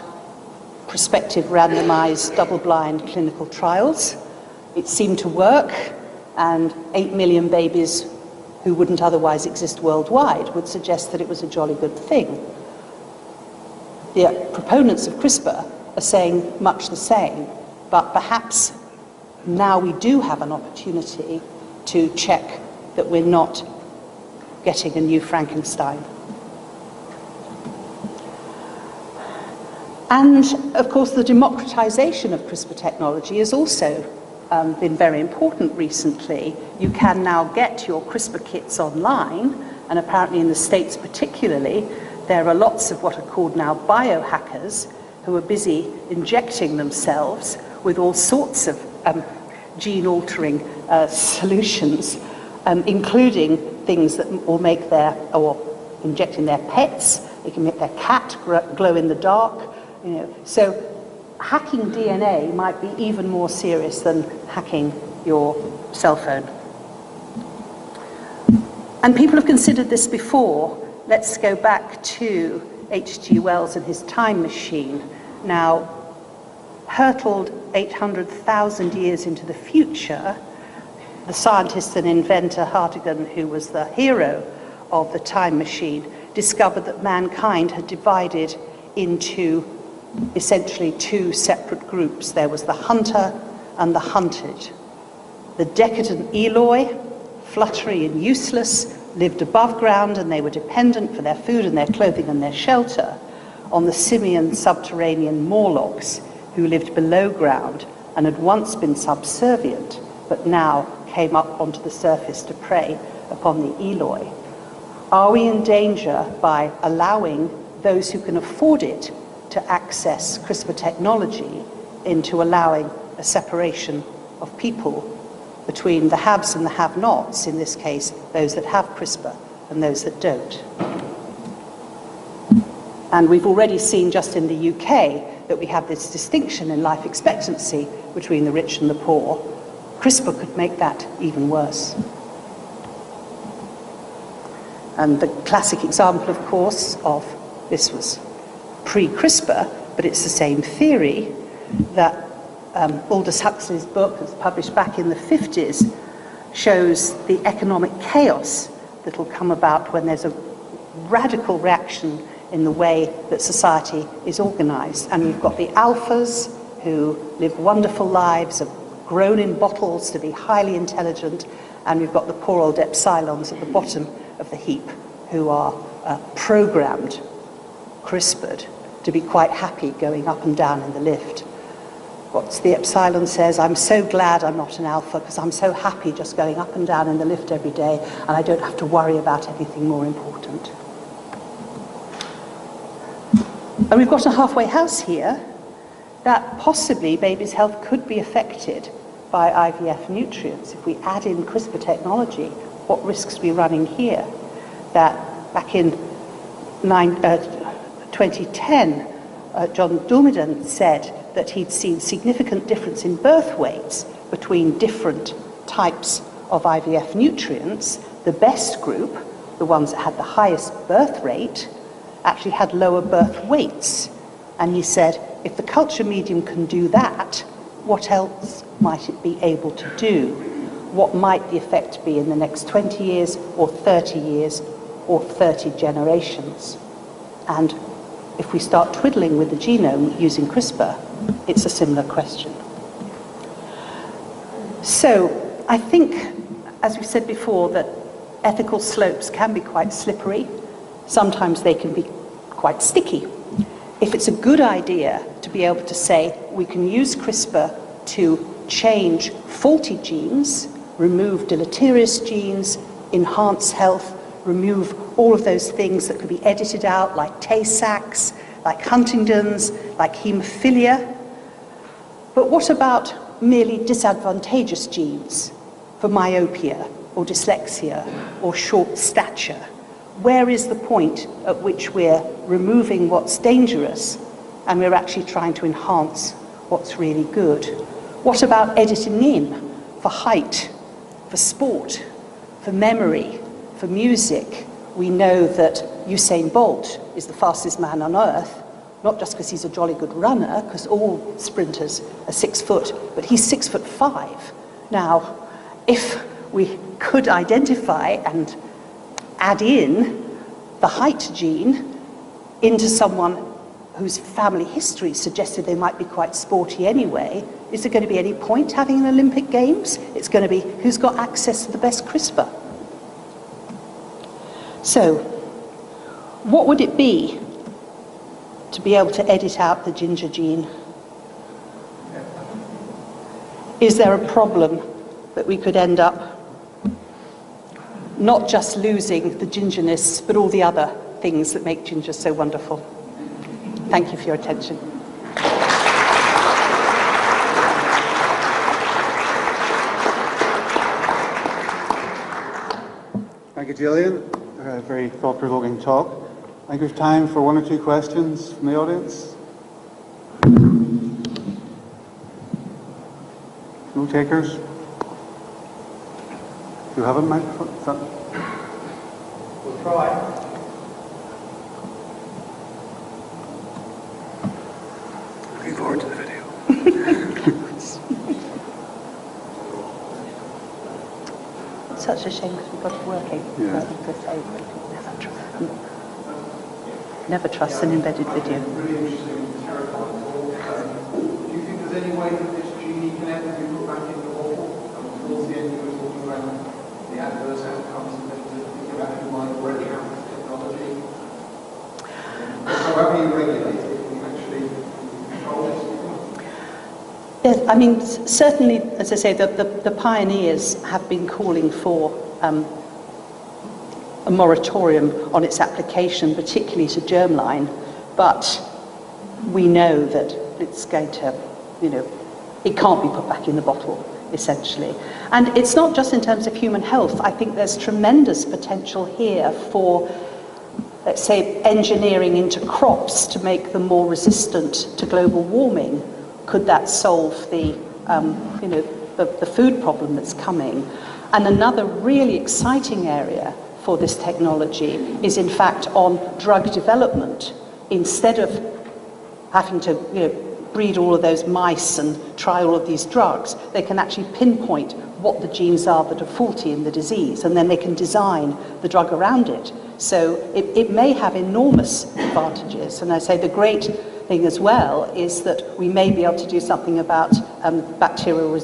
prospective randomized double-blind clinical trials. It seemed to work, and 8 million babies who wouldn't otherwise exist worldwide would suggest that it was a jolly good thing. The proponents of CRISPR are saying much the same, but perhaps now we do have an opportunity to check that we're not getting a new Frankenstein. And, of course, the democratization of CRISPR technology has also been very important recently. You can now get your CRISPR kits online, and apparently in the States particularly, there are lots of what are called now biohackers who are busy injecting themselves with all sorts of gene-altering solutions, including things that will make or injecting their pets. They can make their cat glow in the dark. So hacking DNA might be even more serious than hacking your cell phone. And people have considered this before. Let's go back to H.G. Wells and his time machine. Now, hurtled 800,000 years into the future, the scientist and inventor Hartigan, who was the hero of the time machine, discovered that mankind had divided into essentially 2 separate groups. There was the hunter and the hunted. The decadent Eloi, fluttery and useless, lived above ground, and they were dependent for their food and their clothing and their shelter on the simian subterranean Morlocks, who lived below ground and had once been subservient, but now came up onto the surface to prey upon the Eloi. Are we in danger by allowing those who can afford it to access CRISPR technology into allowing a separation of people between the haves and the have-nots, in this case, those that have CRISPR and those that don't? And we've already seen just in the UK that we have this distinction in life expectancy between the rich and the poor. CRISPR could make that even worse. And the classic example, of course, of this was pre-CRISPR, but it's the same theory, that Aldous Huxley's book, that's published back in the 50s, shows the economic chaos that will come about when there's a radical reaction in the way that society is organized. And we've got the alphas who live wonderful lives, are grown in bottles to be highly intelligent, and we've got the poor old epsilons at the bottom of the heap who are programmed, CRISPR'd, to be quite happy going up and down in the lift. What's the epsilon says, I'm so glad I'm not an alpha because I'm so happy just going up and down in the lift every day and I don't have to worry about anything more important. And we've got a halfway house here that possibly baby's health could be affected by IVF nutrients. If we add in CRISPR technology, what risks are we running here? That back in 2010, John Dormidan said that he'd seen significant difference in birth weights between different types of IVF nutrients. The best group, the ones that had the highest birth rate, actually had lower birth weights. And he said, if the culture medium can do that, what else might it be able to do? What might the effect be in the next 20 years or 30 years or 30 generations? And if we start twiddling with the genome using CRISPR, it's a similar question. So I think, as we said before, that ethical slopes can be quite slippery. Sometimes they can be quite sticky. If it's a good idea to be able to say we can use CRISPR to change faulty genes, remove deleterious genes, enhance health, remove all of those things that could be edited out, like Tay-Sachs, like Huntington's, like haemophilia. But what about merely disadvantageous genes for myopia or dyslexia or short stature? Where is the point at which we're removing what's dangerous and we're actually trying to enhance what's really good? What about editing in for height, for sport, for memory, for music? We know that Usain Bolt is the fastest man on earth, not just because he's a jolly good runner, because all sprinters are 6 foot, but he's 6'5". Now, if we could identify and add in the height gene into someone whose family history suggested they might be quite sporty anyway, is there going to be any point having an Olympic Games? It's going to be who's got access to the best CRISPR. So, what would it be to be able to edit out the ginger gene? Is there a problem that we could end up not just losing the gingerness, but all the other things that make ginger so wonderful? Thank you for your attention. Thank you, Gillian. A very thought-provoking talk. I think we have time for 1 or 2 questions from the audience. No takers? Do you have a microphone? We'll try. Looking forward to the video. It's such a shame because we've got it working. Yeah. Never trust an embedded video. Really interesting, terrifying. Do you think there's any way that this genie can ever be put back in the bottle? And towards the end, you were talking about the adverse outcomes and things that think about who might already have this technology. However you regulate it, can you actually control this? Yes, I mean, certainly, as I say, the pioneers have been calling for a moratorium on its application, particularly to germline, but we know that it's going to, it can't be put back in the bottle, essentially. And it's not just in terms of human health. I think there's tremendous potential here for, let's say, engineering into crops to make them more resistant to global warming. Could that solve the food problem that's coming? And another really exciting area for this technology is, in fact, on drug development. Instead of having to, breed all of those mice and try all of these drugs, they can actually pinpoint what the genes are that are faulty in the disease, and then they can design the drug around it. So it may have enormous advantages. And I say the great thing as well is that we may be able to do something about bacterial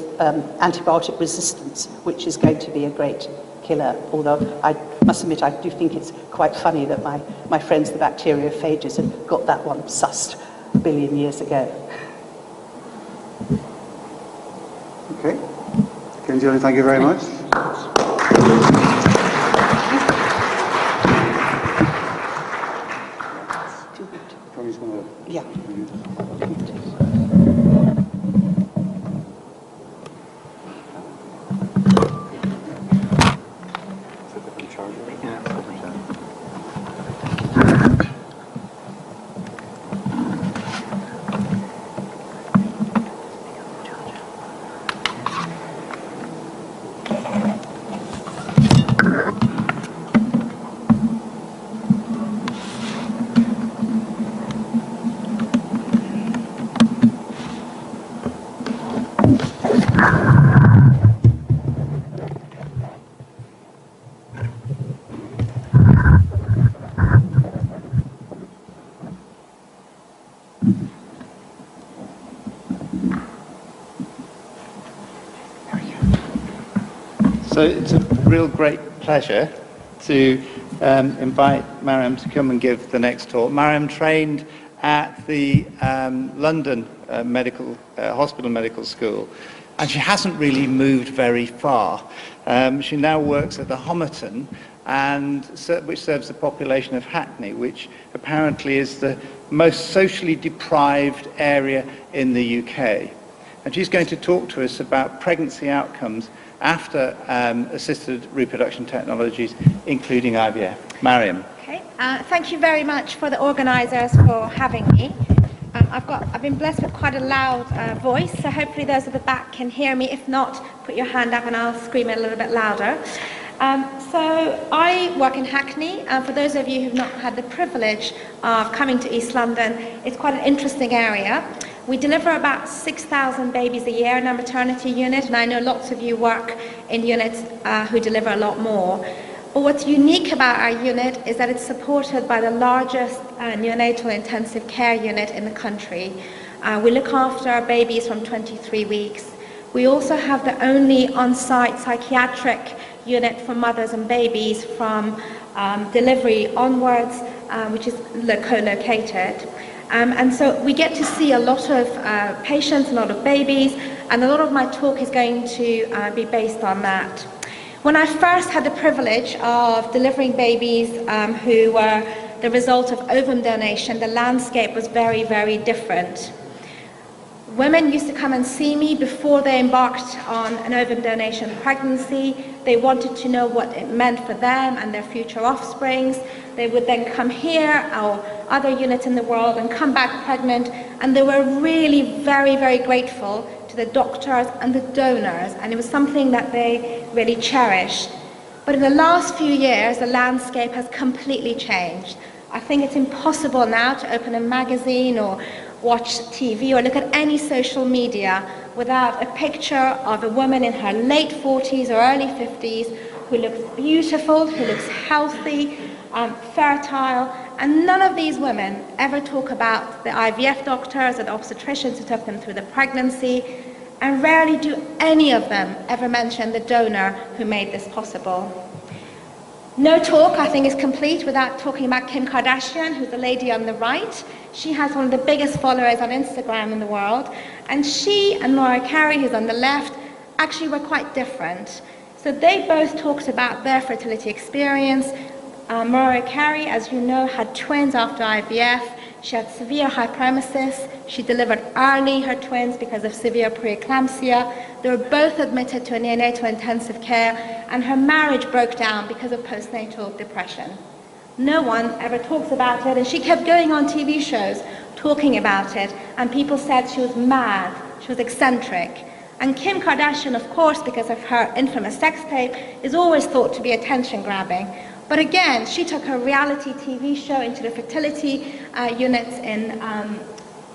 antibiotic resistance, which is going to be a great killer. Although I must admit, I do think it's quite funny that my friends, the bacteriophages, have got that one sussed a billion years ago. Okay. Julie, thank you very much. Yeah. So it's a real great pleasure to invite Mariam to come and give the next talk. Mariam trained at the London Hospital Medical School, and she hasn't really moved very far. She now works at the Homerton, which serves the population of Hackney, which apparently is the most socially deprived area in the UK. And she's going to talk to us about pregnancy outcomes after assisted reproduction technologies, including IVF. Mariam. Okay. Thank you very much for the organisers for having me. I've been blessed with quite a loud voice, so hopefully those at the back can hear me. If not, put your hand up and I'll scream it a little bit louder. So I work in Hackney. For those of you who've not had the privilege of coming to East London, it's quite an interesting area. We deliver about 6,000 babies a year in our maternity unit, and I know lots of you work in units who deliver a lot more. But what's unique about our unit is that it's supported by the largest neonatal intensive care unit in the country. We look after babies from 23 weeks. We also have the only on-site psychiatric unit for mothers and babies from delivery onwards, which is co-located. And so we get to see a lot of patients, a lot of babies, and a lot of my talk is going to be based on that. When I first had the privilege of delivering babies who were the result of ovum donation, the landscape was very, very different. Women used to come and see me before they embarked on an ovum donation pregnancy. They wanted to know what it meant for them and their future offsprings. They would then come here or other units in the world and come back pregnant, and they were really very, very grateful to the doctors and the donors, and it was something that they really cherished. But in the last few years, the landscape has completely changed. I think it's impossible now to open a magazine or watch TV or look at any social media without a picture of a woman in her late 40s or early 50s who looks beautiful, who looks healthy, fertile, and none of these women ever talk about the IVF doctors or the obstetricians who took them through the pregnancy, and rarely do any of them ever mention the donor who made this possible. No talk, I think, is complete without talking about Kim Kardashian, who's the lady on the right. She has one of the biggest followers on Instagram in the world, and she and Mariah Carey, who's on the left, actually were quite different. So they both talked about their fertility experience. Mariah Carey, as you know, had twins after IVF. She had severe hyperemesis. She delivered early her twins because of severe preeclampsia. They were both admitted to a neonatal intensive care, and her marriage broke down because of postnatal depression. No one ever talks about it, and she kept going on TV shows talking about it, and people said she was mad, she was eccentric. And Kim Kardashian, of course, because of her infamous sex tape, is always thought to be attention-grabbing. But again, she took her reality TV show into the fertility units in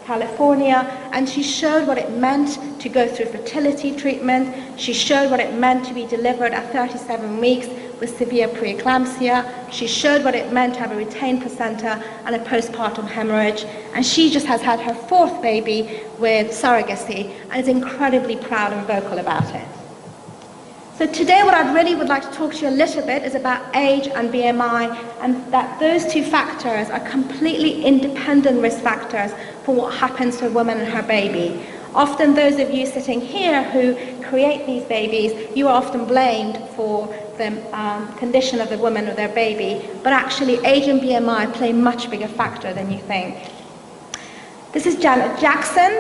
California, and she showed what it meant to go through fertility treatment. She showed what it meant to be delivered at 37 weeks with severe preeclampsia. She showed what it meant to have a retained placenta and a postpartum hemorrhage. And she just has had her 4th baby with surrogacy and is incredibly proud and vocal about it. So today what I really would like to talk to you a little bit is about age and BMI, and that those two factors are completely independent risk factors for what happens to a woman and her baby. Often those of you sitting here who create these babies, you are often blamed for the condition of the woman or their baby, but actually age and BMI play a much bigger factor than you think. This is Janet Jackson.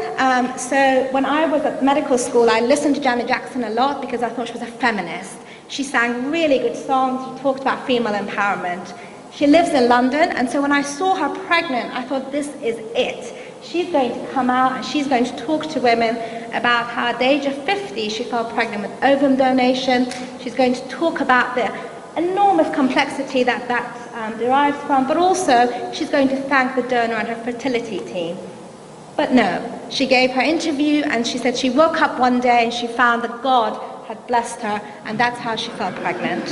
So when I was at medical school, I listened to Janet Jackson a lot because I thought she was a feminist. She sang really good songs. She talked about female empowerment. She lives in London, and so when I saw her pregnant, I thought, this is it. She's going to come out and she's going to talk to women about how at the age of 50 she fell pregnant with ovum donation. She's going to talk about the enormous complexity that derives from, but also she's going to thank the donor and her fertility team. But no, she gave her interview and she said she woke up one day and she found that God had blessed her, and that's how she fell pregnant.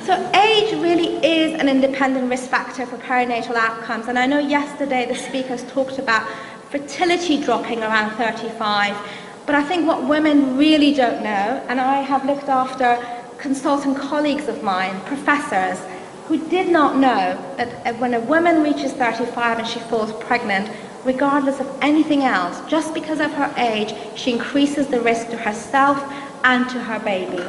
So age really is an independent risk factor for perinatal outcomes, and I know yesterday the speakers talked about fertility dropping around 35, but I think what women really don't know, and I have looked after consultant colleagues of mine, professors, who did not know that when a woman reaches 35 and she falls pregnant, regardless of anything else, just because of her age, she increases the risk to herself and to her baby.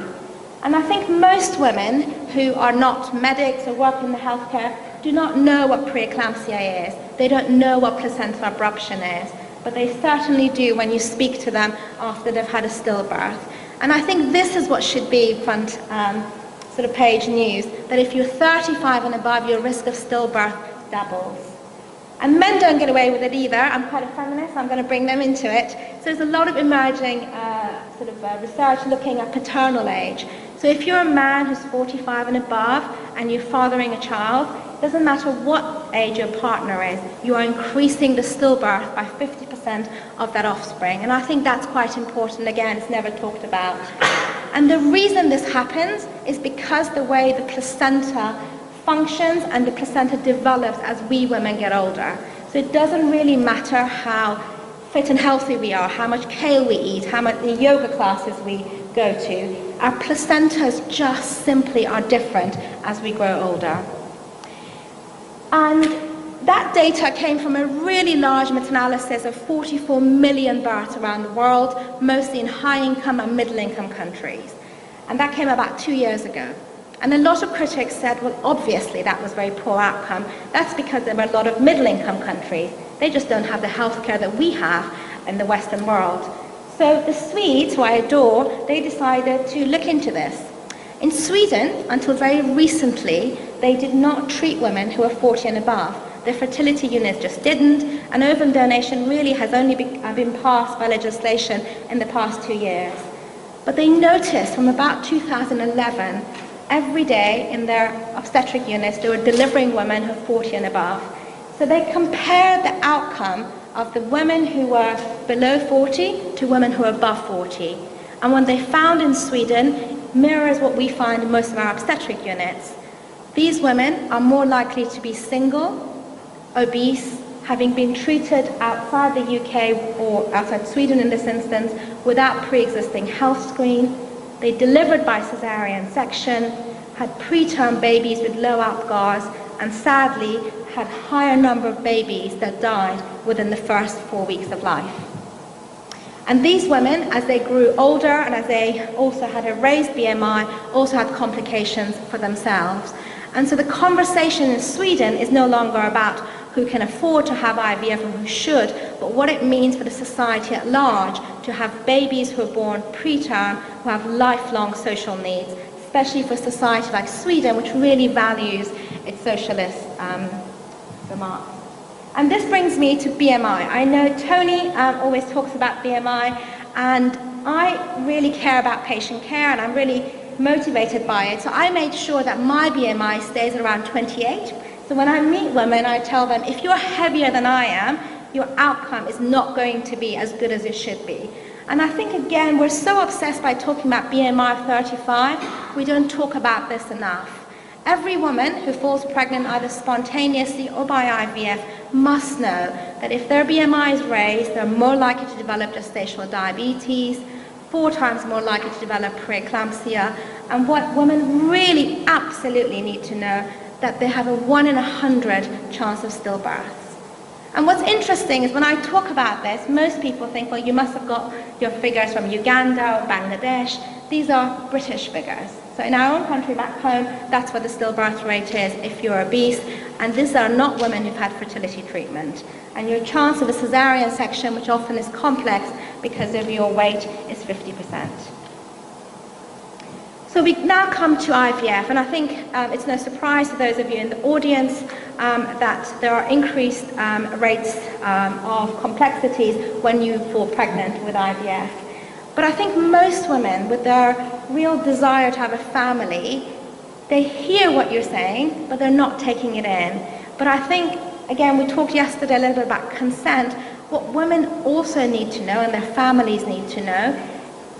And I think most women who are not medics or work in the healthcare do not know what preeclampsia is. They don't know what placental abruption is, but they certainly do when you speak to them after they've had a stillbirth. And I think this is what should be front sort of page news, that if you're 35 and above, your risk of stillbirth doubles. And men don't get away with it either. I'm quite a feminist, I'm going to bring them into it. So there's a lot of emerging research looking at paternal age. So if you're a man who's 45 and above and you're fathering a child, it doesn't matter what age your partner is, you are increasing the stillbirth by 50% of that offspring. And I think that's quite important. Again, it's never talked about. And the reason this happens is because the way the placenta functions and the placenta develops as we women get older. So it doesn't really matter how fit and healthy we are, how much kale we eat, how much the yoga classes we go to. Our placentas just simply are different as we grow older. And that data came from a really large meta-analysis of 44 million births around the world, mostly in high-income and middle-income countries. And that came about 2 years ago. And a lot of critics said, well, obviously that was a very poor outcome. That's because there were a lot of middle-income countries. They just don't have the healthcare that we have in the Western world. So the Swedes, who I adore, they decided to look into this. In Sweden, until very recently, they did not treat women who are 40 and above. The fertility units just didn't, and ovum donation really has only been passed by legislation in the past 2 years. But they noticed from about 2011, every day in their obstetric units, they were delivering women who are 40 and above. So they compared the outcome of the women who were below 40 to women who are above 40. And what they found in Sweden mirrors what we find in most of our obstetric units. These women are more likely to be single, obese, having been treated outside the UK or outside Sweden in this instance without pre-existing health screen. They delivered by cesarean section, had preterm babies with low outgars, and sadly had higher number of babies that died within the first 4 weeks of life. And these women, as they grew older and as they also had a raised BMI, also had complications for themselves. And so the conversation in Sweden is no longer about who can afford to have IVF and who should, but what it means for the society at large to have babies who are born preterm, who have lifelong social needs, especially for a society like Sweden, which really values its socialist remarks. And this brings me to BMI. I know Tony always talks about BMI, and I really care about patient care, and I'm really motivated by it. So I made sure that my BMI stays around 28. So when I meet women, I tell them, if you're heavier than I am, your outcome is not going to be as good as it should be. And I think, again, we're so obsessed by talking about BMI of 35, we don't talk about this enough. Every woman who falls pregnant either spontaneously or by IVF must know that if their BMI is raised, they're more likely to develop gestational diabetes, 4 times more likely to develop preeclampsia, and what women really absolutely need to know, that they have a 1 in 100 chance of stillbirth. And what's interesting is when I talk about this, most people think, well, you must have got your figures from Uganda or Bangladesh. These are British figures. So in our own country back home, that's what the stillbirth rate is if you're obese. And these are not women who've had fertility treatment. And your chance of a cesarean section, which often is complex because of your weight, is 50%. So we now come to IVF, and I think it's no surprise to those of you in the audience that there are increased rates of complexities when you fall pregnant with IVF. But I think most women, with their real desire to have a family, they hear what you're saying, but they're not taking it in. But I think, again, we talked yesterday a little bit about consent. What women also need to know, and their families need to know,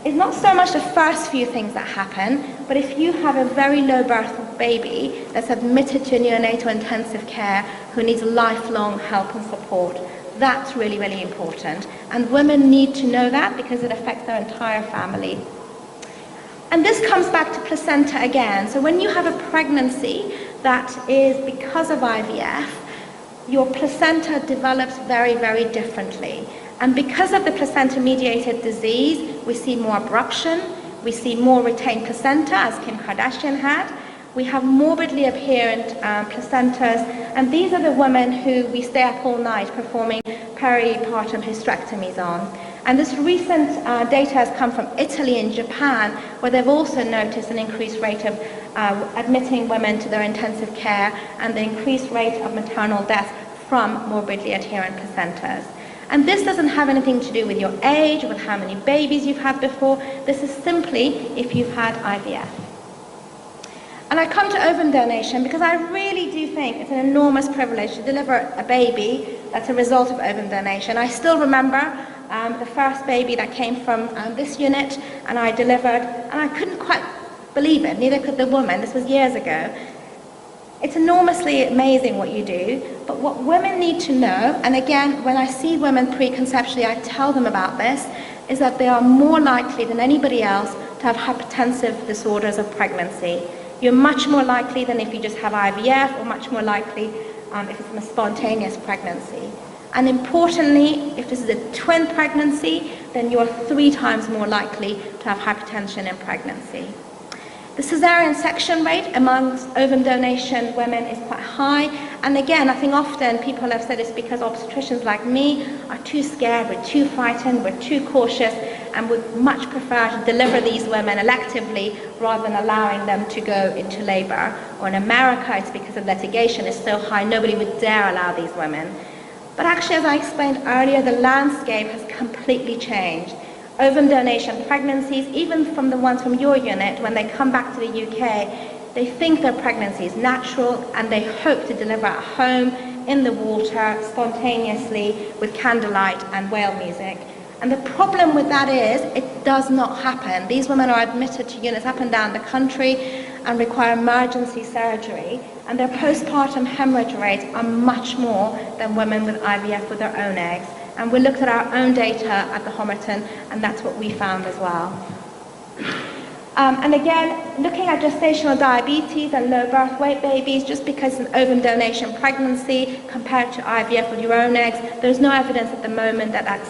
is not so much the first few things that happen, but if you have a very low birth baby that's admitted to neonatal intensive care who needs lifelong help and support, that's really, really important. And women need to know that because it affects their entire family. And this comes back to placenta again. So when you have a pregnancy that is because of IVF, your placenta develops very, very differently. And because of the placenta-mediated disease, we see more abruption, we see more retained placenta, as Kim Kardashian had. We have morbidly apparent placentas, and these are the women who we stay up all night performing peripartum hysterectomies on. And this recent data has come from Italy and Japan, where they've also noticed an increased rate of admitting women to their intensive care and the increased rate of maternal death from morbidly adherent placentas. And this doesn't have anything to do with your age, with how many babies you've had before. This is simply if you've had IVF. And I come to ovum donation because I really do think it's an enormous privilege to deliver a baby that's a result of ovum donation. I still remember the first baby that came from this unit, and I delivered, and I couldn't quite believe it, neither could the woman. This was years ago. It's enormously amazing what you do, but what women need to know, and again, when I see women preconceptually, I tell them about this, is that they are more likely than anybody else to have hypertensive disorders of pregnancy. You're much more likely than if you just have IVF, or much more likely if it's a spontaneous pregnancy. And importantly, if this is a twin pregnancy, then you're 3 times more likely to have hypertension in pregnancy. The cesarean section rate amongst ovum donation women is quite high. And again, I think often people have said it's because obstetricians like me are too scared, we're too frightened, we're too cautious, and would much prefer to deliver these women electively rather than allowing them to go into labor. Or in America, it's because the litigation is so high, nobody would dare allow these women. But actually, as I explained earlier, the landscape has completely changed. Ovum donation pregnancies, even from the ones from your unit, when they come back to the UK, they think their pregnancy is natural and they hope to deliver at home, in the water, spontaneously, with candlelight and whale music. And the problem with that is, it does not happen. These women are admitted to units up and down the country and require emergency surgery, and their postpartum hemorrhage rates are much more than women with IVF with their own eggs. And we looked at our own data at the Homerton, and that's what we found as well. And again, looking at gestational diabetes and low birth weight babies, just because it's an ovum donation pregnancy compared to IVF with your own eggs, there's no evidence at the moment that that's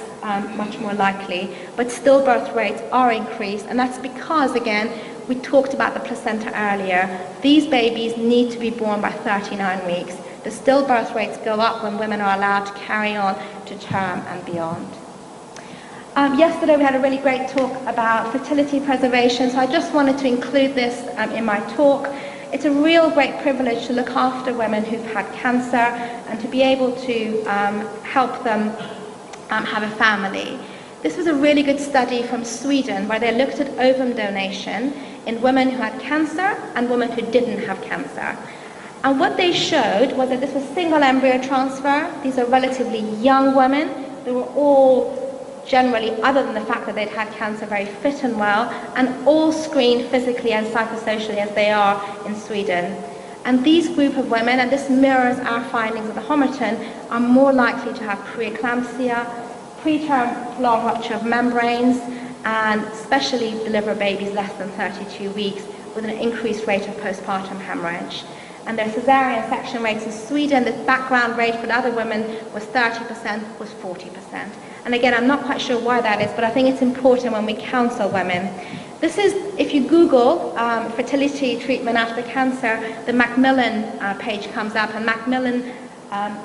much more likely, but stillbirth rates are increased, and that's because, again, we talked about the placenta earlier. These babies need to be born by 39 weeks. The stillbirth rates go up when women are allowed to carry on to term and beyond. Yesterday we had a really great talk about fertility preservation, so I just wanted to include this in my talk. It's a real great privilege to look after women who've had cancer and to be able to help them have a family. This was a really good study from Sweden where they looked at ovum donation in women who had cancer and women who didn't have cancer. And what they showed was that this was single embryo transfer. These are relatively young women. They were all generally, other than the fact that they'd had cancer, very fit and well, and all screened physically and psychosocially as they are in Sweden. And these group of women, and this mirrors our findings of the Homerton, are more likely to have preeclampsia, preterm long rupture of membranes, and especially deliver babies less than 32 weeks with an increased rate of postpartum hemorrhage. And their cesarean section rates in Sweden, the background rate for the other women was 30%, was 40%. And again, I'm not quite sure why that is, but I think it's important when we counsel women. This is, if you Google fertility treatment after cancer, the Macmillan page comes up, and Macmillan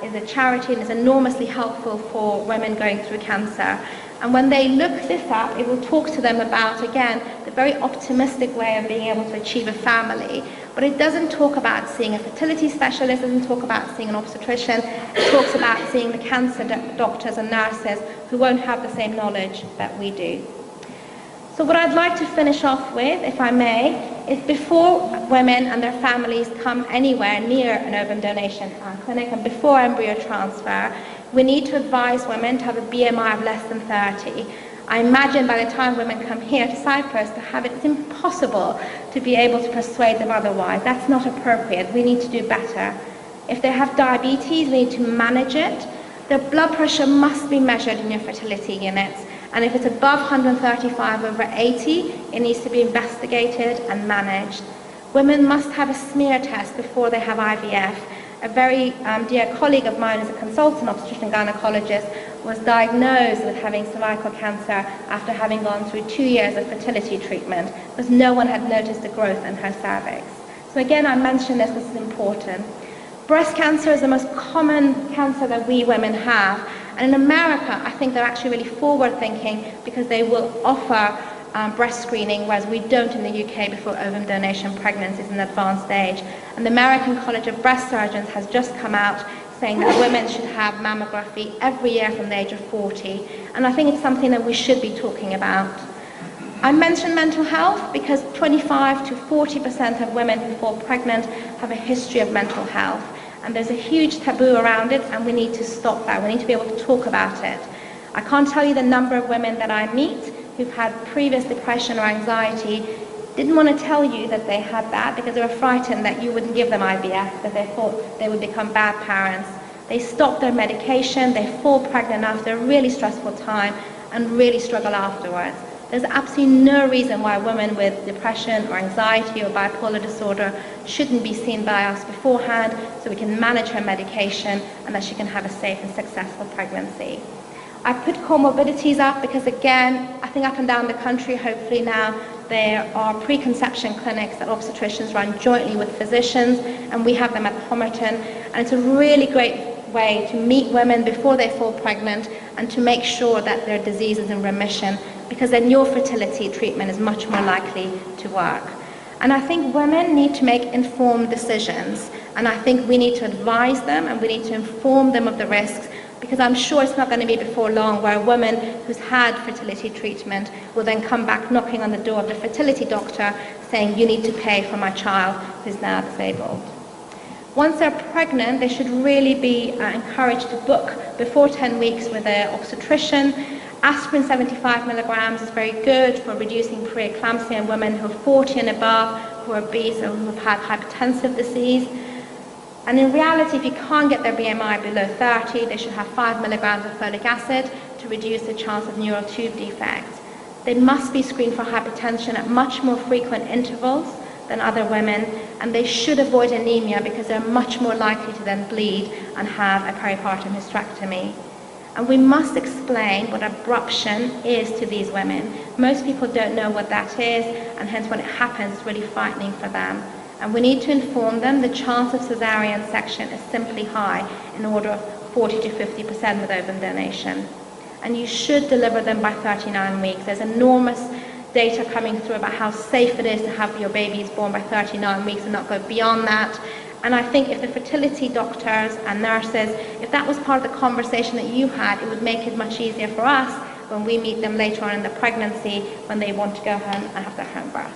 is a charity and is enormously helpful for women going through cancer. And when they look this up, it will talk to them about, again, the very optimistic way of being able to achieve a family. But it doesn't talk about seeing a fertility specialist, it doesn't talk about seeing an obstetrician. It talks about seeing the cancer doctors and nurses who won't have the same knowledge that we do. So what I'd like to finish off with, if I may, is before women and their families come anywhere near an ovum donation clinic and before embryo transfer, we need to advise women to have a BMI of less than 30. I imagine by the time women come here to Cyprus to have it, it's impossible to be able to persuade them otherwise. That's not appropriate. We need to do better. If they have diabetes, we need to manage it. Their blood pressure must be measured in your fertility units. And if it's above 135/80, it needs to be investigated and managed. Women must have a smear test before they have IVF. A very dear colleague of mine as a consultant obstetrician gynecologist was diagnosed with having cervical cancer after having gone through 2 years of fertility treatment because no one had noticed a growth in her cervix. So again, I mentioned this is important. Breast cancer is the most common cancer that we women have. And in America, I think they're actually really forward-thinking because they will offer breast screening, whereas we don't in the UK before ovum donation pregnancy is an advanced stage. And the American College of Breast Surgeons has just come out saying that women should have mammography every year from the age of 40. And I think it's something that we should be talking about. I mentioned mental health because 25 to 40% of women who fall pregnant have a history of mental health. And there's a huge taboo around it, and we need to stop that. We need to be able to talk about it. I can't tell you the number of women that I meet who've had previous depression or anxiety, didn't want to tell you that they had that because they were frightened that you wouldn't give them IVF, that they thought they would become bad parents. They stop their medication, they fall pregnant after a really stressful time and really struggle afterwards. There's absolutely no reason why women with depression or anxiety or bipolar disorder shouldn't be seen by us beforehand so we can manage her medication and that she can have a safe and successful pregnancy. I put comorbidities up because, again, I think up and down the country, hopefully now, there are preconception clinics that obstetricians run jointly with physicians, and we have them at the Homerton. And it's a really great way to meet women before they fall pregnant and to make sure that their disease is in remission, because then your fertility treatment is much more likely to work. And I think women need to make informed decisions, and I think we need to advise them and we need to inform them of the risks, because I'm sure it's not going to be before long where a woman who's had fertility treatment will then come back knocking on the door of the fertility doctor saying, you need to pay for my child who's now disabled. Once they're pregnant, they should really be encouraged to book before 10 weeks with an obstetrician. Aspirin 75 milligrams is very good for reducing preeclampsia in women who are 40 and above, who are obese or who have had hypertensive disease. And in reality, if you can't get their BMI below 30, they should have 5 milligrams of folic acid to reduce the chance of neural tube defects. They must be screened for hypertension at much more frequent intervals than other women, and they should avoid anemia because they're much more likely to then bleed and have a peripartum hysterectomy. And we must explain what abruption is to these women. Most people don't know what that is, and hence when it happens, it's really frightening for them. And we need to inform them the chance of caesarean section is simply high, in order of 40 to 50% with ovum donation. And you should deliver them by 39 weeks. There's enormous data coming through about how safe it is to have your babies born by 39 weeks and not go beyond that. And I think if the fertility doctors and nurses, if that was part of the conversation that you had, it would make it much easier for us when we meet them later on in the pregnancy when they want to go home and have their home birth.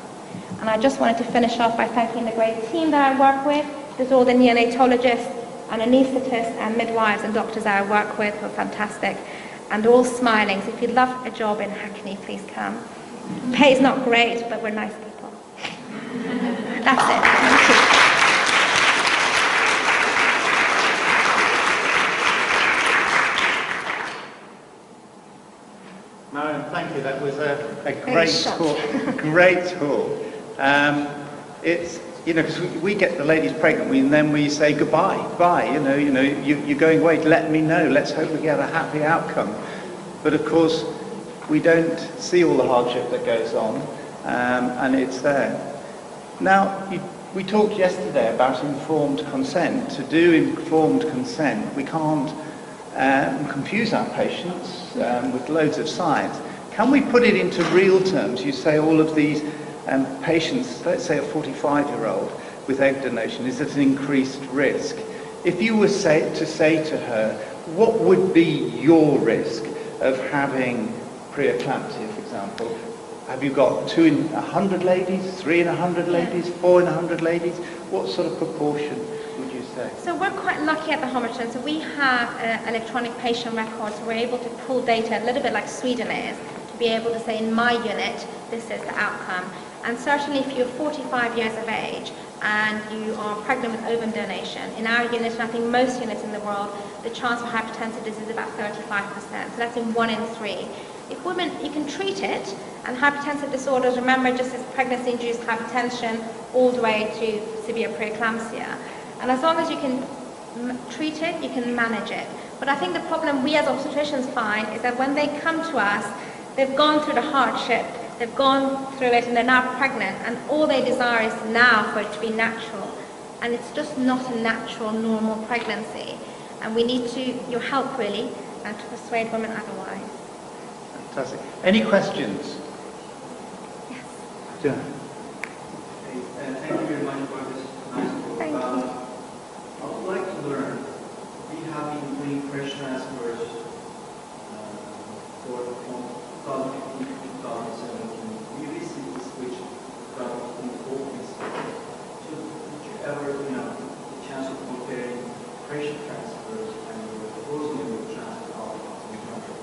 And I just wanted to finish off by thanking the great team that I work with. There's all the neonatologists and anaesthetists and midwives and doctors that I work with who are fantastic. And they're all smiling. So if you'd love a job in Hackney, please come. Pay's not great, but we're nice people. That's it. Thank you. No, thank you. That was a great talk. Great talk. It's, you know, because we get the ladies pregnant, and then we say goodbye, bye. You're going away. Let me know. Let's hope we get a happy outcome. But of course, we don't see all the hardship that goes on, and it's there. Now, we talked yesterday about informed consent. To do informed consent, we can't confuse our patients with loads of science. Can we put it into real terms? You say all of these patients, let's say a 45-year-old with egg donation, is at an increased risk. If you were to say to her, what would be your risk of having preeclampsia, for example? Have you got 2 in 100 ladies, 3 in 100 ladies, 4 in 100 ladies? What sort of proportion would you say? So we're quite lucky at the Homerton. So we have electronic patient records. So we're able to pull data a little bit like Sweden is, to be able to say in my unit, this is the outcome. And certainly if you're 45 years of age and you are pregnant with ovum donation, in our unit, and I think most units in the world, the chance for hypertensive disease is about 35%. So that's in 1 in 3. If women, you can treat it, and hypertensive disorders, remember, just as pregnancy-induced hypertension all the way to severe preeclampsia. And as long as you can treat it, you can manage it. But I think the problem we as obstetricians find is that when they come to us, they've gone through the hardship, they've gone through it, and they're now pregnant, and all they desire is now for it to be natural. And it's just not a natural, normal pregnancy. And we need your help, really, to persuade women otherwise. Fantastic. Any questions? Yes. Yeah. Thank you very much for this nice talk. Thank you. I would like to learn. We have been doing fresh transfers for 2015 to 2017. We recently switched from open space. So did you ever, the chance of comparing fresh transfers and proposing your transfer outcomes in countries?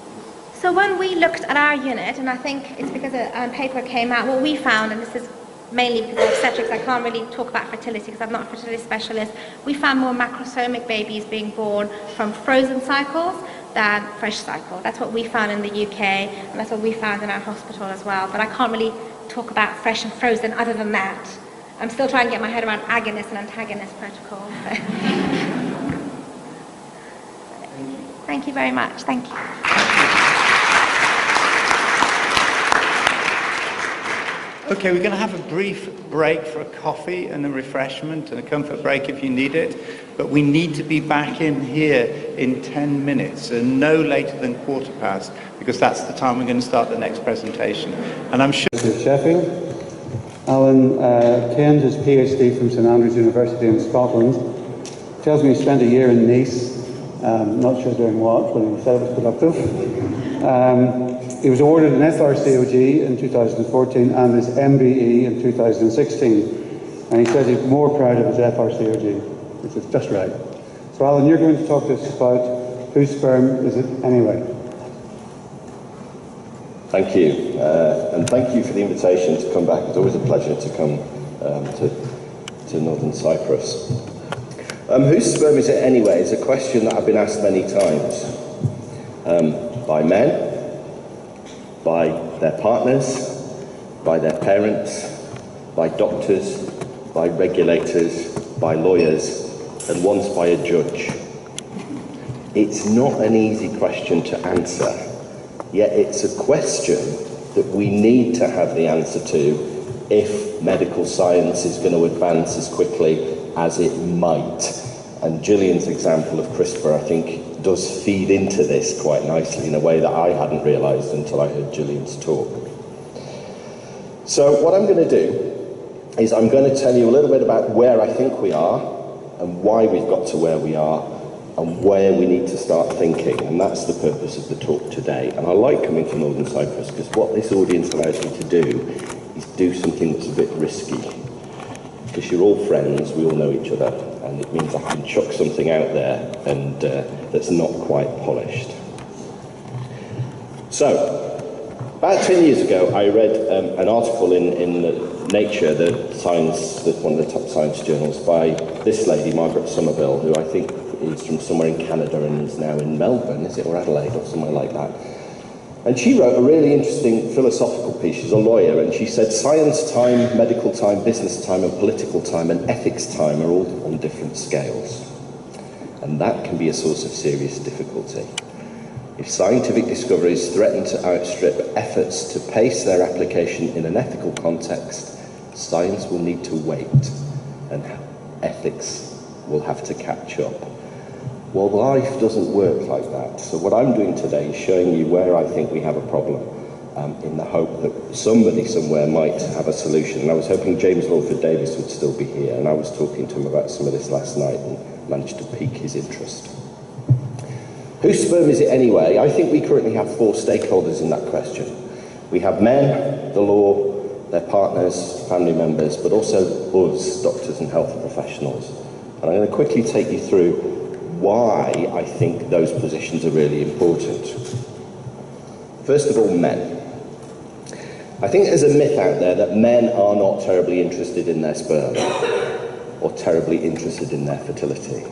So when we looked at our unit, and I think it's because a paper came out, what we found, and this is mainly because of obstetrics, I can't really talk about fertility because I'm not a fertility specialist, we found more macrosomic babies being born from frozen cycles than fresh cycle. That's what we found in the UK, and that's what we found in our hospital as well. But I can't really talk about fresh and frozen other than that. I'm still trying to get my head around agonist and antagonist protocols. So. Thank you very much. Thank you. Okay, we're going to have a brief break for a coffee and a refreshment and a comfort break if you need it, but we need to be back in here in 10 minutes and no later than 1:15, because that's the time we're going to start the next presentation. And I'm sure... Sheffield. Alan attained his PhD from St Andrews University in Scotland. Tells me he spent a year in Nice, not sure doing what, but he said it was productive. He was awarded an FRCOG in 2014 and his MBE in 2016. And he says he's more proud of his FRCOG, which is just right. So Alan, you're going to talk to us about whose sperm is it anyway? Thank you. And thank you for the invitation to come back. It's always a pleasure to come to Northern Cyprus. Whose sperm is it anyway is a question that I've been asked many times by men, by their partners, by their parents, by doctors, by regulators, by lawyers, and once by a judge. It's not an easy question to answer. yet it's a question that we need to have the answer to if medical science is going to advance as quickly as it might. And Gillian's example of CRISPR, I think, does feed into this quite nicely in a way that I hadn't realised until I heard Gillian's talk. So what I'm going to do is I'm going to tell you a little bit about where I think we are and why we've got to where we are and where we need to start thinking, and that's the purpose of the talk today. And I like coming to Northern Cyprus because what this audience allows me to do is do something that's a bit risky. Because you're all friends, we all know each other, and it means I can chuck something out there and that's not quite polished. So, about 10 years ago, I read an article in Nature, one of the top science journals, by this lady, Margaret Somerville, who I think is from somewhere in Canada and is now in Melbourne, is it, or Adelaide, or somewhere like that. And she wrote a really interesting philosophical piece. She's a lawyer, and she said science time, medical time, business time, and political time, and ethics time are all on different scales. And that can be a source of serious difficulty. If scientific discoveries threaten to outstrip efforts to pace their application in an ethical context, science will need to wait, and ethics will have to catch up. Well, life doesn't work like that. So what I'm doing today is showing you where I think we have a problem, in the hope that somebody somewhere might have a solution. And I was hoping James Lawford Davis would still be here, and I was talking to him about some of this last night and managed to pique his interest. Whose sperm is it anyway? I think we currently have 4 stakeholders in that question. We have men, the law, their partners, family members, but also us, doctors and health professionals. And I'm going to quickly take you through why I think those positions are really important. First of all, men. I think there's a myth out there that men are not terribly interested in their sperm or terribly interested in their fertility.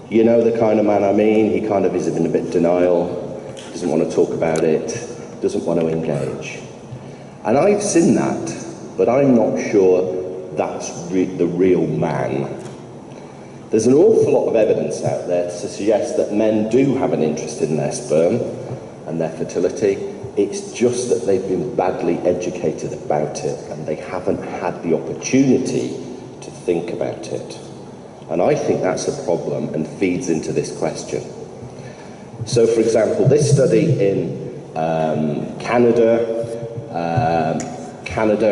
You know the kind of man I mean. He kind of is in a bit denial, doesn't want to talk about it, doesn't want to engage. And I've seen that, but I'm not sure that's the real man. There's an awful lot of evidence out there to suggest that men do have an interest in their sperm and their fertility. It's just that they've been badly educated about it and they haven't had the opportunity to think about it. And I think that's a problem and feeds into this question. So, for example, this study in Canada,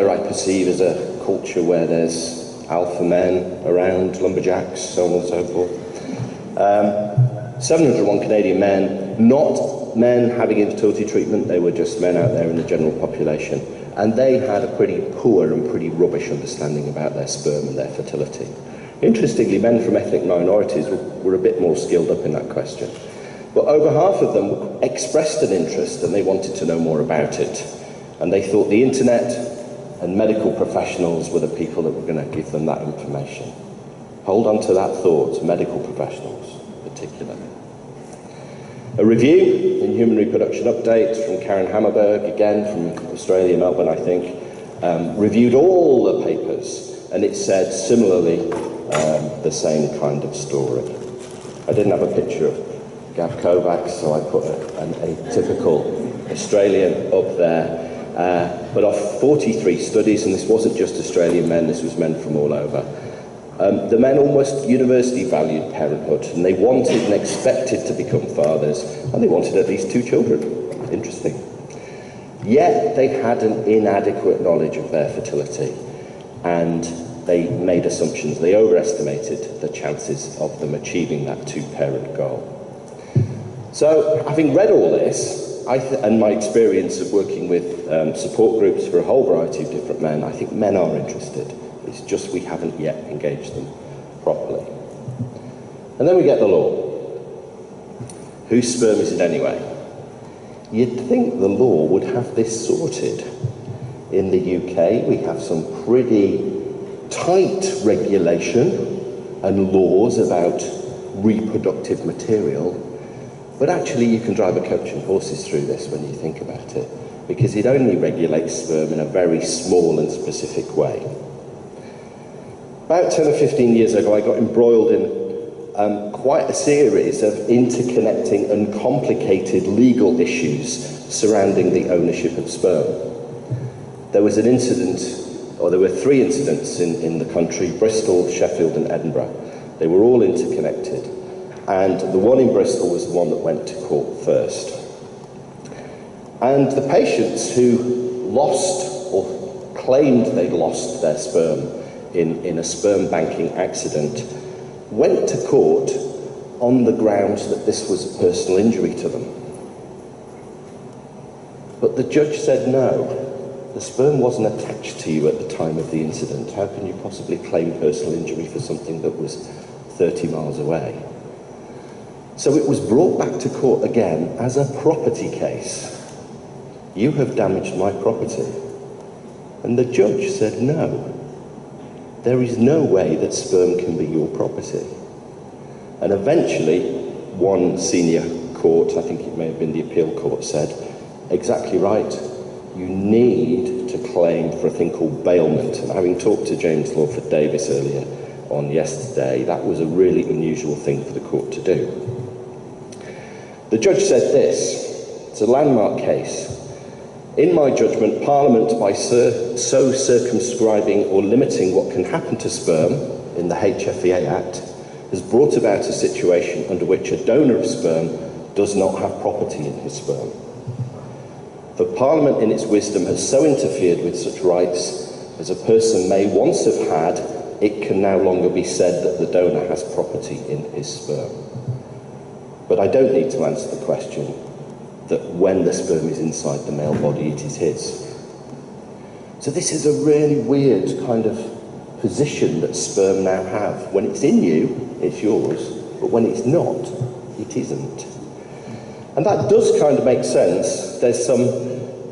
I perceive as a culture where there's alpha men around, lumberjacks, so on and so forth. 701 Canadian men, not men having infertility treatment, they were just men out there in the general population. And they had a pretty poor and pretty rubbish understanding about their sperm and their fertility. Interestingly, men from ethnic minorities were a bit more skilled up in that question. But over half of them expressed an interest and they wanted to know more about it. And they thought the internet and medical professionals were the people that were going to give them that information. Hold on to that thought, medical professionals particularly. A review in Human Reproduction Update from Karen Hammerberg, again from Australia, Melbourne I think, reviewed all the papers and it said similarly the same kind of story. I didn't have a picture of Gav Kovacs, so I put a typical Australian up there. But of 43 studies, and this wasn't just Australian men, this was men from all over, the men almost universally valued parenthood, and they wanted and expected to become fathers, and they wanted at least 2 children. Interesting. Yet they had an inadequate knowledge of their fertility, and they made assumptions. They overestimated the chances of them achieving that 2-parent goal. So, having read all this, and my experience of working with support groups for a whole variety of different men, I think men are interested. It's just we haven't yet engaged them properly. And then we get the law. Whose sperm is it anyway? You'd think the law would have this sorted. In the UK, we have some pretty tight regulation and laws about reproductive material. But actually you can drive a coach and horses through this when you think about it, because it only regulates sperm in a very small and specific way. About 10 or 15 years ago I got embroiled in quite a series of interconnecting and complicated legal issues surrounding the ownership of sperm. There was an incident, or there were 3 incidents in the country: Bristol, Sheffield and Edinburgh. They were all interconnected, and the one in Bristol was the one that went to court first. And the patients who lost or claimed they'd lost their sperm in a sperm banking accident went to court on the grounds that this was a personal injury to them. But the judge said, no, the sperm wasn't attached to you at the time of the incident. How can you possibly claim personal injury for something that was 30 miles away? So it was brought back to court again as a property case. You have damaged my property. And the judge said, no, there is no way that sperm can be your property. And eventually, one senior court, I think it may have been the appeal court, said, exactly right, you need to claim for a thing called bailment. And having talked to James Lawford Davis earlier on yesterday, that was a really unusual thing for the court to do. The judge said this, it's a landmark case. In my judgment, Parliament, by so circumscribing or limiting what can happen to sperm in the HFEA Act, has brought about a situation under which a donor of sperm does not have property in his sperm. For Parliament, in its wisdom, has so interfered with such rights as a person may once have had, it can no longer be said that the donor has property in his sperm. But I don't need to answer the question that when the sperm is inside the male body, it is his. So this is a really weird kind of position that sperm now have. When it's in you, it's yours, but when it's not, it isn't. And that does kind of make sense. There's some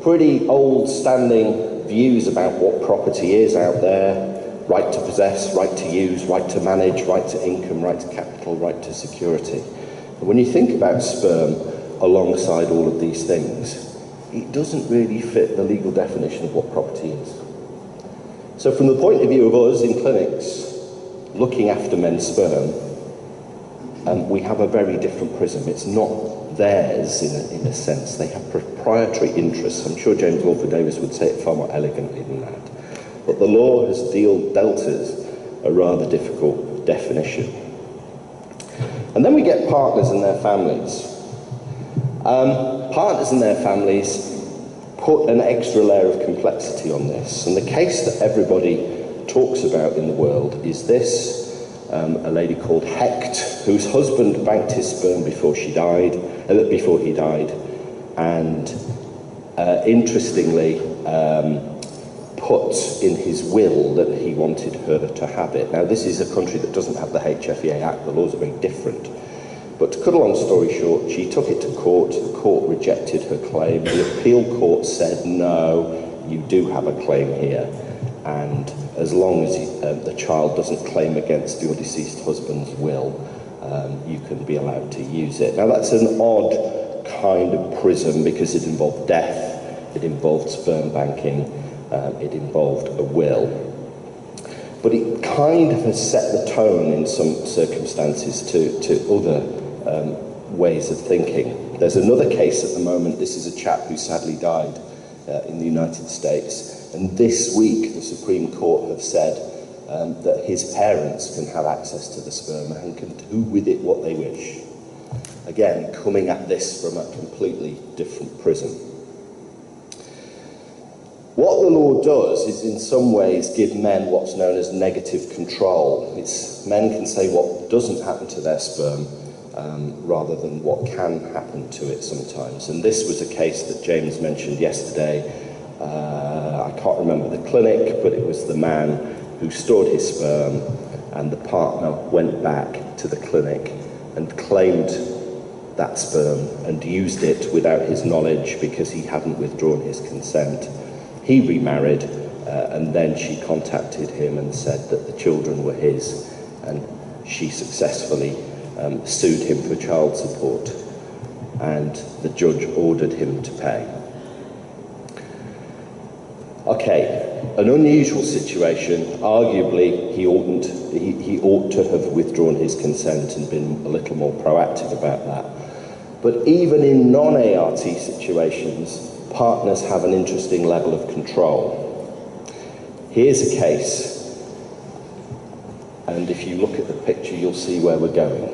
pretty old-standing views about what property is out there. Right to possess, right to use, right to manage, right to income, right to capital, right to security. And when you think about sperm alongside all of these things, it doesn't really fit the legal definition of what property is. So from the point of view of us in clinics, looking after men's sperm, we have a very different prism. It's not theirs in a sense. They have proprietary interests. I'm sure James Lawford Davis would say it far more elegantly than that. But the law has dealt us a rather difficult definition. And then we get partners and their families. Partners and their families put an extra layer of complexity on this. And the case that everybody talks about in the world is this, a lady called Hecht, whose husband banked his sperm before he died, and interestingly put in his will that he wanted her to have it. Now this is a country that doesn't have the HFEA Act, the laws are very different. But to cut a long story short, she took it to court, the court rejected her claim, the appeal court said, no, you do have a claim here, and as long as the child doesn't claim against your deceased husband's will, you can be allowed to use it. Now that's an odd kind of prism because it involved death, it involved sperm banking, it involved a will. But it kind of has set the tone in some circumstances to other ways of thinking. There's another case at the moment. This is a chap who sadly died in the United States, and this week the Supreme Court have said that his parents can have access to the sperm and can do with it what they wish. Again, coming at this from a completely different prism. What the law does is in some ways give men what's known as negative control. Men can say what doesn't happen to their sperm rather than what can happen to it sometimes. And this was a case that James mentioned yesterday. I can't remember the clinic, but it was the man who stored his sperm, and the partner went back to the clinic and claimed that sperm and used it without his knowledge because he hadn't withdrawn his consent. He remarried, and then she contacted him and said that the children were his, and she successfully sued him for child support, and the judge ordered him to pay. Okay, an unusual situation. Arguably, he ought to have withdrawn his consent and been a little more proactive about that. But even in non-ART situations, partners have an interesting level of control. Here's a case, and if you look at the picture, you'll see where we're going.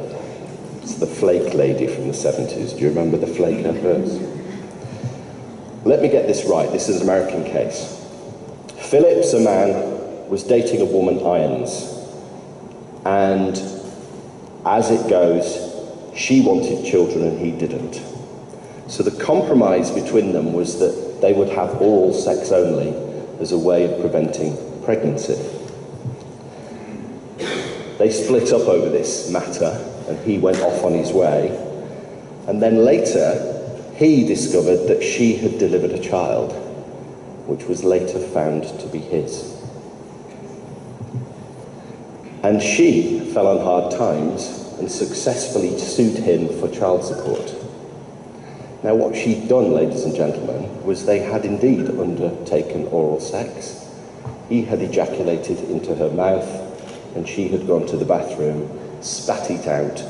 It's the flake lady from the 70s. Do you remember the flake adverts? Let me get this right. This is an American case. Phillips, a man, was dating a woman, Irons, and as it goes, she wanted children and he didn't. So the compromise between them was that they would have oral sex only as a way of preventing pregnancy. They split up over this matter and he went off on his way. And then later, he discovered that she had delivered a child, which was later found to be his. And she fell on hard times and successfully sued him for child support. Now what she'd done, ladies and gentlemen, was they had indeed undertaken oral sex. He had ejaculated into her mouth and she had gone to the bathroom, spat it out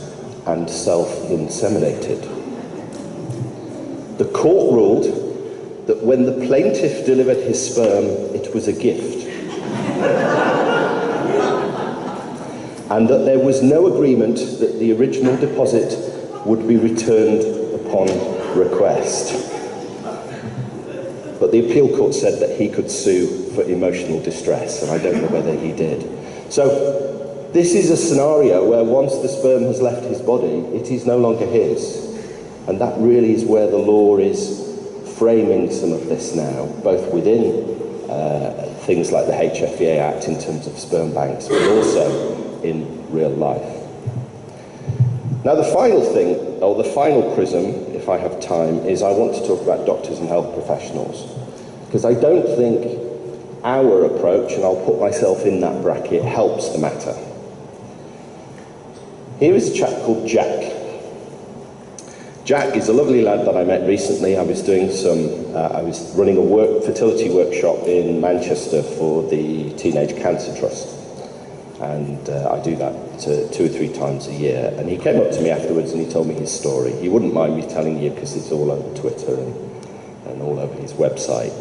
and self-inseminated. The court ruled that when the plaintiff delivered his sperm, it was a gift. And that there was no agreement that the original deposit would be returned upon request. But the appeal court said that he could sue for emotional distress, and I don't know whether he did. So this is a scenario where once the sperm has left his body, it is no longer his. And that really is where the law is framing some of this now, both within things like the HFEA Act in terms of sperm banks, but also in real life. Now the final thing, or the final prism, if I have time, is I want to talk about doctors and health professionals. Because I don't think our approach, and I'll put myself in that bracket, helps the matter. Here is a chap called Jack. Jack is a lovely lad that I met recently. I was running a fertility workshop in Manchester for the Teenage Cancer Trust. And I do that 2 or 3 times a year. And he came up to me afterwards and he told me his story. He wouldn't mind me telling you because it's all over Twitter and all over his website.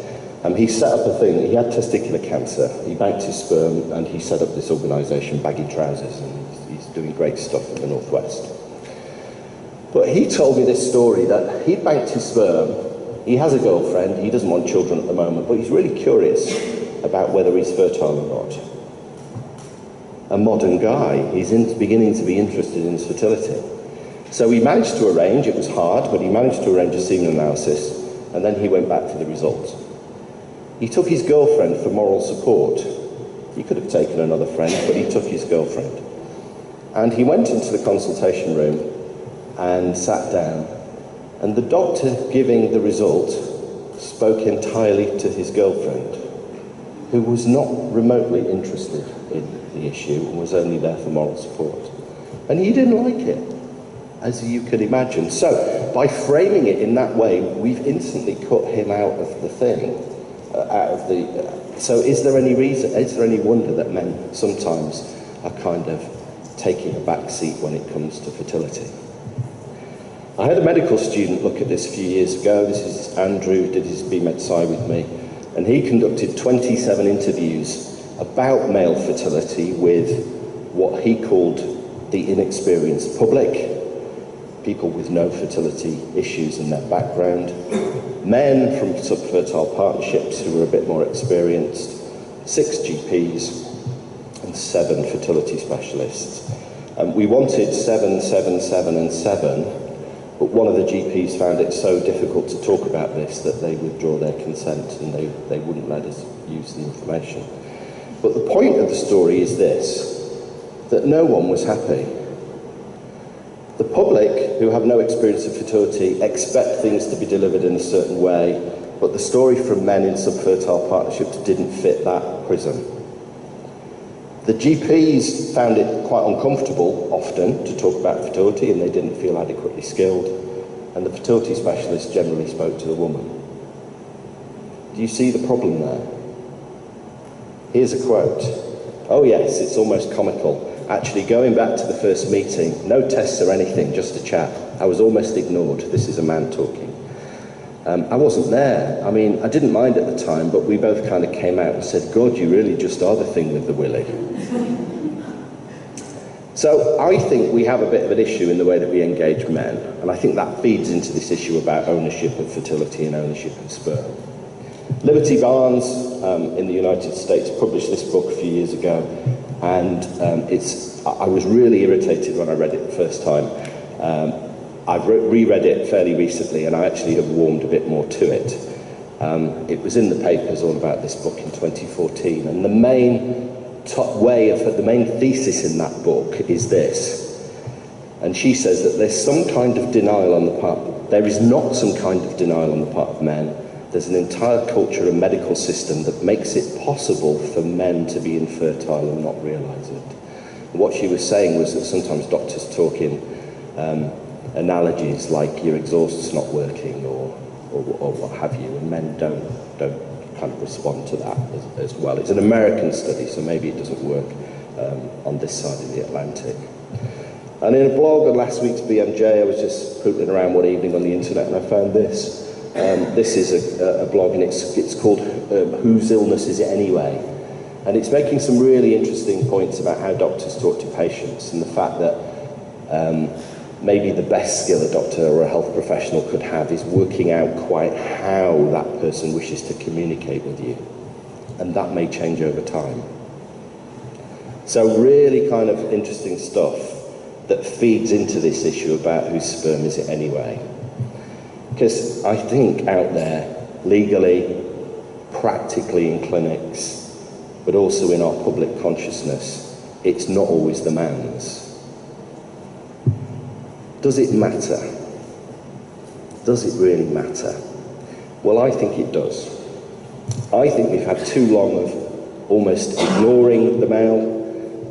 He set up a thing. He had testicular cancer. He banked his sperm and he set up this organisation, Baggy Trousers, and he's doing great stuff in the Northwest. But he told me this story that he banked his sperm. He has a girlfriend. He doesn't want children at the moment, but he's really curious about whether he's fertile or not. A modern guy, he's beginning to be interested in his fertility. So he managed to arrange, it was hard, but he managed to arrange a semen analysis, and then he went back for the results. He took his girlfriend for moral support. He could have taken another friend, but he took his girlfriend. And he went into the consultation room and sat down, and the doctor giving the result spoke entirely to his girlfriend, who was not remotely interested in the issue and was only there for moral support. And he didn't like it, as you can imagine. So by framing it in that way, we've instantly cut him out of the thing, so is there any wonder that men sometimes are kind of taking a back seat when it comes to fertility? I had a medical student look at this a few years ago. This is Andrew, did his BMed Sci with me, and he conducted 27 interviews about male fertility with what he called the inexperienced public, people with no fertility issues in their background, men from subfertile partnerships who were a bit more experienced, 6 GPs, and 7 fertility specialists. We wanted 7, 7, 7, and 7, but one of the GPs found it so difficult to talk about this that they withdrew their consent and they wouldn't let us use the information. But the point of the story is this, that no one was happy. The public, who have no experience of fertility, expect things to be delivered in a certain way, but the story from men in subfertile partnerships didn't fit that prism. The GPs found it quite uncomfortable, often, to talk about fertility, and they didn't feel adequately skilled, and the fertility specialist generally spoke to the woman. Do you see the problem there? Here's a quote. "Oh yes, it's almost comical. Actually, going back to the first meeting, no tests or anything, just a chat. I was almost ignored." This is a man talking. I wasn't there. I mean, I didn't mind at the time, but we both kind of came out and said, "God, you really just are the thing with the willy." So I think we have a bit of an issue in the way that we engage men, and I think that feeds into this issue about ownership of fertility and ownership of sperm. Liberty Barnes in the United States published this book a few years ago, and I was really irritated when I read it the first time. I've reread it fairly recently, and I actually have warmed a bit more to it. It was in the papers all about this book in 2014, and the main thesis in that book is this. And she says that there's some kind of denial on the part. There is not some kind of denial on the part of men. There's an entire culture and medical system that makes it possible for men to be infertile and not realise it. And what she was saying was that sometimes doctors talk in analogies like your exhaust's not working or what have you, and men don't kind of respond to that as well. It's an American study, so maybe it doesn't work on this side of the Atlantic. And in a blog on last week's BMJ, I was just pootling around one evening on the internet, and I found this. This is a blog, and it's called "Whose Illness Is It Anyway?" And it's making some really interesting points about how doctors talk to patients, and the fact that maybe the best skill a doctor or a health professional could have is working out quite how that person wishes to communicate with you. And that may change over time. So really kind of interesting stuff that feeds into this issue about whose sperm is it anyway. Because I think out there, legally, practically in clinics, but also in our public consciousness, it's not always the man's. Does it matter? Does it really matter? Well, I think it does. I think we've had too long of almost ignoring the male,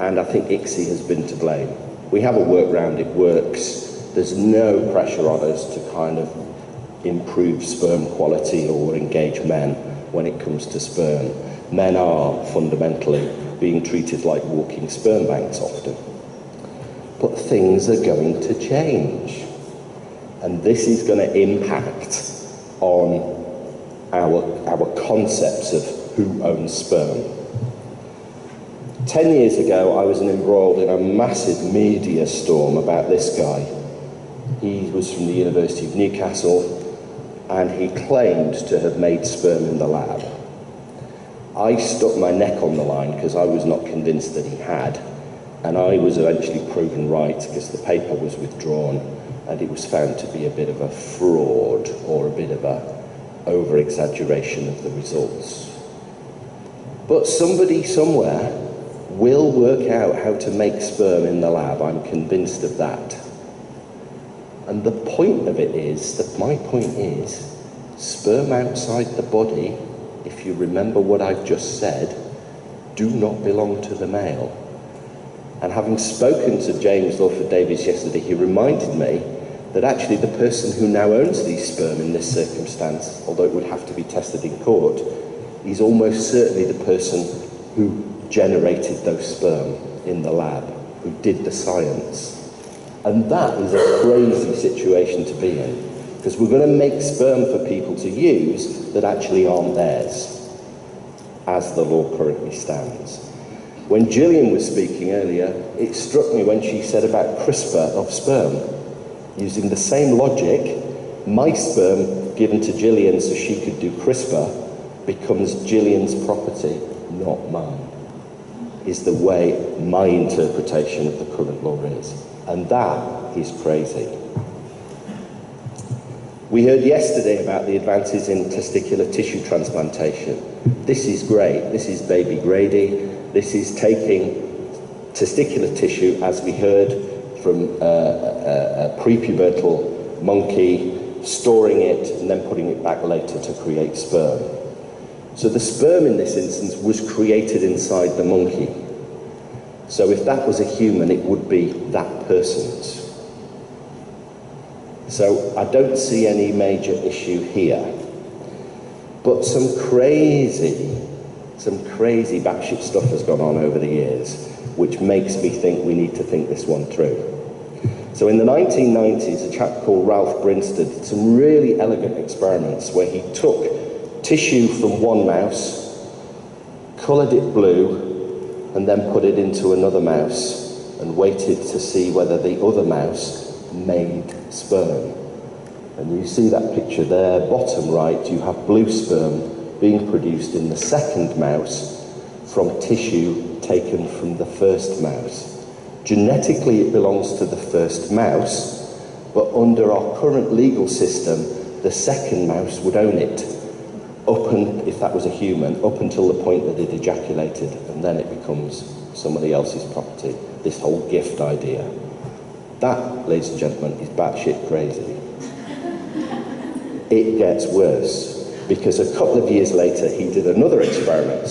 and I think ICSI has been to blame. We have a workaround, it works. There's no pressure on us to kind of improve sperm quality or engage men when it comes to sperm. Men are fundamentally being treated like walking sperm banks often. But things are going to change. And this is going to impact on our concepts of who owns sperm. 10 years ago, I was embroiled in a massive media storm about this guy. He was from the University of Newcastle, and he claimed to have made sperm in the lab. I stuck my neck on the line because I was not convinced that he had. And I was eventually proven right because the paper was withdrawn and it was found to be a bit of a fraud or a bit of a over-exaggeration of the results. But somebody somewhere will work out how to make sperm in the lab. I'm convinced of that. And the point of it is, my point is, sperm outside the body, if you remember what I've just said, do not belong to the male. And having spoken to James Lawford Davies yesterday, he reminded me that actually the person who now owns these sperm in this circumstance, although it would have to be tested in court, is almost certainly the person who generated those sperm in the lab, who did the science. And that is a crazy situation to be in, because we're going to make sperm for people to use that actually aren't theirs, as the law currently stands. When Gillian was speaking earlier, it struck me when she said about CRISPR of sperm. Using the same logic, my sperm given to Gillian so she could do CRISPR becomes Gillian's property, not mine, is the way my interpretation of the current law is. And that is crazy. We heard yesterday about the advances in testicular tissue transplantation. This is great. This is baby Grady. This is taking testicular tissue, as we heard, from a prepubertal monkey, storing it and then putting it back later to create sperm. So the sperm in this instance was created inside the monkey. So if that was a human, it would be that person's. So I don't see any major issue here. But some crazy Some crazy batshit stuff has gone on over the years, which makes me think we need to think this one through. So in the 1990s, a chap called Ralph Brinstead did some really elegant experiments where he took tissue from one mouse, coloured it blue, and then put it into another mouse and waited to see whether the other mouse made sperm. And you see that picture there, bottom right, you have blue sperm being produced in the second mouse from tissue taken from the first mouse. Genetically, it belongs to the first mouse, but under our current legal system, the second mouse would own it, if that was a human, up until the point that it ejaculated, and then it becomes somebody else's property. This whole gift idea. That, ladies and gentlemen, is batshit crazy. It gets worse, because a couple of years later, he did another experiment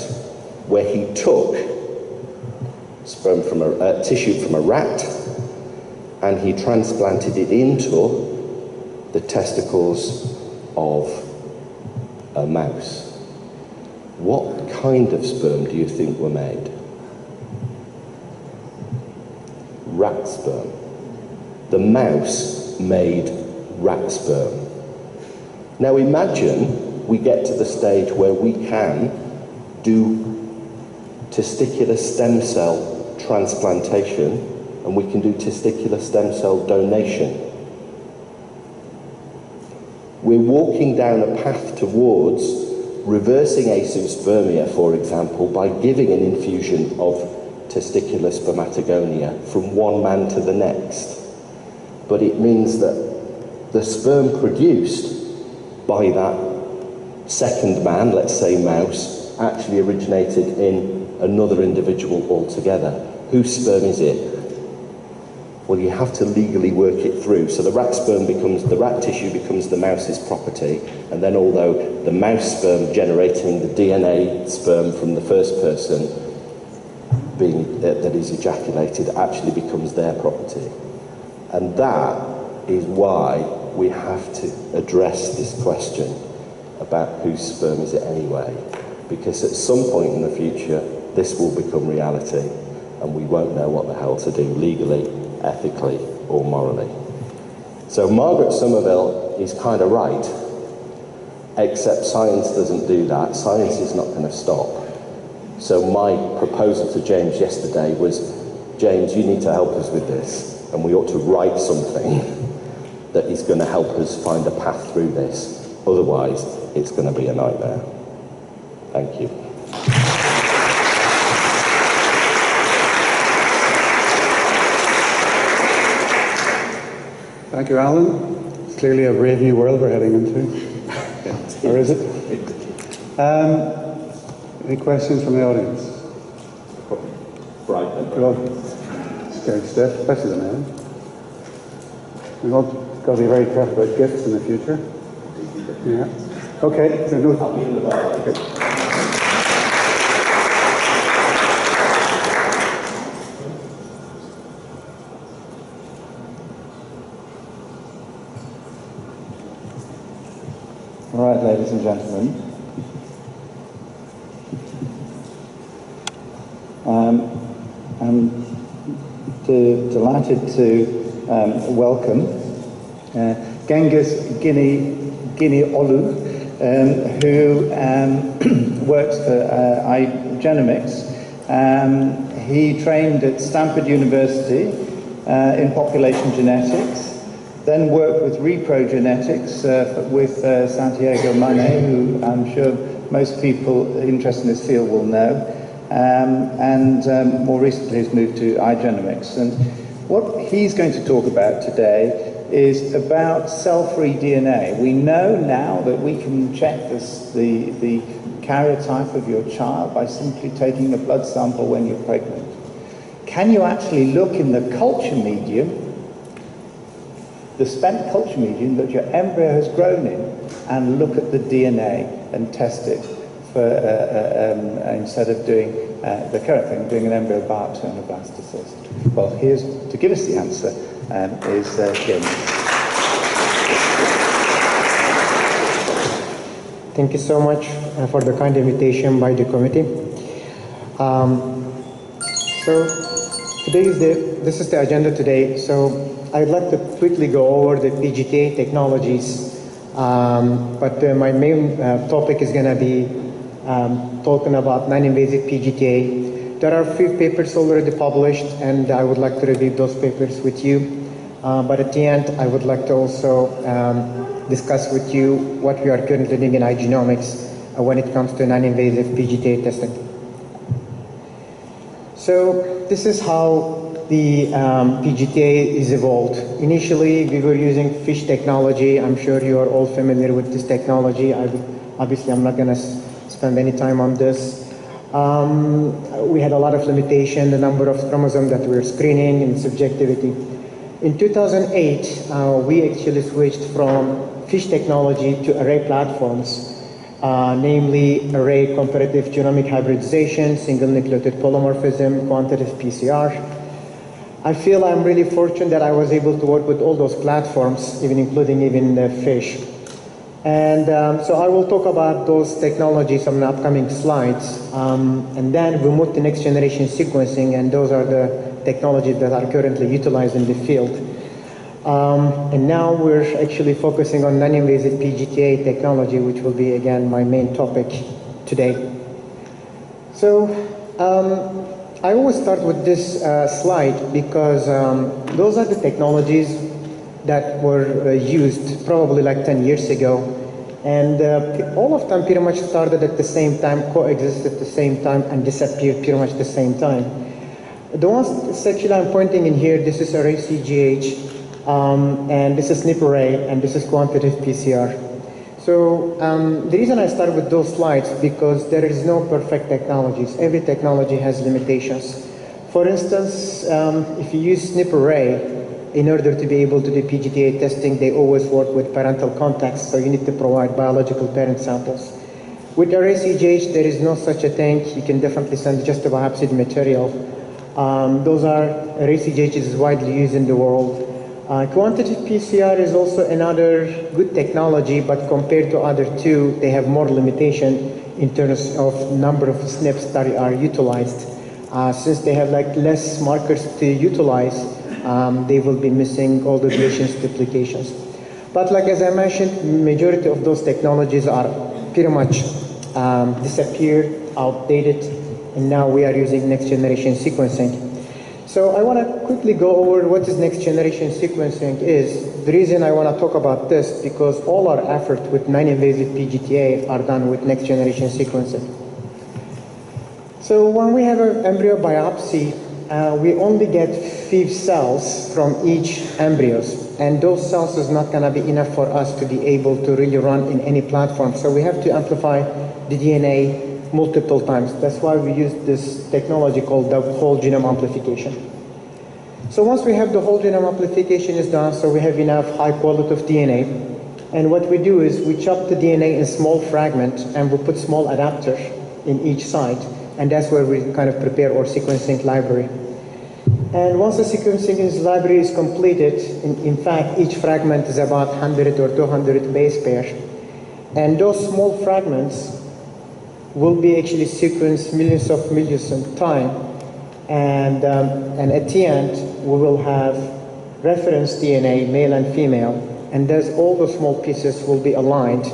where he took sperm from tissue from a rat, and he transplanted it into the testicles of a mouse. What kind of sperm do you think were made? Rat sperm. The mouse made rat sperm. Now imagine we get to the stage where we can do testicular stem cell transplantation, and we can do testicular stem cell donation. We're walking down a path towards reversing azoospermia, for example, by giving an infusion of testicular spermatogonia from one man to the next. But it means that the sperm produced by that second man, let's say mouse, actually originated in another individual altogether. Whose sperm is it? Well, you have to legally work it through. So the rat tissue becomes the mouse's property, and then although the mouse sperm generating the DNA sperm from the first person that is ejaculated actually becomes their property. And that is why we have to address this question about whose sperm is it anyway. Because at some point in the future, this will become reality, and we won't know what the hell to do legally, ethically, or morally. So Margaret Somerville is kind of right, except science doesn't do that. Science is not going to stop. So my proposal to James yesterday was, James, you need to help us with this, and we ought to write something that is going to help us find a path through this. Otherwise, it's going to be a nightmare. Thank you. Thank you, Alan. It's clearly a brave new world we're heading into. Or is it? Any questions from the audience? Right. Very stiff, especially the men. We've all got to be very careful about gifts in the future. Yeah. Okay. I'll be in the bar. Okay. All right, ladies and gentlemen. I'm delighted to welcome Genghis Guinea Olu, who works for iGenomics. He trained at Stanford University in population genetics, then worked with repro genetics with Santiago Mane, who I'm sure most people interested in this field will know, and more recently has moved to iGenomics. And what he's going to talk about today is about cell-free DNA. We know now that we can check the karyotype of your child by simply taking a blood sample when you're pregnant. Can you actually look in the culture medium, the spent culture medium that your embryo has grown in, and look at the DNA and test it for, instead of doing the current thing, doing an embryo biopsy on a blastocyst? Well, here's to give us the answer is Jim. Thank you so much for the kind invitation by the committee. So this is the agenda today. So I'd like to quickly go over the PGTA technologies, but my main topic is going to be talking about non-invasive PGTA. There are a few papers already published, and I would like to review those papers with you. But at the end, I would like to also discuss with you what we are currently doing in iGenomics when it comes to non-invasive PGTA testing. So this is how the PGTA is evolved. Initially, we were using fish technology. I'm sure you are all familiar with this technology. Obviously, I'm not going to spend any time on this. We had a lot of limitation, the number of chromosomes that we were screening and subjectivity. In 2008, we actually switched from fish technology to array platforms, namely array comparative genomic hybridization, single nucleotide polymorphism, quantitative PCR. I feel I'm really fortunate that I was able to work with all those platforms, including the fish. And so I will talk about those technologies on the upcoming slides. And then we move to next generation sequencing, and those are the technologies that are currently utilized in the field. And now we're actually focusing on non-invasive PGTA technology, which will be, again, my main topic today. So I always start with this slide because those are the technologies that were used probably like 10 years ago. And all of them pretty much started at the same time, coexisted at the same time, and disappeared pretty much at the same time. The ones actually I'm pointing in here, this is array CGH, and this is SNP array, and this is quantitative PCR. So the reason I start with those slides because there is no perfect technologies. Every technology has limitations. For instance, if you use SNP array, in order to be able to do PGTA testing, they always work with parental context, so you need to provide biological parent samples. With array CGH, there is no such a thing. You can definitely send just a biopsied material. Those are array CGH is widely used in the world. Quantitative PCR is also another good technology, but compared to other two, they have more limitation in terms of number of SNPs that are utilized. Since they have like less markers to utilize, they will be missing all the deletions, duplications. But like as I mentioned, majority of those technologies are pretty much disappeared, outdated, and now we are using next generation sequencing. So I want to quickly go over what is next generation sequencing is. The reason I want to talk about this because all our efforts with non-invasive PGTA are done with next generation sequencing. So when we have an embryo biopsy, we only get 5 cells from each embryos, and those cells is not going to be enough for us to be able to really run in any platform. So we have to amplify the DNA multiple times. That's why we use this technology called the whole genome amplification. So once we have the whole genome amplification is done, so we have enough high quality of DNA, and what we do is we chop the DNA in small fragments and we put small adapters in each side, and that's where we kind of prepare our sequencing library. And once the sequencing library is completed, in fact, each fragment is about 100 or 200 base pairs. And those small fragments will be actually sequenced millions of time. And at the end, we will have reference DNA, male and female. And thus all the small pieces will be aligned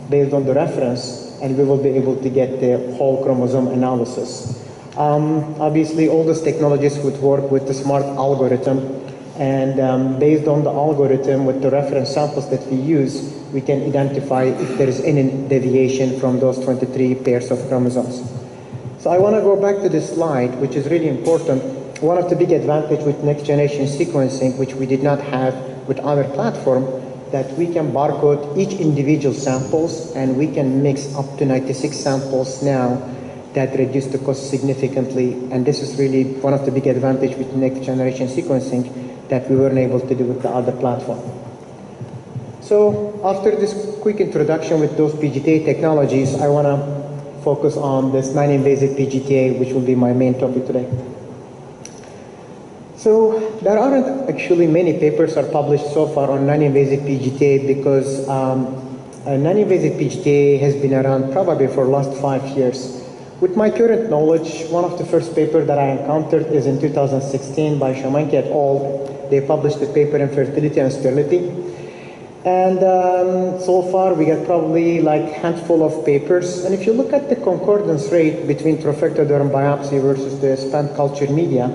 based on the reference, and we will be able to get the whole chromosome analysis. Obviously, all these technologies would work with the SMART algorithm, and based on the algorithm with the reference samples that we use, we can identify if there is any deviation from those 23 pairs of chromosomes. So I want to go back to this slide, which is really important. One of the big advantages with next generation sequencing, which we did not have with other platforms, that we can barcode each individual samples, and we can mix up to 96 samples now. That reduce the cost significantly, and this is really one of the big advantages with next generation sequencing that we weren't able to do with the other platform. So after this quick introduction with those PGTA technologies, I want to focus on this non-invasive PGTA, which will be my main topic today. So there aren't actually many papers are published so far on non-invasive PGTA because non-invasive PGTA has been around probably for the last 5 years. With my current knowledge, one of the first papers that I encountered is in 2016 by Shamanki et al. They published a paper in fertility and sterility. And so far we got probably like a handful of papers. And if you look at the concordance rate between trophectoderm biopsy versus the span culture media,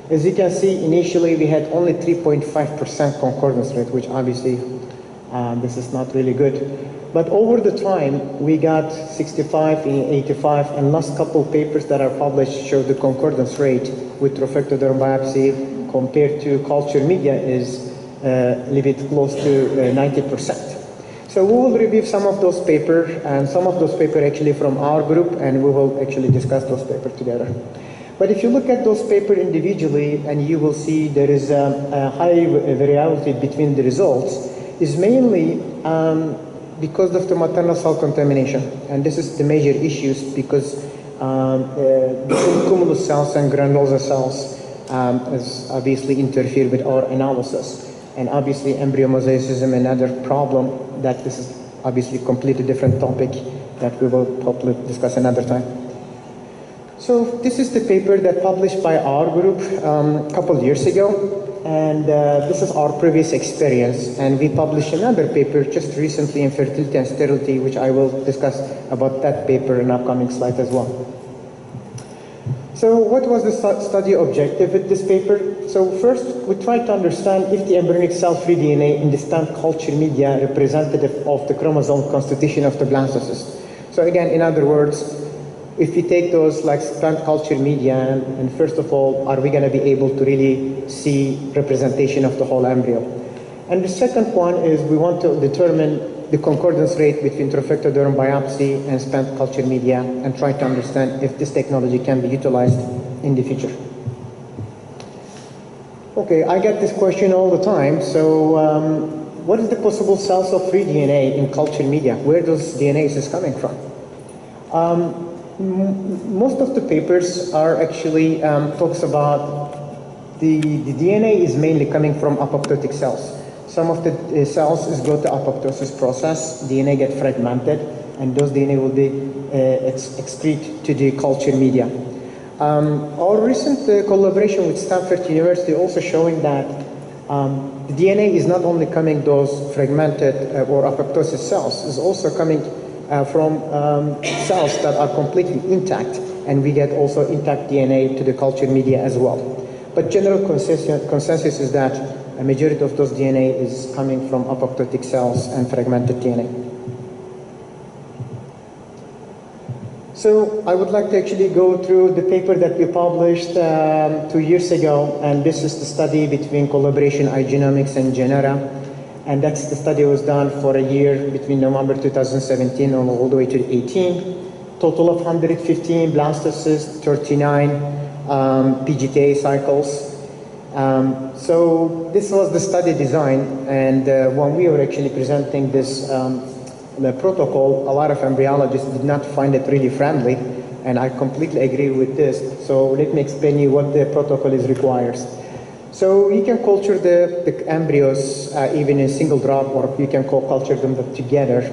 as you can see, initially we had only 3.5% concordance rate, which obviously this is not really good. But over the time, we got 65, 85, and last couple papers that are published show the concordance rate with trophectoderm biopsy compared to culture media is a little bit close to 90%. So we will review some of those papers, and some of those papers actually from our group, and we will actually discuss those papers together. But if you look at those papers individually, and you will see there is a high variability between the results, is mainly because of the maternal cell contamination. And this is the major issues because the cumulus cells and granulosa cells has obviously interfered with our analysis. And obviously embryo mosaicism, another problem that this is obviously a completely different topic that we will probably discuss another time. So this is the paper that published by our group a couple of years ago. And this is our previous experience, and we published another paper just recently in fertility and sterility, which I will discuss about that paper in upcoming slides as well. So what was the study objective with this paper? So first, we tried to understand if the embryonic cell-free DNA in the span culture media representative of the chromosome constitution of the blastocyst. So again, in other words, if we take those like span culture media, and first of all, are we going to be able to really see representation of the whole embryo? And the second one is we want to determine the concordance rate between trophectoderm biopsy and span culture media and try to understand if this technology can be utilized in the future. Okay, I get this question all the time. So what is the possible cells of free DNA in culture media? Where those DNAs is coming from? Most of the papers are actually talks about the DNA is mainly coming from apoptotic cells. Some of the cells is go to apoptosis process, DNA get fragmented, and those DNA will be excrete to the culture media. Our recent collaboration with Stanford University also showing that the DNA is not only coming those fragmented or apoptosis cells, is also coming from cells that are completely intact, and we get also intact DNA to the culture media as well. But general consensus is that a majority of those DNA is coming from apoptotic cells and fragmented DNA. So I would like to actually go through the paper that we published 2 years ago, and this is the study between collaboration iGenomics and Genera. And that's the study was done for a year between November 2017 and all the way to 18. Total of 115 blastocysts, 39 PGTA cycles. So this was the study design, and when we were actually presenting this the protocol, a lot of embryologists did not find it really friendly, and I completely agree with this. So let me explain you what the protocol is requires. So you can culture the embryos even in single drop, or you can co-culture them together.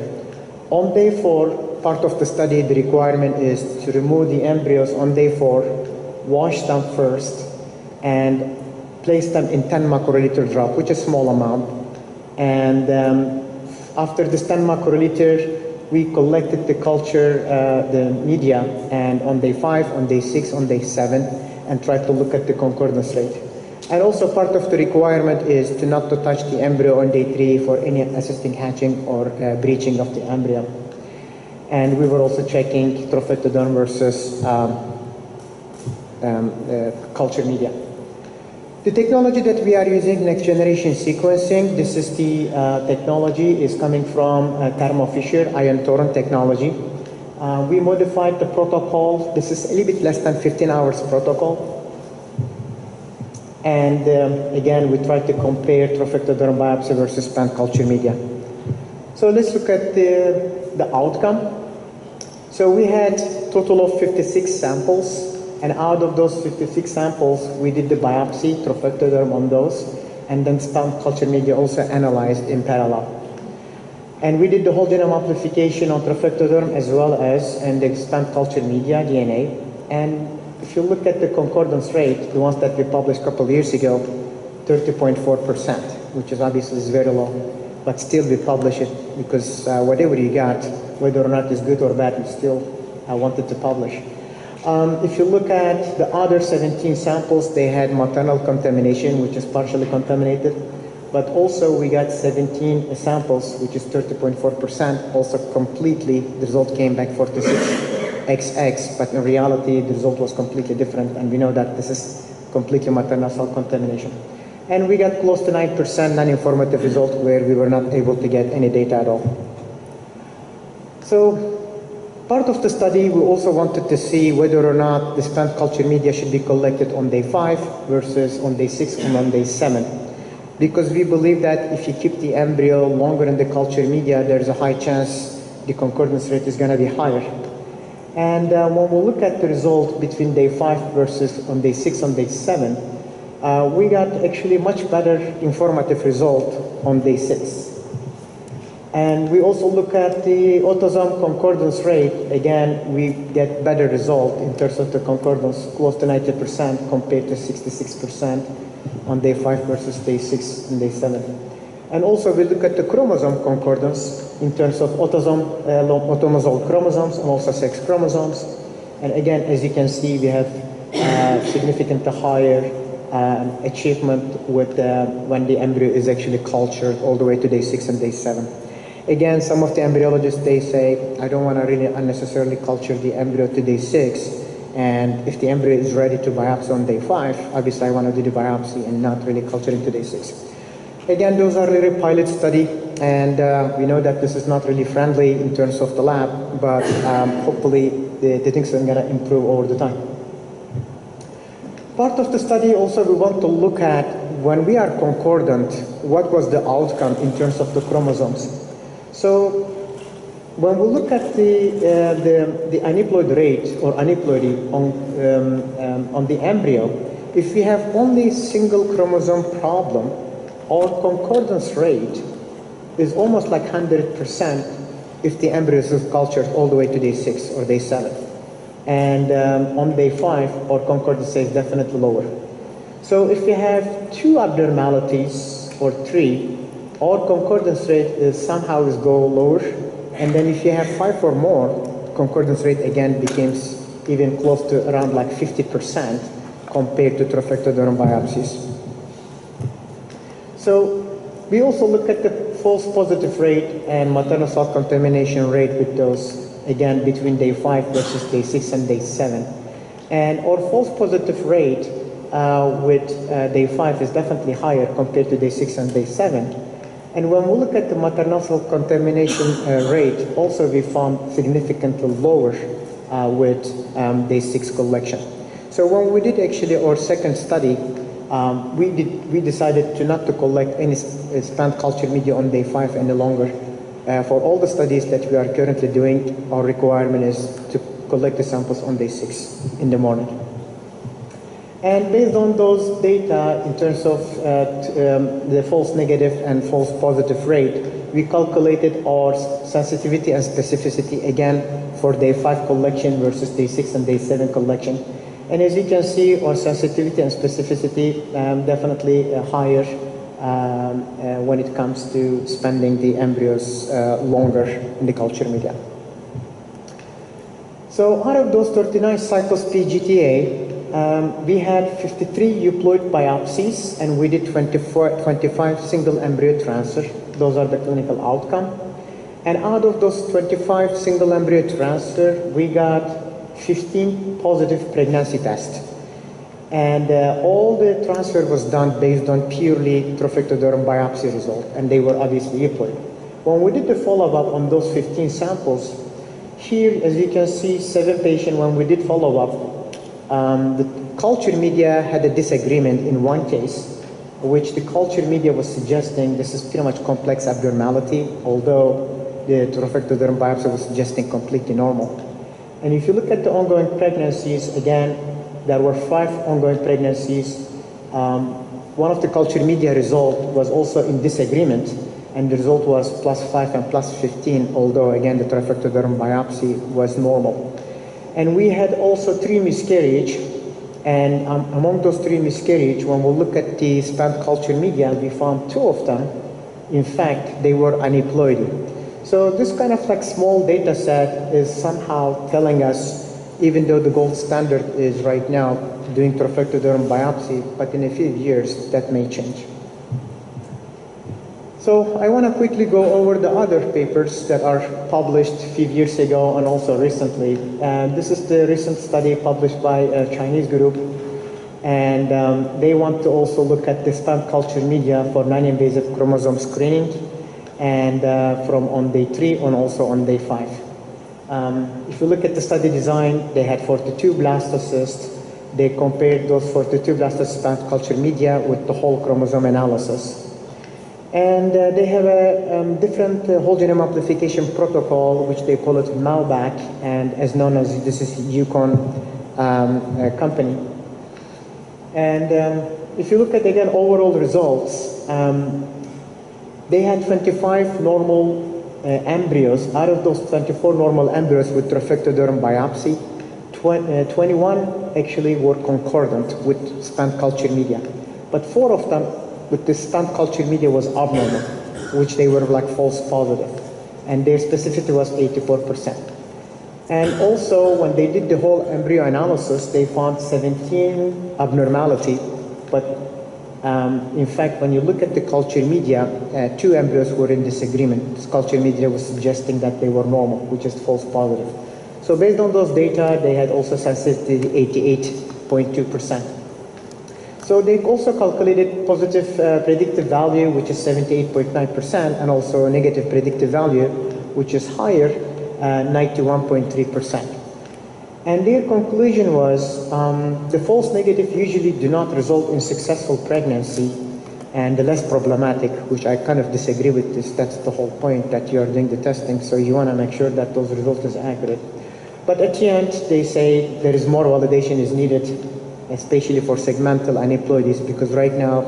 On day 4, part of the study, the requirement is to remove the embryos on day 4, wash them first, and place them in 10 macroliter drop, which is a small amount. And after this 10 macroliter, we collected the culture, the media, and on day 5, on day 6, on day 7, and tried to look at the concordance rate. And also part of the requirement is to not to touch the embryo on day 3 for any assisting hatching or breaching of the embryo. And we were also checking trophectoderm versus culture media. The technology that we are using, next generation sequencing, this is the technology is coming from Thermo Fisher ion torrent technology. We modified the protocol. This is a little bit less than 15 hours protocol. And again, we try to compare trophectoderm biopsy versus span culture media. So let's look at the outcome. So we had total of 56 samples, and out of those 56 samples, we did the biopsy, trophectoderm on those, and then span culture media also analyzed in parallel. And we did the whole genome amplification on trophectoderm as well as in the expand culture media, DNA. And if you look at the concordance rate, the ones that we published a couple of years ago, 30.4%, which is obviously is very low. But still we publish it because whatever you got, whether or not it's good or bad, we still wanted to publish. If you look at the other 17 samples, they had maternal contamination, which is partially contaminated. But also we got 17 samples, which is 30.4%, also completely, the result came back 46XX, but in reality the result was completely different, and we know that this is completely maternal cell contamination. And we got close to 9% non-informative result where we were not able to get any data at all. So part of the study, we also wanted to see whether or not the spent culture media should be collected on day 5 versus on day 6 and on day 7. Because we believe that if you keep the embryo longer in the culture media, there's a high chance the concordance rate is going to be higher. And when we look at the result between day 5 versus on day 6 and day 7, we got actually much better informative result on day 6. And we also look at the autosome concordance rate. Again, we get better result in terms of the concordance, close to 90% compared to 66% on day 5 versus day 6 and day 7. And also we look at the chromosome concordance in terms of autosomal chromosomes and also sex chromosomes. And again, as you can see, we have significantly higher achievement with when the embryo is actually cultured all the way to day 6 and day 7. Again, some of the embryologists, they say, I don't want to really unnecessarily culture the embryo to day 6. And if the embryo is ready to biopsy on day 5, obviously I want to do the biopsy and not really culture into day 6. Again, those are really pilot study, and we know that this is not really friendly in terms of the lab, but hopefully the things are going to improve over the time. Part of the study also we want to look at when we are concordant, what was the outcome in terms of the chromosomes. So when we look at the aneuploid rate or aneuploidy on the embryo, if we have only single chromosome problem, our concordance rate is almost like 100% if the embryo is cultured all the way to day 6 or day 7. And on day 5, our concordance rate is definitely lower. So if we have 2 abnormalities or 3, our concordance rate is somehow go lower. And then if you have 5 or more, concordance rate again becomes even close to around like 50% compared to trophectoderm biopsies. So we also look at the false positive rate and maternal cell contamination rate with those, again, between day 5 versus day 6 and day 7. And our false positive rate with day 5 is definitely higher compared to day 6 and day 7. And when we look at the maternal cell contamination rate, also we found significantly lower with day 6 collection. So when we did actually our second study, we decided not to collect any spent culture media on day 5 any longer. For all the studies that we are currently doing, our requirement is to collect the samples on day 6 in the morning. And based on those data in terms of the false negative and false positive rate, we calculated our sensitivity and specificity again for day 5 collection versus day 6 and day 7 collection. And as you can see, our sensitivity and specificity definitely higher when it comes to spending the embryos longer in the culture media. So out of those 39 cycles PGTA, we had 53 euploid biopsies, and we did 25 single embryo transfer. Those are the clinical outcome. And out of those 25 single embryo transfer, we got 15 positive pregnancy tests. And all the transfer was done based on purely trophectoderm biopsy result, and they were obviously euploid. When we did the follow-up on those 15 samples, here, as you can see, 7 patients, when we did follow-up, the culture media had a disagreement in one case, which the culture media was suggesting this is pretty much complex abnormality, although the trophectoderm biopsy was suggesting completely normal. And if you look at the ongoing pregnancies, again, there were 5 ongoing pregnancies. One of the culture media result was also in disagreement, and the result was +5 and +15, although again the trifectoderm biopsy was normal. And we had also 3 miscarriage, and among those 3 miscarriage, when we look at the sperm culture media, we found 2 of them, in fact, they were aneuploidy. So this kind of like small data set is somehow telling us, even though the gold standard is right now doing trifectoderm biopsy, but in a few years that may change. So I want to quickly go over the other papers that are published a few years ago and also recently. This is the recent study published by a Chinese group, and they want to also look at the sperm culture media for non-invasive chromosome screening, and from on day 3 and also on day 5. If you look at the study design, they had 42 blastocysts. They compared those 42 blastocyst sperm culture media with the whole chromosome analysis. And they have a different whole genome amplification protocol, which they call it MALBAC, and as known as this is Yukon company. And if you look at again overall results, they had 25 normal embryos. Out of those 24 normal embryos with trifectoderm biopsy, 21 actually were concordant with sperm culture media, but 4 of them with the sperm culture media was abnormal, which they were like false positive, and their specificity was 84%. And also when they did the whole embryo analysis, they found 17 abnormality, but in fact when you look at the culture media, 2 embryos were in disagreement. This culture media was suggesting that they were normal, which is false positive. So based on those data, they had also sensitivity 88.2%. So they also calculated positive predictive value, which is 78.9%, and also negative predictive value, which is higher, 91.3%. And their conclusion was the false negative usually do not result in successful pregnancy, and the less problematic, which I kind of disagree with this. That's the whole point, that you are doing the testing, so you want to make sure that those results is accurate. But at the end, they say there is more validation is needed, especially for segmental aneuploidies, because right now,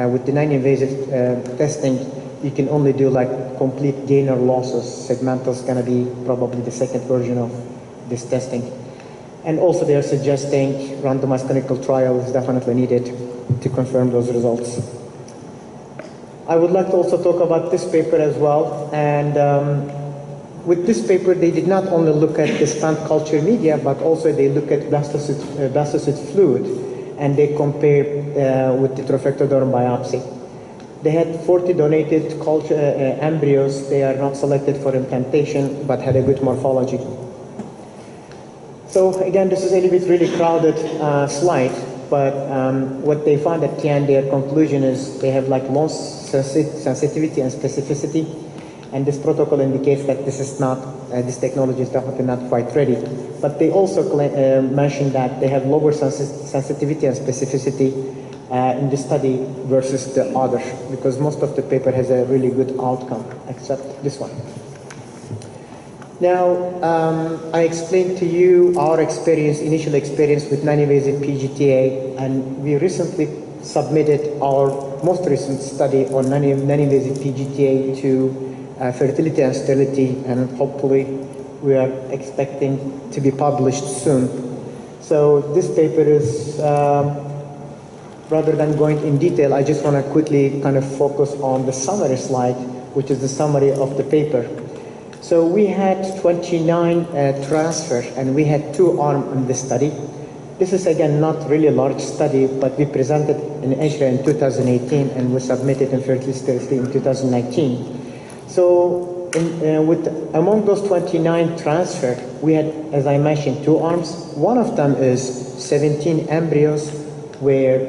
with the non-invasive testing, you can only do like complete gain or losses. Segmental is going to be probably the second version of this testing. And also they are suggesting randomized clinical trial is definitely needed to confirm those results. I would like to also talk about this paper as well. And with this paper, they did not only look at the sperm culture media, but also they look at blastocyst fluid, and they compare with the trifectoderm biopsy. They had 40 donated embryos. They are not selected for implantation, but had a good morphology. So again, this is a little bit really crowded slide, but what they found at the end, their conclusion is they have like low sensitivity and specificity. And this protocol indicates that this is not, this technology is definitely not quite ready. But they also mentioned that they have lower sensitivity and specificity in this study versus the other, because most of the paper has a really good outcome, except this one. Now, I explained to you our experience, initial experience with non-invasive PGTA, and we recently submitted our most recent study on non-invasive PGTA to fertility and sterility, and hopefully we are expecting to be published soon. So this paper is, rather than going in detail, I just want to quickly kind of focus on the summary slide, which is the summary of the paper. So we had 29 transfer, and we had 2 arms in this study. This is again not really a large study, but we presented in ESHRE in 2018, and we submitted in fertility in 2019. So among those 29 transfer, we had, as I mentioned, 2 arms. One of them is 17 embryos where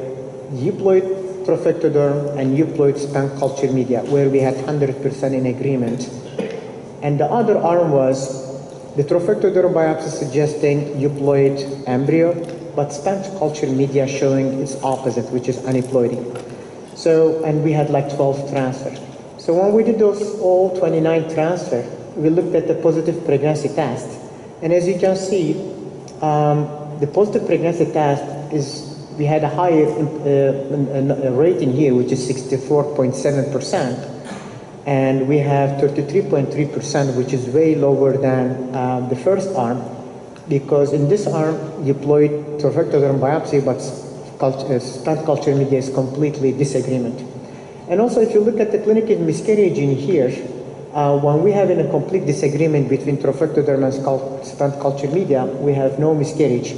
euploid trifectoderm and euploid sperm culture media, where we had 100% in agreement. And the other arm was the trifectoderm biopsy suggesting euploid embryo, but sperm culture media showing its opposite, which is aneuploidy. So, and we had like 12 transfers. So when we did those all 29 transfer, we looked at the positive pregnancy test. And as you can see, the positive pregnancy test is, we had a higher rating here, which is 64.7%. And we have 33.3%, which is way lower than the first arm, because in this arm, deployed trophectoderm biopsy, but stent culture media is completely disagreement. And also, if you look at the clinical miscarriage in here, when we have in a complete disagreement between trophectoderm and stent culture media, we have no miscarriage.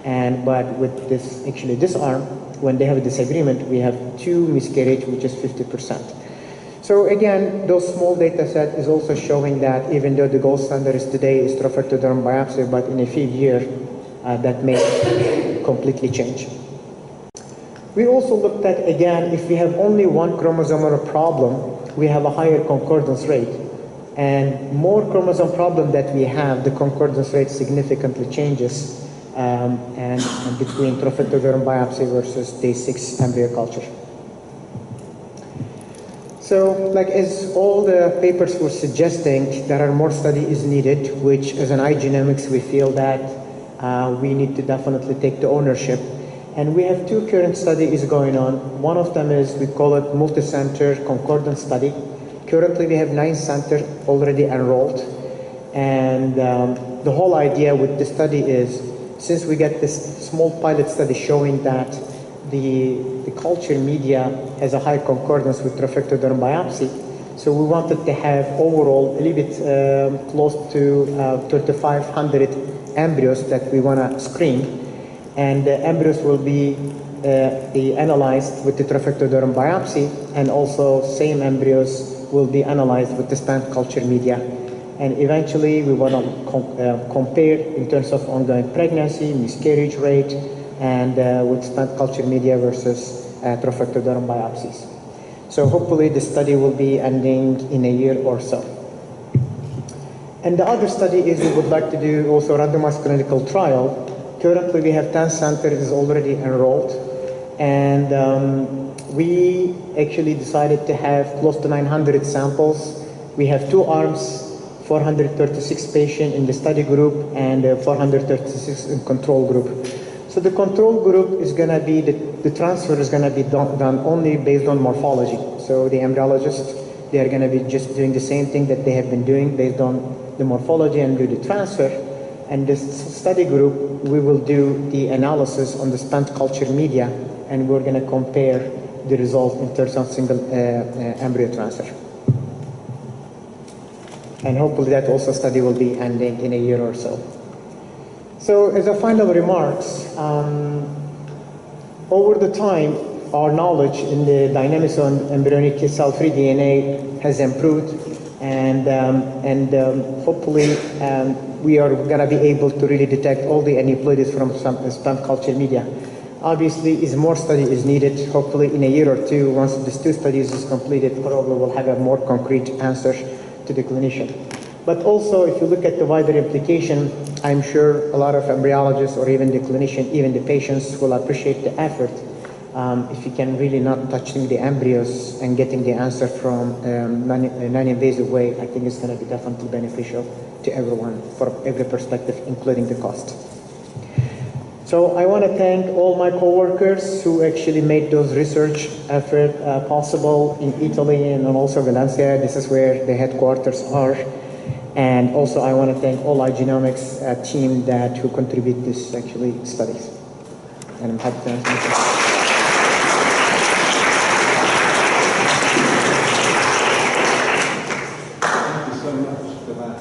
But with this, actually this arm, when they have a disagreement, we have 2 miscarriage, which is 50%. So again, those small data set is also showing that even though the gold standard is today is trophectoderm biopsy, but in a few years, that may completely change. We also looked at, again, if we have only one chromosomal problem, we have a higher concordance rate. And more chromosome problem that we have, the concordance rate significantly changes and between trophectoderm biopsy versus day 6 embryo culture. So, like as all the papers were suggesting, there are more studies needed, which as an iGenomics, we feel that we need to definitely take the ownership. And we have 2 current studies going on. One of them is, we call it multi-center concordance study. Currently, we have 9 centers already enrolled. And the whole idea with the study is, since we get this small pilot study showing that the culture media has a high concordance with trophectoderm biopsy, so we wanted to have overall a little bit close to 3,500 embryos that we want to screen. And the embryos will be analyzed with the trophectoderm biopsy, and also same embryos will be analyzed with the stent culture media. And eventually we want to compare in terms of ongoing pregnancy, miscarriage rate, and with stent culture media versus trophectoderm biopsies. So hopefully the study will be ending in a year or so. And the other study is we would like to do also randomized clinical trial. Currently we have 10 centers already enrolled, and we actually decided to have close to 900 samples. We have 2 arms, 436 patients in the study group and 436 in control group. So the control group is going to be, the transfer is going to be done only based on morphology. So the embryologists, they are going to be just doing the same thing that they have been doing based on the morphology and do the transfer. And this study group, we will do the analysis on the stent culture media, and we're going to compare the results in terms of single embryo transfer. And hopefully that also study will be ending in a year or so. So as a final remarks, over the time, our knowledge in the dynamics on embryonic cell-free DNA has improved, and hopefully we are going to be able to really detect all the aneuploidies from some stent culture media. Obviously, more study is needed. Hopefully in a year or 2, once these 2 studies is completed, probably we'll have a more concrete answer to the clinician. But also, if you look at the wider implication, I'm sure a lot of embryologists or even the clinician, even the patients will appreciate the effort. If you can really not touching the embryos and getting the answer from a non-invasive way, I think it's going to be definitely beneficial to everyone, from every perspective, including the cost. So I want to thank all my co-workers who actually made those research efforts possible in Italy and also Valencia. This is where the headquarters are. And also I want to thank all our genomics team who contribute this actually studies. And I'm happy to answer questions. Thank you so much for that.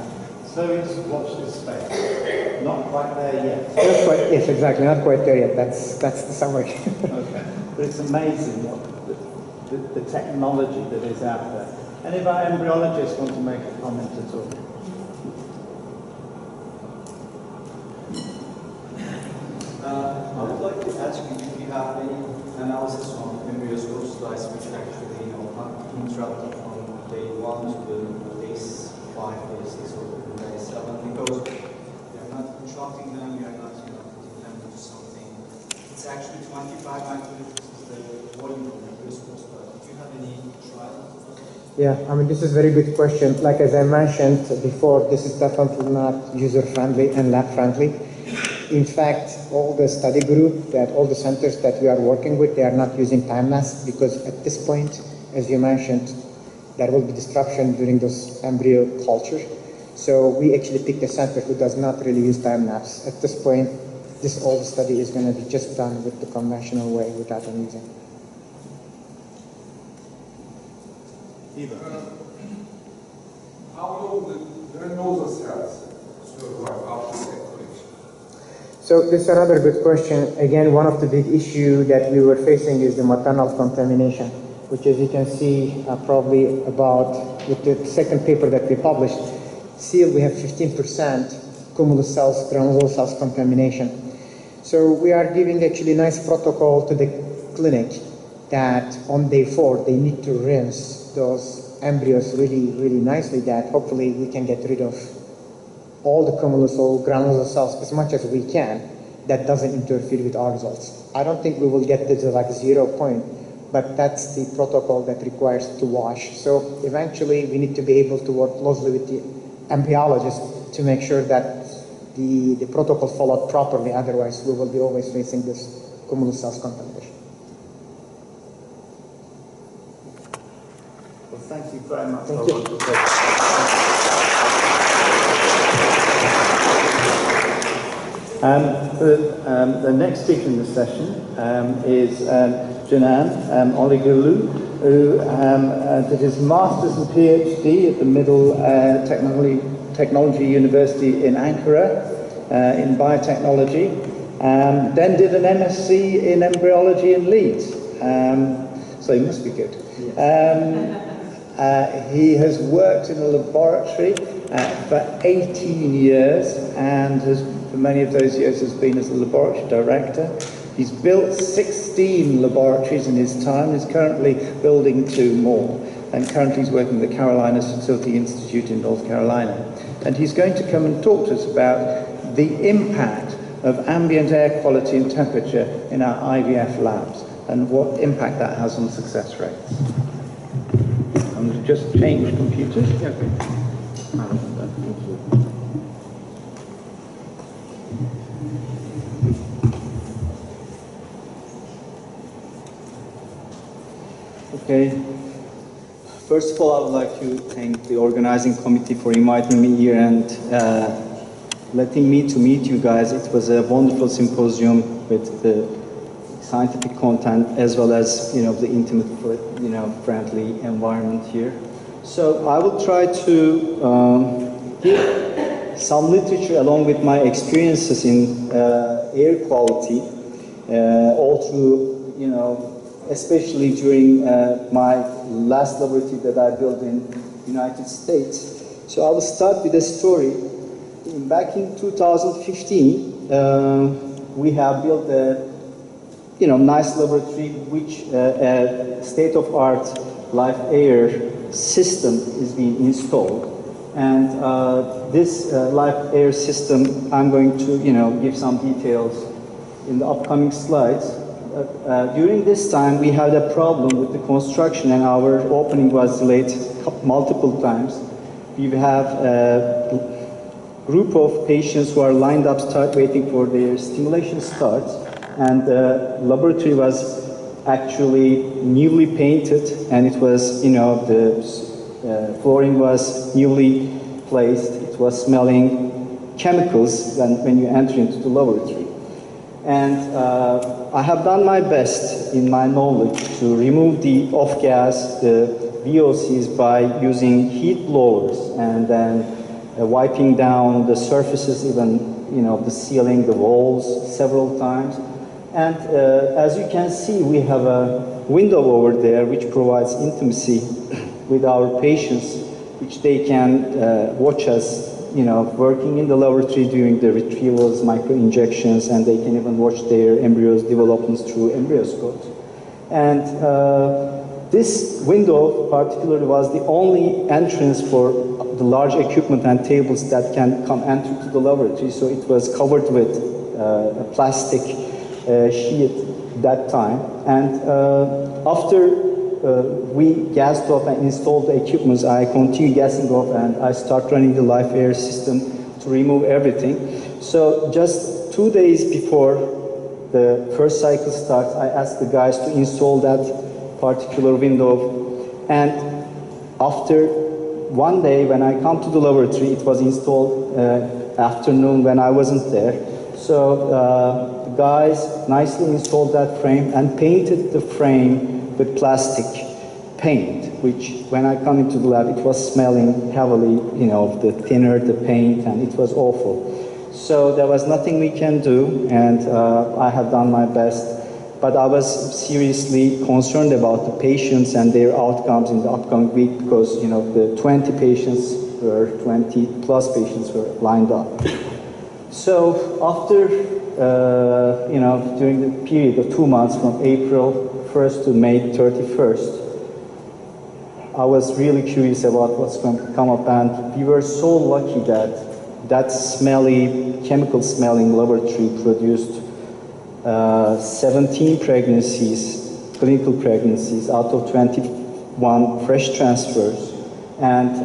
So it's watch this space. Not quite there yet. Not quite, yes, exactly. Not quite there yet. That's the summary. Okay. But it's amazing what the technology that is out there. Any of our embryologists want to make a comment at all? I would like to ask you if you have any analysis on embryos slice which actually interrupted from day 1 to days 5, day 6, or day 7, because you're not contracting them, you're not putting them into something. It's actually 25 microliters is the volume of embryos slice. Do you have any trial? Yeah, I mean, this is a very good question. Like as I mentioned before, this is definitely not user-friendly and lab-friendly. In fact, all the study group, all the centers that we are working with, they are not using time-lapse because at this point, as you mentioned, there will be disruption during those embryo culture. So we actually picked a center who does not really use time-lapse. At this point, this old study is going to be just done with the conventional way without any using. How long the granulosal cells survive after egg collection? So this is another good question. Again, one of the big issues that we were facing is the maternal contamination, which, as you can see, probably about with the second paper that we published, seal we have 15% cumulus cells, granulosal cells contamination. So we are giving actually nice protocol to the clinic that on day 4 they need to rinse those embryos really, really nicely, that hopefully we can get rid of all the cumulus or granulosal cells as much as we can. That doesn't interfere with our results. I don't think we will get to like 0 point, but that's the protocol that requires to wash. So eventually we need to be able to work closely with the embryologist to make sure that the protocol followed properly, otherwise we will be always facing this cumulus cells contamination. Well, thank you very much. Thank you. The next speaker in the session is Canan Oligulu, who did his Master's and PhD at the Middle Technology University in Ankara in biotechnology, then did an MSc in embryology in Leeds, so he must be good. He has worked in a laboratory for 18 years and has, for many of those years, has been as a laboratory director. He's built 16 laboratories in his time. He's currently building 2 more, and currently he's working at the Carolinas Fertility Institute in North Carolina. And he's going to come and talk to us about the impact of ambient air quality and temperature in our IVF labs and what impact that has on success rates. I'm going to just change computers. Yeah, Okay. First of all, I would like to thank the organizing committee for inviting me here and letting me to meet you guys. It was a wonderful symposium with the scientific content as well as, you know, the intimate, you know, friendly environment here. So I will try to give some literature along with my experiences in air quality all through, you know, especially during my last laboratory that I built in the United States. So I will start with a story. Back in 2015, we have built a nice laboratory which a state-of-art live air system is being installed. And this live air system, I'm going to give some details in the upcoming slides. During this time, we had a problem with the construction and our opening was delayed multiple times. We have a group of patients who are lined up, waiting for their stimulation starts, and the laboratory was actually newly painted, and it was, the flooring was newly placed. It was smelling chemicals when you enter into the laboratory. And I have done my best in my knowledge to remove the off-gas, the VOCs, by using heat blowers and then wiping down the surfaces, even the ceiling, the walls, several times. And as you can see, we have a window over there which provides intimacy with our patients, which they can watch us working in the laboratory doing the retrievals, micro-injections, and they can even watch their embryos developments through embryoscopes. And this window particularly was the only entrance for the large equipment and tables that can come enter to the laboratory. So it was covered with a plastic sheet that time. And after we gassed off and installed the equipment, I continue gassing off and I start running the live air system to remove everything. So just 2 days before the first cycle starts, I asked the guys to install that particular window. And after one day when I come to the laboratory, it was installed afternoon when I wasn't there. So the guys nicely installed that frame and painted the frame with plastic paint, which when I come into the lab, it was smelling heavily, you know, the thinner the paint, and it was awful. So there was nothing we can do, and I have done my best. But I was seriously concerned about the patients and their outcomes in the upcoming week because, you know, the 20 plus patients were lined up. So after, you know, during the period of 2 months from April 1st to May 31st, I was really curious about what's going to come up, and we were so lucky that that smelly, chemical-smelling laboratory produced 17 pregnancies, clinical pregnancies, out of 21 fresh transfers, and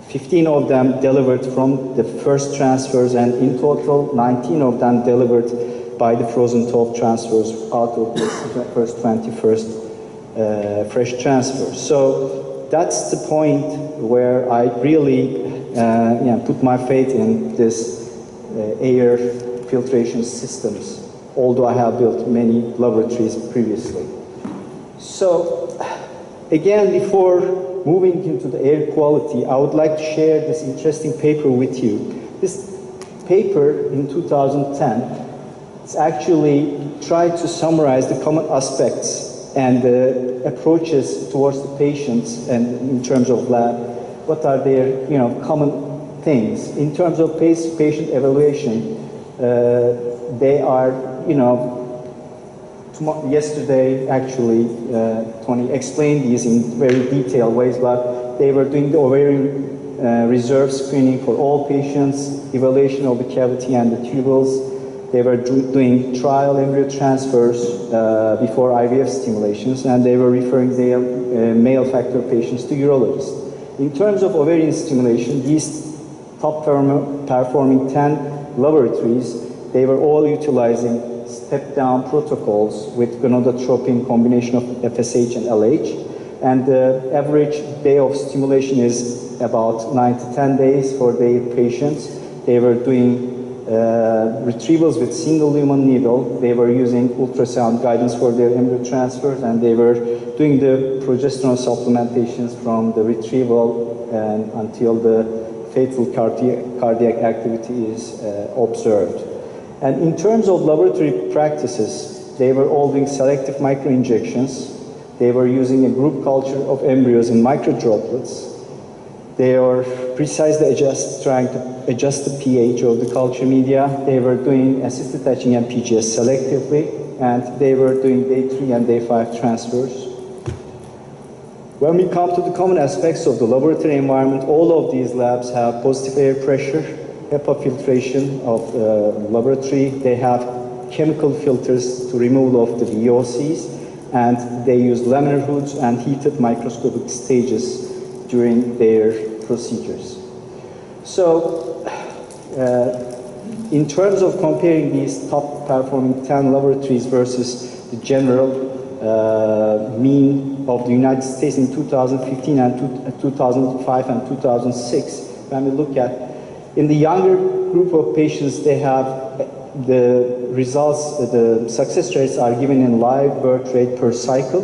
15 of them delivered from the first transfers, and in total 19 of them delivered by the frozen top transfers out of the first 21st fresh transfers. So that's the point where I really put my faith in this air filtration systems, although I have built many laboratories previously. So again, before moving into the air quality, I would like to share this interesting paper with you. This paper in 2010, it's actually tried to summarize the common aspects and the approaches towards the patients, and in terms of lab, what are their, you know, common things. In terms of patient evaluation, they are, you know, yesterday actually Tony explained these in very detailed ways, but they were doing the ovarian reserve screening for all patients, evaluation of the cavity and the tubules. They were doing trial embryo transfers before IVF stimulations, and they were referring their male factor patients to urologists. In terms of ovarian stimulation, these top performing 10 laboratories, they were all utilizing step-down protocols with gonadotropin combination of FSH and LH. And the average day of stimulation is about 9 to 10 days for their patients. They were doing retrievals with single lumen needle. They were using ultrasound guidance for their embryo transfers, and they were doing the progesterone supplementations from the retrieval and until the fatal cardiac activity is observed. And in terms of laboratory practices, they were all doing selective microinjections. They were using a group culture of embryos in microdroplets. They were precisely trying to adjust the pH of the culture media. They were doing assisted hatching and PGS selectively, and they were doing day 3 and day 5 transfers. When we come to the common aspects of the laboratory environment, all of these labs have positive air pressure, HEPA filtration of the laboratory. They have chemical filters to removal of the VOCs, and they use laminar hoods and heated microscopic stages during their procedures. So, in terms of comparing these top performing 10 laboratories versus the general mean of the United States in 2015 and 2005 and 2006, when we look at in the younger group of patients, they have the results, the success rates are given in live birth rate per cycle,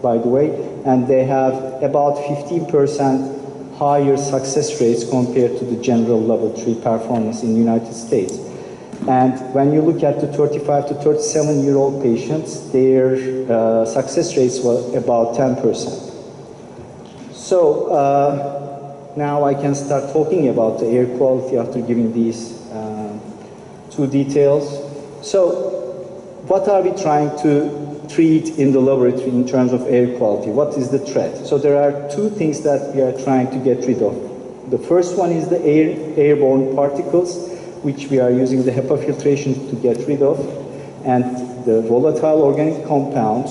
by the way, and they have about 15% higher success rates compared to the general laboratory performance in the United States. And when you look at the 35 to 37-year-old patients, their success rates were about 10%. So, now I can start talking about the air quality after giving these two details. So, what are we trying to treat in the laboratory in terms of air quality? What is the threat? So there are two things that we are trying to get rid of. The first one is the airborne particles, which we are using the HEPA filtration to get rid of, and the volatile organic compounds,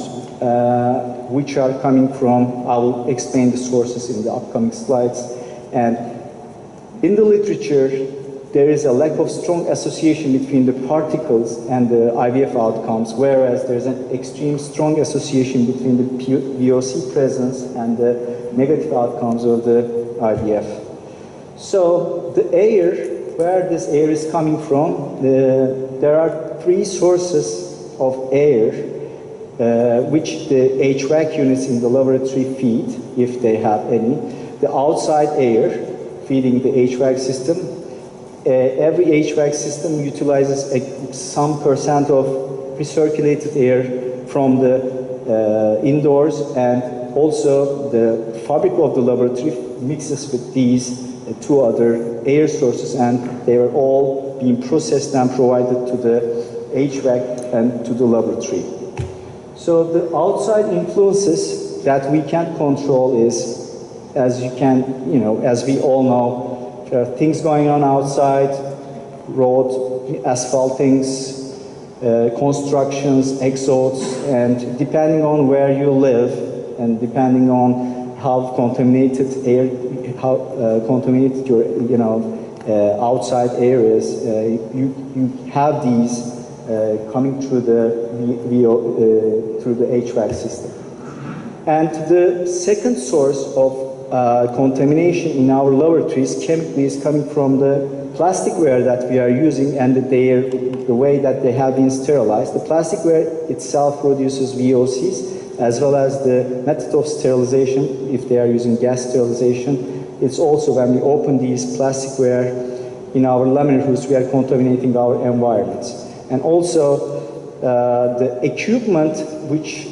which are coming from, I will explain the sources in the upcoming slides. And in the literature, there is a lack of strong association between the particles and the IVF outcomes, whereas there's an extreme strong association between the VOC presence and the negative outcomes of the IVF. So the air, where this air is coming from, there are three sources of air which the HVAC units in the laboratory feed, if they have any. The outside air feeding the HVAC system. Every HVAC system utilizes some percent of recirculated air from the indoors, and also the fabric of the laboratory mixes with these two other air sources, and they are all being processed and provided to the HVAC and to the laboratory. So the outside influences that we can control is, as you can, as we all know, there are things going on outside, road, asphaltings, constructions, exhaust, and depending on where you live and depending on how contaminated air, how contaminated your, outside areas, you have these coming through the HVAC system. And the second source of contamination in our laboratories chemically is coming from the plasticware that we are using and the way that they have been sterilized. The plasticware itself produces VOCs, as well as the method of sterilization, if they are using gas sterilization. It's also when we open these plasticware in our laminar hoods, we are contaminating our environments. And also the equipment which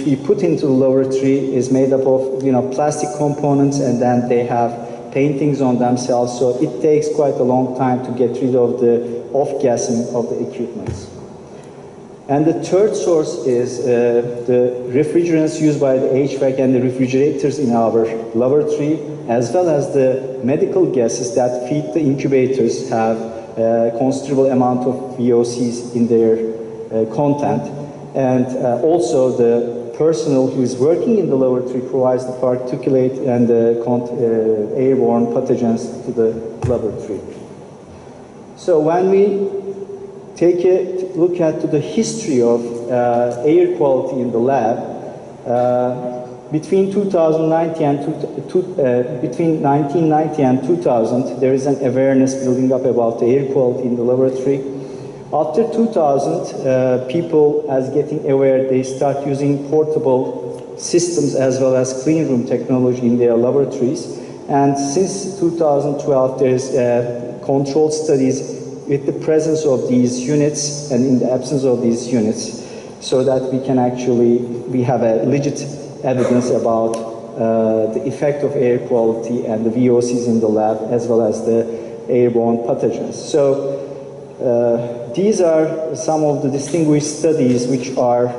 we put into the laboratory is made up of plastic components, and then they have paintings on themselves, so it takes quite a long time to get rid of the off-gassing of the equipment. And the third source is the refrigerants used by the HVAC and the refrigerators in our laboratory, as well as the medical gases that feed the incubators have a considerable amount of VOCs in their content. And also the personnel who is working in the laboratory provides the particulate and the airborne pathogens to the laboratory. So when we take a look at the history of air quality in the lab, between 1990 and 2000, there is an awareness building up about the air quality in the laboratory. After 2000, people, as getting aware, they start using portable systems as well as clean room technology in their laboratories. And since 2012, there is controlled studies with the presence of these units and in the absence of these units, so that we have a legit evidence about the effect of air quality and the VOCs in the lab, as well as the airborne pathogens. So these are some of the distinguished studies which are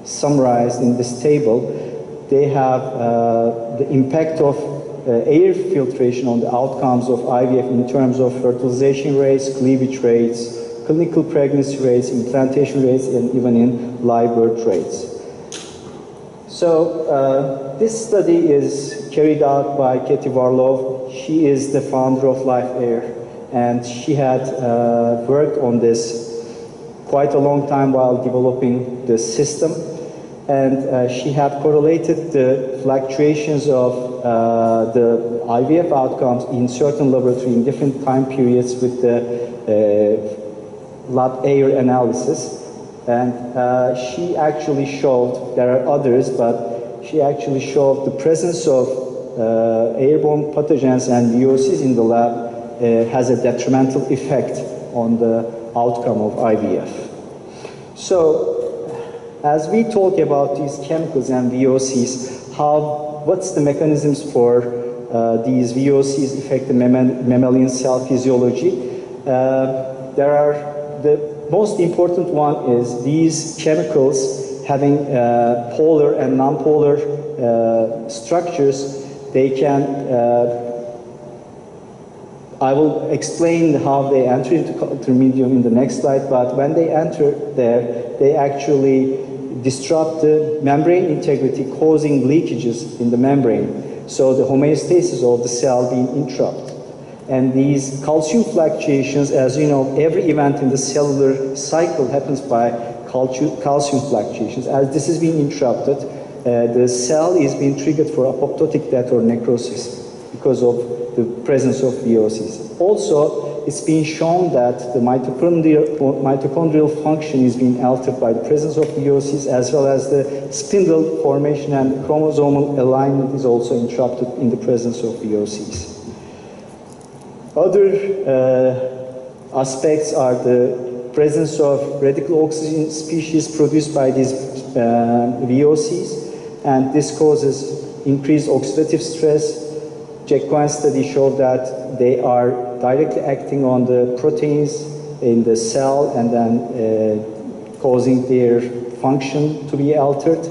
summarized in this table. They have the impact of air filtration on the outcomes of IVF in terms of fertilization rates, cleavage rates, clinical pregnancy rates, implantation rates, and even in live birth rates. So this study is carried out by Katie Warlow. She is the founder of Life Air, and she had worked on this quite a long time while developing the system. And she had correlated the fluctuations of the IVF outcomes in certain laboratories in different time periods with the lab air analysis. And she actually showed, there are others, but she actually showed the presence of airborne pathogens and VOCs in the lab has a detrimental effect on the outcome of IVF. So, as we talk about these chemicals and VOCs, what's the mechanisms for these VOCs affect the mammalian cell physiology? The most important one is these chemicals having polar and non-polar structures. They can, I will explain how they enter into the medium in the next slide, but when they enter there, they actually disrupt the membrane integrity, causing leakages in the membrane. So the homeostasis of the cell being interrupted. And these calcium fluctuations, as you know, every event in the cellular cycle happens by calcium fluctuations. As this is being interrupted, the cell is being triggered for apoptotic death or necrosis because of the presence of VOCs. Also, it's been shown that the mitochondrial function is being altered by the presence of VOCs, as well as the spindle formation and chromosomal alignment is also interrupted in the presence of VOCs. Other aspects are the presence of radical oxygen species produced by these VOCs, and this causes increased oxidative stress. Checkpoint study showed that they are directly acting on the proteins in the cell and then causing their function to be altered.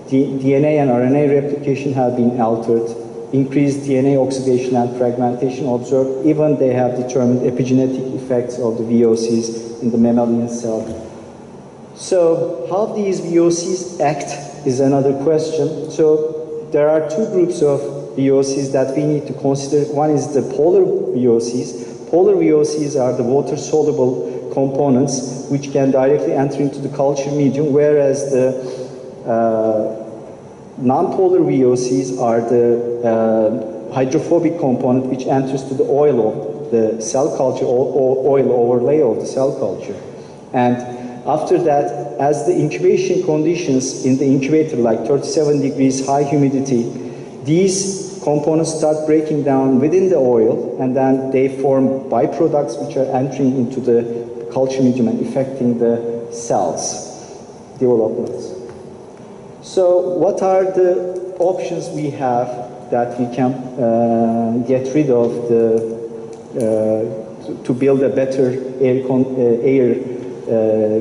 The DNA and RNA replication have been altered. Increased DNA oxidation and fragmentation observed. Even they have determined epigenetic effects of the VOCs in the mammalian cell. So how these VOCs act is another question. So there are two groups of VOCs that we need to consider. One is the polar VOCs. Polar VOCs are the water-soluble components which can directly enter into the culture medium, whereas the non-polar VOCs are the hydrophobic component which enters to the oil of the cell culture or oil overlay of the cell culture. And after that, as the incubation conditions in the incubator, like 37 degrees, high humidity, these components start breaking down within the oil, and then they form byproducts which are entering into the culture medium and affecting the cells development. So what are the options we have that we can get rid of to build a better air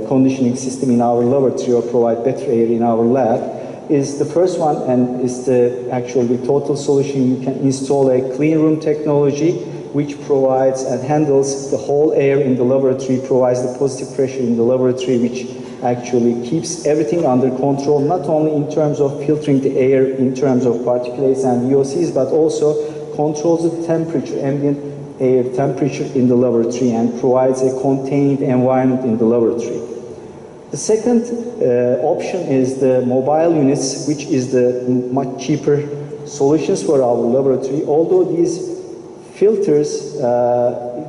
conditioning system in our laboratory or provide better air in our lab? Is the first one, and is the actually total solution. You can install a clean room technology which provides and handles the whole air in the laboratory, provides the positive pressure in the laboratory, which actually keeps everything under control, not only in terms of filtering the air in terms of particulates and VOCs, but also controls the temperature, ambient air temperature in the laboratory, and provides a contained environment in the laboratory. The second option is the mobile units, which is the much cheaper solutions for our laboratory. Although these filters,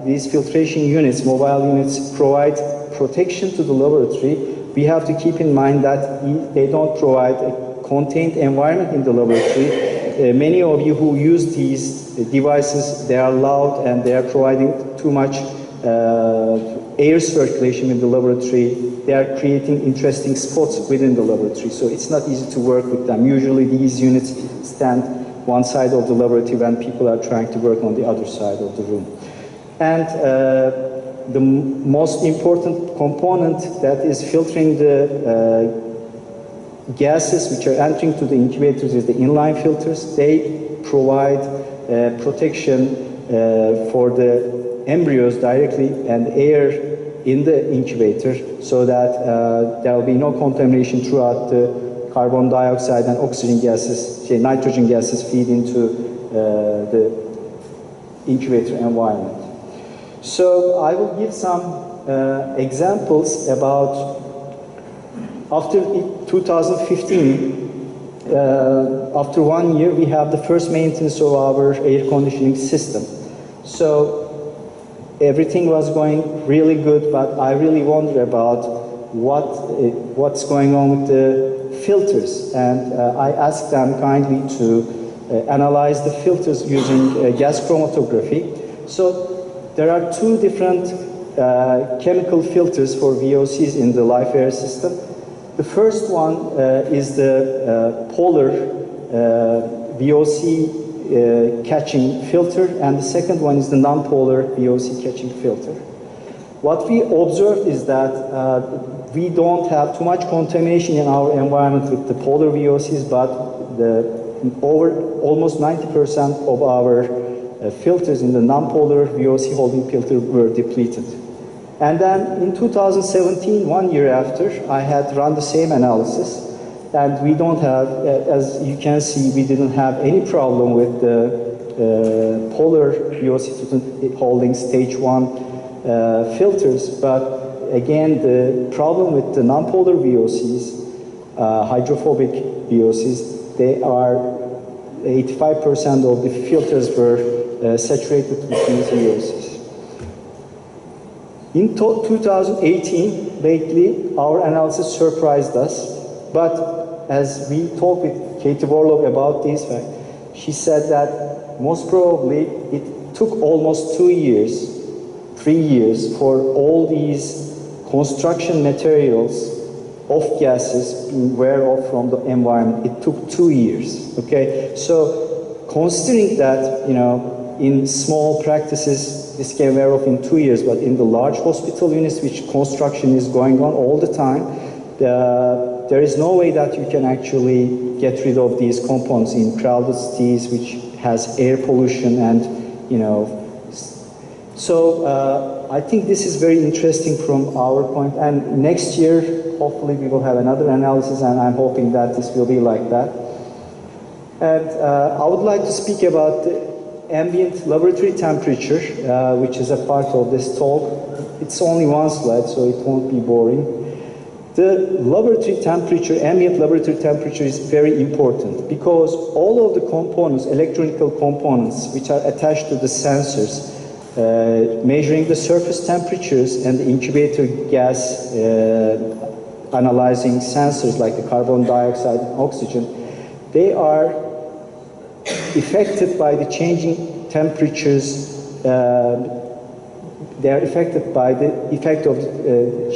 these filtration units, mobile units, provide protection to the laboratory, we have to keep in mind that they don't provide a contained environment in the laboratory. Many of you who use these devices, they are loud and they are providing too much air circulation in the laboratory. They are creating interesting spots within the laboratory, so it's not easy to work with them. Usually these units stand one side of the laboratory when people are trying to work on the other side of the room. And the most important component that is filtering the gases which are entering to the incubators is the inline filters. They provide protection for the embryos directly and air in the incubator, so that there will be no contamination throughout the carbon dioxide and oxygen gases, nitrogen gases feed into the incubator environment. So I will give some examples about after 2015, after 1 year, we have the first maintenance of our air conditioning system. So everything was going really good, but I really wonder about what's going on with the filters. And I asked them kindly to analyze the filters using gas chromatography. So there are two different chemical filters for VOCs in the live air system. The first one is the polar VOC catching filter, and the second one is the non-polar VOC catching filter. What we observed is that we don't have too much contamination in our environment with the polar VOCs, but almost 90% of our filters in the non-polar VOC holding filter were depleted. And then in 2017, 1 year after, I had run the same analysis, and we don't have, as you can see, we didn't have any problem with the polar VOC holding stage 1 filters, but again, the problem with the non-polar VOCs, hydrophobic VOCs, they are 85% of the filters were saturated with these VOCs. In 2018, lately, our analysis surprised us, but as we talked with Katie Warlock about this fact, she said that most probably it took almost 2 years, 3 years for all these construction materials of gases being wear off from the environment. It took 2 years, okay? So considering that, you know, in small practices, this can wear off in 2 years, but in the large hospital units, which construction is going on all the time, there is no way that you can actually get rid of these compounds in crowded cities, which has air pollution and, you know. So I think this is very interesting from our point. And next year, hopefully we will have another analysis, and I'm hoping that this will be like that. And I would like to speak about the ambient laboratory temperature, which is a part of this talk. It's only one slide, so it won't be boring. The laboratory temperature, ambient laboratory temperature, is very important because all of the components, electronic components, which are attached to the sensors, measuring the surface temperatures and the incubator gas analyzing sensors like the carbon dioxide and oxygen, they are affected by the changing temperatures. They are affected by the effect of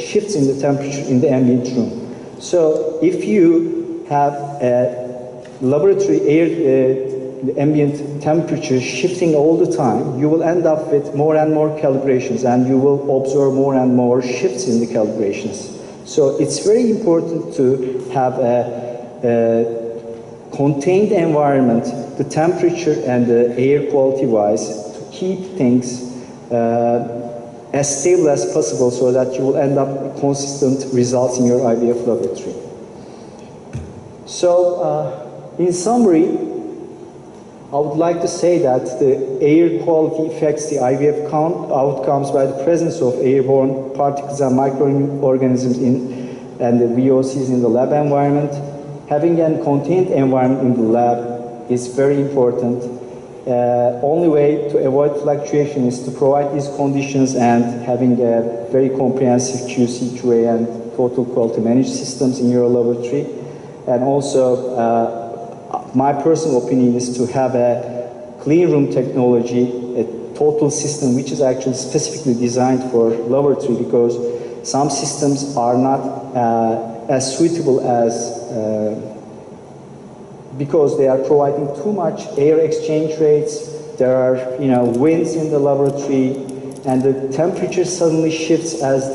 shifts in the temperature in the ambient room. So if you have a laboratory air ambient temperature shifting all the time, you will end up with more and more calibrations, and you will observe more and more shifts in the calibrations. So it's very important to have a contained environment, the temperature and the air quality wise, to keep things as stable as possible so that you will end up with consistent results in your IVF laboratory. So in summary, I would like to say that the air quality affects the IVF outcomes by the presence of airborne particles and microorganisms and the VOCs in the lab environment. Having a contained environment in the lab is very important. Only way to avoid fluctuation is to provide these conditions and having a very comprehensive QC, QA, and total quality managed systems in your laboratory. And also, my personal opinion is to have a clean room technology, a total system which is actually specifically designed for laboratory, because some systems are not as suitable as because they are providing too much air exchange rates. There are, you know, winds in the laboratory, and the temperature suddenly shifts as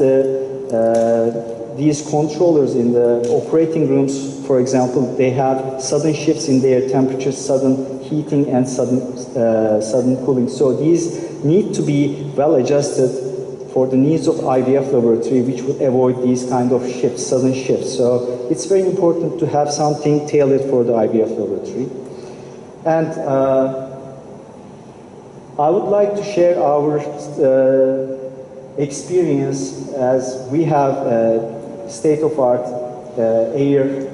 these controllers in the operating rooms, for example, they have sudden shifts in their temperature, sudden heating and sudden cooling. So these need to be well adjusted for the needs of IVF laboratory, which would avoid these kind of shifts, sudden shifts. So it's very important to have something tailored for the IVF laboratory. And I would like to share our experience, as we have a state-of-art air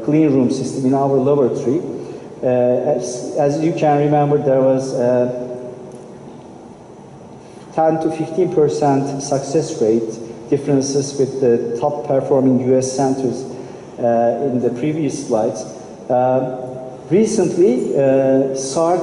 clean room system in our laboratory. As you can remember, there was 10 to 15% success rate differences with the top performing US centers in the previous slides. Recently, SART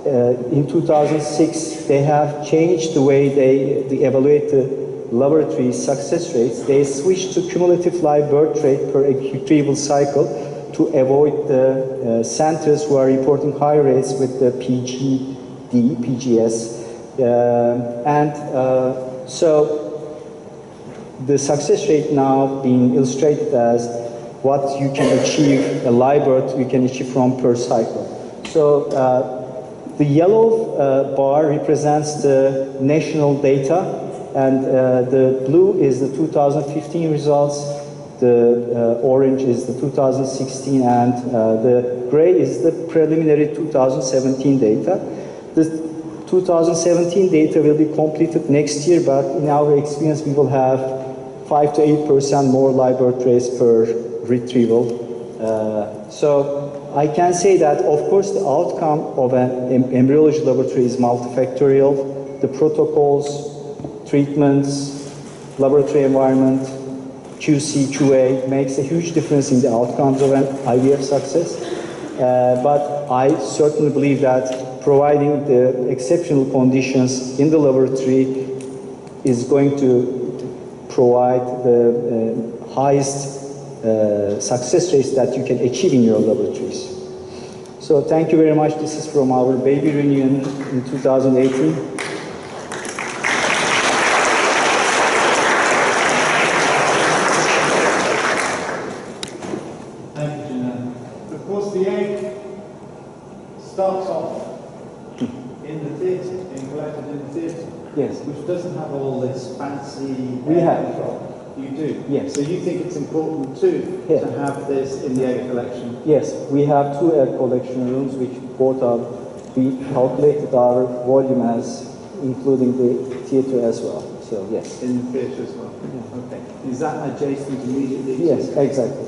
in 2006, they have changed the way they evaluate the laboratory success rates. They switched to cumulative live birth rate per retrieval cycle to avoid the centers who are reporting high rates with the PGD, PGS. So the success rate now being illustrated as what you can achieve, a live birth you can achieve from per cycle. So the yellow bar represents the national data, and the blue is the 2015 results, the orange is the 2016, and the gray is the preliminary 2017 data. The 2017 data will be completed next year, but in our experience we will have 5 to 8% more live birth rates per retrieval So I can say that, of course, the outcome of an embryology laboratory is multifactorial. The protocols, treatments, laboratory environment, QC, QA makes a huge difference in the outcomes of an IVF success. But I certainly believe that providing the exceptional conditions in the laboratory is going to provide the highest success rates that you can achieve in your laboratories. So thank you very much. This is from our baby reunion in 2018. Starts off in the theatre, being collected in the theatre. Yes. Which doesn't have all this fancy We have. control. You do? Yes. So you think it's important too to have this in the egg collection? Yes, we have 2 egg collection rooms which both are, we calculated our volume as including the theatre as well. So yes. In the theatre as well? Yeah. Okay. Is that adjacent immediately? Yes, exactly.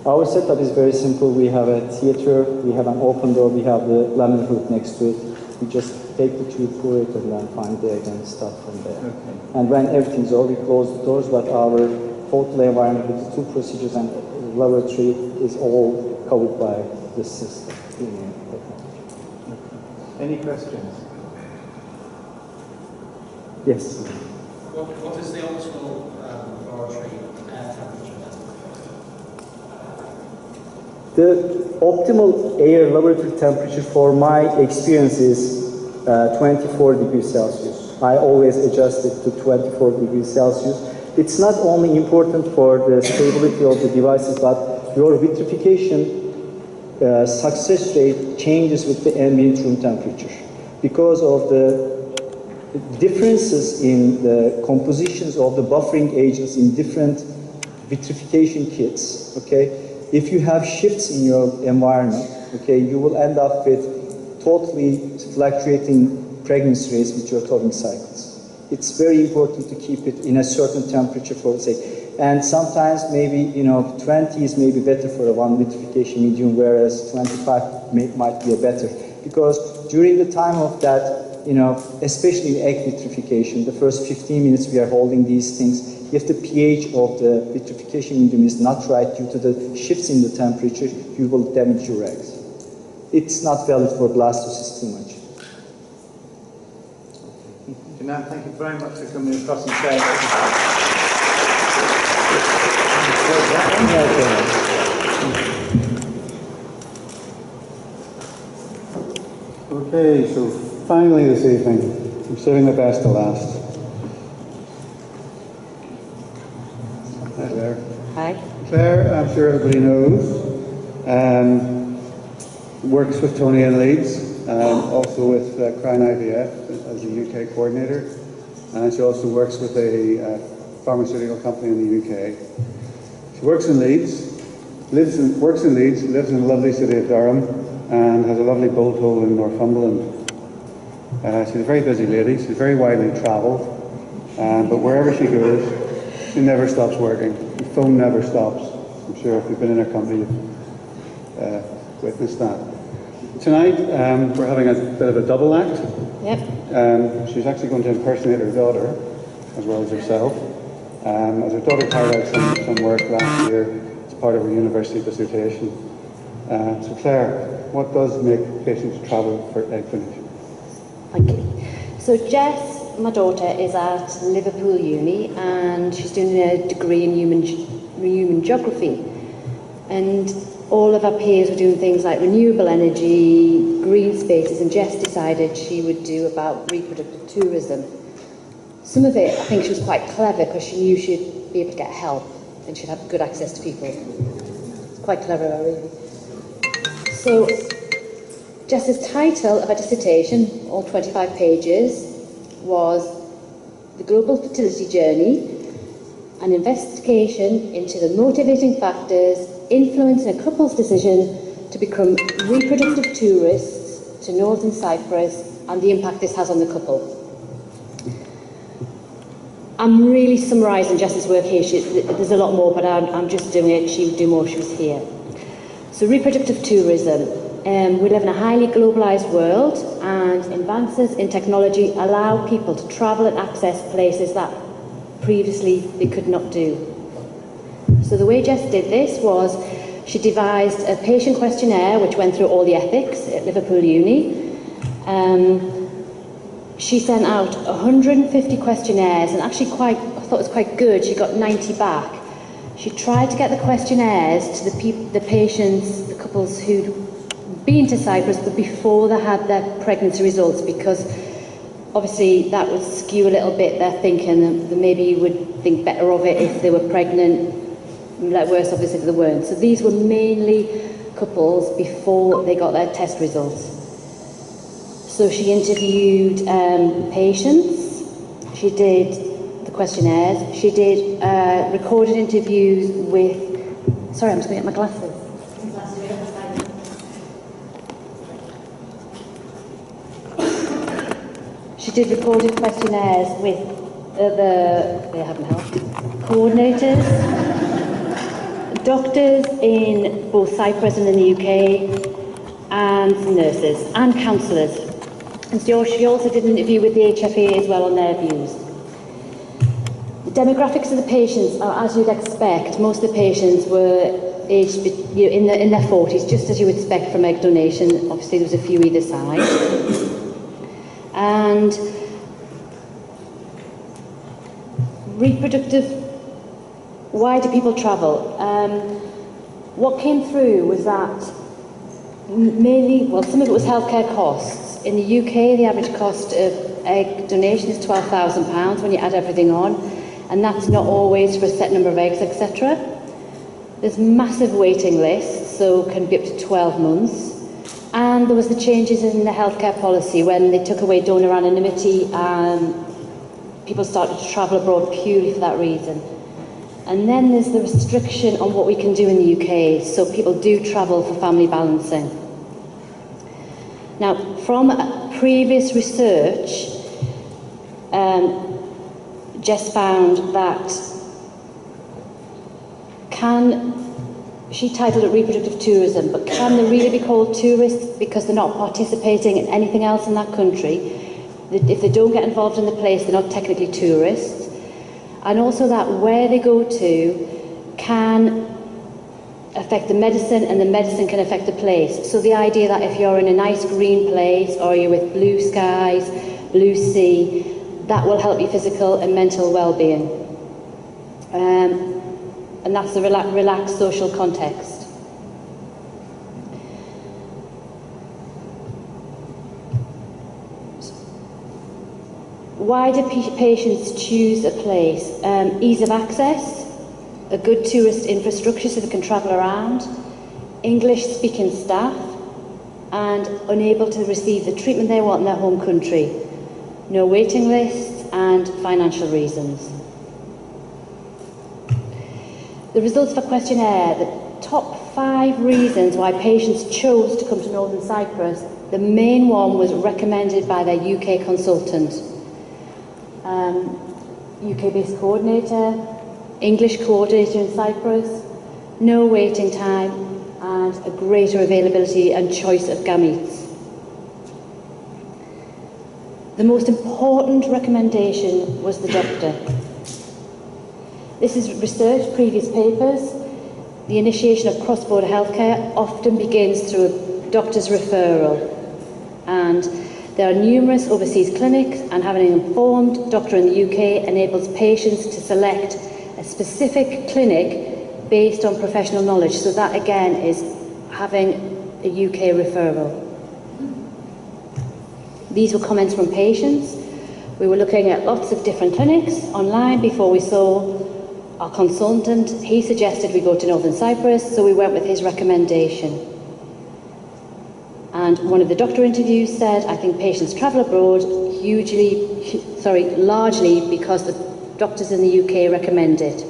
Our setup is very simple. We have a theatre, we have an open door, we have the laminar hood next to it. We just take the tube, pour it, and then find the egg and start from there. Okay. And when everything's over, we close the doors, but our total environment with the 2 procedures and laboratory is all covered by this system. Any questions? Yes. What is the optimal laboratory air temperature? The optimal air laboratory temperature for my experience is 24 degrees Celsius. I always adjust it to 24 degrees Celsius. It's not only important for the stability of the devices, but your vitrification success rate changes with the ambient room temperature because of the differences in the compositions of the buffering agents in different vitrification kits. Okay. If you have shifts in your environment, okay, you will end up with totally fluctuating pregnancy rates with your towing cycles. It's very important to keep it in a certain temperature for say, and sometimes maybe 20 is maybe better for a 1 vitrification medium, whereas 25 might be a better, because during the time of that, especially in egg vitrification, the first 15 minutes we are holding these things. If the pH of the vitrification medium is not right due to the shifts in the temperature, you will damage your eggs. It's not valid for blastocysts too much. Janan, thank you very much for coming across and sharing. Okay, so finally this evening, I'm saving the best to last. Hi there. Hi. Claire, I'm sure everybody knows, works with Tony in Leeds, also with Crown IVF as the UK coordinator, and she also works with a pharmaceutical company in the UK. She works in Leeds, works in Leeds, lives in the lovely city of Durham, and has a lovely bolt hole in Northumberland. She's a very busy lady, she's very widely travelled, but wherever she goes, she never stops working. The phone never stops. I'm sure if you've been in her company, you've witnessed that. Tonight, we're having a bit of a double act. Yep. She's actually going to impersonate her daughter, as well as herself. As her daughter carried out some work last year as part of her university dissertation. So Claire, what does make patients travel for egg donation? Thank you. So Jess, my daughter, is at Liverpool Uni and she's doing a degree in human geography. And all of our peers were doing things like renewable energy, green spaces, and Jess decided she would do about reproductive tourism. Some of it, I think she was quite clever because she knew she'd be able to get help and she'd have good access to people. It's quite clever, really. So Jess's title of her dissertation, all 25 pages, was The Global Fertility Journey, an investigation into the motivating factors influencing a couple's decision to become reproductive tourists to northern Cyprus and the impact this has on the couple. I'm really summarising Jess's work here. There's a lot more, but I'm just doing it. She would do more if she was here. So reproductive tourism. We live in a highly globalised world, and advances in technology allow people to travel and access places that previously they could not do. So the way Jess did this was she devised a patient questionnaire which went through all the ethics at Liverpool Uni. She sent out 150 questionnaires, and actually I thought it was quite good. She got 90 back. She tried to get the questionnaires to the patients, the couples who'd been to Cyprus, but before they had their pregnancy results, because obviously that would skew a little bit their thinking, that maybe you would think better of it if they were pregnant, like worse obviously if they weren't. So these were mainly couples before they got their test results. So she interviewed patients, she did the questionnaires, she did recorded interviews with, sorry, I'm just going to get my glasses. She did recorded questionnaires with they haven't helped, coordinators, doctors in both Cyprus and in the UK, and nurses and counsellors. And so she also did an interview with the HFA as well on their views. The demographics of the patients are as you'd expect. Most of the patients were aged in their 40s, just as you would expect from egg donation. Obviously there was a few either side. And reproductive, why do people travel? What came through was that mainly, well, some of it was healthcare costs. In the UK, the average cost of egg donation is £12,000 when you add everything on, and that's not always for a set number of eggs, etc. There's massive waiting lists, so can be up to 12 months. And there was the changes in the healthcare policy when they took away donor anonymity and people started to travel abroad purely for that reason. And then there's the restriction on what we can do in the UK, so people do travel for family balancing. Now, from previous research, Jess found that she titled it reproductive tourism, but can they really be called tourists because they're not participating in anything else in that country? If they don't get involved in the place, they're not technically tourists. And also that where they go to can affect the medicine, and the medicine can affect the place. So the idea that if you're in a nice green place, or you're with blue skies, blue sea, that will help your physical and mental well-being. And that's the relaxed social context. Why do patients choose a place? Ease of access, a good tourist infrastructure so they can travel around, English-speaking staff, and unable to receive the treatment they want in their home country. No waiting lists, and financial reasons. The results of a questionnaire, the top 5 reasons why patients chose to come to Northern Cyprus, the main one was recommended by their UK consultant. UK-based coordinator, English coordinator in Cyprus, no waiting time, and a greater availability and choice of gametes. The most important recommendation was the doctor. This is research, previous papers. The initiation of cross-border healthcare often begins through a doctor's referral, and there are numerous overseas clinics, and having an informed doctor in the UK enables patients to select a specific clinic based on professional knowledge. So that again is having a UK referral. These were comments from patients. We were looking at lots of different clinics online before we saw our consultant. He suggested we go to Northern Cyprus, so we went with his recommendation. And one of the doctor interviews said, I think patients travel abroad largely because the doctors in the UK recommend it.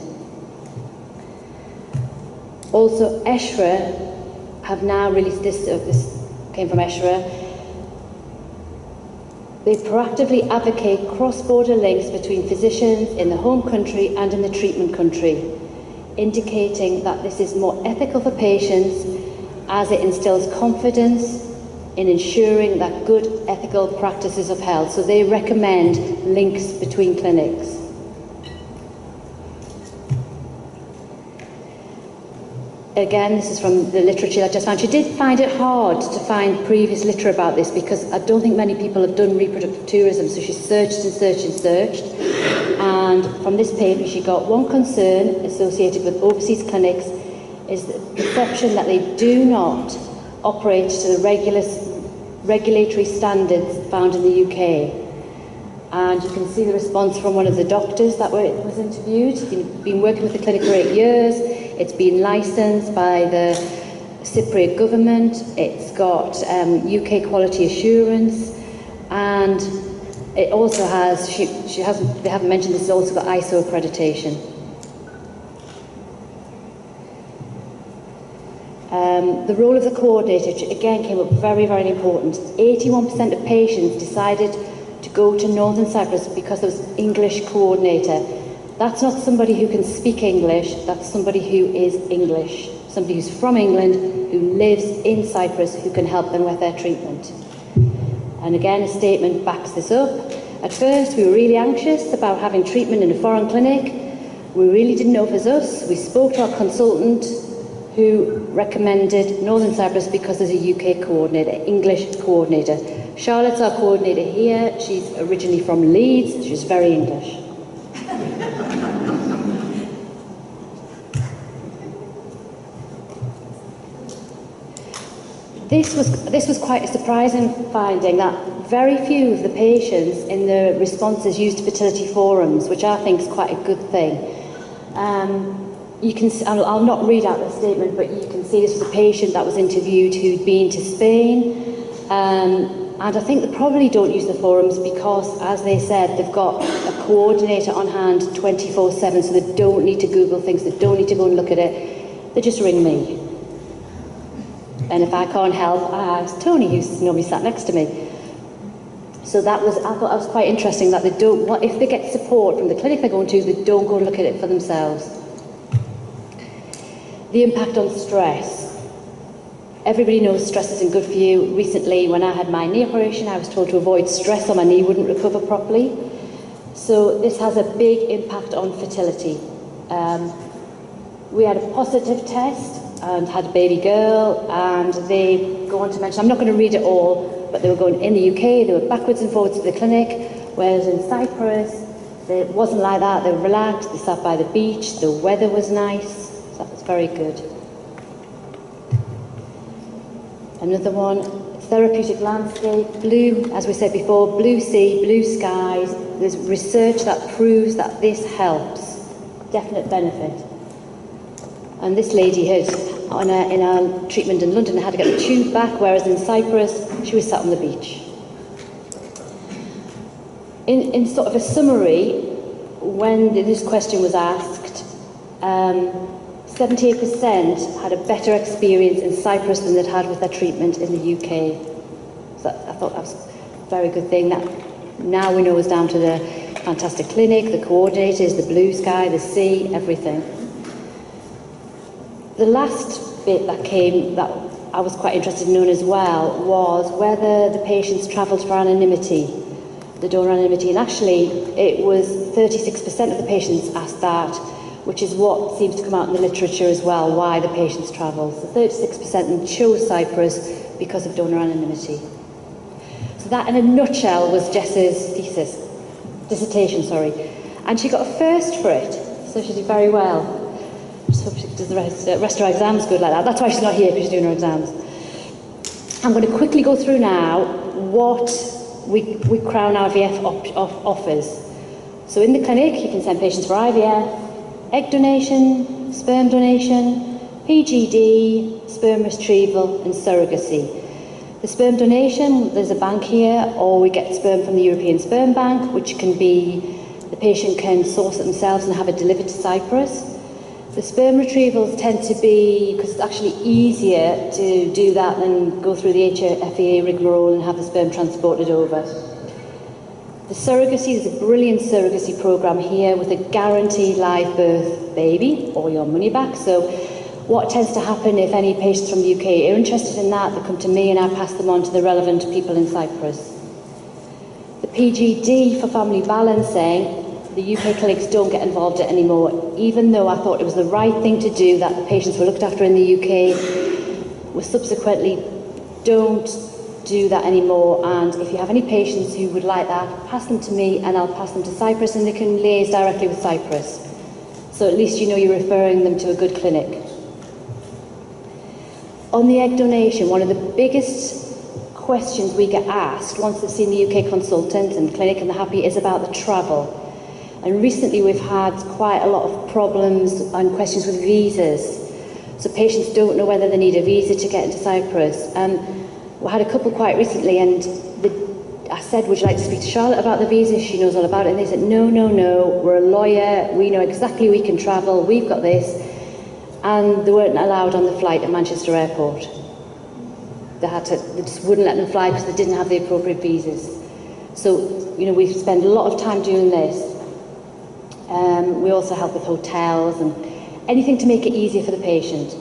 Also, ESHRA have now released this came from ESHRA. They proactively advocate cross-border links between physicians in the home country and in the treatment country, indicating that this is more ethical for patients as it instills confidence in ensuring that good ethical practice is upheld. So they recommend links between clinics. Again, this is from the literature I just found. She did find it hard to find previous literature about this because I don't think many people have done reproductive tourism, so she searched and searched and searched. And from this paper she got one concern associated with overseas clinics is the perception that they do not operate to the regulatory standards found in the UK. And you can see the response from one of the doctors that was interviewed. He's been working with the clinic for 8 years. It's been licensed by the Cypriot government. It's got UK quality assurance, and it also has, they haven't mentioned this, it's also got ISO accreditation. The role of the coordinator, which again came up very, very important. 81% of patients decided to go to Northern Cyprus because there was an English coordinator. That's not somebody who can speak English, that's somebody who is English. Somebody who's from England, who lives in Cyprus, who can help them with their treatment. And again, a statement backs this up. At first, we were really anxious about having treatment in a foreign clinic. We really didn't know if it was us. We spoke to our consultant, who recommended Northern Cyprus because there's a UK coordinator, English coordinator. Charlotte's our coordinator here. She's originally from Leeds. She's very English. This was quite a surprising finding, that very few of the patients in the responses used fertility forums, which I think is quite a good thing. You can, I'll not read out the statement, but you can see this was a patient that was interviewed who'd been to Spain. And I think they probably don't use the forums because, as they said, they've got a coordinator on hand 24/7, so they don't need to Google things, they don't need to go and look at it. They just ring me. And if I can't help, I ask Tony, who's normally sat next to me. So I thought that was quite interesting, that they don't, if they get support from the clinic they're going to, they don't go and look at it for themselves. The impact on stress. Everybody knows stress isn't good for you. Recently, when I had my knee operation, I was told to avoid stress or my knee wouldn't recover properly. So this has a big impact on fertility. We had a positive test and had a baby girl, and they go on to mention, I'm not going to read it all, but they were going in the UK, they were backwards and forwards to the clinic, whereas in Cyprus, it wasn't like that. They were relaxed, they sat by the beach, the weather was nice, so that was very good. Another one, therapeutic landscape, blue, as we said before, blue sea, blue skies. There's research that proves that this helps, definite benefit. And this lady had, in our treatment in London, had to get the tube back, whereas in Cyprus, she was sat on the beach. In sort of a summary, when this question was asked, 78% had a better experience in Cyprus than they'd had with their treatment in the UK. So I thought that was a very good thing. That now we know is down to the fantastic clinic, the coordinators, the blue sky, the sea, everything. The last bit that came that I was quite interested in knowing as well was whether the patients travelled for anonymity, the donor anonymity, and actually it was 36% of the patients asked that, which is what seems to come out in the literature as well, why the patients travel. So 36% chose Cyprus because of donor anonymity. So that in a nutshell was Jess's dissertation, and she got a first for it, so she did very well. Just hope she does the rest of her exams good like that. That's why she's not here, because she's doing her exams. I'm going to quickly go through now what we Crown IVF offers. So in the clinic, you can send patients for IVF, egg donation, sperm donation, PGD, sperm retrieval, and surrogacy. The sperm donation, there's a bank here, or we get sperm from the European Sperm Bank, which can be, the patient can source it themselves and have it delivered to Cyprus. The sperm retrievals tend to be, because it's actually easier to do that than go through the HFEA rigmarole and have the sperm transported over. The surrogacy is a brilliant surrogacy programme here with a guaranteed live birth baby or your money back. So what tends to happen if any patients from the UK are interested in that, they come to me and I pass them on to the relevant people in Cyprus. The PGD for family balancing, the UK clinics don't get involved in it anymore, even though I thought it was the right thing to do, that the patients were looked after in the UK. We subsequently don't do that anymore, and if you have any patients who would like that, pass them to me and I'll pass them to Cyprus and they can liaise directly with Cyprus. So at least you know you're referring them to a good clinic. On the egg donation, one of the biggest questions we get asked once they've seen the UK consultant and clinic and they're happy is about the travel. And recently we've had quite a lot of problems and questions with visas. So patients don't know whether they need a visa to get into Cyprus. And we had a couple quite recently, and I said, would you like to speak to Charlotte about the visa? She knows all about it. And they said, no, we're a lawyer, we know exactly we can travel, we've got this. And they weren't allowed on the flight at Manchester Airport. They just wouldn't let them fly because they didn't have the appropriate visas. So, you know, we've spent a lot of time doing this. We also help with hotels and anything to make it easier for the patient.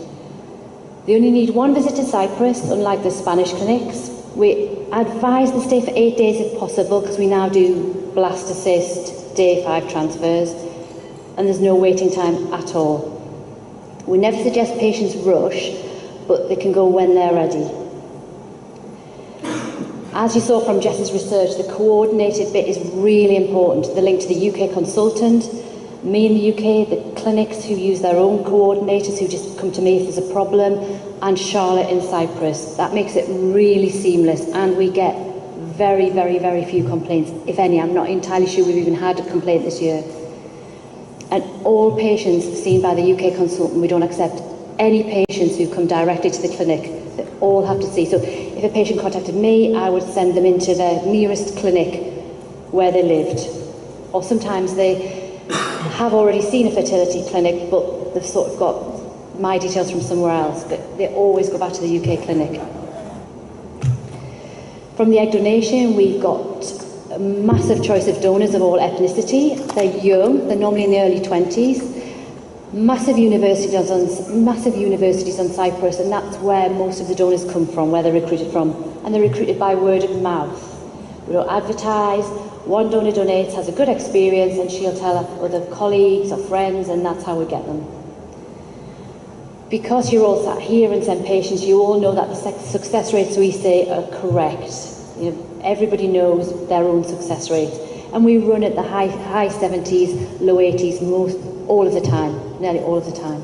They only need one visit to Cyprus, unlike the Spanish clinics. We advise they stay for 8 days if possible, because we now do blast assist day 5 transfers, and there's no waiting time at all. We never suggest patients rush, but they can go when they're ready. As you saw from Jess's research, the coordinated bit is really important. The link to the UK consultant, me in the UK, the clinics who use their own coordinators who just come to me if there's a problem, and Charlotte in Cyprus. That makes it really seamless, and we get very, very, very few complaints, if any. I'm not entirely sure we've even had a complaint this year. And all patients seen by the UK consultant, we don't accept any patients who come directly to the clinic. They all have to see. So if a patient contacted me, I would send them into the nearest clinic where they lived. Or sometimes they have already seen a fertility clinic, but they've sort of got my details from somewhere else. But they always go back to the UK clinic. From the egg donation, we've got a massive choice of donors of all ethnicity. They're young, they're normally in the early 20s. Massive universities on Cyprus, and that's where most of the donors come from, where they're recruited from. And they're recruited by word of mouth. We don't advertise. One donor donates, has a good experience, and she'll tell other colleagues or friends, and that's how we get them. Because you're all sat here and send patients, you all know that the success rates we say are correct. You know, everybody knows their own success rate. And we run at the high 70s, low 80s, all of the time, nearly all of the time.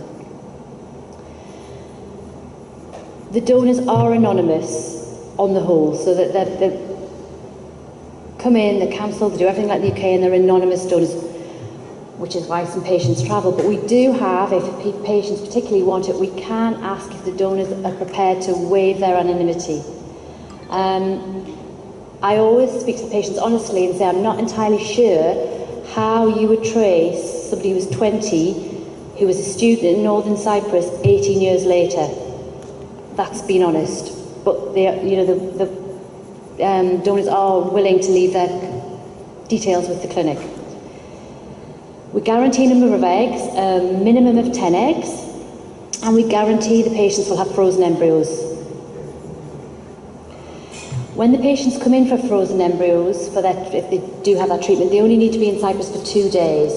The donors are anonymous on the whole, so that they come in, they're cancelled, they do everything like the UK, and they're anonymous donors, which is why some patients travel. But we do have, if patients particularly want it, we can ask if the donors are prepared to waive their anonymity. I always speak to the patients honestly and say, I'm not entirely sure how you would trace somebody who was 20, who was a student in Northern Cyprus 18 years later. That's being honest. But the donors are willing to leave their details with the clinic. We guarantee a number of eggs, a minimum of 10 eggs, and we guarantee the patients will have frozen embryos. When the patients come in for frozen embryos, if they do have that treatment, they only need to be in Cyprus for 2 days,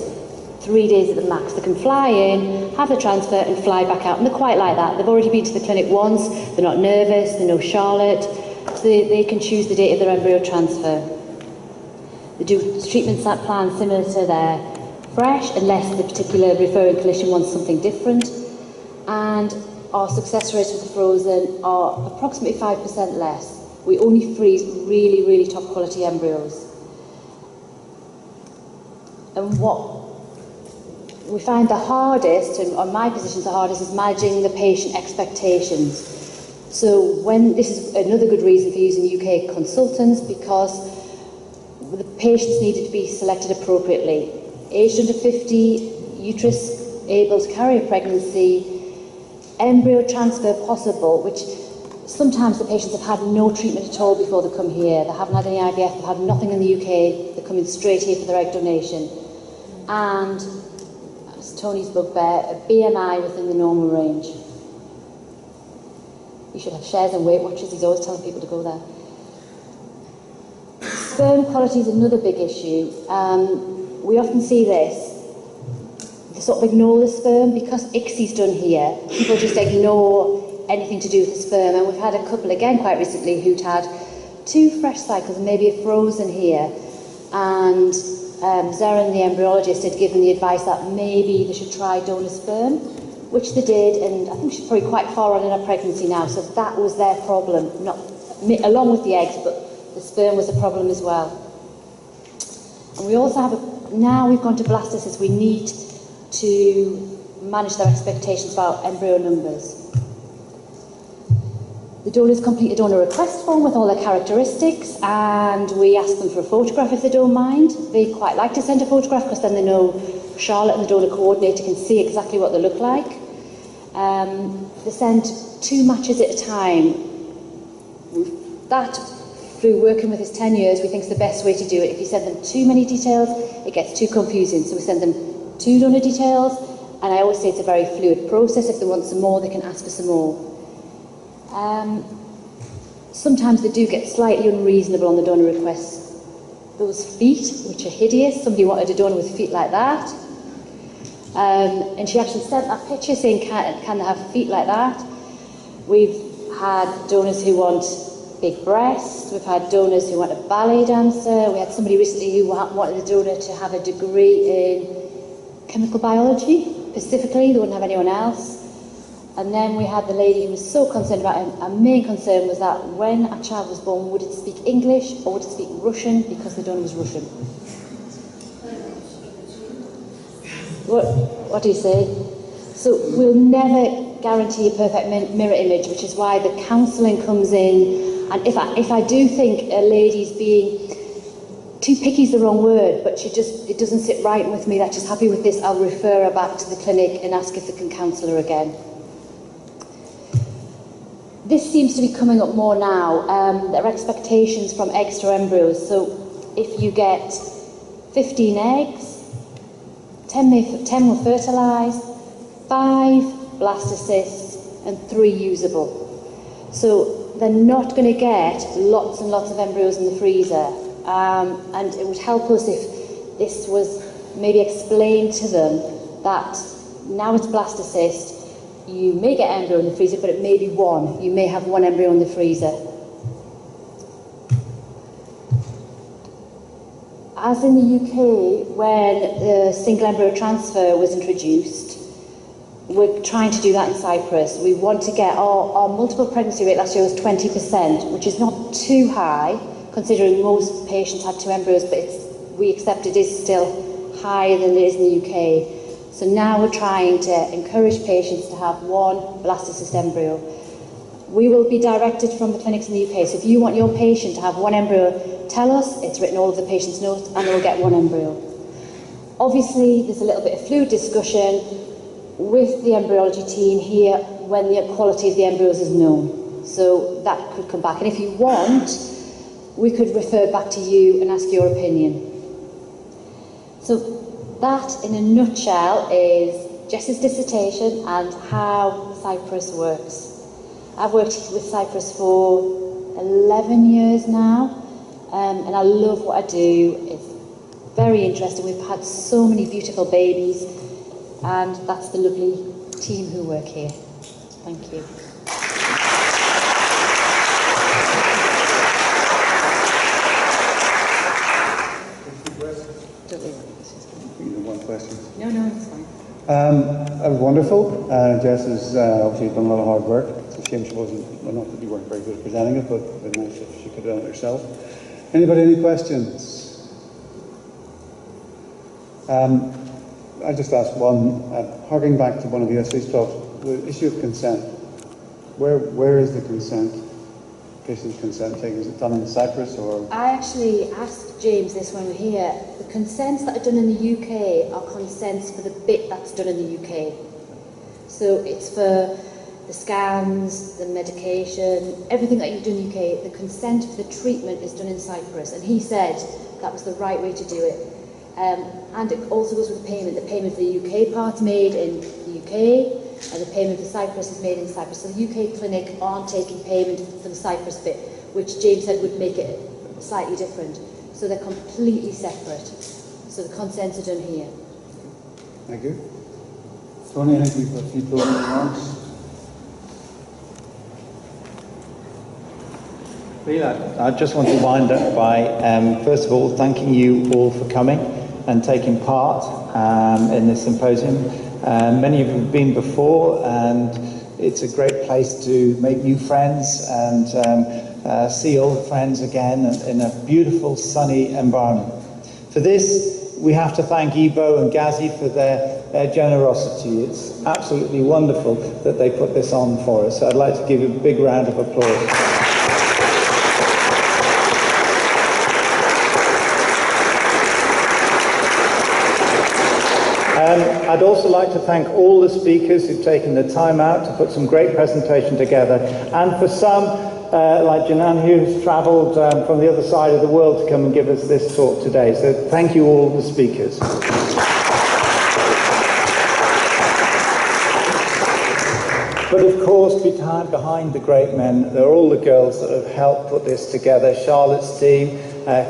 3 days at the max. They can fly in, have the transfer and fly back out, and they're quite like that. They've already been to the clinic once, they're not nervous, they know Charlotte, so they can choose the date of their embryo transfer. They do treatment plans similar to their fresh, unless the particular referring clinician wants something different, and our success rates with the frozen are approximately 5% less. We only freeze really, really top quality embryos. And what we find the hardest, and on my position the hardest, is managing the patient expectations. So this is another good reason for using UK consultants, because the patients needed to be selected appropriately. Aged under 50, uterus able to carry a pregnancy, embryo transfer possible, which sometimes the patients have had no treatment at all before they come here. They haven't had any IVF, they've had nothing in the UK, they're coming straight here for their egg donation. And, as Tony's bugbear, a BMI within the normal range. You should have shares and Weight Watchers. He's always telling people to go there. Sperm quality is another big issue. We often see this. They sort of ignore the sperm because ICSI's done here. People just ignore anything to do with the sperm. And we've had a couple again quite recently who'd had 2 fresh cycles, maybe a frozen here. And Zeren, the embryologist, had given the advice that maybe they should try donor sperm, which they did, and I think she's probably quite far on in her pregnancy now, so that was their problem, not along with the eggs, but the sperm was a problem as well. And we also have, now we've gone to blastocysts, we need to manage their expectations about embryo numbers. The donors complete a donor request form with all their characteristics, and we ask them for a photograph if they don't mind. They quite like to send a photograph because then they know Charlotte and the donor coordinator can see exactly what they look like. They send 2 matches at a time. That, through working with his 10 years, we think is the best way to do it. If you send them too many details, it gets too confusing. So we send them 2 donor details, and I always say it's a very fluid process. If they want some more, they can ask for some more. Sometimes they do get slightly unreasonable on the donor requests. Those feet, which are hideous, somebody wanted a donor with feet like that. And she actually sent that picture saying, can they have feet like that? We've had donors who want big breasts. We've had donors who want a ballet dancer. We had somebody recently who wanted a donor to have a degree in chemical biology, specifically. They wouldn't have anyone else. And then we had the lady who was so concerned about it. Our main concern was that when a child was born, would it speak English or would it speak Russian, because the donor was Russian. What do you say? So we'll never guarantee a perfect mirror image, which is why the counselling comes in. And if I do think a lady's being too picky is the wrong word, but it doesn't sit right with me that she's happy with this, I'll refer her back to the clinic and ask if they can counsel her again. This seems to be coming up more now. There are expectations from eggs to embryos. So if you get 15 eggs, 10 will fertilise, 5 blastocysts, and 3 usable. So they're not going to get lots and lots of embryos in the freezer. And it would help us if this was maybe explained to them that now it's blastocyst, you may get embryo in the freezer, but it may be 1. You may have 1 embryo in the freezer. As in the UK, when the single embryo transfer was introduced, we're trying to do that in Cyprus. We want to get our multiple pregnancy rate last year was 20%, which is not too high, considering most patients had 2 embryos, but we accept it is still higher than it is in the UK. So now we're trying to encourage patients to have 1 blastocyst embryo. We will be directed from the clinics in the UK. So if you want your patient to have 1 embryo, tell us. It's written all of the patient's notes, and they'll get 1 embryo. Obviously, there's a little bit of fluid discussion with the embryology team here when the quality of the embryos is known. So that could come back. And if you want, we could refer back to you and ask your opinion. So that, in a nutshell, is Jess's dissertation and how Cyprus works. I've worked with Cyprus for 11 years now, and I love what I do. It's very interesting. We've had so many beautiful babies, and that's the lovely team who work here. Thank you. One question. No, it's fine. That was wonderful. Jess has obviously done a lot of hard work. It's a shame she wasn't, well, not that you weren't very good at presenting it, but it would be nice if she could have done it herself. Anybody, any questions? I just asked one, harking back to one of yesterday's talks, the issue of consent. Where is the consent? Patient consent taken? Is it done in Cyprus or? I actually asked James this when we were here. The consents that are done in the UK are consents for the bit that's done in the UK. So it's for the scans, the medication, everything that you do in the UK. The consent for the treatment is done in Cyprus, and he said that was the right way to do it. And it also goes with the payment. The payment for the UK part's made in the UK, the payment for Cyprus is made in Cyprus. So the UK clinic aren't taking payment for the Cyprus bit, which James said would make it slightly different. So they're completely separate. So the consents are done here. Thank you. Tony, anything for few closing remarks? I just want to wind up by, first of all, thanking you all for coming and taking part in this symposium. Many of you have been before, and it's a great place to make new friends and see old friends again in a beautiful, sunny environment. For this, we have to thank Ibo and Gazi for their generosity. It's absolutely wonderful that they put this on for us. So I'd like to give you a big round of applause. I'd also like to thank all the speakers who've taken the time out to put some great presentation together, and for some, like Janan, who's travelled from the other side of the world to come and give us this talk today. So thank you all the speakers. But of course, behind the great men, there are all the girls that have helped put this together. Charlotte's team,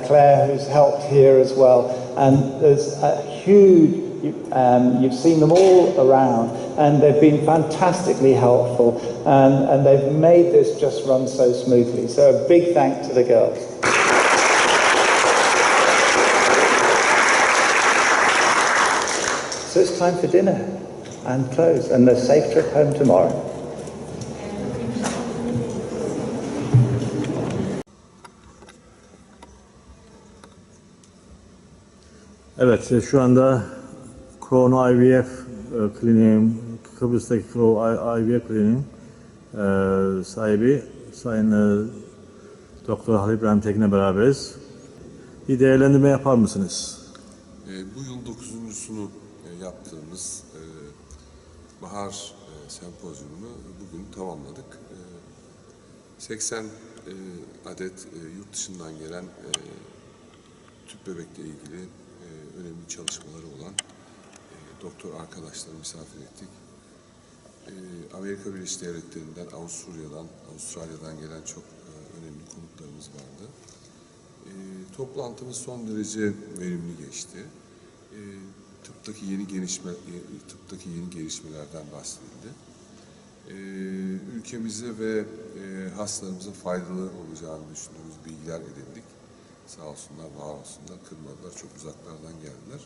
Claire, who's helped here as well. And there's a huge, you've seen them all around, and they've been fantastically helpful, and they've made this just run so smoothly. So a big thank to the girls. So it's time for dinner and close, and a safe trip home tomorrow. Evet, şu anda Crown IVF kliniğin, Kıbrıs'taki Crown IVF kliniğin sahibi Sayın Dr. Halil İbrahim Tekin'le beraberiz. Bir değerlendirme yapar mısınız? Bu yıl 9.sunu yaptığımız bahar sempozyumunu bugün tamamladık. 80 adet yurt dışından gelen tüp bebekle ilgili önemli çalışmaları olan doktor arkadaşları misafir ettik. Amerika Birleşik Devletleri'nden, Avustralya'dan gelen çok önemli konuklarımız vardı. Toplantımız son derece verimli geçti. Tıptaki yeni gelişmelerden bahsedildi. Ülkemize ve hastalarımıza faydalı olacağını düşündüğümüz bilgiler edindik. Sağ olsunlar, var olsunlar, kırmadılar, çok uzaklardan geldiler.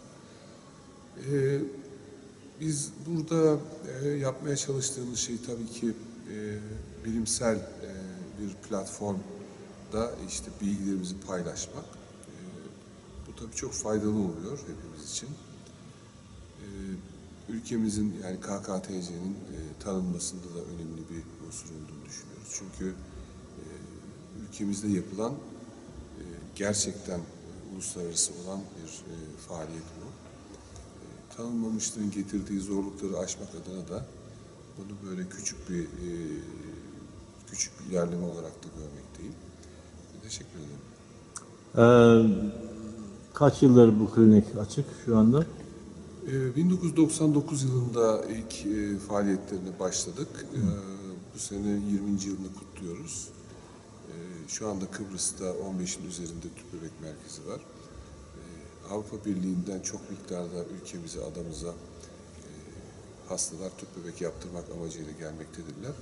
Biz burada yapmaya çalıştığımız şey tabii ki bilimsel bir platformda işte bilgilerimizi paylaşmak. Bu tabii çok faydalı oluyor hepimiz için. Ülkemizin, yani KKTC'nin tanınmasında da önemli bir unsur olduğunu düşünüyoruz. Çünkü ülkemizde yapılan gerçekten uluslararası olan bir faaliyet bu. Tanınmamışlığın getirdiği zorlukları aşmak adına da bunu böyle küçük bir ilerleme olarak da görmekteyim. Teşekkür ederim. Kaç yıldır bu klinik açık şu anda? 1999 yılında ilk faaliyetlerine başladık. Bu sene 20. yılını kutluyoruz. Şu anda Kıbrıs'ta 15'in üzerinde tüp bebek merkezi var. Avrupa Birliği'nden çok miktarda ülkemize, adamıza hastalar tüp bebek yaptırmak amacıyla gelmektedirler.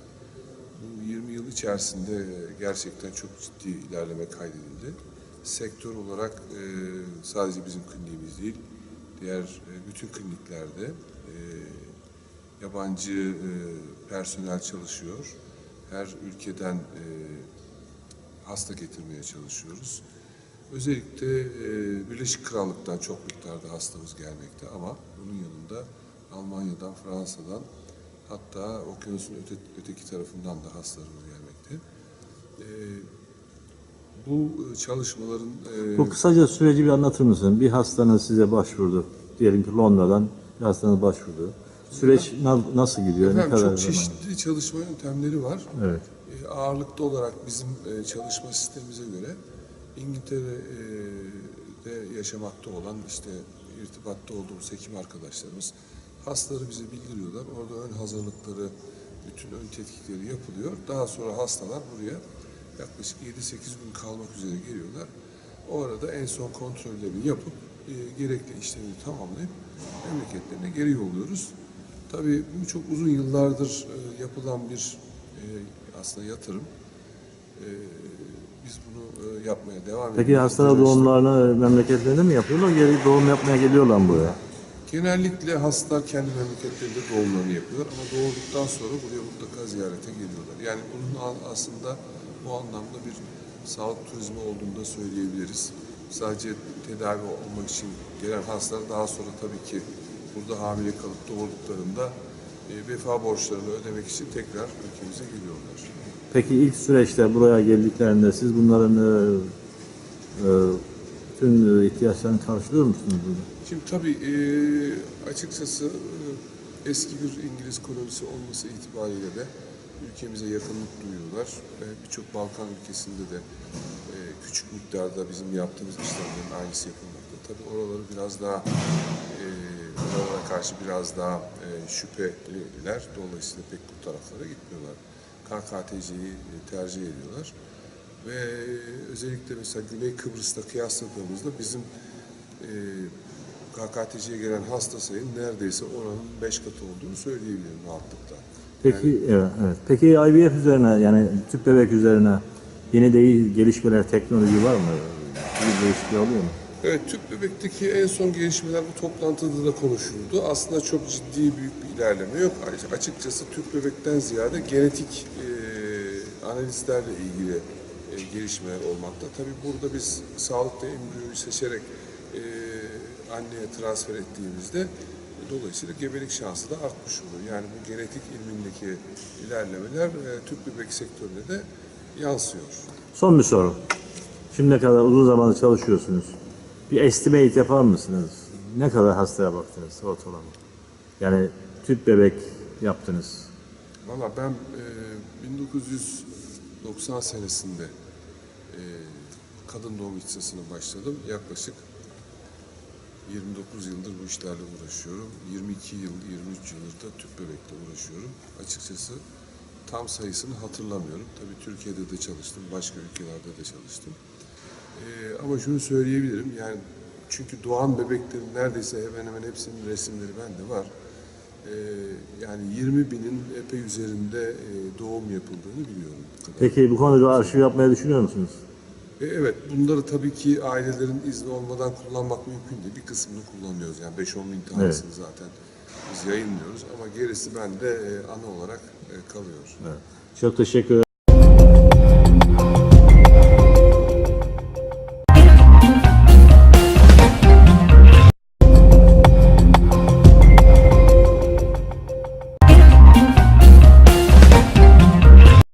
Bu 20 yıl içerisinde gerçekten çok ciddi ilerleme kaydedildi. Sektör olarak sadece bizim kliniğimiz değil, diğer bütün kliniklerde yabancı personel çalışıyor. Her ülkeden hasta getirmeye çalışıyoruz. Özellikle Birleşik Krallık'tan çok miktarda hastamız gelmekte, ama bunun yanında Almanya'dan, Fransa'dan, hatta okyanusun öteki tarafından da hastalarımız gelmekte. Bu çalışmaların... Bu kısaca süreci bir anlatır mısın? Bir hastanız size başvurdu. Diyelim ki Londra'dan bir hastanız başvurdu. Süreç nasıl gidiyor? Efendim, ne kadar çok zaman? çeşitli çalışma yöntemleri var. Evet. Ağırlıklı olarak bizim çalışma sistemimize göre İngiltere'de yaşamakta olan, işte irtibatta olduğumuz hekim arkadaşlarımız Hastaları bize bildiriyorlar. Orada ön hazırlıkları, bütün ön tetkikleri yapılıyor. Daha sonra hastalar buraya yaklaşık 7-8 gün kalmak üzere geliyorlar. O arada en son kontrollerini yapıp gerekli işlemini tamamlayıp memleketlerine geri yolluyoruz. Tabii bu çok uzun yıllardır yapılan bir aslında yatırım. Biz bunu yapmaya devam ediyoruz. Peki hastalar doğumlarını memleketlerinde mi yapıyorlar? Geri doğum yapmaya geliyorlar mı buraya? Genellikle hastalar kendi memleketlerinde doğumlarını yapıyorlar ama doğurduktan sonra buraya mutlaka ziyarete geliyorlar. Yani bunun aslında bu anlamda bir sağlık turizmi olduğunu da söyleyebiliriz. Sadece tedavi olmak için gelen hastalar daha sonra tabii ki burada hamile kalıp doğurduklarında vefa borçlarını ödemek için tekrar ülkemize geliyorlar. Peki ilk süreçte buraya geldiklerinde siz bunların bütün ihtiyaçlarını karşılıyor musunuz burada? Şimdi tabii açıkçası eski bir İngiliz kolonisi olması itibariyle de ülkemize yakınlık duyuyorlar. Birçok Balkan ülkesinde de küçük miktarda bizim yaptığımız işlemlerin aynısı yapılmakta. Tabii oraları biraz daha oralara karşı biraz daha şüpheliler. Dolayısıyla pek bu taraflara gitmiyorlar. KKTC'yi tercih ediyorlar. Ve özellikle mesela Güney Kıbrıs'ta kıyasladığımızda bizim KKTC'ye gelen hasta sayının neredeyse oranın 5 katı olduğunu söyleyebilirim rahatlıkla. Peki, yani, evet. Peki IVF üzerine, yani tüp bebek üzerine yeni gelişmeler, teknoloji var mı? Bir değişikliği oluyor mu? Evet, tüp bebekteki en son gelişmeler bu toplantıda da konuşuldu. Aslında çok ciddi büyük bir ilerleme yok. Açıkçası tüp bebekten ziyade genetik analizlerle ilgili gelişmeler olmakta. Tabii burada biz sağlıkta embriyoyu seçerek anneye transfer ettiğimizde dolayısıyla gebelik şansı da artmış oluyor. Yani bu genetik ilmindeki ilerlemeler tüp bebek sektörüne de yansıyor. Son bir soru. Şimdiye kadar uzun zamandır çalışıyorsunuz. Bir estimate yapar mısınız? Ne kadar hastaya baktınız ortalama? Yani tüp bebek yaptınız. Valla ben 1990 senesinde kadın doğum ihtisasına başladım. Yaklaşık 29 yıldır bu işlerle uğraşıyorum. 22 yıl, 23 yıldır da tüp bebekle uğraşıyorum. Açıkçası tam sayısını hatırlamıyorum. Tabii Türkiye'de de çalıştım, başka ülkelerde de çalıştım. Ama şunu söyleyebilirim, yani çünkü doğan bebeklerin neredeyse hemen hemen hepsinin resimleri bende var. Yani 20.000'in epey üzerinde doğum yapıldığını biliyorum. Peki bu konuda arşiv yapmayı düşünüyor musunuz? Evet, bunları tabii ki ailelerin izni olmadan kullanmak mümkün değil. Bir kısmını kullanıyoruz, yani 5-10 bin tanesini zaten biz yayınlıyoruz ama gerisi bende ana olarak kalıyor. Evet. Çok teşekkür ederim.